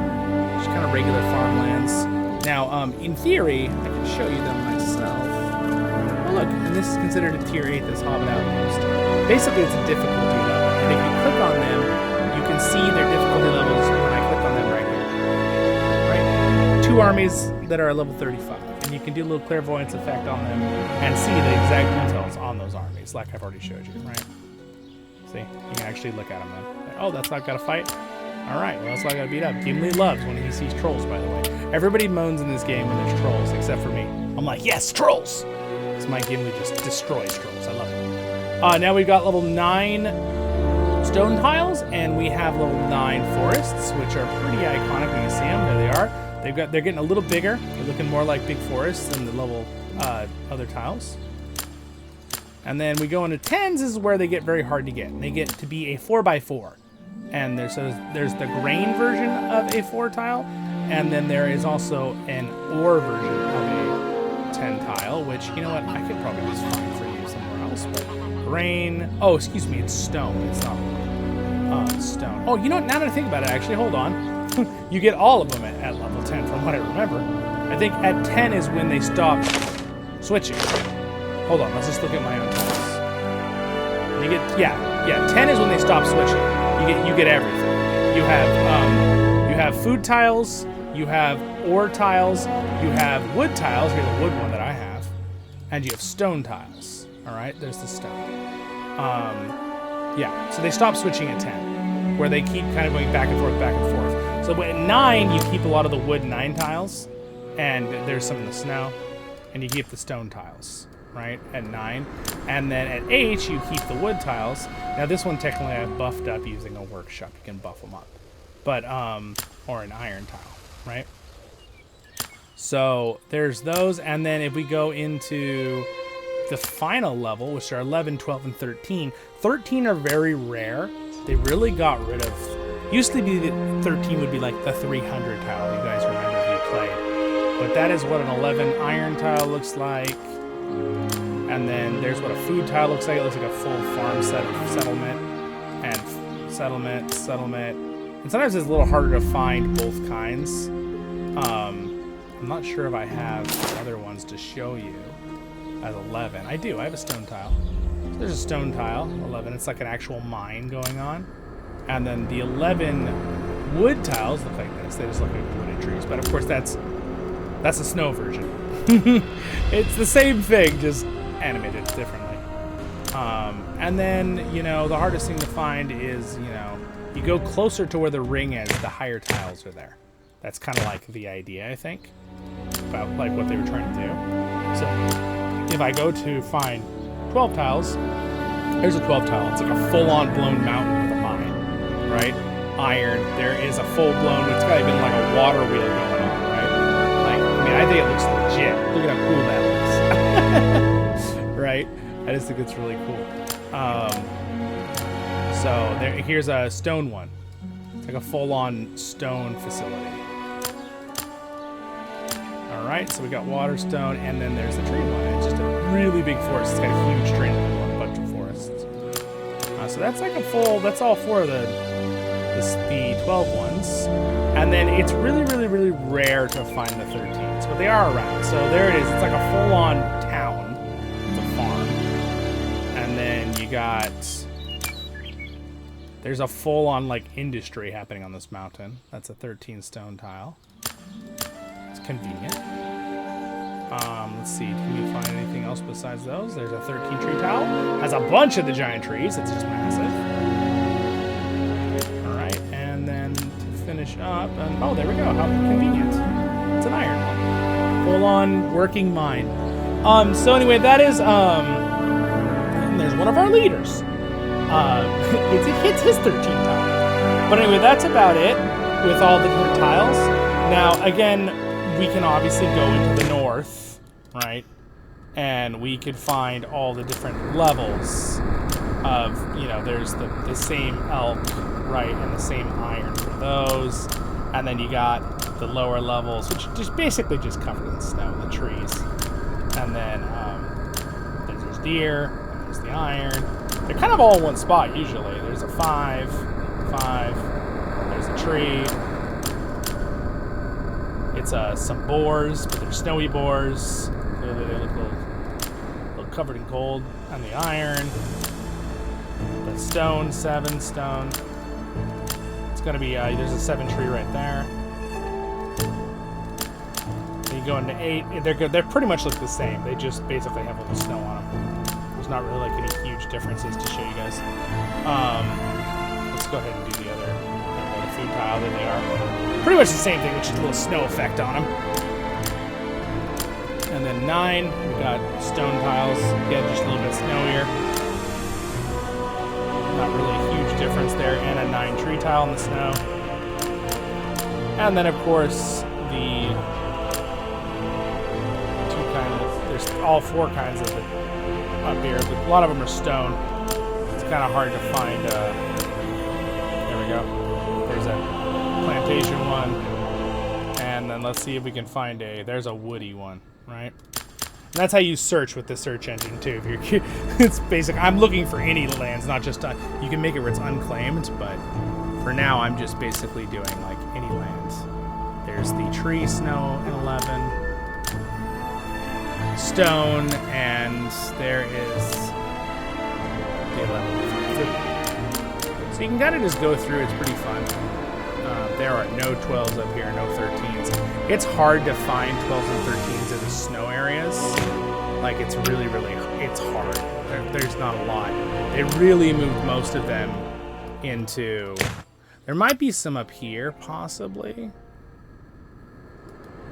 Just kind of regular farmlands. Now, in theory, I can show you them myself. Oh, look, and this is considered a tier 8, this Hobbit Outpost. Basically, it's a difficulty level. And if you click on them, you can see their difficulty levels when I click on them right here. Right? 2 armies that are level 35. and you can do a little clairvoyance effect on them and see the exact details on those armies, like I've already showed you, right? See, you can actually look at them then. Oh, that's not got to fight? All right, well, that's not got to beat up. Gimli loves when he sees trolls, by the way. Everybody moans in this game when there's trolls, except for me. I'm like, yes, trolls! Because my Gimli just destroys trolls. I love it. Now we've got level 9 stone tiles, and we have level 9 forests, which are pretty iconic when you see them. There they are. They're getting a little bigger. They're looking more like big forests than the level other tiles. And then we go into 10s. This is where they get very hard to get. They get to be a 4x4. And there's the grain version of a 4 tile, and then there is also an ore version of a 10 tile, which, you know what, I could probably just find for you somewhere else. But grain, oh, excuse me, it's stone. It's not stone. Oh, you know what, now that I think about it, actually, hold on. You get all of them at level 10 from what I remember. I think at 10 is when they stop switching. Hold on, let's just look at my own tiles. You get, yeah, 10 is when they stop switching. You get everything. You have food tiles, you have ore tiles, you have wood tiles. Here's a wood one that I have, and you have stone tiles. All right, there's the stone. Yeah, so they stop switching at 10, where they keep kind of going back and forth, back and forth. So at 9, you keep a lot of the wood 9 tiles, and there's some in the snow, and you keep the stone tiles. Right, at 9. And then at 8, you keep the wood tiles. Now this one technically I've buffed up using a workshop. You can buff them up. But, or an iron tile, right? So there's those. And then if we go into the final level, which are 11, 12, and 13. 13 are very rare. They really got rid of, used to be that 13 would be like the 300 tile. You guys remember if you played. But that is what an 11 iron tile looks like. And then there's what a food tile looks like. It looks like a full farm settlement. And settlement. And sometimes it's a little harder to find both kinds. I'm not sure if I have other ones to show you as 11. I do. I have a stone tile. So there's a stone tile, 11. It's like an actual mine going on. And then the 11 wood tiles look like this. They just look like wooded trees. But of course, that's a snow version. It's the same thing, just animated differently. And then, you know, the hardest thing to find is, you know, you go closer to where the ring is, the higher tiles are there. That's kind of like the idea, I think, about like what they were trying to do. So if I go to find 12 tiles, there's a 12 tile. It's like a full-on blown mountain with a mine, right? Iron. There is a full-blown, it's got even like a water wheel going on, right? Like, I mean, I think it looks legit. Look at how cool that looks. Right? I just think it's really cool. So here's a stone one. It's like a full-on stone facility. All right, so we got water stone, and then there's the tree one. It's just a really big forest. It's got a huge tree in the middle of a bunch of forests. So that's like a full. That's all four of the 12 ones, and then it's really, really, really rare to find the 13s, but they are around. So there it is. It's like a full-on town. It's a farm, and then you got. There's a full-on like industry happening on this mountain. That's a 13 stone tile. It's convenient. Let's see, can we find anything else besides those? There's a 13 tree tile. Has a bunch of the giant trees. It's just massive. All right, and then to finish up, and oh, there we go. How convenient. It's an iron one. Full-on working mine. So anyway, that is, and there's one of our leaders. It's his 13 tile. But anyway, that's about it with all the different tiles. Now, again, we can obviously go into the north, right? And we could find all the different levels of, you know, there's the same elk, right? And the same iron for those. And then you got the lower levels, which just basically just covered in snow, the trees. And then there's deer, and there's the iron. They're kind of all in one spot usually. There's a 5, there's a tree. It's some boars, but they're snowy boars. They look a little covered in gold. And the iron. The stone, 7 stone. It's gonna be, there's a 7 tree right there. You go into 8, they're good. They're pretty much look the same. They just basically have a little snow on them. There's not really like any huge differences to show you guys. Let's go ahead and do the other. The food tile. There they are. Pretty much the same thing, with just a little snow effect on them. And then 9, we got stone tiles. Again, just a little bit snowier. Not really a huge difference there. And a 9 tree tile in the snow. And then, of course, the there's all 4 kinds of it up here, but a lot of them are stone. It's kind of hard to find. There we go. There's a plantation one, and then let's see if we can find there's a woody one, right? And that's how you search with the search engine too. If you're, it's basic. I'm looking for any lands, not just you can make it where it's unclaimed, but for now I'm just basically doing like any lands. There's the tree snow in 11. Stone, and there is the 11. So you can kind of just go through. It's pretty fun. There are no 12s up here, no 13s. It's hard to find 12s and 13s in the snow areas. Like, it's really, it's hard. There's not a lot. They really moved most of them into... There might be some up here, possibly.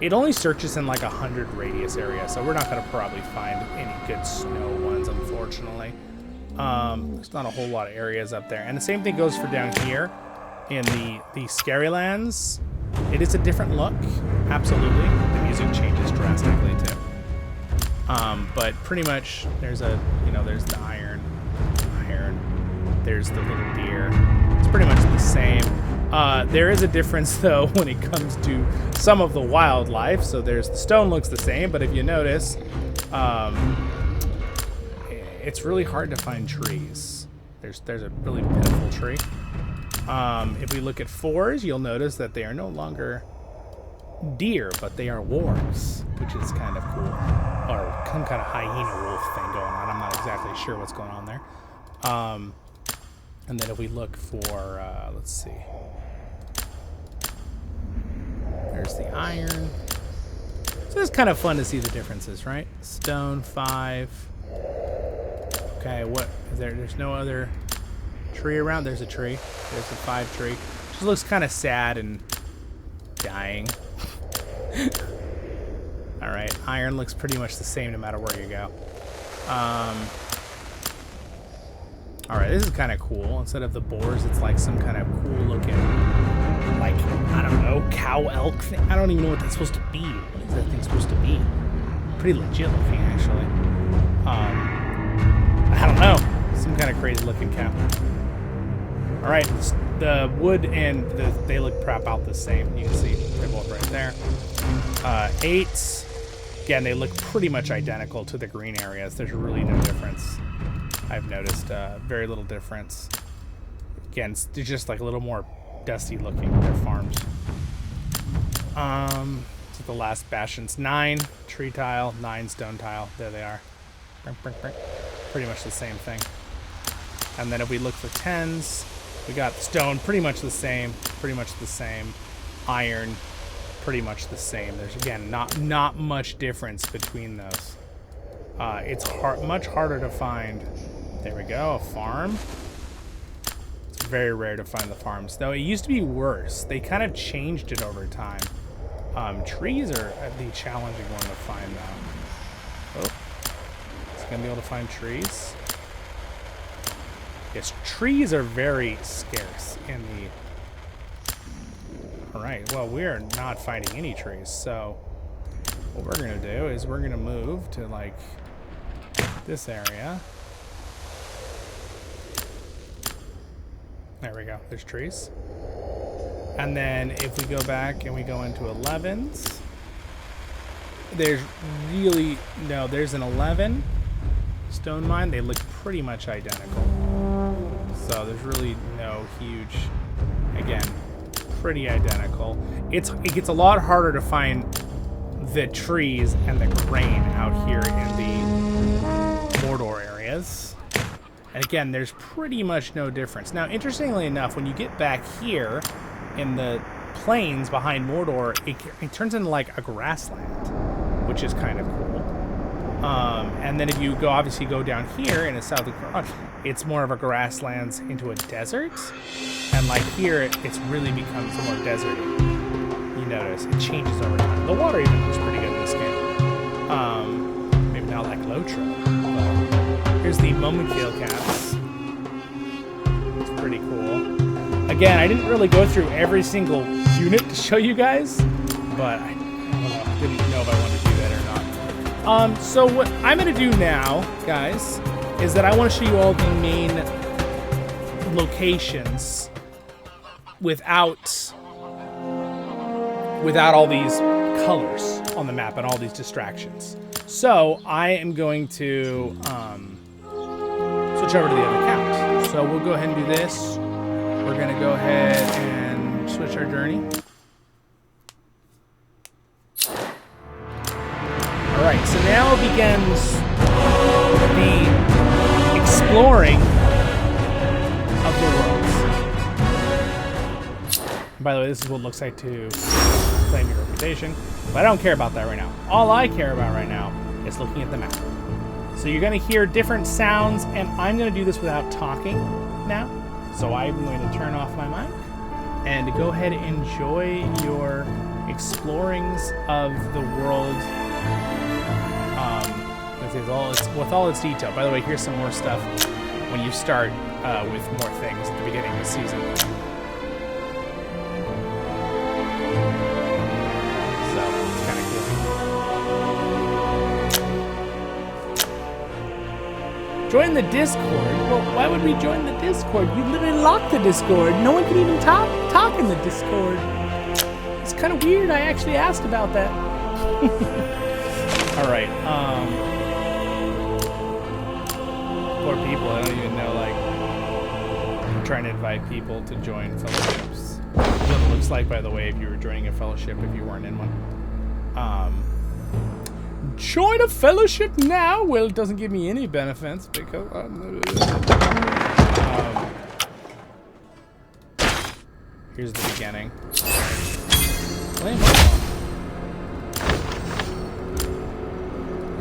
It only searches in like 100 radius area, so we're not going to probably find any good snow ones, unfortunately. There's not a whole lot of areas up there. And the same thing goes for down here in the Scary Lands. It is a different look, absolutely. The music changes drastically too. But pretty much there's there's the iron, there's the little deer. It's pretty much the same. There is a difference, though, when it comes to some of the wildlife. So the stone looks the same, but if you notice, it's really hard to find trees. There's a really pitiful tree. If we look at 4s, you'll notice that they are no longer deer, but they are wargs, which is kind of cool. Or some kind of hyena wolf thing going on. I'm not exactly sure what's going on there. And then if we look for, let's see. There's the iron. So it's kind of fun to see the differences, right? Stone, 5. Okay, what is there? There's no other tree around. There's a tree. There's the 5 tree. Just looks kind of sad and dying. All right, iron looks pretty much the same no matter where you go. All right, this is kind of cool. Instead of the boars, it's like some kind of cool looking, like, I don't know, cow elk thing. I don't even know what that's supposed to be. What is that thing supposed to be? Pretty legit looking, actually. I don't know. Some kind of crazy looking cow. All right, the wood and they look about the same. You can see they're both right there. 8s, again, they look pretty much identical to the green areas. There's really no difference. I've noticed very little difference. Again, they're just like a little more dusty looking. They're farms. So the last bastions. 9 tree tile, 9 stone tile. There they are. Pretty much the same thing. And then if we look for 10s, we got stone, pretty much the same. Pretty much the same. Iron, pretty much the same. There's, again, not much difference between those. It's much harder to find. There we go, a farm. It's very rare to find the farms, though. It used to be worse. They kind of changed it over time. Trees are the challenging one to find, though. Oh, it's gonna be able to find trees. Yes, trees are very scarce in the. All right. Well, we are not finding any trees, so what we're gonna do is we're gonna move to like this area. There we go. There's trees. And then if we go back and we go into 11s, there's really no. There's an 11 stone mine. They look pretty much identical. So there's really no huge. Again, pretty identical. It gets a lot harder to find the trees and the grain out here in the Mordor areas. And again, there's pretty much no difference. Now, interestingly enough, when you get back here in the plains behind Mordor, it turns into like a grassland. which is kind of cool. And then if you obviously go down here in the south of Quran, it's more of a grasslands into a desert. And like here, it's really becomes more deserty. You notice it changes over time. The water even looks pretty good in this game. Maybe not like LOTR. But here's the Momokale caps. It's pretty cool. Again, I didn't really go through every single unit to show you guys, but I didn't know if I wanted to do that or not. So what I'm going to do now, guys, is that I want to show you all the main locations without all these colors on the map and all these distractions. So I am going to switch over to the other account. So we'll go ahead and do this. We're going to go ahead and switch our journey. Alright, so now begins the exploring of the worlds. By the way, this is what it looks like to claim your reputation, but I don't care about that right now. All I care about right now is looking at the map. So you're going to hear different sounds, and I'm going to do this without talking now. So I'm going to turn off my mic and go ahead and enjoy your explorings of the world with all its detail. By the way, here's some more stuff when you start with more things at the beginning of the season. So it's kind of cool. Join the Discord. Well, why would we join the Discord? You literally locked the Discord. No one can even talk in the Discord. It's kind of weird. I actually asked about that. All right. Poor people. I don't even know. Like, I'm trying to invite people to join fellowships. That's what it looks like, by the way, if you were joining a fellowship, if you weren't in one. Join a fellowship now. Well, it doesn't give me any benefits because here's the beginning.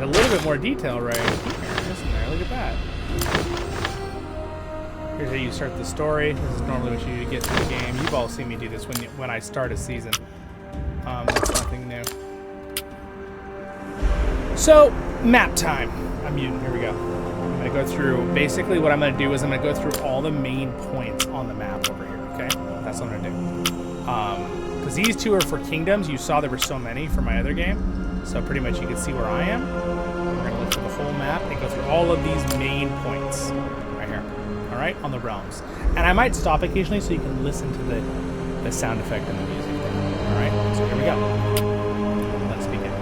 A little bit more detail right here, isn't there? Look at that. Here's how you start the story. This is normally what you do to get to the game. You've all seen me do this when I start a season. That's nothing new. So, map time. I'm muting. Here we go. I'm going to go through, basically what I'm going to do is I'm going to go through all the main points on the map over here, okay? That's what I'm going to do. Because these two are for kingdoms. You saw there were so many for my other game. So pretty much you can see where I am. We're going to look through the whole map and go through all of these main points right here. All right, on the realms. And I might stop occasionally so you can listen to the sound effect and the music there. All right, so here we go. Let's begin.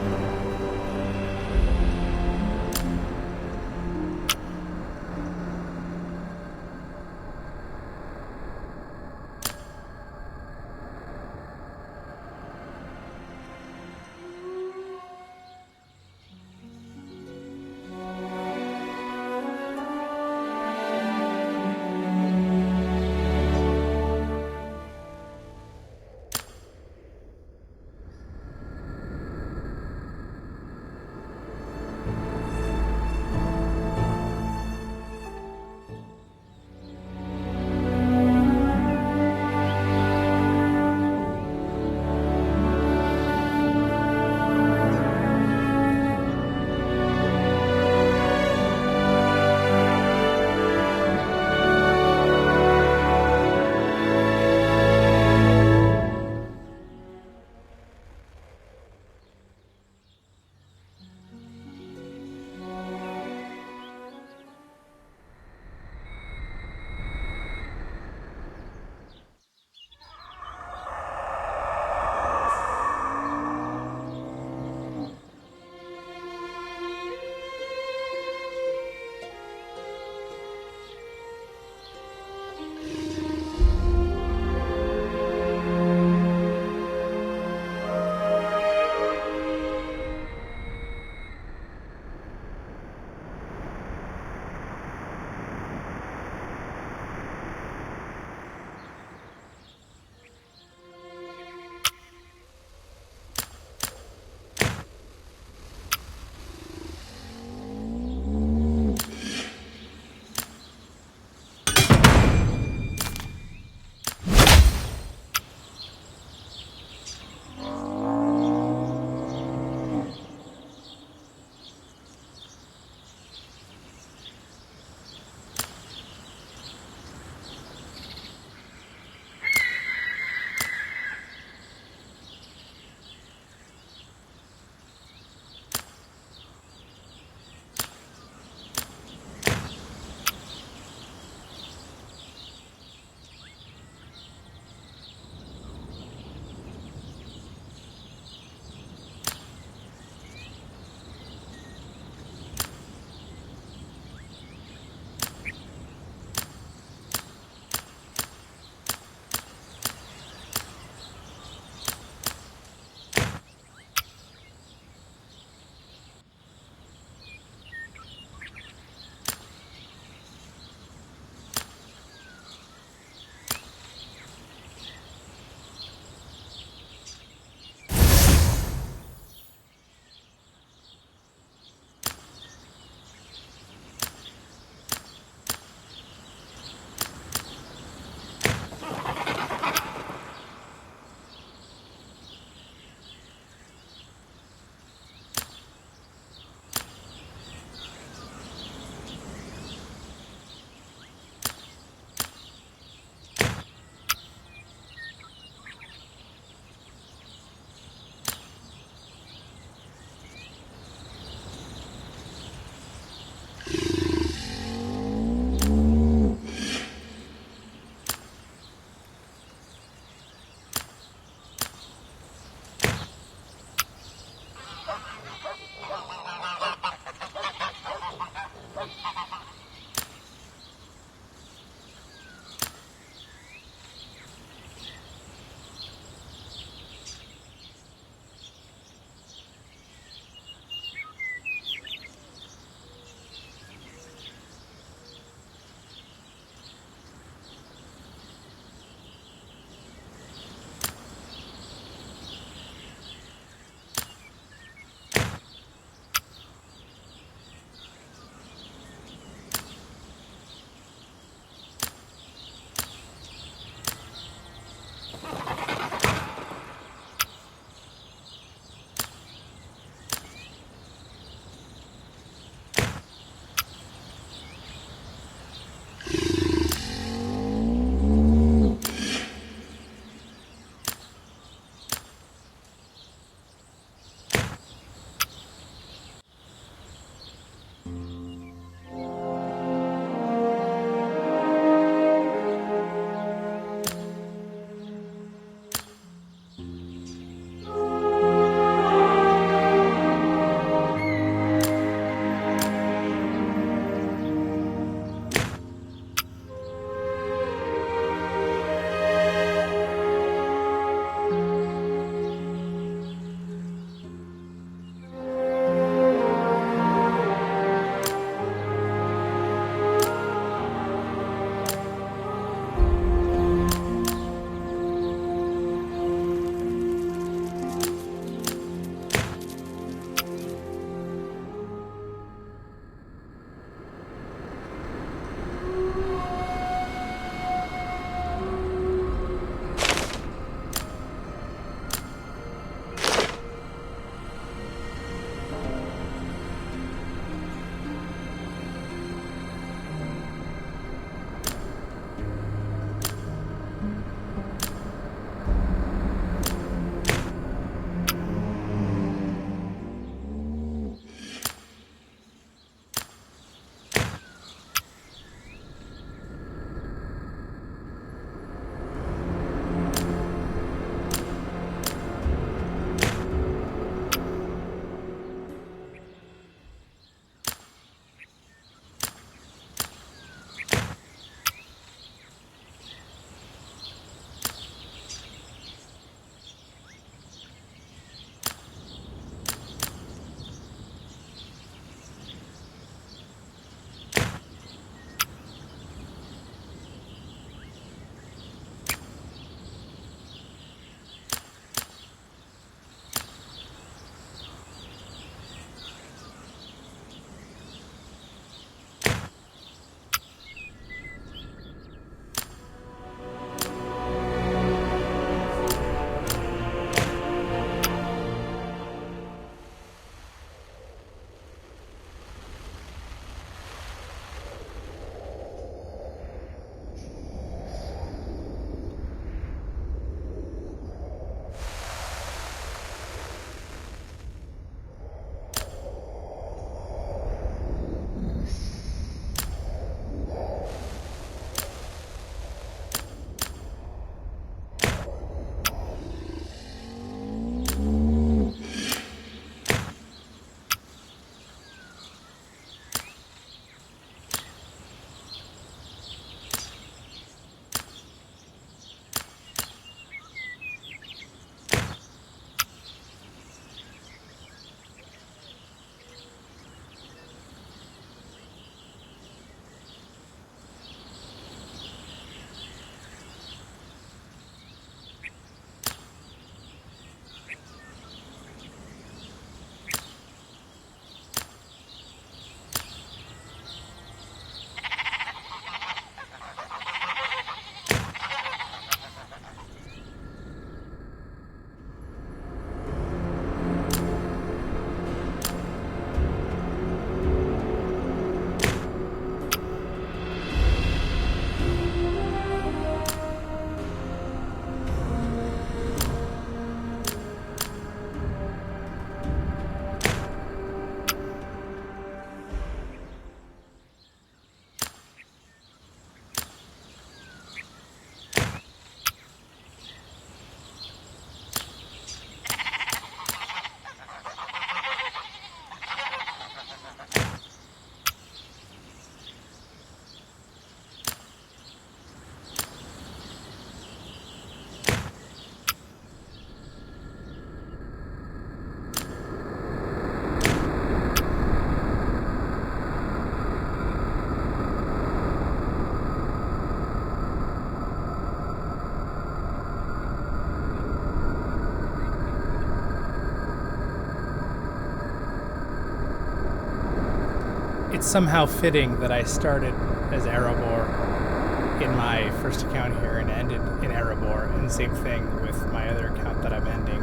it's somehow fitting that I started as Erebor in my first account here and ended in Erebor, and the same thing with my other account that I'm ending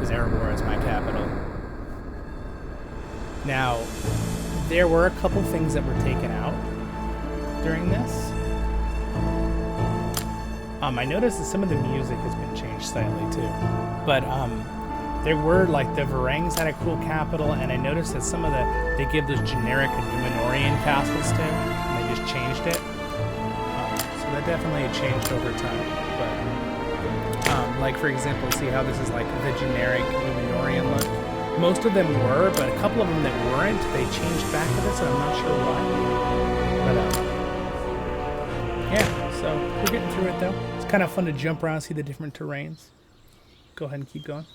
is Erebor as my capital. Now, there were a couple things that were taken out during this. I noticed that some of the music has been changed slightly too, but there were, like, the Varangs had a cool capital, and I noticed that some of they give those generic Numenorian castles too, and they just changed it. So that definitely changed over time. But, like, for example, see how this is like the generic Numenorian look? Most of them were, but a couple of them that weren't, they changed back to this, and I'm not sure why. But, yeah, so we're getting through it though. It's kind of fun to jump around, see the different terrains. Go ahead and keep going.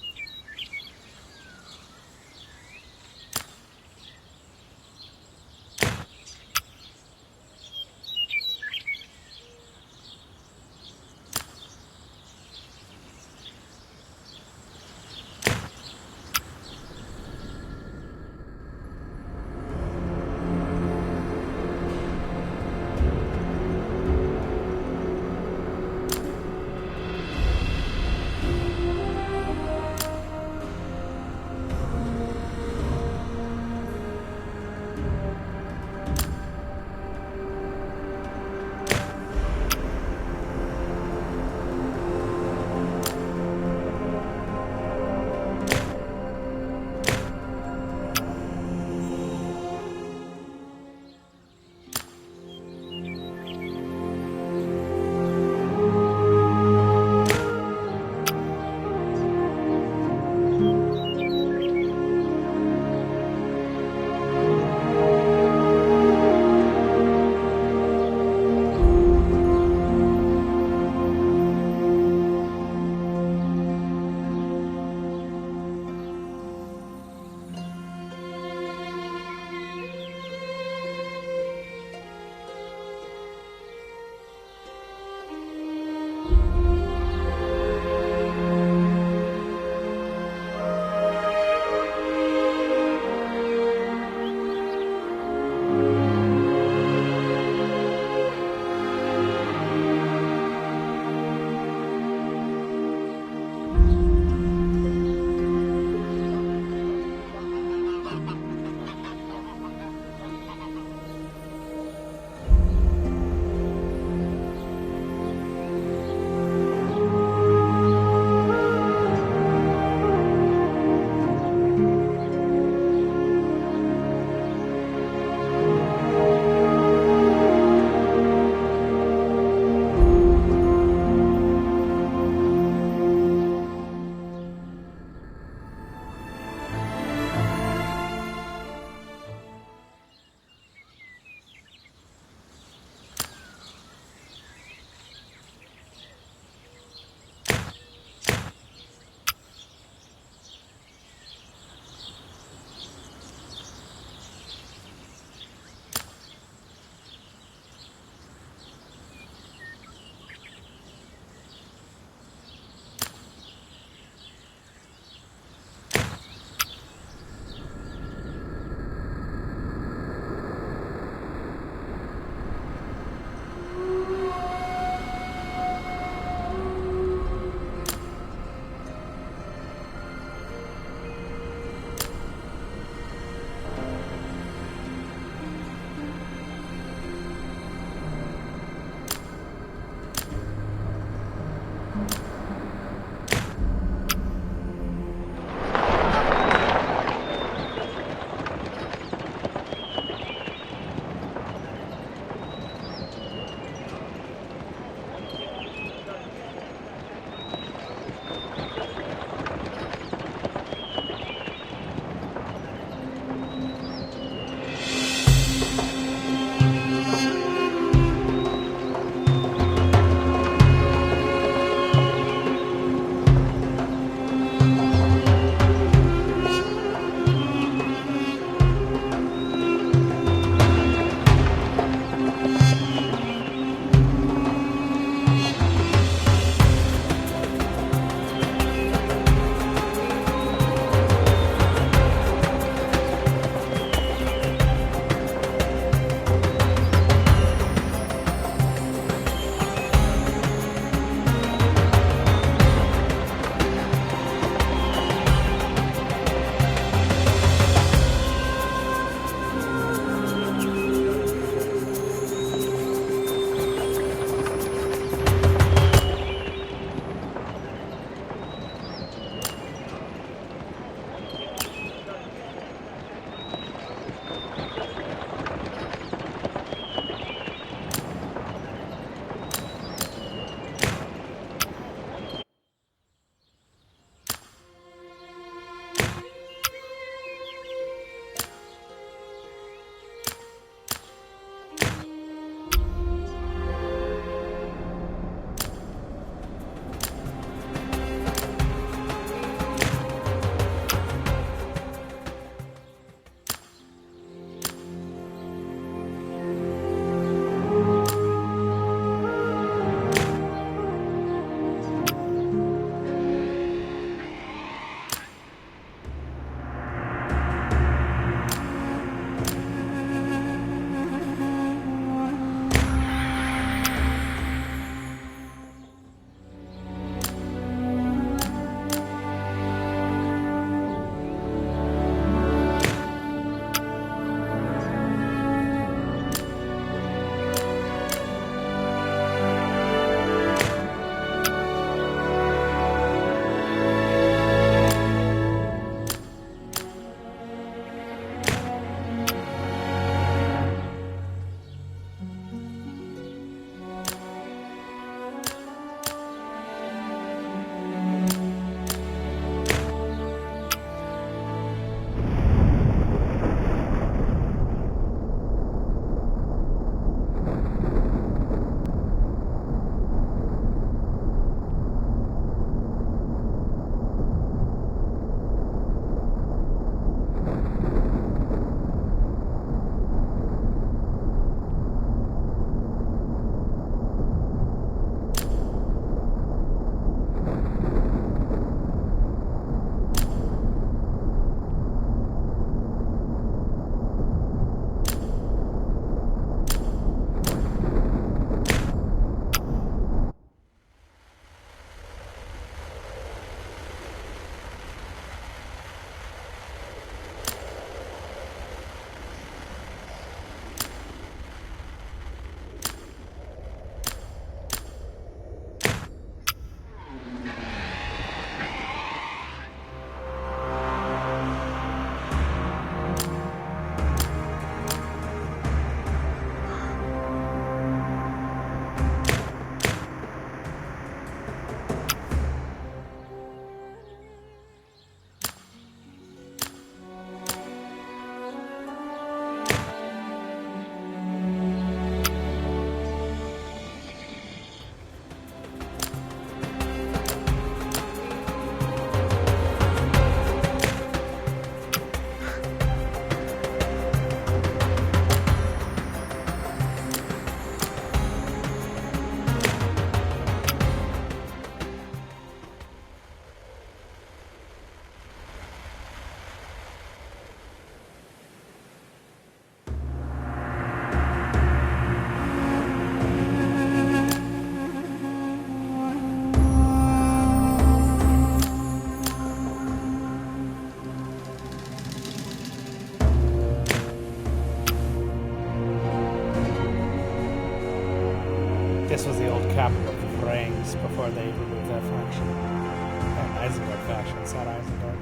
This was the old capital of the Franks before they removed that faction. And Isengard faction, it's not Isengard.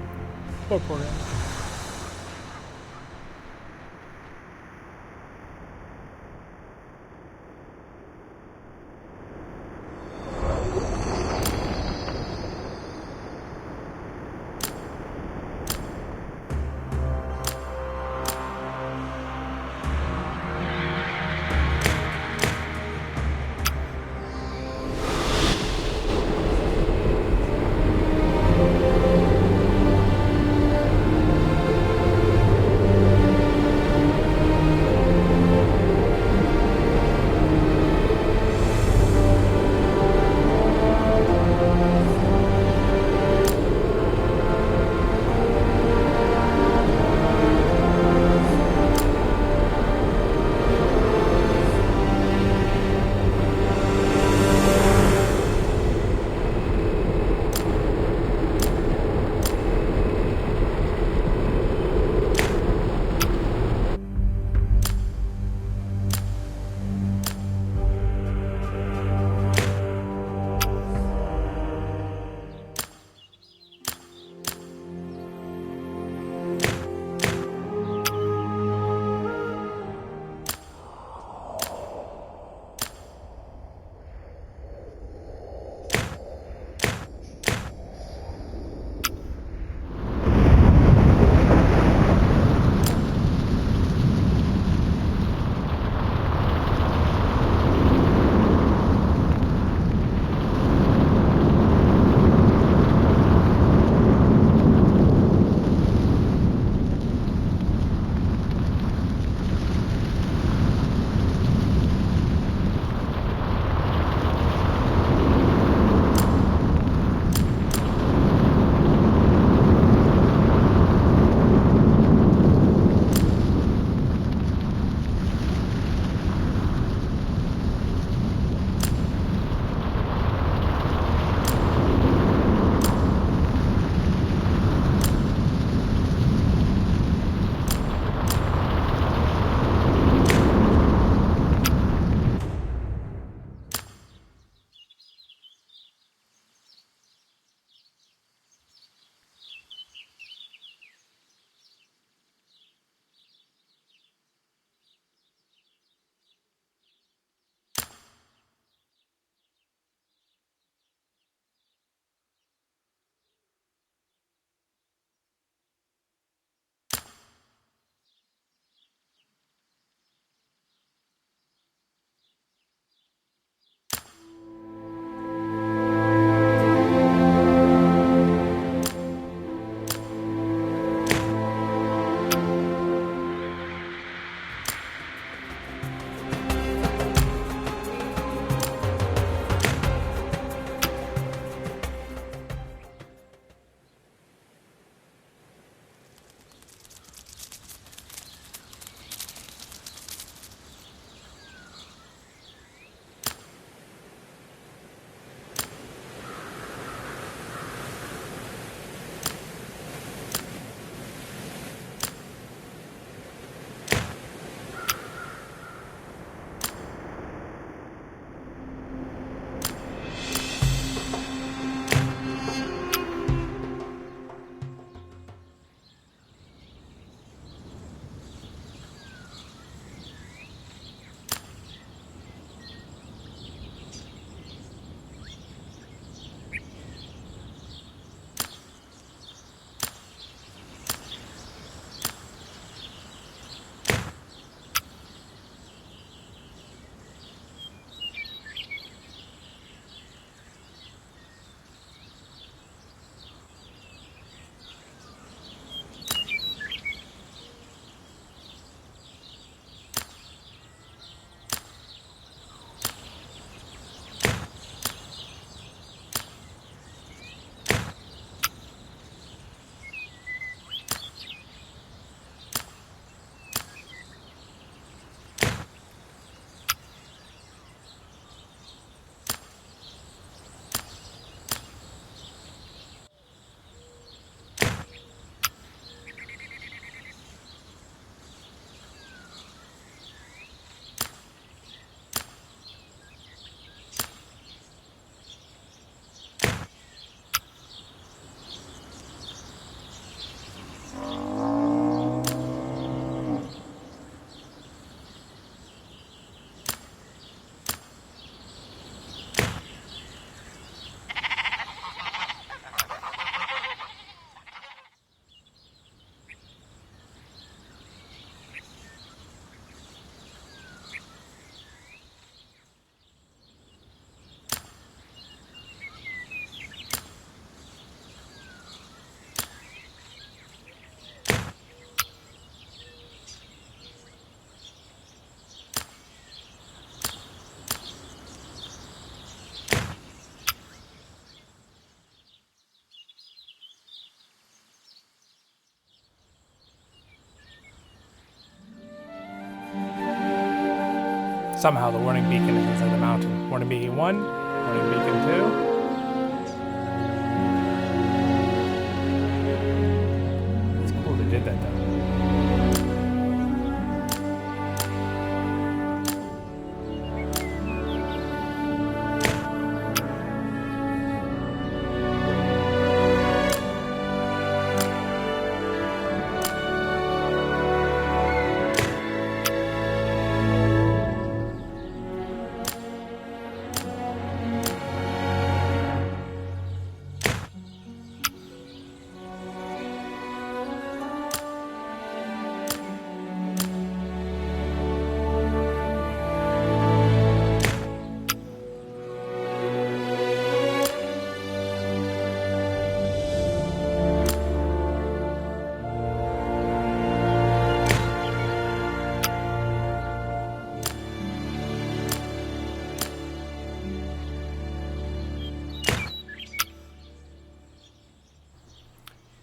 Poor guy. Somehow the warning beacon is inside the mountain. Warning beacon 1, warning beacon 2. It's cool they did that though.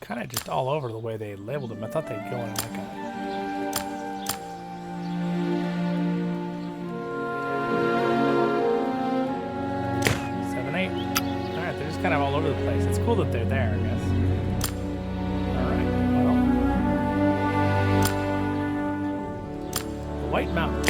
Kind of just all over the way they labeled them. I thought they'd go in like a... Seven, eight. All right, they're just kind of all over the place. It's cool that they're there, I guess. All right, well. The White Mountains.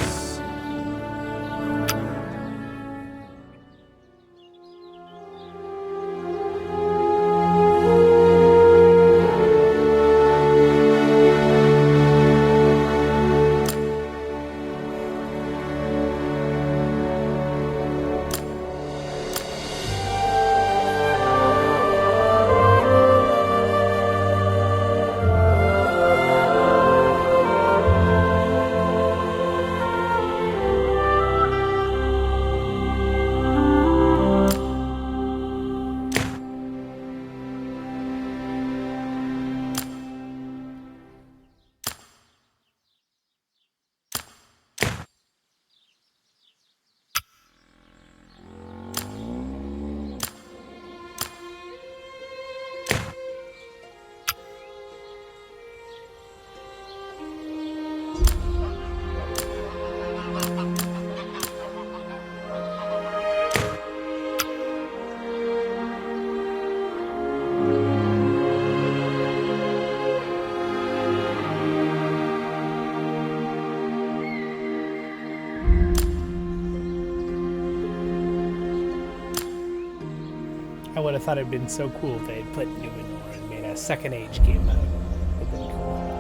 I would have thought it'd been so cool if they'd put Numenor and made a second age game out of it. Would've been cool.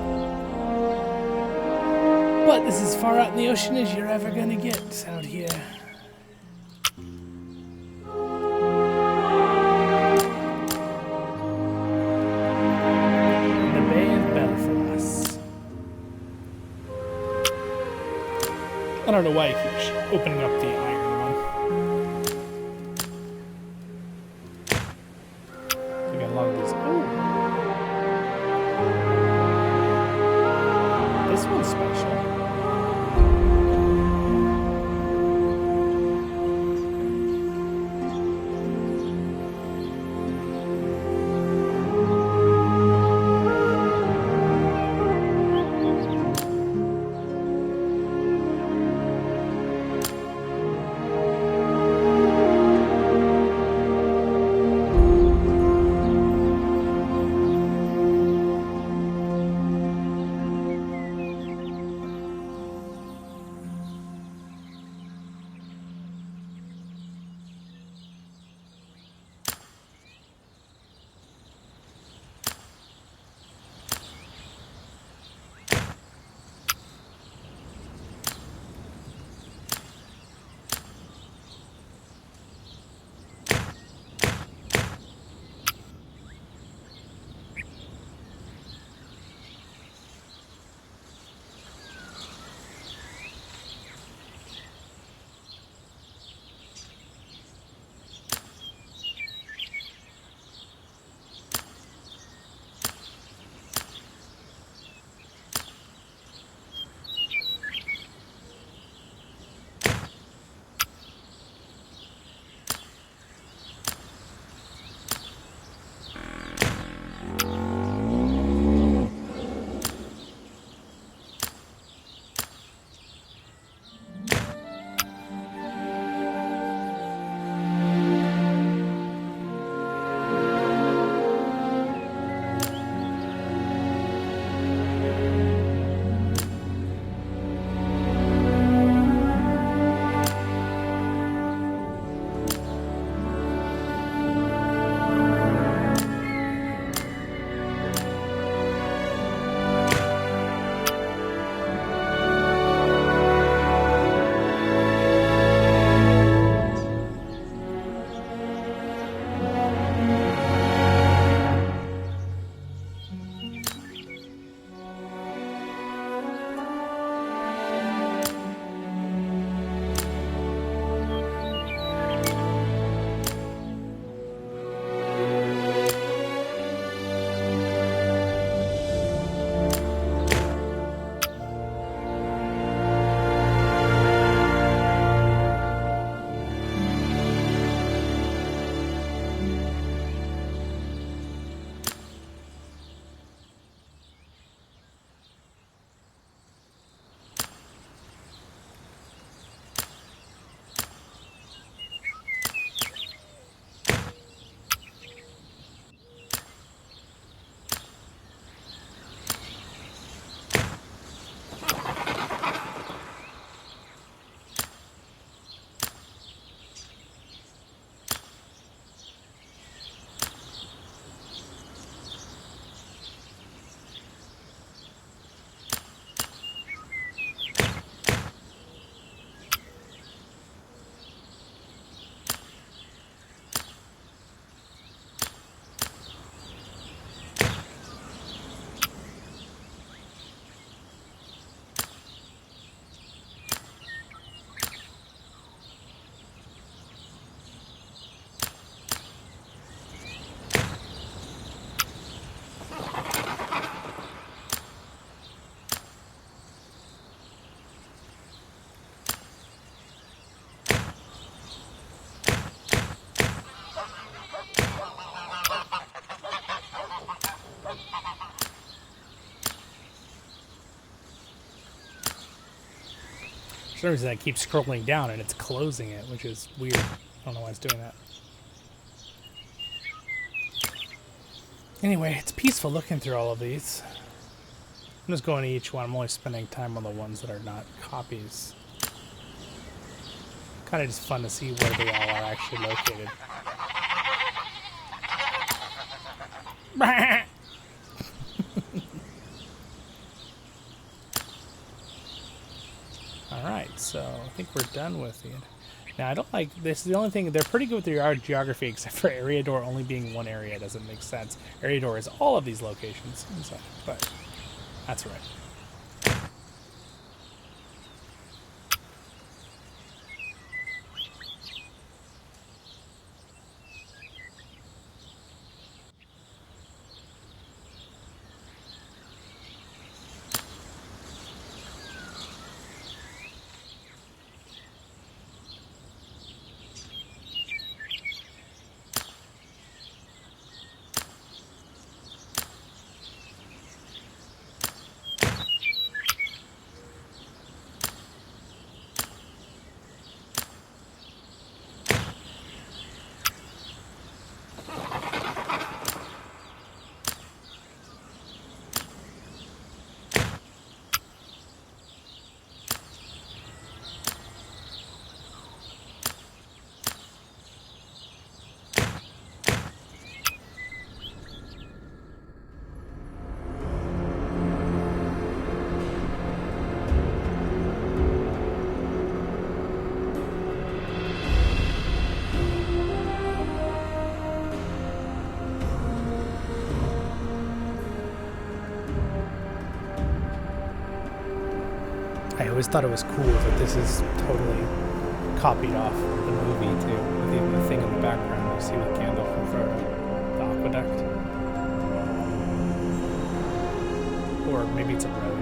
But this is as far out in the ocean as you're ever gonna get out here. The Bay of Belfast. I don't know why he keeps opening up the iron one. We got a lot of these. Oh, this one's special. some reason I keep scrolling down and it's closing it, which is weird. I don't know why it's doing that. Anyway, it's peaceful looking through all of these. I'm just going to each one. I'm only spending time on the ones that are not copies. Kind of just fun to see where they all are actually located. Alright, so I think we're done with it. Now, I don't like this. Is the only thing, they're pretty good with their geography, except for Eriador only being one area. It doesn't make sense. Eriador is all of these locations and such, but that's right. I always thought it was cool that this is totally copied off the movie too, with even the thing in the background you see with Gandalf in front of the aqueduct. Or maybe it's a road.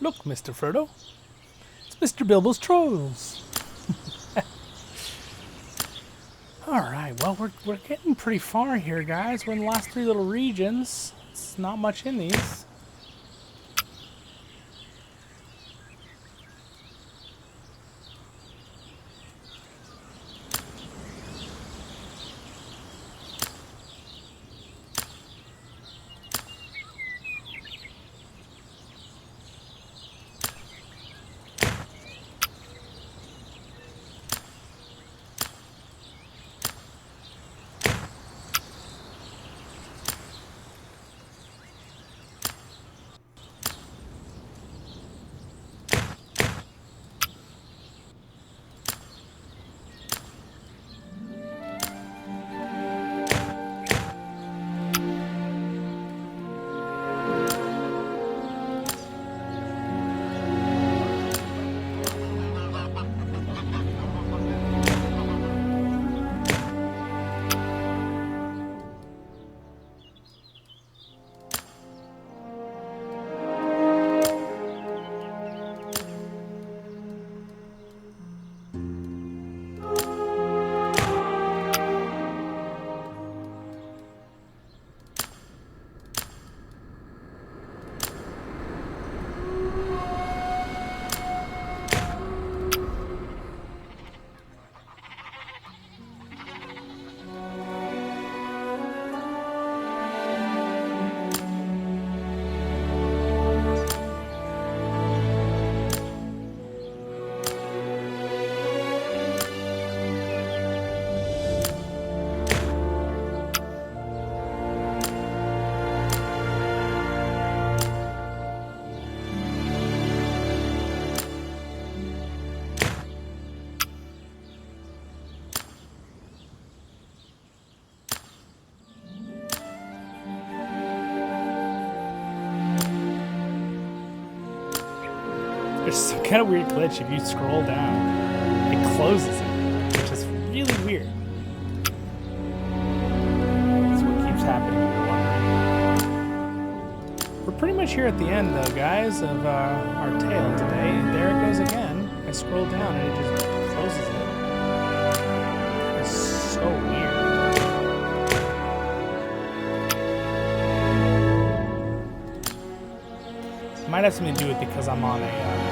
Look, Mr. Frodo. It's Mr. Bilbo's Trolls. Alright, well, we're getting pretty far here, guys. We're in the last 3 little regions. It's not much in these. kind of weird glitch. If you scroll down, it closes it, which is really weird. That's what keeps happening, if you're wondering. We're pretty much here at the end, though, guys, of our tale today. There it goes again. I scroll down and it just closes it. It's so weird. Might have something to do with because I'm on a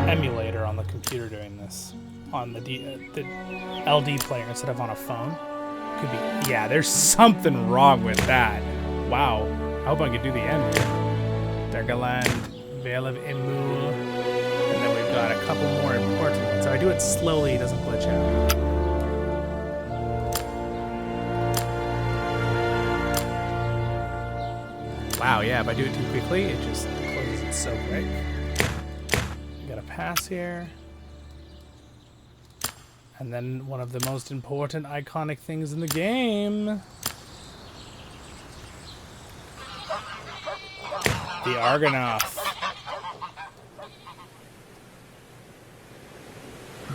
emulator on the computer doing this on the LD player instead of on a phone. Could be. Yeah, there's something wrong with that. Wow. I hope I can do the end here. Dergaland, Vale of Imul, and then we've got a couple more important ones. So I do it slowly, it doesn't glitch out. Wow, yeah, if I do it too quickly, it just closes it so quick. I got a pass here. And then one of the most important iconic things in the game. The Argonath.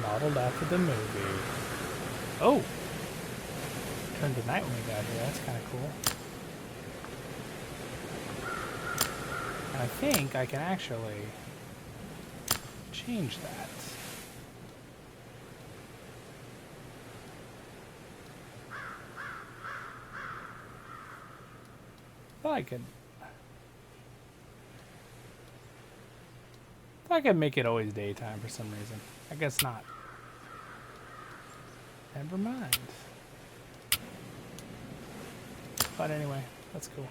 Modeled after the movie. Oh! Turned to night when we got here, that's kind of cool. I think I can actually change that. Thought I could make it always daytime for some reason. I guess not. Never mind. But anyway, that's cool.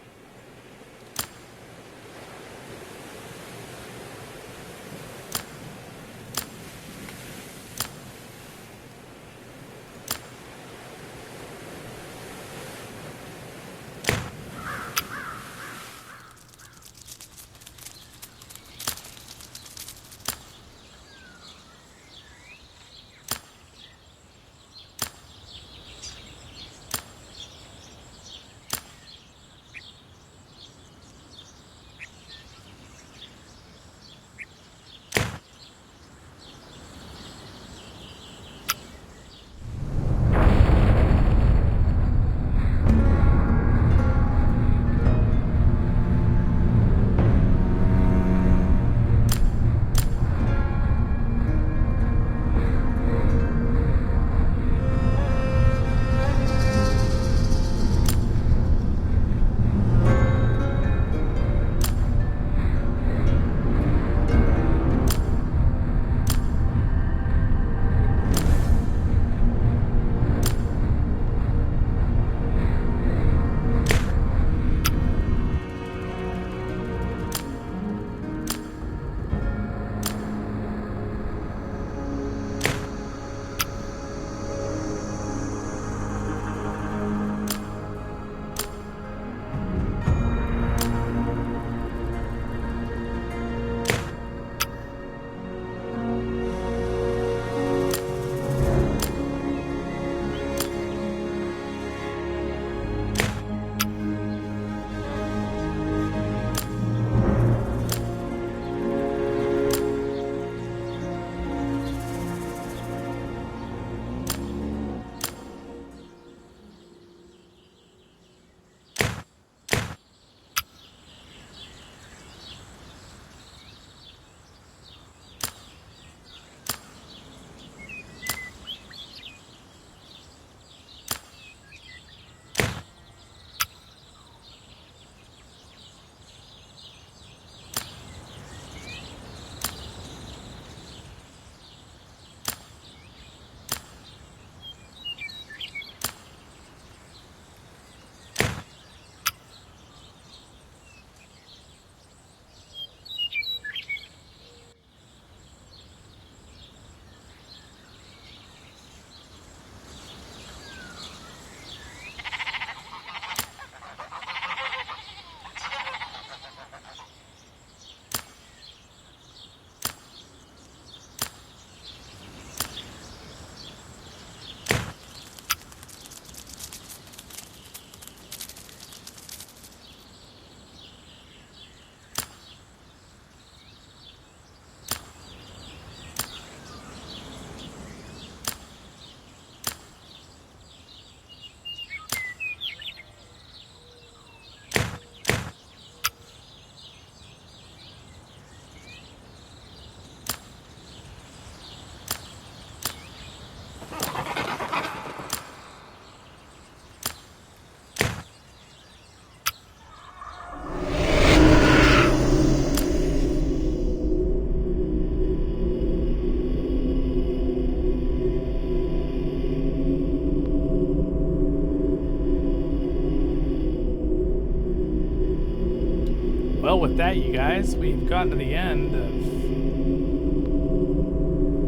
Well, with that, you guys, we've gotten to the end of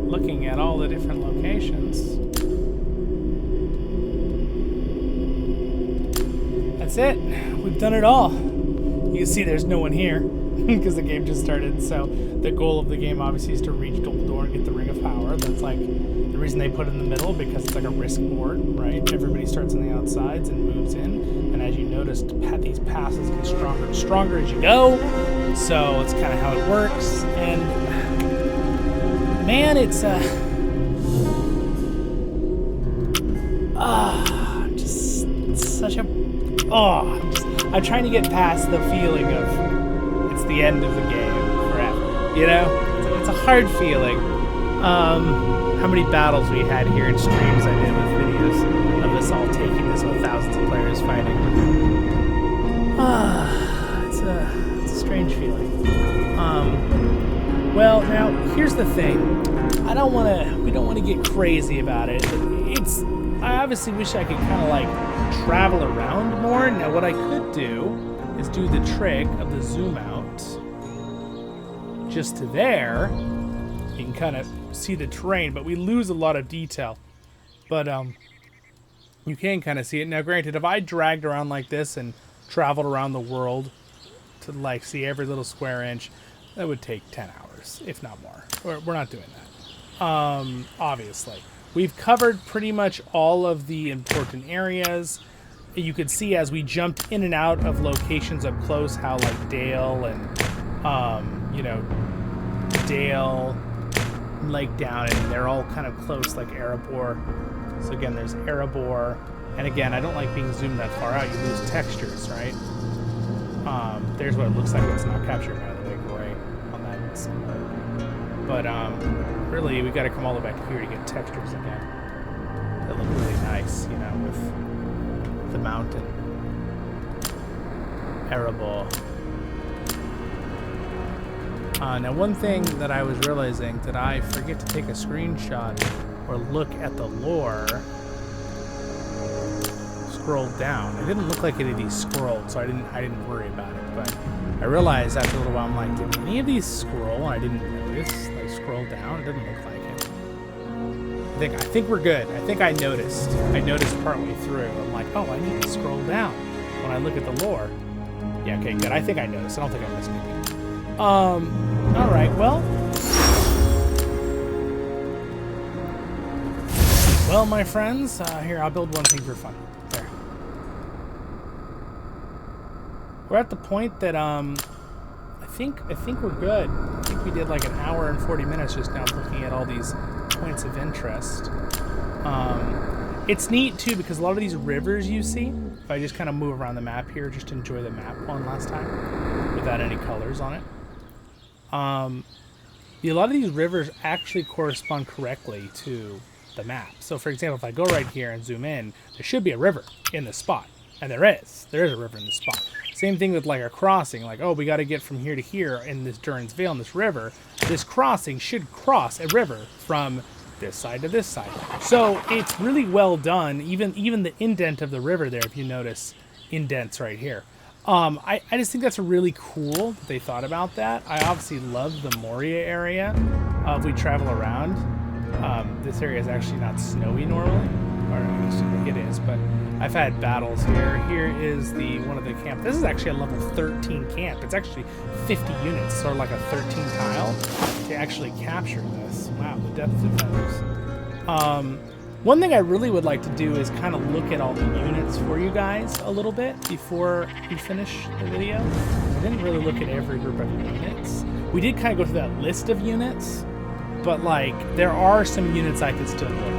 looking at all the different locations. That's it. We've done it all. You can see there's no one here because the game just started. So the goal of the game obviously is to reach Dumbledore and get the Ring of Power. That's like the reason they put it in the middle, because it's like a risk board, right? Everybody starts on the outsides and moves in. And as you noticed, these passes get stronger and stronger as you go. So it's kind of how it works. And man, it's just such a I'm trying to get past the feeling of it's the end of the game forever. You know, it's a hard feeling. How many battles we had here in streams I did with videos of us all taking this with thousands of players fighting. It's a strange feeling. Well, now here's the thing. We don't want to get crazy about it. I obviously wish I could kind of like travel around more. Now what I could do is do the trick of the zoom out just to there. You can kind of see the terrain, but we lose a lot of detail. But you can kind of see it. Now granted, if I dragged around like this and traveled around the world to like see every little square inch, that would take 10 hours, if not more. We're not doing that. Obviously. We've covered pretty much all of the important areas. You could see as we jumped in and out of locations up close how like Dale and, Dale, Lake Down, and they're all kind of close like Erebor. So again, there's Erebor. And again, I don't like being zoomed that far out. You lose textures, right? There's what it looks like when it's not captured by the big gray on that. But really, we got to come all the way back here to get textures again. That look really nice, you know, with the mountain. Erebor. Now, one thing that I was realizing, did I forget to take a screenshot or look at the lore? Scrolled down. It didn't look like any of these scrolled, so I didn't worry about it. But I realized after a little while, I'm like, did any of these scroll? I didn't notice. Like, scroll down. It didn't look like it. I think we're good. I think I noticed. I noticed partway through. I'm like, oh, I need to scroll down when I look at the lore. Yeah, okay, good. I think I noticed. I don't think I missed anything. All right. Well, my friends, here, I'll build one thing for fun. There. We're at the point that I think we're good. I think we did like an hour and 40 minutes just now looking at all these points of interest. It's neat too because a lot of these rivers you see, if I just kind of move around the map here, just to enjoy the map one last time without any colors on it. A lot of these rivers actually correspond correctly to the map. So for example, if I go right here and zoom in, there should be a river in this spot. And there is a river in this spot. Same thing with like a crossing, like, oh, we got to get from here to here in this Durin's Vale, in this river. This crossing should cross a river from this side to this side. So it's really well done. Even the indent of the river there, if you notice, indents right here. I just think that's really cool that they thought about that. I obviously love the Moria area. If we travel around, this area is actually not snowy normally, or I think it is, but I've had battles here. Here is one of the camp. This is actually a level 13 camp. It's actually 50 units, sort of like a 13 tile to actually capture this. Wow, the depth defenders. One thing I really would like to do is kind of look at all the units for you guys a little bit before we finish the video. I didn't really look at every group of units. We did kind of go through that list of units, but like there are some units I could still look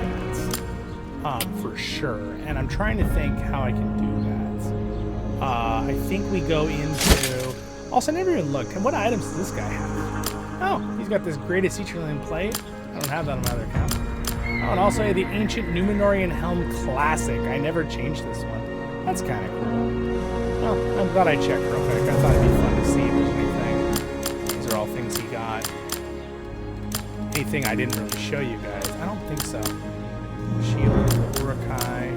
at, for sure. And I'm trying to think how I can do that. I think we go into. Also, I never even looked. And what items does this guy have? Oh, he's got this greatest Easterling plate. I don't have that on my other account. Oh, and also the Ancient Numenorian Helm Classic. I never changed this one. That's kind of cool. Well, I'm glad I checked real quick. I thought it'd be fun to see if there's anything. These are all things he got. Anything I didn't really show you guys? I don't think so. Shield, Urukai.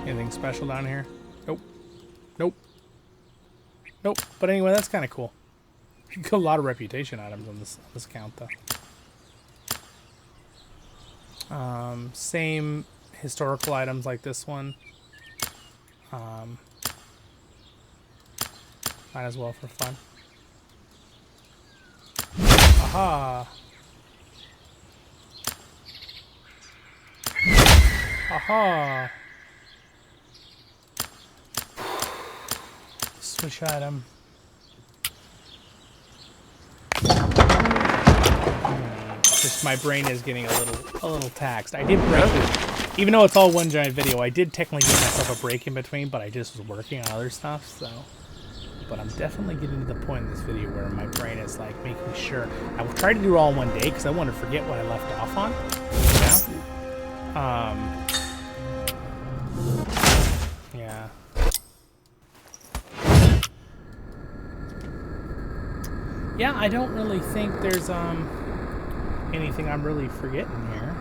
Anything special down here? Nope. Nope. Nope. But anyway, that's kind of cool. A lot of reputation items on this account, though. Same historical items like this one. Might as well for fun. Aha! Aha! Switch item. Just my brain is getting a little taxed. I did break it. Even though it's all one giant video, I did technically give myself a break in between, but I just was working on other stuff, so. But I'm definitely getting to the point in this video where my brain is like making sure. I will try to do it all in one day because I want to forget what I left off on. Yeah. Yeah, I don't really think there's anything I'm really forgetting here.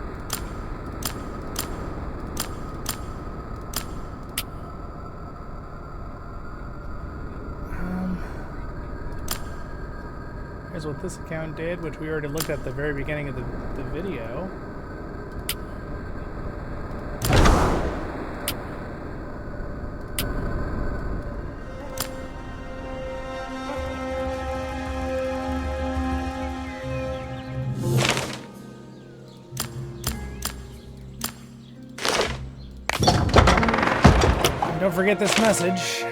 Here's what this account did, which we already looked at the very beginning of the video. Don't forget this message.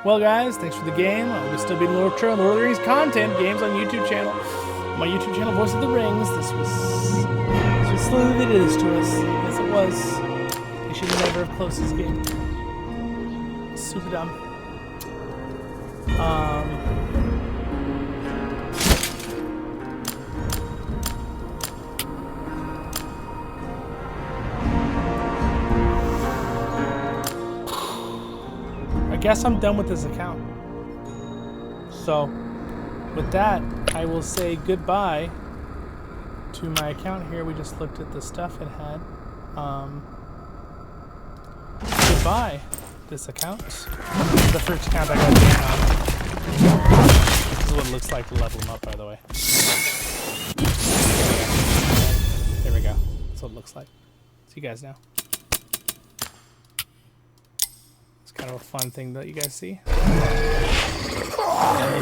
Well, guys, thanks for the game. We'll still be LOTR and Lord of the Rings content, games on YouTube channel. My YouTube channel, Voice of the Rings. This was slowly it is to us. Yes, it was. They should never have closed this game. Super dumb. I guess I'm done with this account. So, with that, I will say goodbye to my account here. We just looked at the stuff it had. Goodbye, this account. This is the first account I got down on. This is what it looks like to level them up, by the way. There we go. That's what it looks like. See you guys now. Kind of a fun thing that you guys see. It looks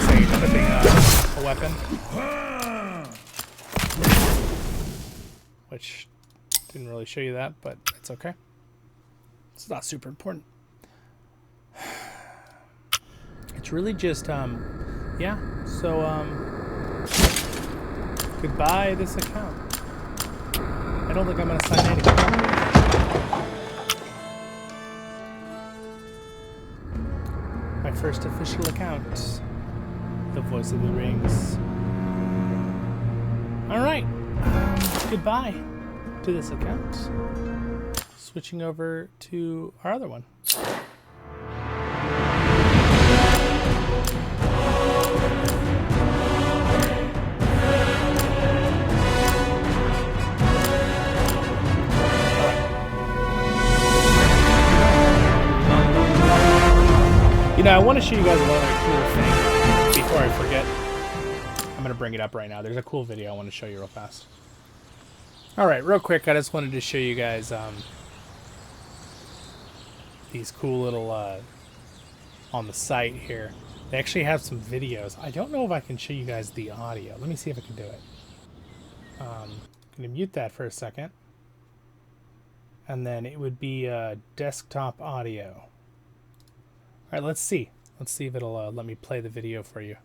like you're equipping a weapon, which didn't really show you that, but it's okay. It's not super important. It's really just yeah. So goodbye this account. I don't think I'm gonna sign anything. My first official account, the Voice of the Rings. Alright, goodbye to this account. Switching over to our other one. You know, I want to show you guys one other cool thing before I forget. I'm going to bring it up right now. There's a cool video I want to show you real fast. Alright, real quick, I just wanted to show you guys these cool little, on the site here. They actually have some videos. I don't know if I can show you guys the audio. Let me see if I can do it. I'm going to mute that for a second. And then it would be desktop audio. All right, let's see. Let's see if it'll let me play the video for you.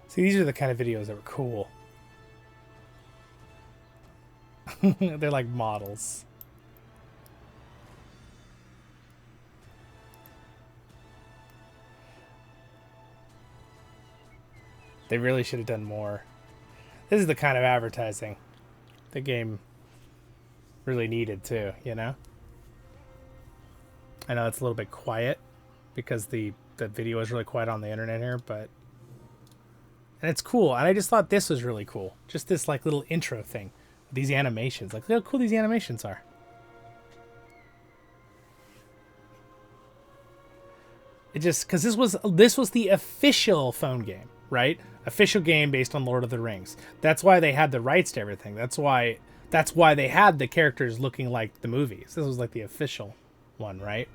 See, these are the kind of videos that were cool. They're like models. They really should have done more. This is the kind of advertising the game really needed too, you know? I know it's a little bit quiet because the video is really quiet on the internet here, but... And it's cool, and I just thought this was really cool. Just this like little intro thing. These animations. Like, look how cool these animations are. It just... Because this was the official phone game, right? Official game based on Lord of the Rings. That's why they had the rights to everything. That's why they had the characters looking like the movies. This was like the official one, right?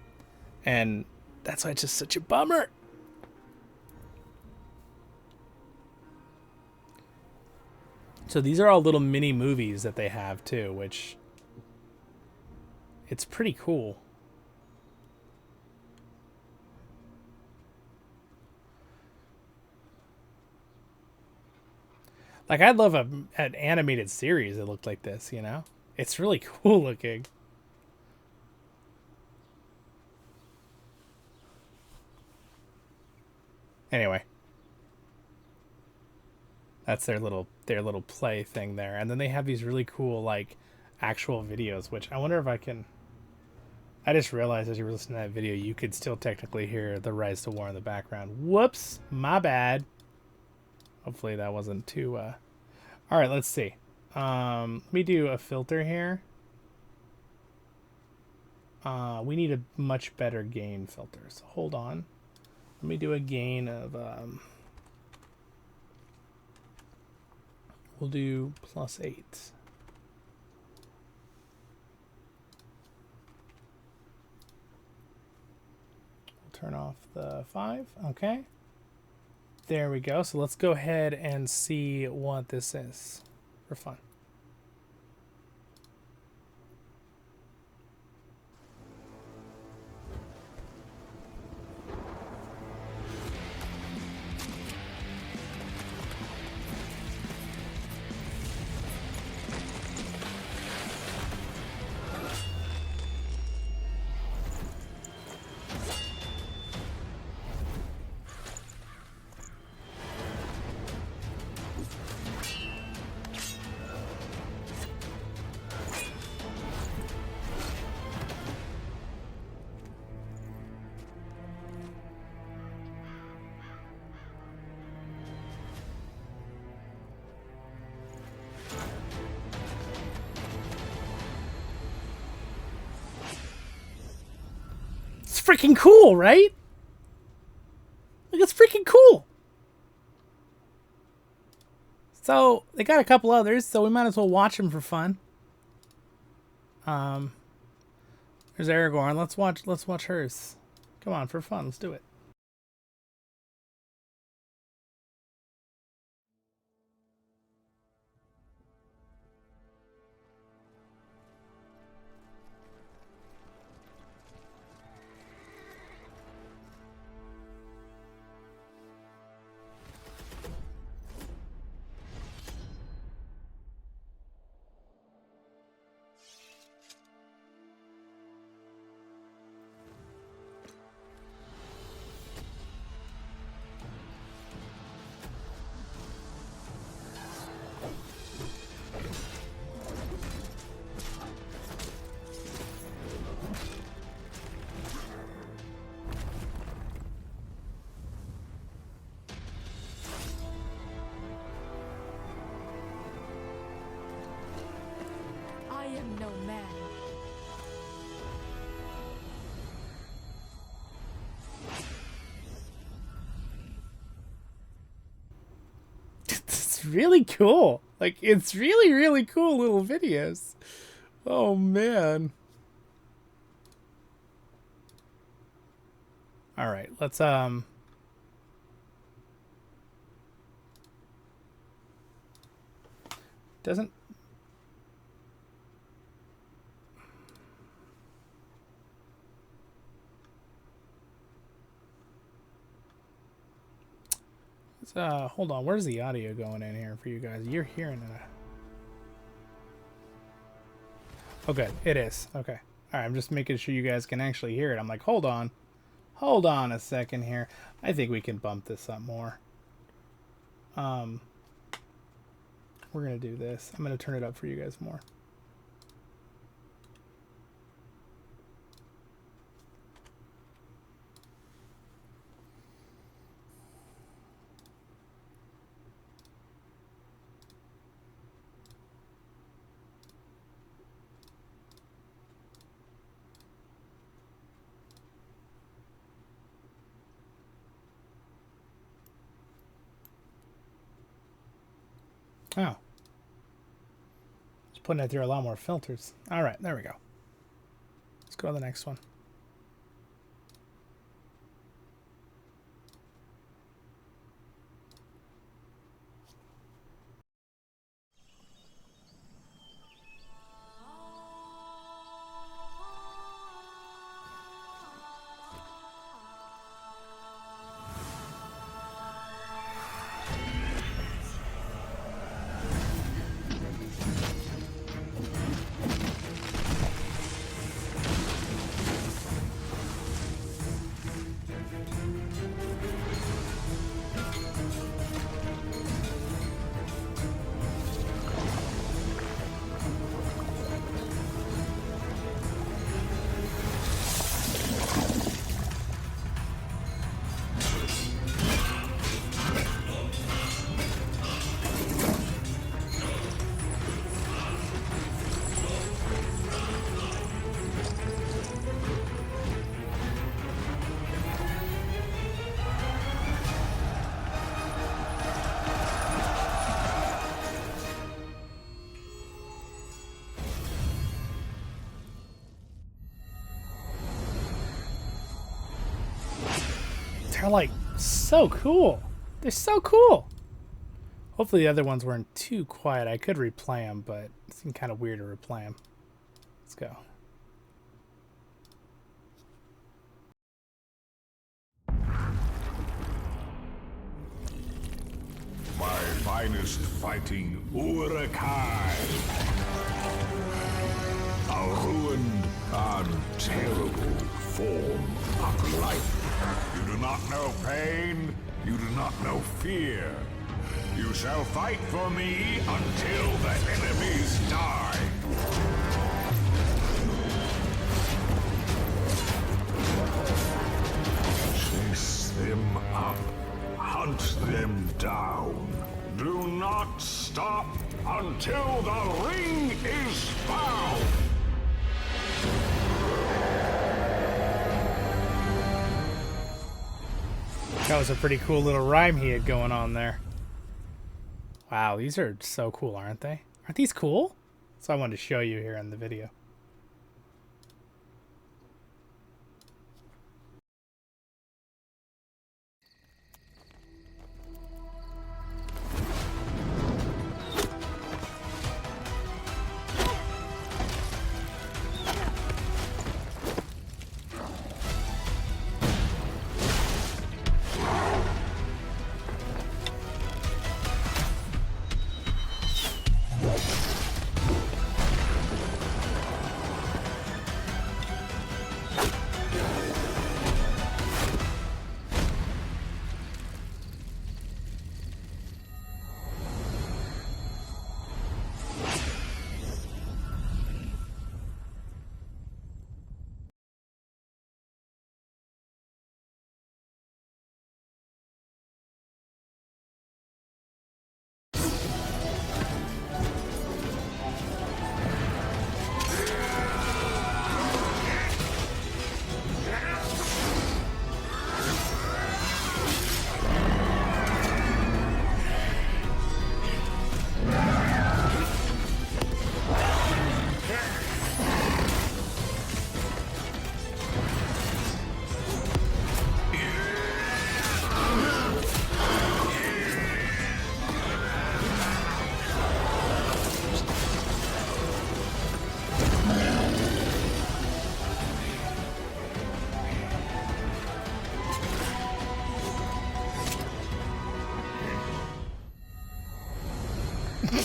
And that's why it's just such a bummer. So these are all little mini movies that they have too, which it's pretty cool. Like, I'd love an animated series that looked like this, you know? It's really cool looking. Anyway. That's their little play thing there. And then they have these really cool, like, actual videos, which I wonder if I can... I just realized as you were listening to that video, you could still technically hear the Rise to War in the background. Whoops! My bad. Hopefully that wasn't too... Alright, let's see. Let me do a filter here. We need a much better gain filter. So hold on. Let me do a gain of... we'll do +8. We'll turn off the 5. Okay. There we go. So let's go ahead and see what this is for fun. Freaking cool, right? Like, it's freaking cool. So they got a couple others, so we might as well watch them for fun. There's Aragorn. Let's watch hers. Come on, for fun. Let's do it. I am no man. It's really cool. Like, it's really, really cool little videos. Oh, man. All right, let's, doesn't... Hold on. Where's the audio going in here for you guys? You're hearing it. Oh, good. It is. Okay. All right. I'm just making sure you guys can actually hear it. I'm like, hold on. Hold on a second here. I think we can bump this up more. We're going to do this. I'm going to turn it up for you guys more. Oh. Just putting it through a lot more filters. All right, there we go. Let's go to the next one. They're like so cool. They're so cool. Hopefully the other ones weren't too quiet. I could replay them, but it seemed kind of weird to replay them. Let's go. My finest fighting Urukai. A ruined and terrible form of life. You do not know pain, you do not know fear. You shall fight for me until the enemies die. Chase them up, hunt them down. Do not stop until the ring is found. That was a pretty cool little rhyme he had going on there. Wow, these are so cool, aren't they? Aren't these cool? So I wanted to show you here in the video.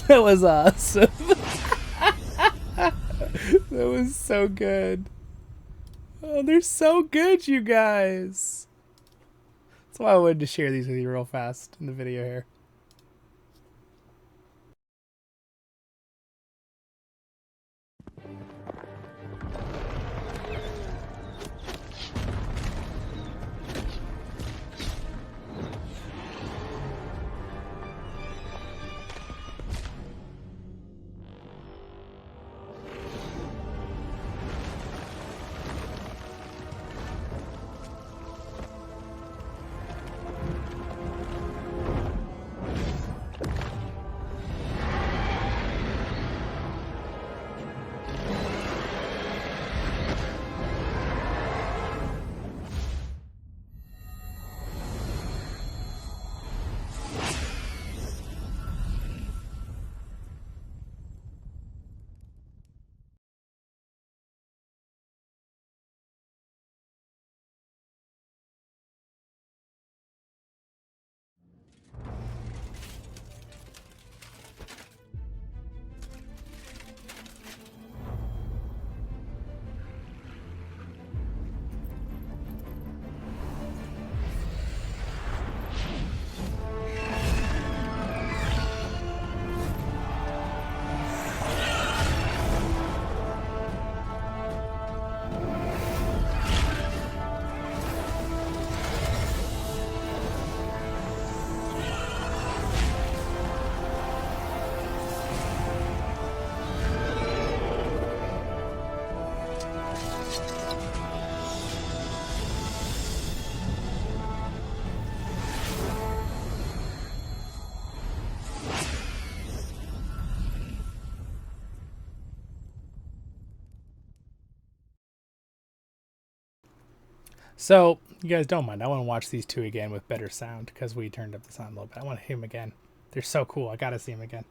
That was awesome. That was so good. Oh, they're so good, you guys. That's why I wanted to share these with you real fast in the video here. So, you guys don't mind. I want to watch these two again with better sound because we turned up the sound a little bit. I want to hear them again. They're so cool. I got to see them again.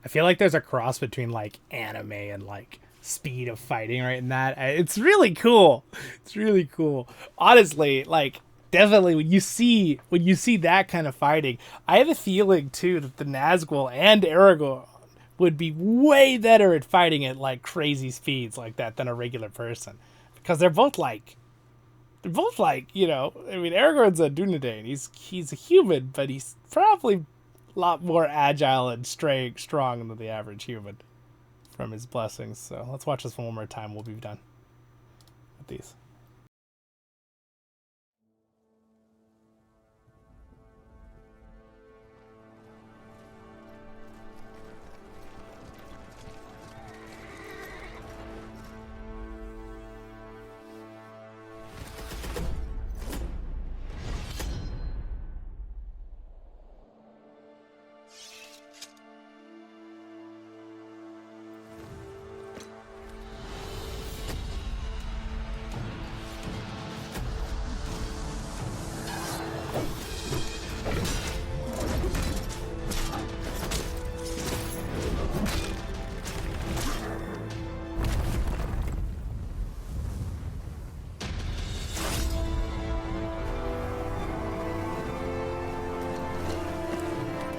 I feel like there's a cross between like anime and like speed of fighting right in that. It's really cool. It's really cool. Honestly, like definitely when you see that kind of fighting, I have a feeling too that the Nazgul and Aragorn would be way better at fighting at like crazy speeds like that than a regular person. Because they're both like, you know, I mean Aragorn's a Dunedain. He's a human, but he's probably lot more agile and strong than the average human from his blessings. So let's watch this one more time. We'll be done with these.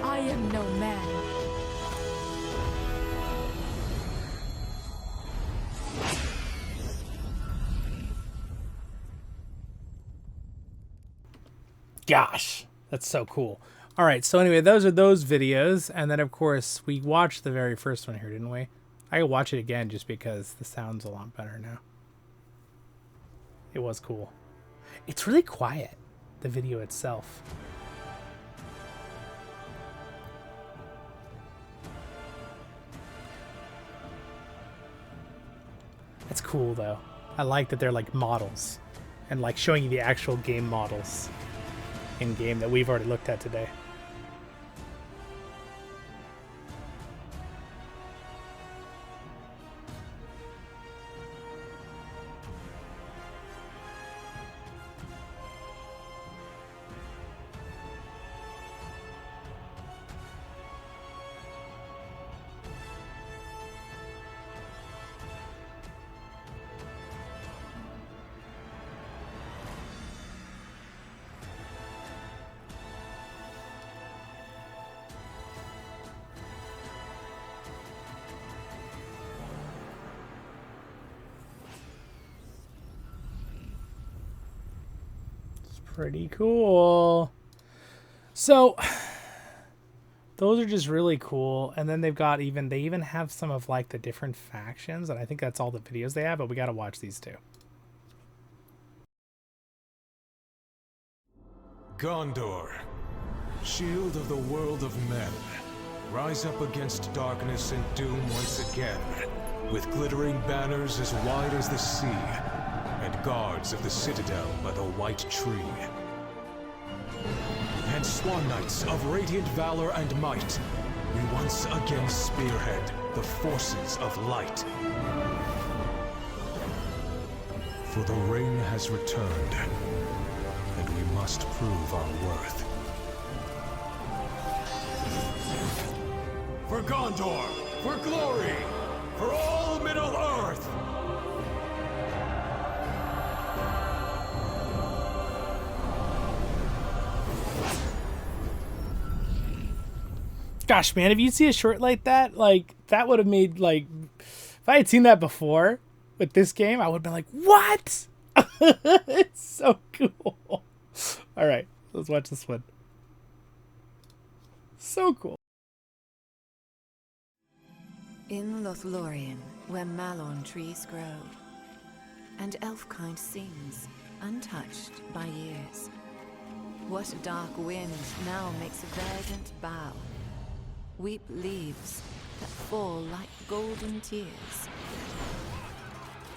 I am no man. Gosh, that's so cool. All right, so anyway, those are those videos, and then of course we watched the very first one here, didn't we? I can watch it again just because the sound's a lot better now. It was cool. It's really quiet, the video itself. It's cool though. I like that they're like models and like showing you the actual game models in game that we've already looked at today. Pretty cool. So those are just really cool. And then they even have some of like the different factions, and I think that's all the videos they have, but we got to watch these too. Gondor, shield of the world of men, rise up against darkness and doom once again, with glittering banners as wide as the sea, and guards of the citadel by the white tree. And swan knights of radiant valor and might, we once again spearhead the forces of light. For the ring has returned, and we must prove our worth. For Gondor, for glory, for all Middle-earth! Gosh, man, if you see a short like that would have made, like, if I had seen that before with this game, I would have been like, what? It's so cool. All right, let's watch this one. So cool. In Lothlorien, where malorn trees grow, and elfkind sings, untouched by years, what dark wind now makes a verdant bough, weep leaves that fall like golden tears?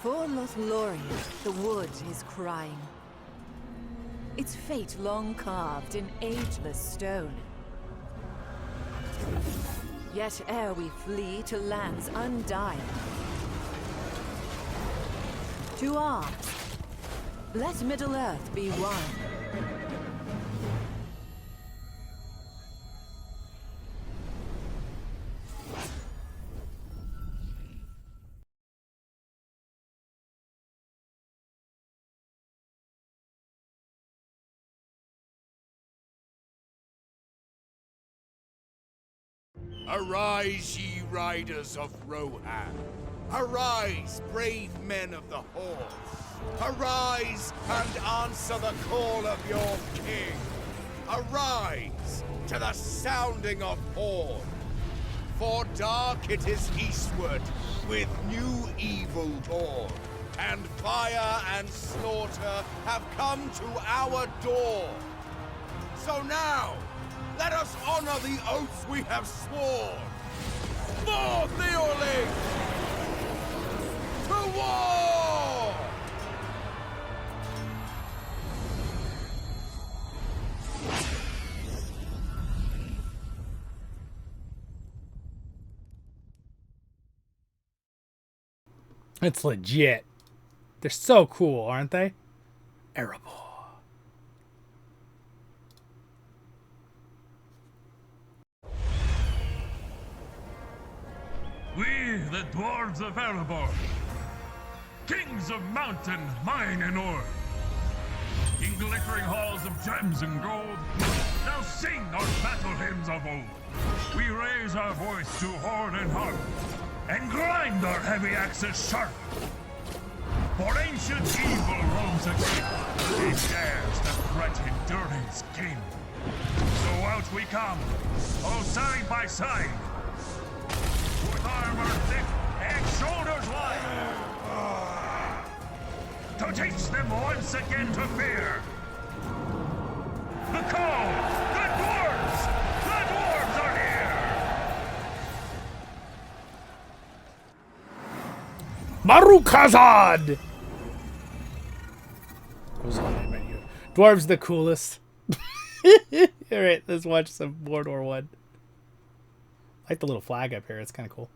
For Lothlorien, the wood is crying, its fate long carved in ageless stone. Yet ere we flee to lands undying, to arms, let Middle-earth be one. Arise, ye riders of Rohan! Arise, brave men of the Horse! Arise and answer the call of your king! Arise to the sounding of horn! For dark it is eastward, with new evil born, and fire and slaughter have come to our door! So now, let us honor the oaths we have sworn! For Theorling! To war! It's legit. They're so cool, aren't they? Erebor. We, the dwarves of Erebor, kings of mountain, mine, and ore, in glittering halls of gems and gold, now sing our battle hymns of old. We raise our voice to horn and harp, and grind our heavy axes sharp. For ancient evil roams again, it dares the threat endurance king. So out we come, all side by side, with armor thick and shoulders wide. to teach them once again to fear. The call! The dwarves! The dwarves are here! Marukazad! Goes on the menu. Dwarves the coolest. Alright, let's watch some Mordor 1. I like the little flag up here, it's kind of cool.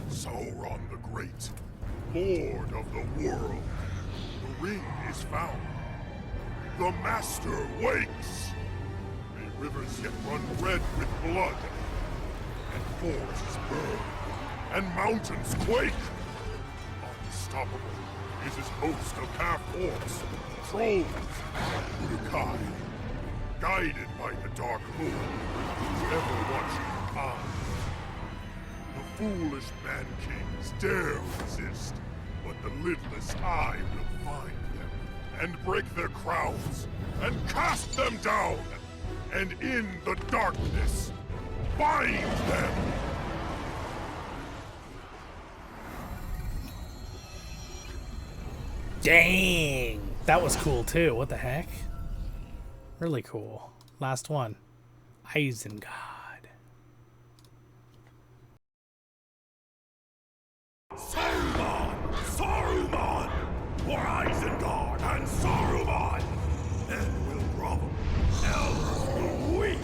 Sauron the Great, Lord of the world. The ring is found. The Master wakes. May rivers yet run red with blood, and forests burn, and mountains quake. Unstoppable is his host of half-orcs, trolls, and Uruk-hai, guided by the Dark Moon, ever watching time. The foolish man-kings dare resist, but the lidless eye will find them, and break their crowns, and cast them down, and in the darkness, bind them! Dang! That was cool too, what the heck? Really cool. Last one. Isengard. Saruman! Saruman! For Isengard and Saruman! Men will grovel, elves will weep,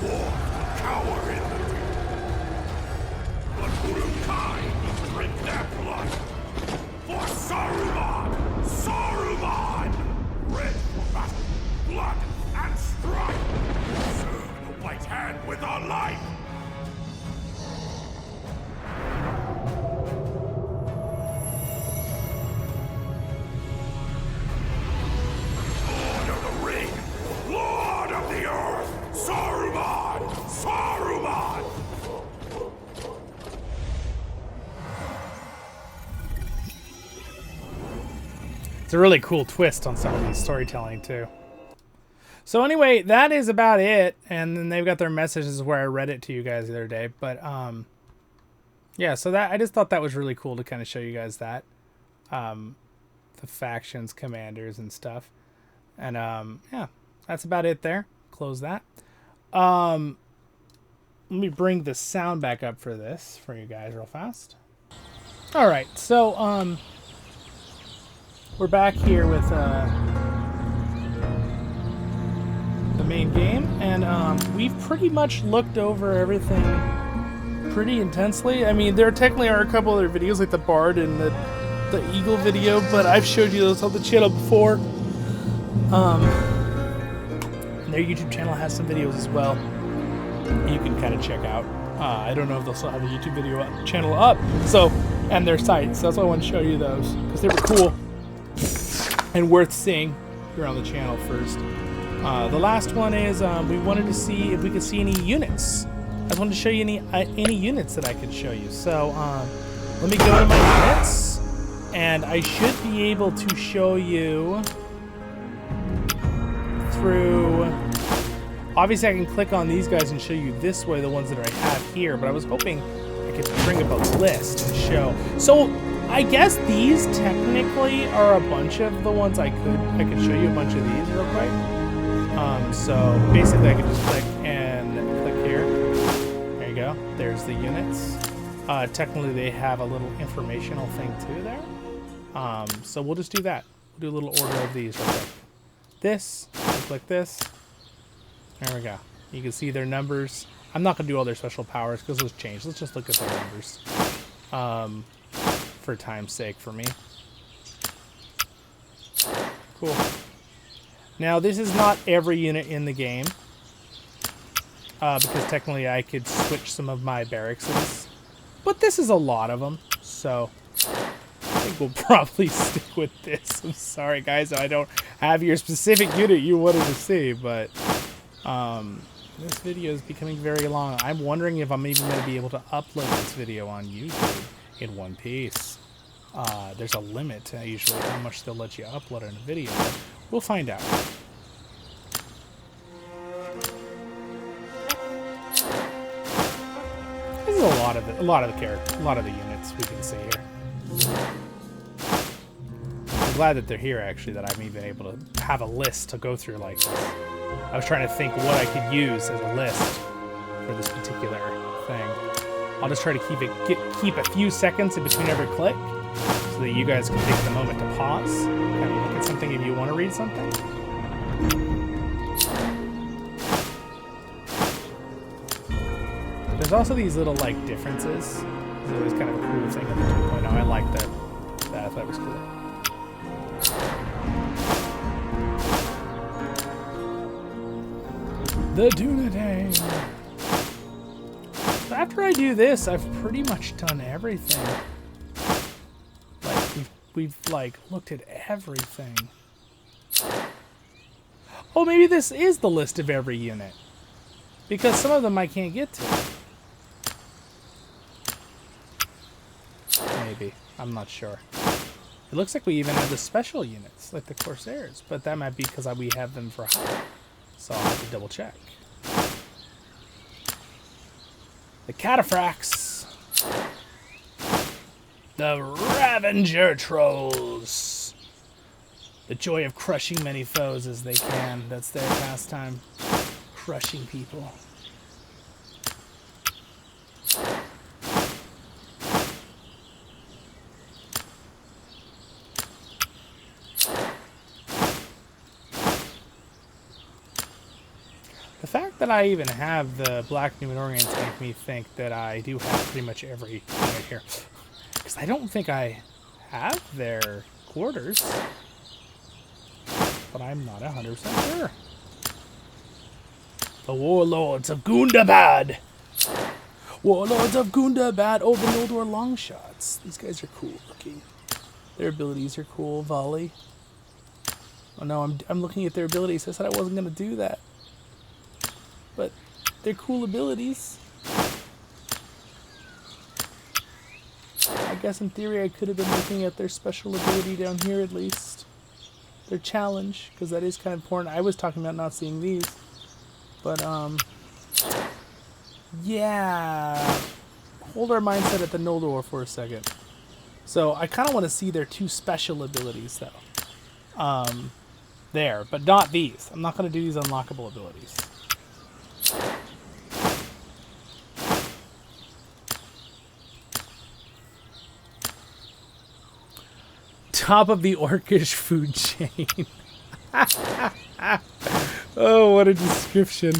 dwarves will cower in the deep. But Uruk-hai will drink their blood! For Saruman! Saruman! Red for battle, blood, and strife! Serve the White Hand with our life! Lord of the Ring! Lord of the Earth! Saruman! Saruman! It's a really cool twist on some of these storytelling too. So anyway, that is about it. And then they've got their messages where I read it to you guys the other day. But yeah, so that I just thought that was really cool to kind of show you guys that. The factions, commanders, and stuff. And yeah, that's about it there. Close that. Let me bring the sound back up for this for you guys real fast. All right, so we're back here with the main game, and we've pretty much looked over everything pretty intensely. I mean, there technically are a couple other videos like the Bard and the Eagle video, but I've showed you those on the channel before. And their YouTube channel has some videos as well you can kind of check out. I don't know if they'll still have a YouTube video channel up, so, and their site, so that's why I want to show you those, because they were cool and worth seeing here on the channel first. The last one is we wanted to see if we could see any units. I wanted to show you any units that I could show you. So let me go to my units, and I should be able to show you through. Obviously, I can click on these guys and show you this way the ones that I have here, but I was hoping I could bring up a list and show. So I guess these technically are a bunch of the ones I could show you a bunch of these real quick. So basically I could just click here. There you go. There's the units. Technically they have a little informational thing too there. So we'll just do that. We'll do a little order of these real quick. This, click this. There we go. You can see their numbers. I'm not going to do all their special powers because those change. Let's just look at their numbers. For time's sake for me. Cool. Now, this is not every unit in the game. Because technically I could switch some of my barracks. But this is a lot of them. So I think we'll probably stick with this. I'm sorry, guys. I don't have your specific unit you wanted to see. But this video is becoming very long. I'm wondering if I'm even going to be able to upload this video on YouTube in one piece. There's a limit to usually how much they'll let you upload in a video. But we'll find out. This is a lot of the units we can see here. I'm glad that they're here, actually, that I'm even able to have a list to go through like this. I was trying to think what I could use as a list for this particular thing. I'll just try to keep a few seconds in between every click so that you guys can take the moment to pause, kind of look at something if you want to read something. There's also these little, like, differences. It's always kind of a cool thing in the 2.0. I like that. I thought it was cool. The Dunedain. So after I do this, I've pretty much done everything. Like, we've like, looked at everything. Oh, maybe this is the list of every unit. Because some of them I can't get to. Maybe. I'm not sure. It looks like we even have the special units, like the Corsairs. But that might be because we have them for hire. So I'll have to double check. The Cataphracts. The Ravager Trolls. The joy of crushing many foes as they can. That's their pastime. Crushing people. The fact that I even have the Black Numenorians make me think that I do have pretty much every unit here. Because I don't think I have their quarters. But I'm not 100% sure. The Warlords of Gundabad! Warlords of Gundabad! Oh, the Noldor Longshots. These guys are cool looking. Their abilities are cool. Volley. Oh no, I'm looking at their abilities. I said I wasn't going to do that. But they're cool abilities. I guess in theory I could have been looking at their special ability down here at least. Their challenge, because that is kind of important. I was talking about not seeing these. But, yeah. Hold our mindset at the Noldor for a second. So I kind of want to see their two special abilities, though. There, but not these. I'm not going to do these unlockable abilities. Top of the orcish food chain. Oh, what a description.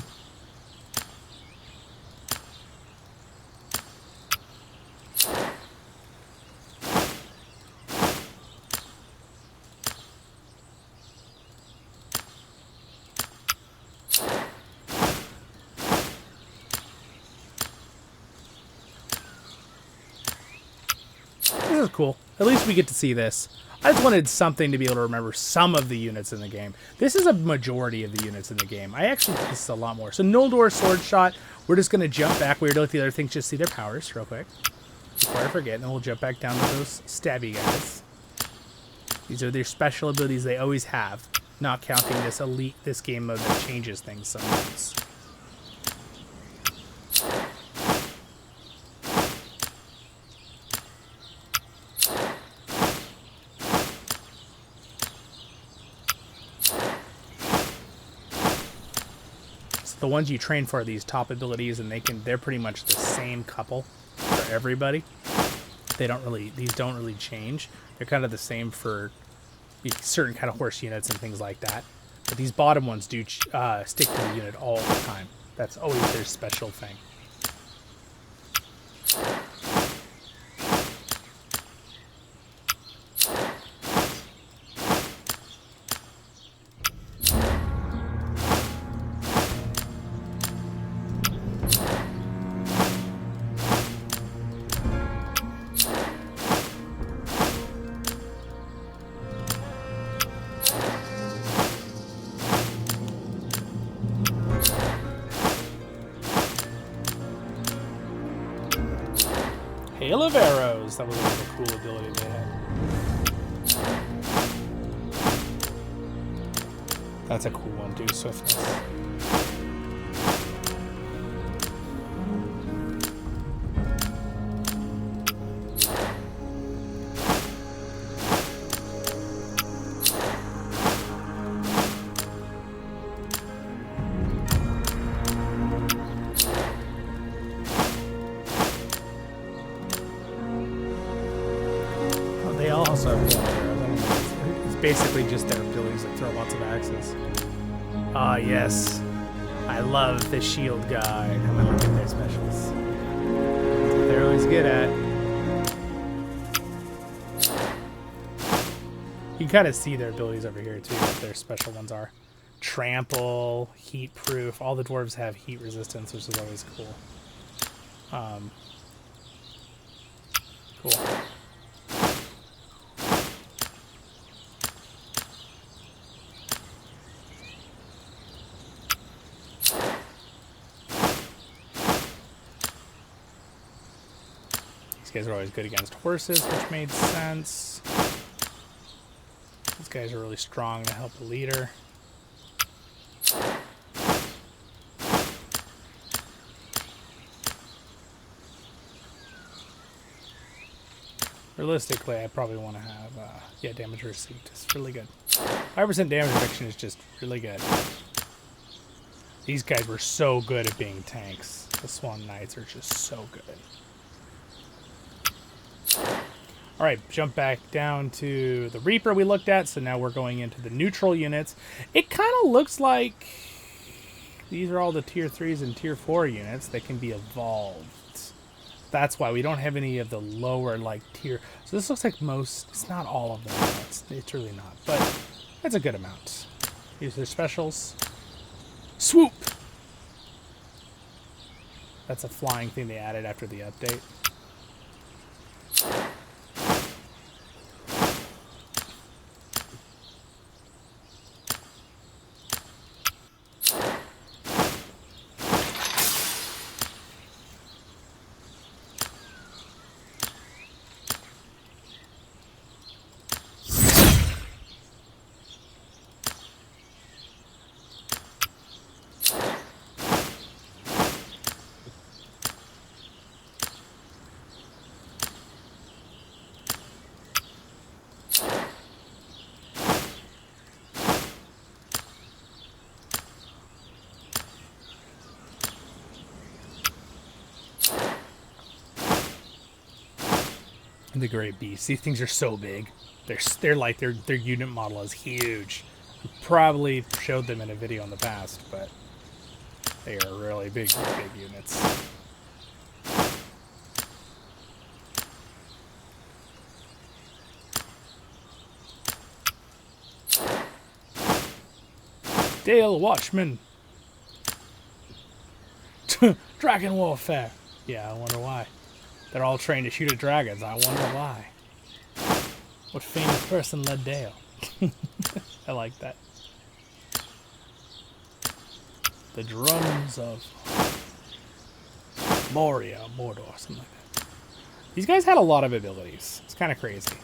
This is cool. At least we get to see this. I just wanted something to be able to remember some of the units in the game. This is a majority of the units in the game. I actually think this is a lot more. So Noldor Sword Shot, we're just going to jump back. We're going to let the other things just see their powers real quick. Before I forget, and then we'll jump back down to those stabby guys. These are their special abilities they always have. Not counting this game mode that changes things sometimes. The ones you train for are these top abilities, and they're pretty much the same couple for everybody. These don't really change. They're kind of the same for certain kind of horse units and things like that. But these bottom ones do stick to the unit all the time. That's always their special thing. Hail of Arrows. That was a really cool ability they had. That's a cool one too, Swiftness. also have bow arrows. I don't know. It's basically just their abilities that throw lots of axes. Ah, yes. I love the shield guy. I'm gonna look at their specials. That's what they're always good at. You can kind of see their abilities over here too, what their special ones are. Trample, heat proof. All the dwarves have heat resistance, which is always cool. Cool. These guys are always good against horses, which made sense. These guys are really strong to help the leader. Realistically, I probably want to have, yeah, damage received is really good. 5% damage reduction is just really good. These guys were so good at being tanks. The Swan Knights are just so good. Alright, jump back down to the Reaper we looked at, so now we're going into the neutral units. It kind of looks like these are all the tier 3s and tier 4 units that can be evolved. That's why we don't have any of the lower, like, tier. So this looks like most, it's not all of them. It's really not, but that's a good amount. Use their specials. Swoop! That's a flying thing they added after the update. The Great Beasts. These things are so big. They're like their unit model is huge. I probably showed them in a video in the past, but they are really big units. Dale Watchman. Dragon warfare. Yeah, I wonder why. They're all trained to shoot at dragons. I wonder why. What famous person led Dale? I like that. The drums of Moria, Mordor, something like that. These guys had a lot of abilities. It's kind of crazy.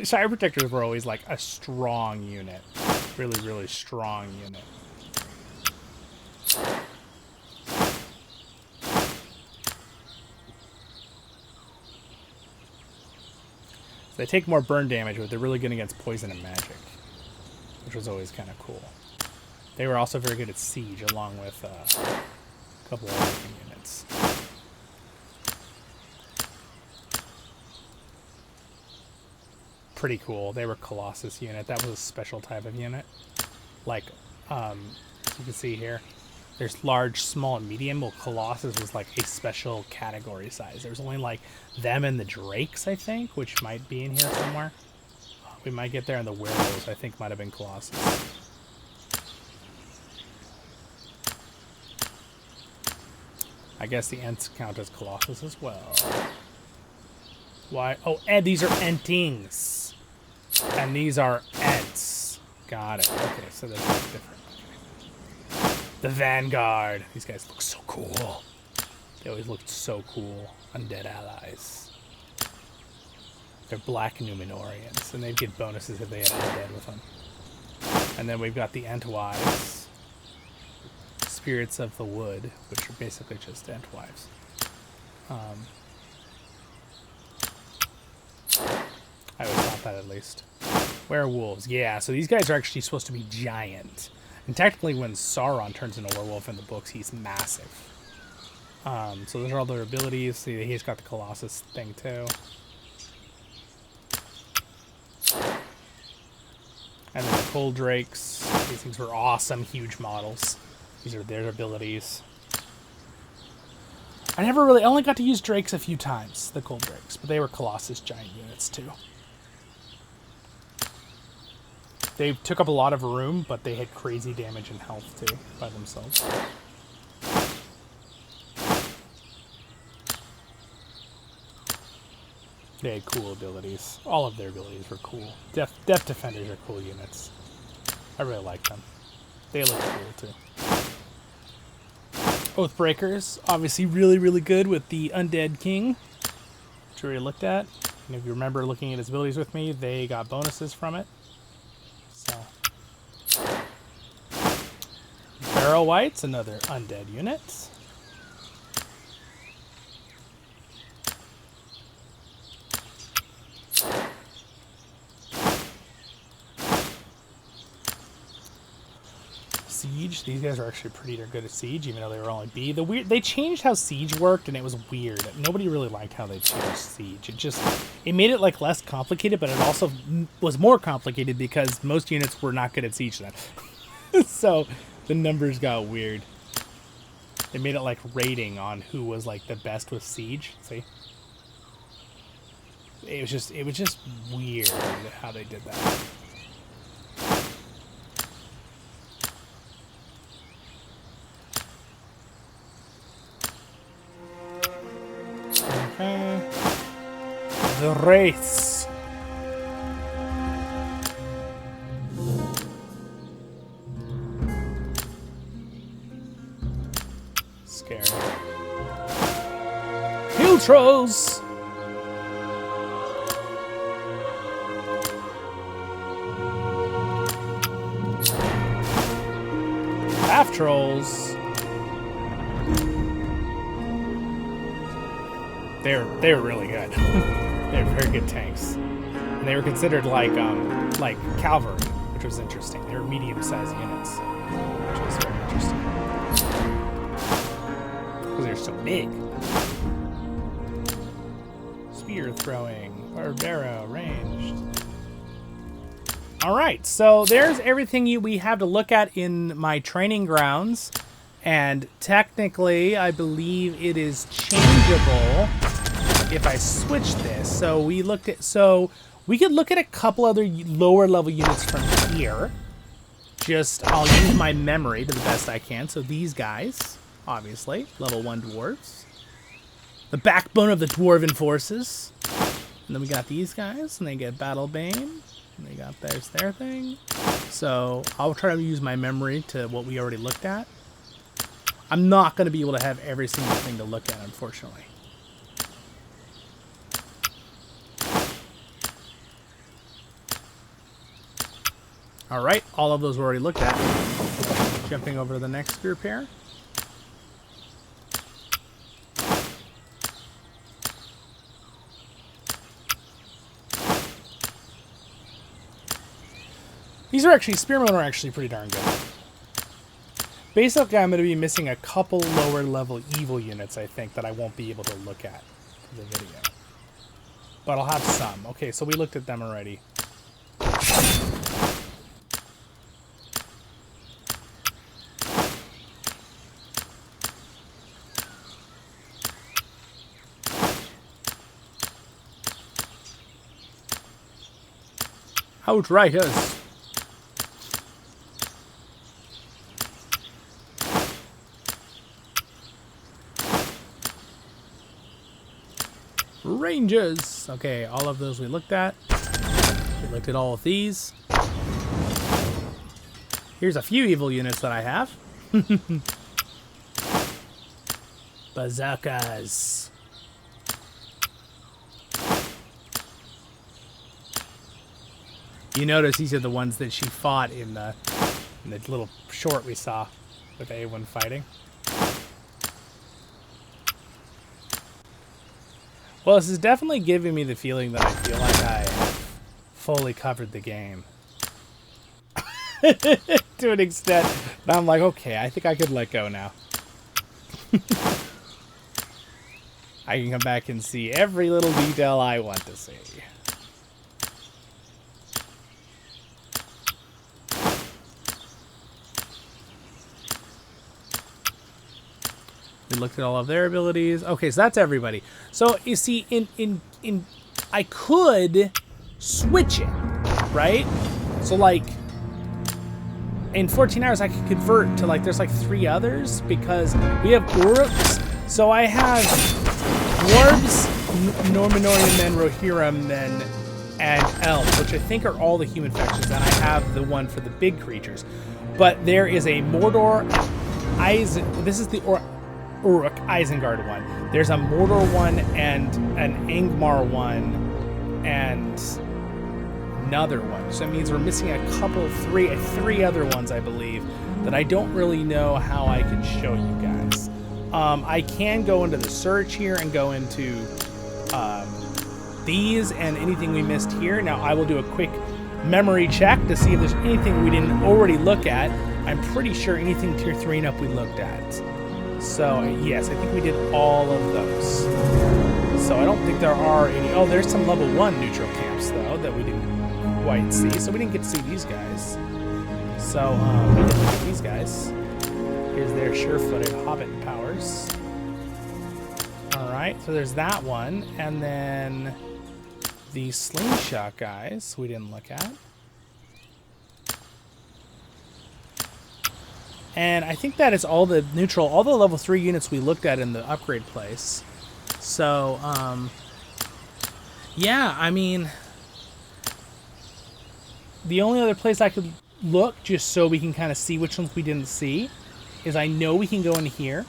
Shire Protectors were always like a strong unit. Really, really strong unit. They take more burn damage, but they're really good against poison and magic, which was always kind of cool. They were also very good at siege, along with a couple of other units. Pretty cool. They were Colossus unit. That was a special type of unit. Like, you can see here, there's large, small, and medium. Well, Colossus was like a special category size. There's only like them and the Drakes, I think, which might be in here somewhere. We might get there, and the Werewolves, I think, might have been Colossus. I guess the Ents count as Colossus as well. Why? Oh, and these are Entings. And these are Ents. Got it. Okay, so they're like different. The Vanguard. These guys look so cool. They always looked so cool. Undead allies. They're black Numenorians, and they'd get bonuses if they had undead with them. And then we've got the Entwives. Spirits of the Wood, which are basically just Entwives. I always thought that, at least. Werewolves. Yeah, so these guys are actually supposed to be giant. And technically, when Sauron turns into a werewolf in the books, he's massive. So those are all their abilities. See, he's got the Colossus thing too. And then the Cold Drakes. These things were awesome, huge models. These are their abilities. I only got to use Drakes a few times, the Cold Drakes, but they were Colossus giant units too. They took up a lot of room, but they had crazy damage and health too by themselves. They had cool abilities. All of their abilities were cool. Death Defenders are cool units. I really like them. They look cool too. Oathbreakers, obviously really, really good with the Undead King, which we already looked at. And if you remember looking at his abilities with me, they got bonuses from it. So, Barrow Wights, another undead unit. Siege. These guys are actually pretty darn good at Siege, even though they were only B. They changed how Siege worked, and it was weird. Nobody really liked how they changed Siege. It made it like less complicated, but it also was more complicated because most units were not good at Siege then. So the numbers got weird. They made it like rating on who was like the best with Siege. See? It was just weird how they did that. Okay. The Wraiths. Scary. Hill Trolls. Half Trolls. They were really good. They were very good tanks. And they were considered like cavalry, which was interesting. They were medium-sized units, which was very interesting. Because they're so big. Spear throwing, Barbaro, ranged. Alright, so there's everything we have to look at in my training grounds. And technically, I believe it is changeable if I switch this. So we could look at a couple other lower level units from here. I'll use my memory to the best I can. So these guys, obviously, level 1 dwarves. The backbone of the dwarven forces. And then we got these guys, and they get Battle Bane. And they got their thing. So I'll try to use my memory to what we already looked at. I'm not going to be able to have every single thing to look at, unfortunately. Alright, all of those were already looked at. Jumping over to the next group here. Spearmen are actually pretty darn good. Basically, I'm going to be missing a couple lower level evil units, I think, that I won't be able to look at for the video. But I'll have some. Okay, so we looked at them already. Outriders. Rangers. Okay, all of those we looked at. We looked at all of these. Here's a few evil units that I have. Bazookas. You notice these are the ones that she fought in the little short we saw with A1 fighting. Well, this is definitely giving me the feeling that I feel like I have fully covered the game. To an extent. And I'm like, okay, I think I could let go now. I can come back and see every little detail I want to see. We looked at all of their abilities. Okay, so that's everybody. So you see, I could switch it, right? So like in 14 hours, I could convert to like there's like 3 others because we have Uruks. So I have dwarves, Normanorian men, Rohirrim men, and elves, which I think are all the human factions, and I have the one for the big creatures. But there is a Mordor, this is the Uruk Isengard one. There's a Mordor one and an Angmar one and another one. So that means we're missing a couple, three other ones, I believe, that I don't really know how I can show you guys. I can go into the search here and go into these and anything we missed here. Now I will do a quick memory check to see if there's anything we didn't already look at. I'm pretty sure anything tier 3 and up we looked at. So yes, I think we did all of those. So I don't think there are any. Oh, there's some level 1 neutral camps though that we didn't quite see. So we didn't get to see these guys. So we didn't look at these guys. Here's their sure-footed hobbit powers. All right, so there's that one, and then the slingshot guys we didn't look at. And I think that is all the neutral, all the level 3 units we looked at in the upgrade place. So, yeah, I mean, the only other place I could look, just so we can kind of see which ones we didn't see, is I know we can go in here.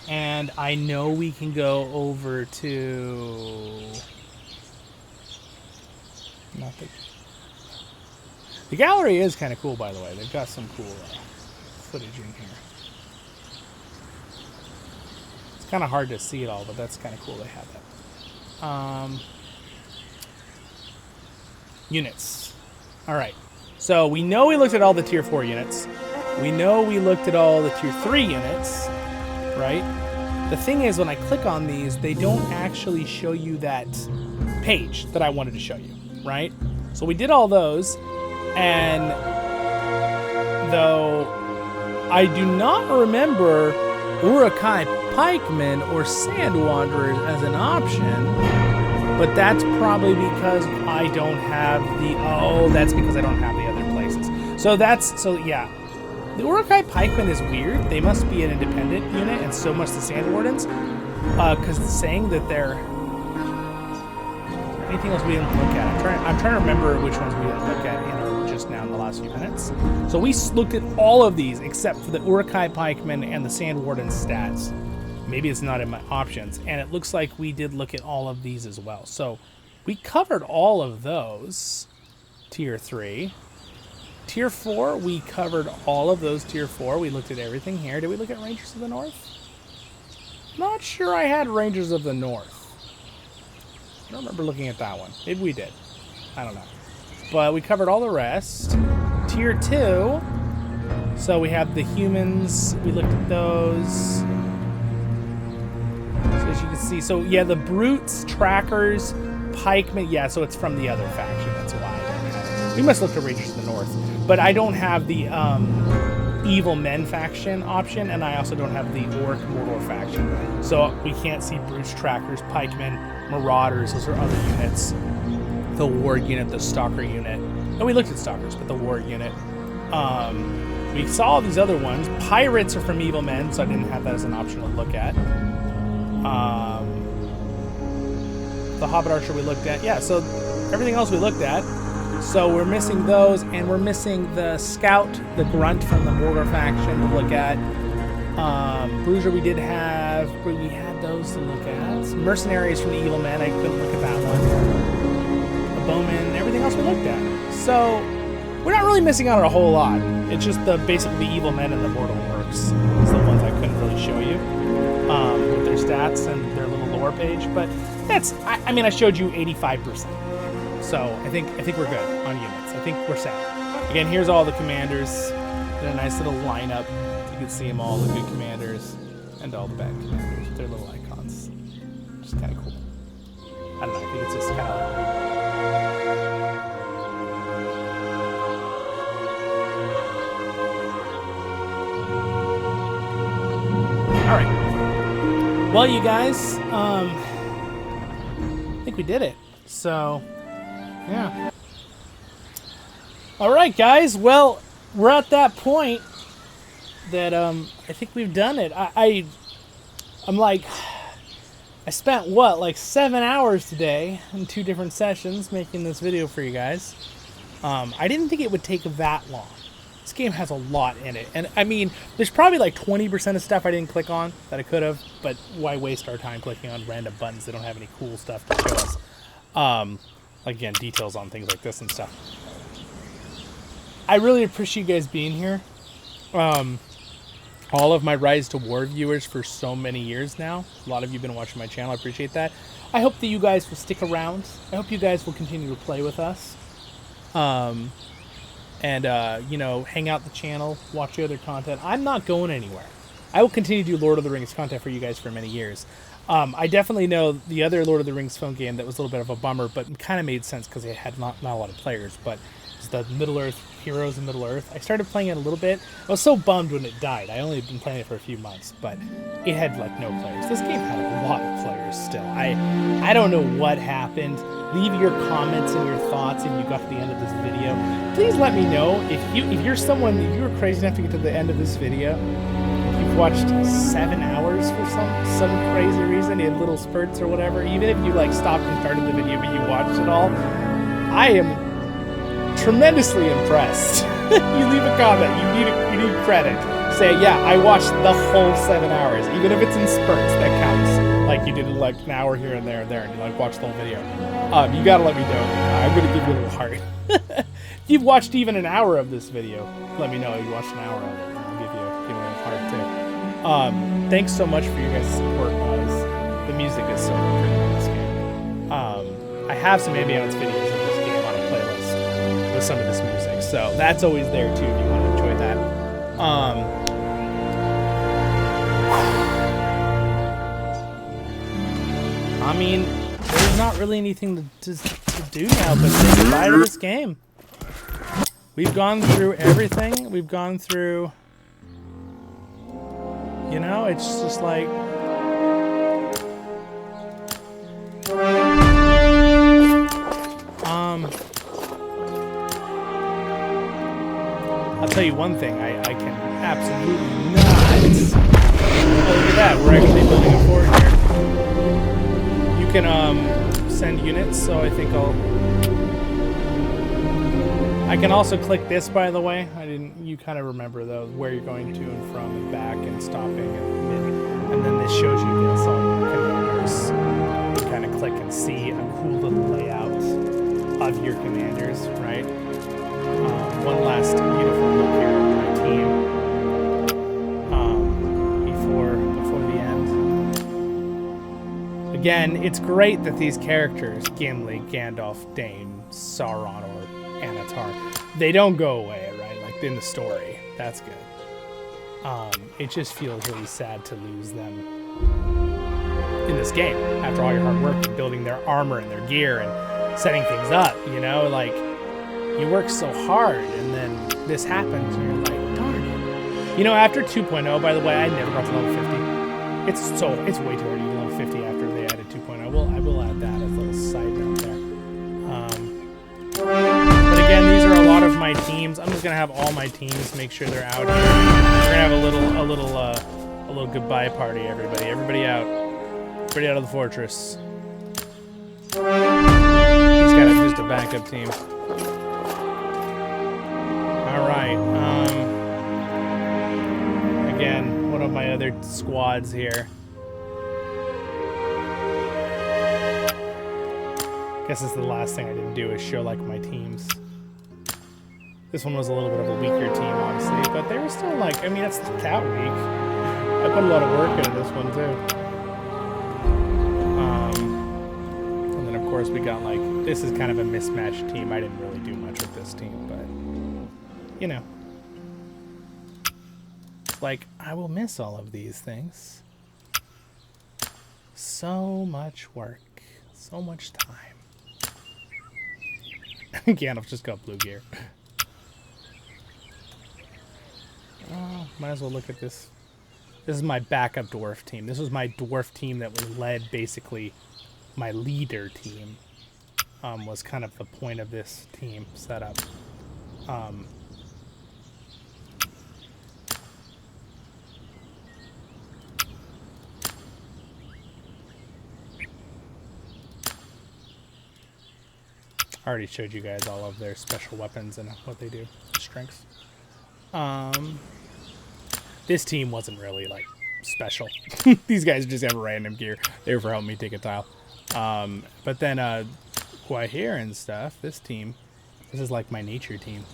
And I know we can go over to... Nothing. The gallery is kind of cool, by the way. They've got some cool footage in here. It's kind of hard to see it all, but that's kind of cool they have that. Units. All right. So we know we looked at all the tier 4 units. We know we looked at all the tier 3 units, right? The thing is, when I click on these, they don't actually show you that page that I wanted to show you, right? So we did all those. And though I do not remember Urukai Pikemen or Sand Wanderers as an option, but that's probably because I don't have the, that's because I don't have the other places. So yeah. The Urukai Pikemen is weird. They must be an independent unit, and so must the Sand Wardens, because it's saying that they're... Anything else we didn't look at? I'm trying to remember which ones we didn't look at just now in the last few minutes. So we looked at all of these except for the Urukai Pikemen and the Sand Warden stats. Maybe it's not in my options. And it looks like we did look at all of these as well. So we covered all of those. Tier 3. Tier 4, we covered all of those tier 4. We looked at everything here. Did we look at Rangers of the North? Not sure I had Rangers of the North. I don't remember looking at that one. Maybe we did. I don't know. But we covered all the rest. Tier 2. So we have the humans. We looked at those. So as you can see. So yeah, the brutes, trackers, pikemen. Yeah, so it's from the other faction. That's why I don't have it. We must look at Rangers of the North. But I don't have the Evil Men faction option. And I also don't have the Orc Mordor faction. So we can't see brutes, trackers, pikemen, marauders. Those are other units. The ward unit, the stalker unit. And we looked at stalkers, but the ward unit. We saw all these other ones. Pirates are from Evil Men, so I didn't have that as an option to look at. The Hobbit Archer we looked at. Yeah, so everything else we looked at. So we're missing those, and we're missing the Scout, the Grunt from the Mordor faction to look at. Bruiser we did have. We had those to look at. Mercenaries from the Evil Men, I couldn't look at that one. Bowman, everything else we looked at. So we're not really missing out on a whole lot. It's just basically the Evil Men and the Mortal Orcs is the ones I couldn't really show you with their stats and their little lore page. But that's, I mean, I showed you 85%. So I think we're good on units. I think we're set. Again, here's all the commanders. Did a nice little lineup. You can see them all, the good commanders. and all the bad commanders with their little icons. Which is kind of cool. I don't know, I think it's just kind of Alright. Well, you guys, I think we did it. So, yeah. Alright, guys. Well, we're at that point that I think we've done it. I'm like, I spent what, like 7 hours today in 2 different sessions making this video for you guys. I didn't think it would take that long. This game has a lot in it, and I mean, there's probably like 20% of stuff I didn't click on that I could have, but why waste our time clicking on random buttons that don't have any cool stuff to show us? Like, again, details on things like this and stuff. I really appreciate you guys being here. All of my Rise to War viewers for so many years now. A lot of you have been watching my channel. I appreciate that. I hope that you guys will stick around. I hope you guys will continue to play with us. You know, hang out the channel, watch the other content. I'm not going anywhere. I will continue to do Lord of the Rings content for you guys for many years. I definitely know the other Lord of the Rings phone game that was a little bit of a bummer, but it kind of made sense because it had not a lot of players, but it's the Middle-earth, Heroes of Middle-earth. I started playing it a little bit. I was so bummed when it died. I only been playing it for a few months, but it had like no players. This game had a lot of players still. I don't know what happened. Leave your comments and your thoughts if you got to the end of this video. Please let me know if you're someone, if you were crazy enough to get to the end of this video. You've watched 7 hours for some crazy reason, in little spurts or whatever. Even if you like stopped and started the video, but you watched it all, I am tremendously impressed. You leave a comment. You need credit. Say, yeah, I watched the whole 7 hours, even if it's in spurts. That counts. Like you did like an hour here and there, and you like watched the whole video. You gotta let me know. I'm gonna give you a little heart. If you've watched even an hour of this video, let me know you watched an hour of it. I'll give you a little heart too. Thanks so much for your guys' support, guys. The music is so pretty in this game. I have some ambience videos of this game on a playlist with some of this music, so that's always there too if you want to enjoy that. I mean, there's not really anything to do now but say goodbye to this game. We've gone through everything. We've gone through, you know, it's just like, I'll tell you one thing, I can absolutely not. Oh, look at that, we're actually building a fort here. You can send units, so I think I can also click this, by the way. You kind of remember though where you're going to and from and back and stopping and then this shows you this all your commanders. You kind of click and see a cool little layout of your commanders, right? One last beautiful look here at my team before the end. Again, it's great that these characters, Gimli, Gandalf, Dane, Sauron, or Anatar, they don't go away, right? Like in the story. That's good. It just feels really sad to lose them in this game after all your hard work and building their armor and their gear and setting things up, you know? Like, you work so hard and then this happens and you're like, darn it. You know, after 2.0, by the way, I never got to level 50. It's way too hard to get level 50 after they added 2.0. I will add that as a little side note there. But again, these are a lot of my teams. I'm just gonna have all my teams make sure they're out here. We're gonna have a little goodbye party, everybody. Everybody out. Everybody out of the fortress. He's got just a backup team. Alright, again, one of my other squads here. Guess it's the last thing I didn't do is show like my teams. This one was a little bit of a weaker team, honestly, but they were still like, I mean, it's that week. I put a lot of work into this one too. And then of course we got like, this is kind of a mismatched team. I didn't really do much with this team, but you know, like I will miss all of these things. So much work. So much time. Gandalf just got blue gear. Oh, might as well look at this. This is my backup dwarf team. This was my dwarf team that was led, basically, my leader team. Was kind of the point of this team setup. I already showed you guys all of their special weapons and what they do, strengths. This team wasn't really, like, special. These guys just have random gear. They were for helping me take a tile. But then, Quahir and stuff, this team, this is like my nature team.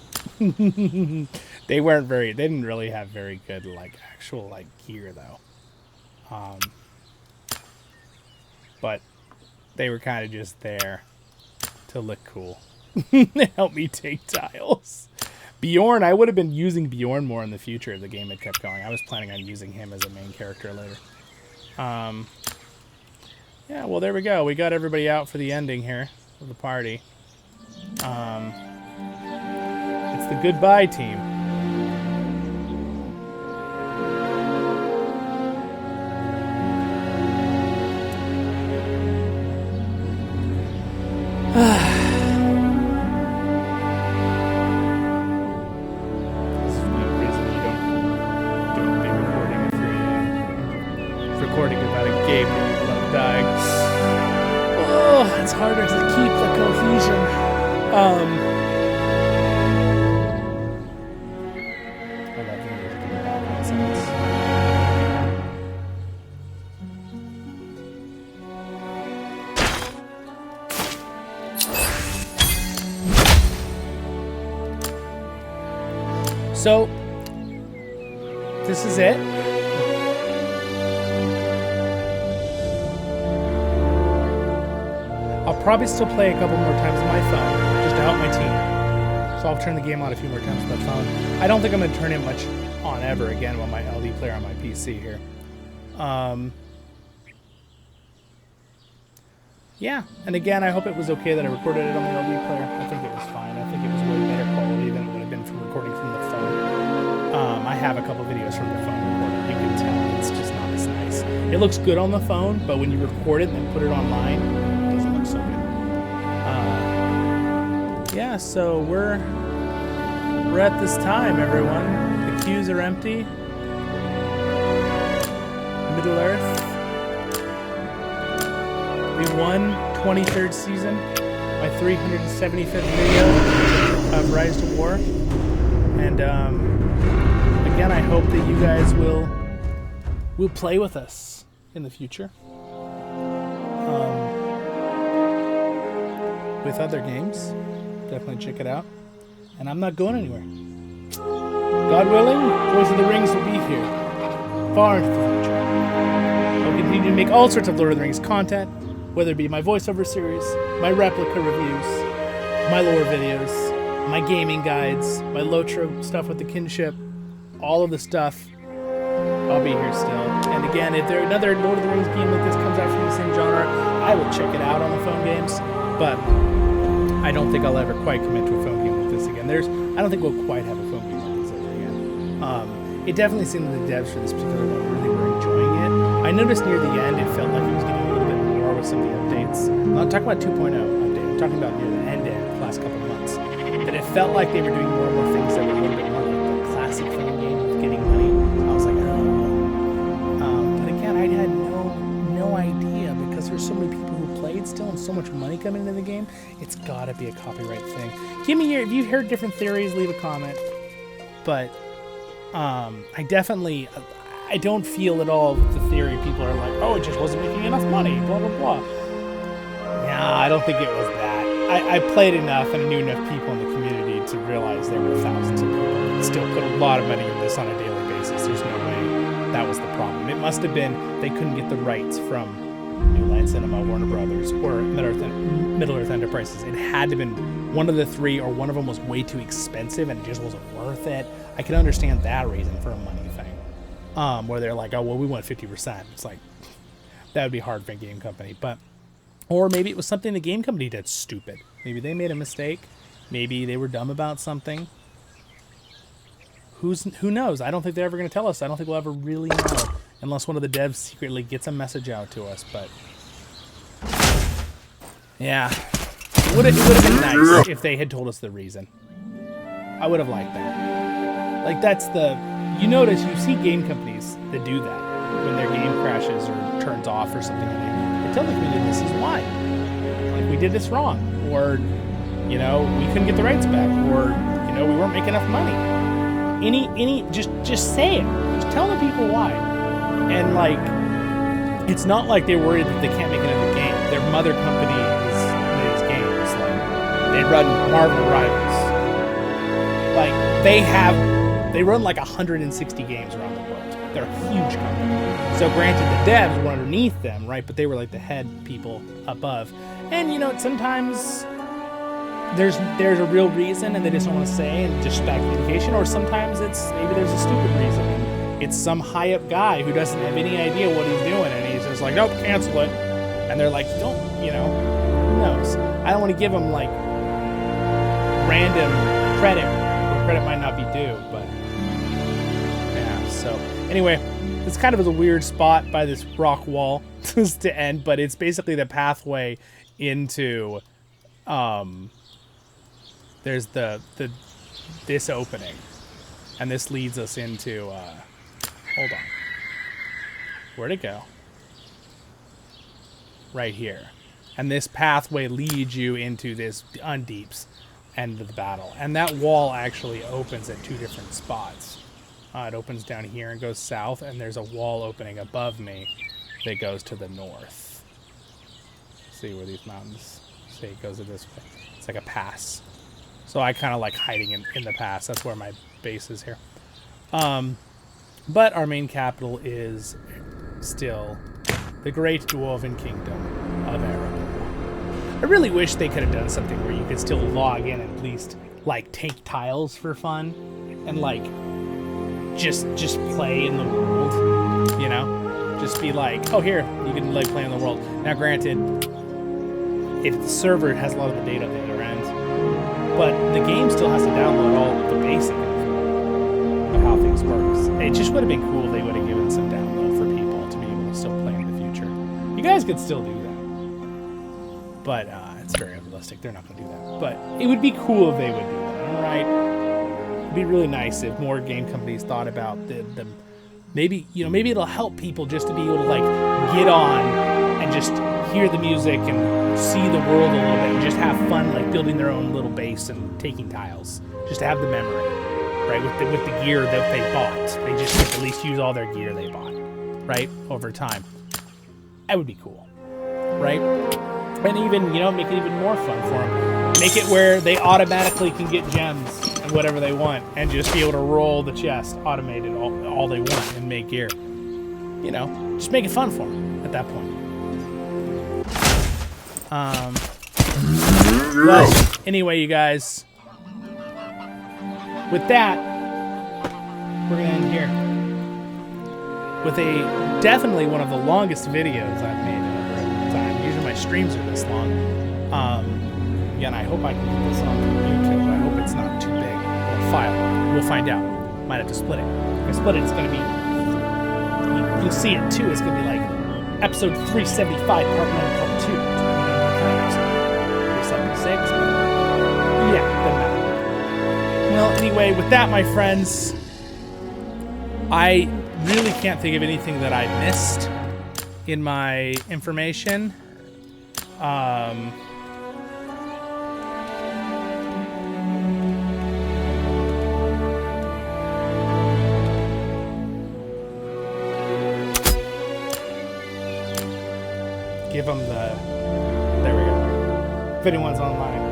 They didn't really have very good, like, actual, like, gear, though. But they were kind of just there to look cool. Help me take tiles. Bjorn, I would have been using Bjorn more in the future if the game had kept going. I was planning on using him as a main character later. Yeah, well, there we go. We got everybody out for the ending here of the party. It's the goodbye team. So, this is it. I'll probably still play a couple more times on my phone, just to help my team. So I'll turn the game on a few more times on the phone. I don't think I'm going to turn it much on ever again with my LD player on my PC here. Yeah, and again, I hope it was okay that I recorded it on the LD player. I think it was fine. I think it was way better quality than it would have been from recording from the phone. I have a couple videos from the phone recording. You can tell it's just not as nice. It looks good on the phone, but when you record it and then put it online, it doesn't look so good. Yeah, so we're at this time, everyone. The queues are empty. Middle Earth. We won 23rd season, my 375th video of Rise to War. And again, I hope that you guys will play with us in the future. With other games. Definitely check it out. And I'm not going anywhere. God willing, Voice of the Rings will be here. Far into the future. I'll continue to make all sorts of Lord of the Rings content. Whether it be my voiceover series, my replica reviews, my lore videos, my gaming guides, my LOTR stuff with the kinship, all of the stuff, I'll be here still. And again, if there another Lord of the Rings game like this comes out from the same genre, I will check it out on the phone games. But I don't think I'll ever quite commit to a phone game like this again. I don't think we'll quite have a phone game like this ever again. It definitely seemed that the devs for this particular one really were enjoying it. I noticed near the end, it felt like it was getting a little bit more with some of the updates. I'm not talking about 2.0 update. I'm talking about near the end the last couple of months. That it felt like they were doing more and more things that were a little bit more like the classic phone game of getting money. I was like, oh. But again, I had no idea because there's so many people who played still and so much money coming into the game. It's got to be a copyright thing. Give me your, if you've heard different theories, leave a comment. But I don't feel at all the theory people are like, oh, it just wasn't making enough money, blah, blah, blah. Nah, I don't think it was that. I played enough and I knew enough people in the community to realize there were thousands of people that still put a lot of money in this on a daily basis. There's no way that was the problem. It must have been they couldn't get the rights from New Line Cinema, Warner Brothers, or Middle Earth Enterprises. It had to have been one of the three, or one of them was way too expensive and it just wasn't worth it. I can understand that reason for a money thing. Where they're like, oh, well, we want 50%. It's like, that would be hard for a game company. But, or maybe it was something the game company did stupid. Maybe they made a mistake. Maybe they were dumb about something. Who knows? I don't think they're ever going to tell us. I don't think we'll ever really know unless one of the devs secretly gets a message out to us. But yeah, it would have been nice if they had told us the reason. I would have liked that. Like, that's the... You notice, you see game companies that do that when their game crashes or turns off or something. They tell the community this is why. Like, we did this wrong. Or, you know, we couldn't get the rights back. Or, you know, we weren't making enough money. Just say it. Just tell the people why. And, like, it's not like they're worried that they can't make another game. Their mother company is these games. Like, they run Marvel Rivals. Like, they run like 160 games around the world. They're a huge company. So granted, the devs were underneath them, right? But they were like the head people above. And, you know, sometimes there's a real reason and they just don't want to say and just bad communication. Or sometimes maybe there's a stupid reason. And it's some high up guy who doesn't have any idea what he's doing. And he's just like, nope, cancel it. And they're like, don't, you know, who knows? I don't want to give them like random credit. Credit might not be due, but yeah. So anyway, it's kind of a weird spot by this rock wall to end, but it's basically the pathway into there's this opening, and this leads us into hold on, where'd it go? Right here, and this pathway leads you into this Undeep's end of the battle, and that wall actually opens at two different spots. It opens down here and goes south, and there's a wall opening above me that goes to the north. See where these mountains, see, it goes this way. It's like a pass, so I kind of like hiding in the pass. That's where my base is here. But our main capital is still the great dwarven kingdom of Erebor. I really wish they could have done something where you could still log in and at least like take tiles for fun and like just play in the world, you know? Just be like, oh, here, you can like play in the world. Now granted, if the server has a lot of the data on the other end, but the game still has to download all the basic info of how things work. It just would have been cool if they would have given some download for people to be able to still play in the future. You guys could still do that. But it's very unrealistic. They're not going to do that. But it would be cool if they would do that, all right? It'd be really nice if more game companies thought about the maybe, you know, maybe it'll help people just to be able to, like, get on and just hear the music and see the world a little bit and just have fun, like, building their own little base and taking tiles. Just to have the memory, right, with the gear that they bought. They just get to at least use all their gear they bought, right, over time. That would be cool, right? And even, you know, make it even more fun for them. Make it where they automatically can get gems and whatever they want and just be able to roll the chest automated all they want and make gear. You know, just make it fun for them at that point. But anyway, you guys, with that, we're going to end here with definitely one of the longest videos I've made over time. Usually my streams are this long. Yeah, and I hope I can get this on YouTube. I hope it's not too big or file. We'll find out. Might have to split it. If I split it, it's going to be, you'll see it too. It's going to be like episode 375, part 1 and part 2. 376. Yeah, doesn't matter. Well, anyway, with that, my friends, I really can't think of anything that I missed in my information. Give them the... There we go. If anyone's online.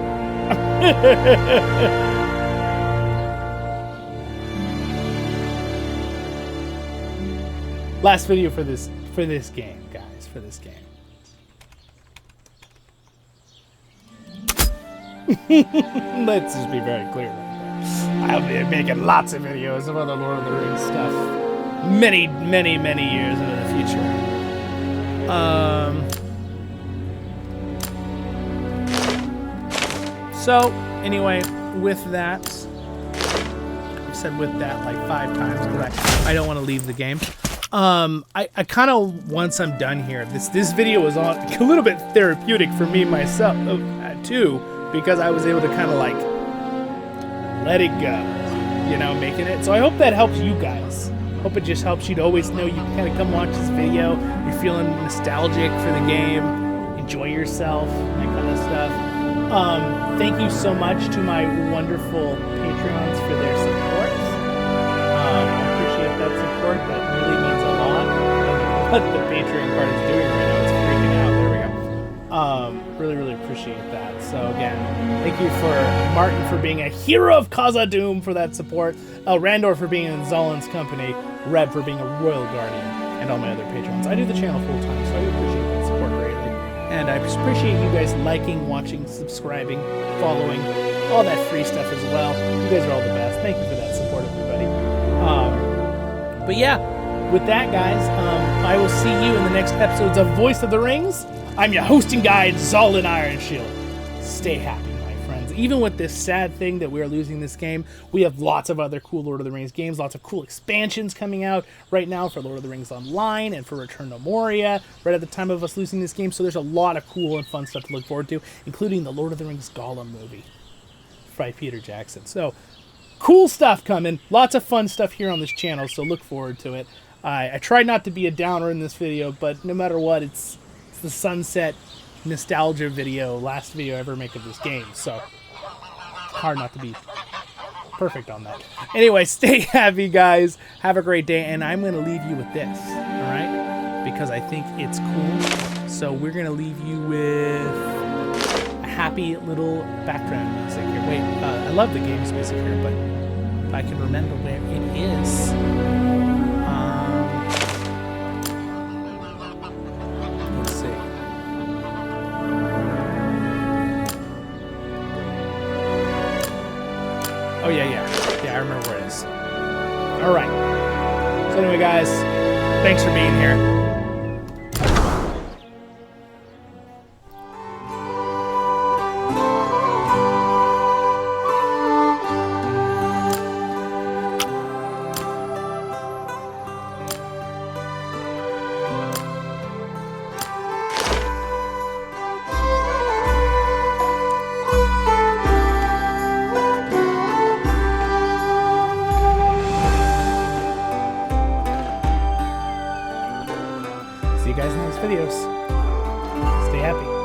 Last video for this game, guys. For this game. Let's just be very clear right there. I'll be making lots of videos of other Lord of the Rings stuff. Many, many, many years into the future. So, anyway, with that, I've said with that like 5 times because I don't want to leave the game. I kind of, once I'm done here, this video was a little bit therapeutic for me myself too, because I was able to kind of like let it go, you know, making it. So I hope that helps you guys. Hope it just helps you to always know you can kind of come watch this video. You're feeling nostalgic for the game, enjoy yourself, that kind of stuff. Thank you so much to my wonderful Patreons for their support. I appreciate that support. That really means a lot. I don't know what the Patreon card is doing right now. It's freaking out. There we go. Really, really appreciate that. So again, thank you for Martin for being a hero of Khazad-dûm for that support. Randor for being in Zollin's company. Reb for being a royal guardian. And all my other patrons. I do the channel full time, so I appreciate that support greatly. And I appreciate you guys liking, watching, subscribing, following, all that free stuff as well. You guys are all the best. Thank you for that support, everybody. But yeah, with that, guys, I will see you in the next episodes of Voice of the Rings. I'm your hosting guide, Zollin Ironshield. Stay happy, my friends. Even with this sad thing that we're losing this game, we have lots of other cool Lord of the Rings games, lots of cool expansions coming out right now for Lord of the Rings Online and for Return to Moria, right at the time of us losing this game. So there's a lot of cool and fun stuff to look forward to, including the Lord of the Rings Gollum movie by Peter Jackson. So cool stuff coming, lots of fun stuff here on this channel, so look forward to it. I tried not to be a downer in this video, but no matter what, it's the sunset nostalgia video, last video I ever make of this game, so it's hard not to be perfect on that. Anyway, stay happy, guys. Have a great day, and I'm going to leave you with this, all right? Because I think it's cool. So we're going to leave you with a happy little background music here. Wait, I love the game's music here, but if I can remember where it is. Let's see. Oh, yeah, I remember where it is. All right. So anyway, guys, thanks for being here. See you guys in the next videos. Stay happy.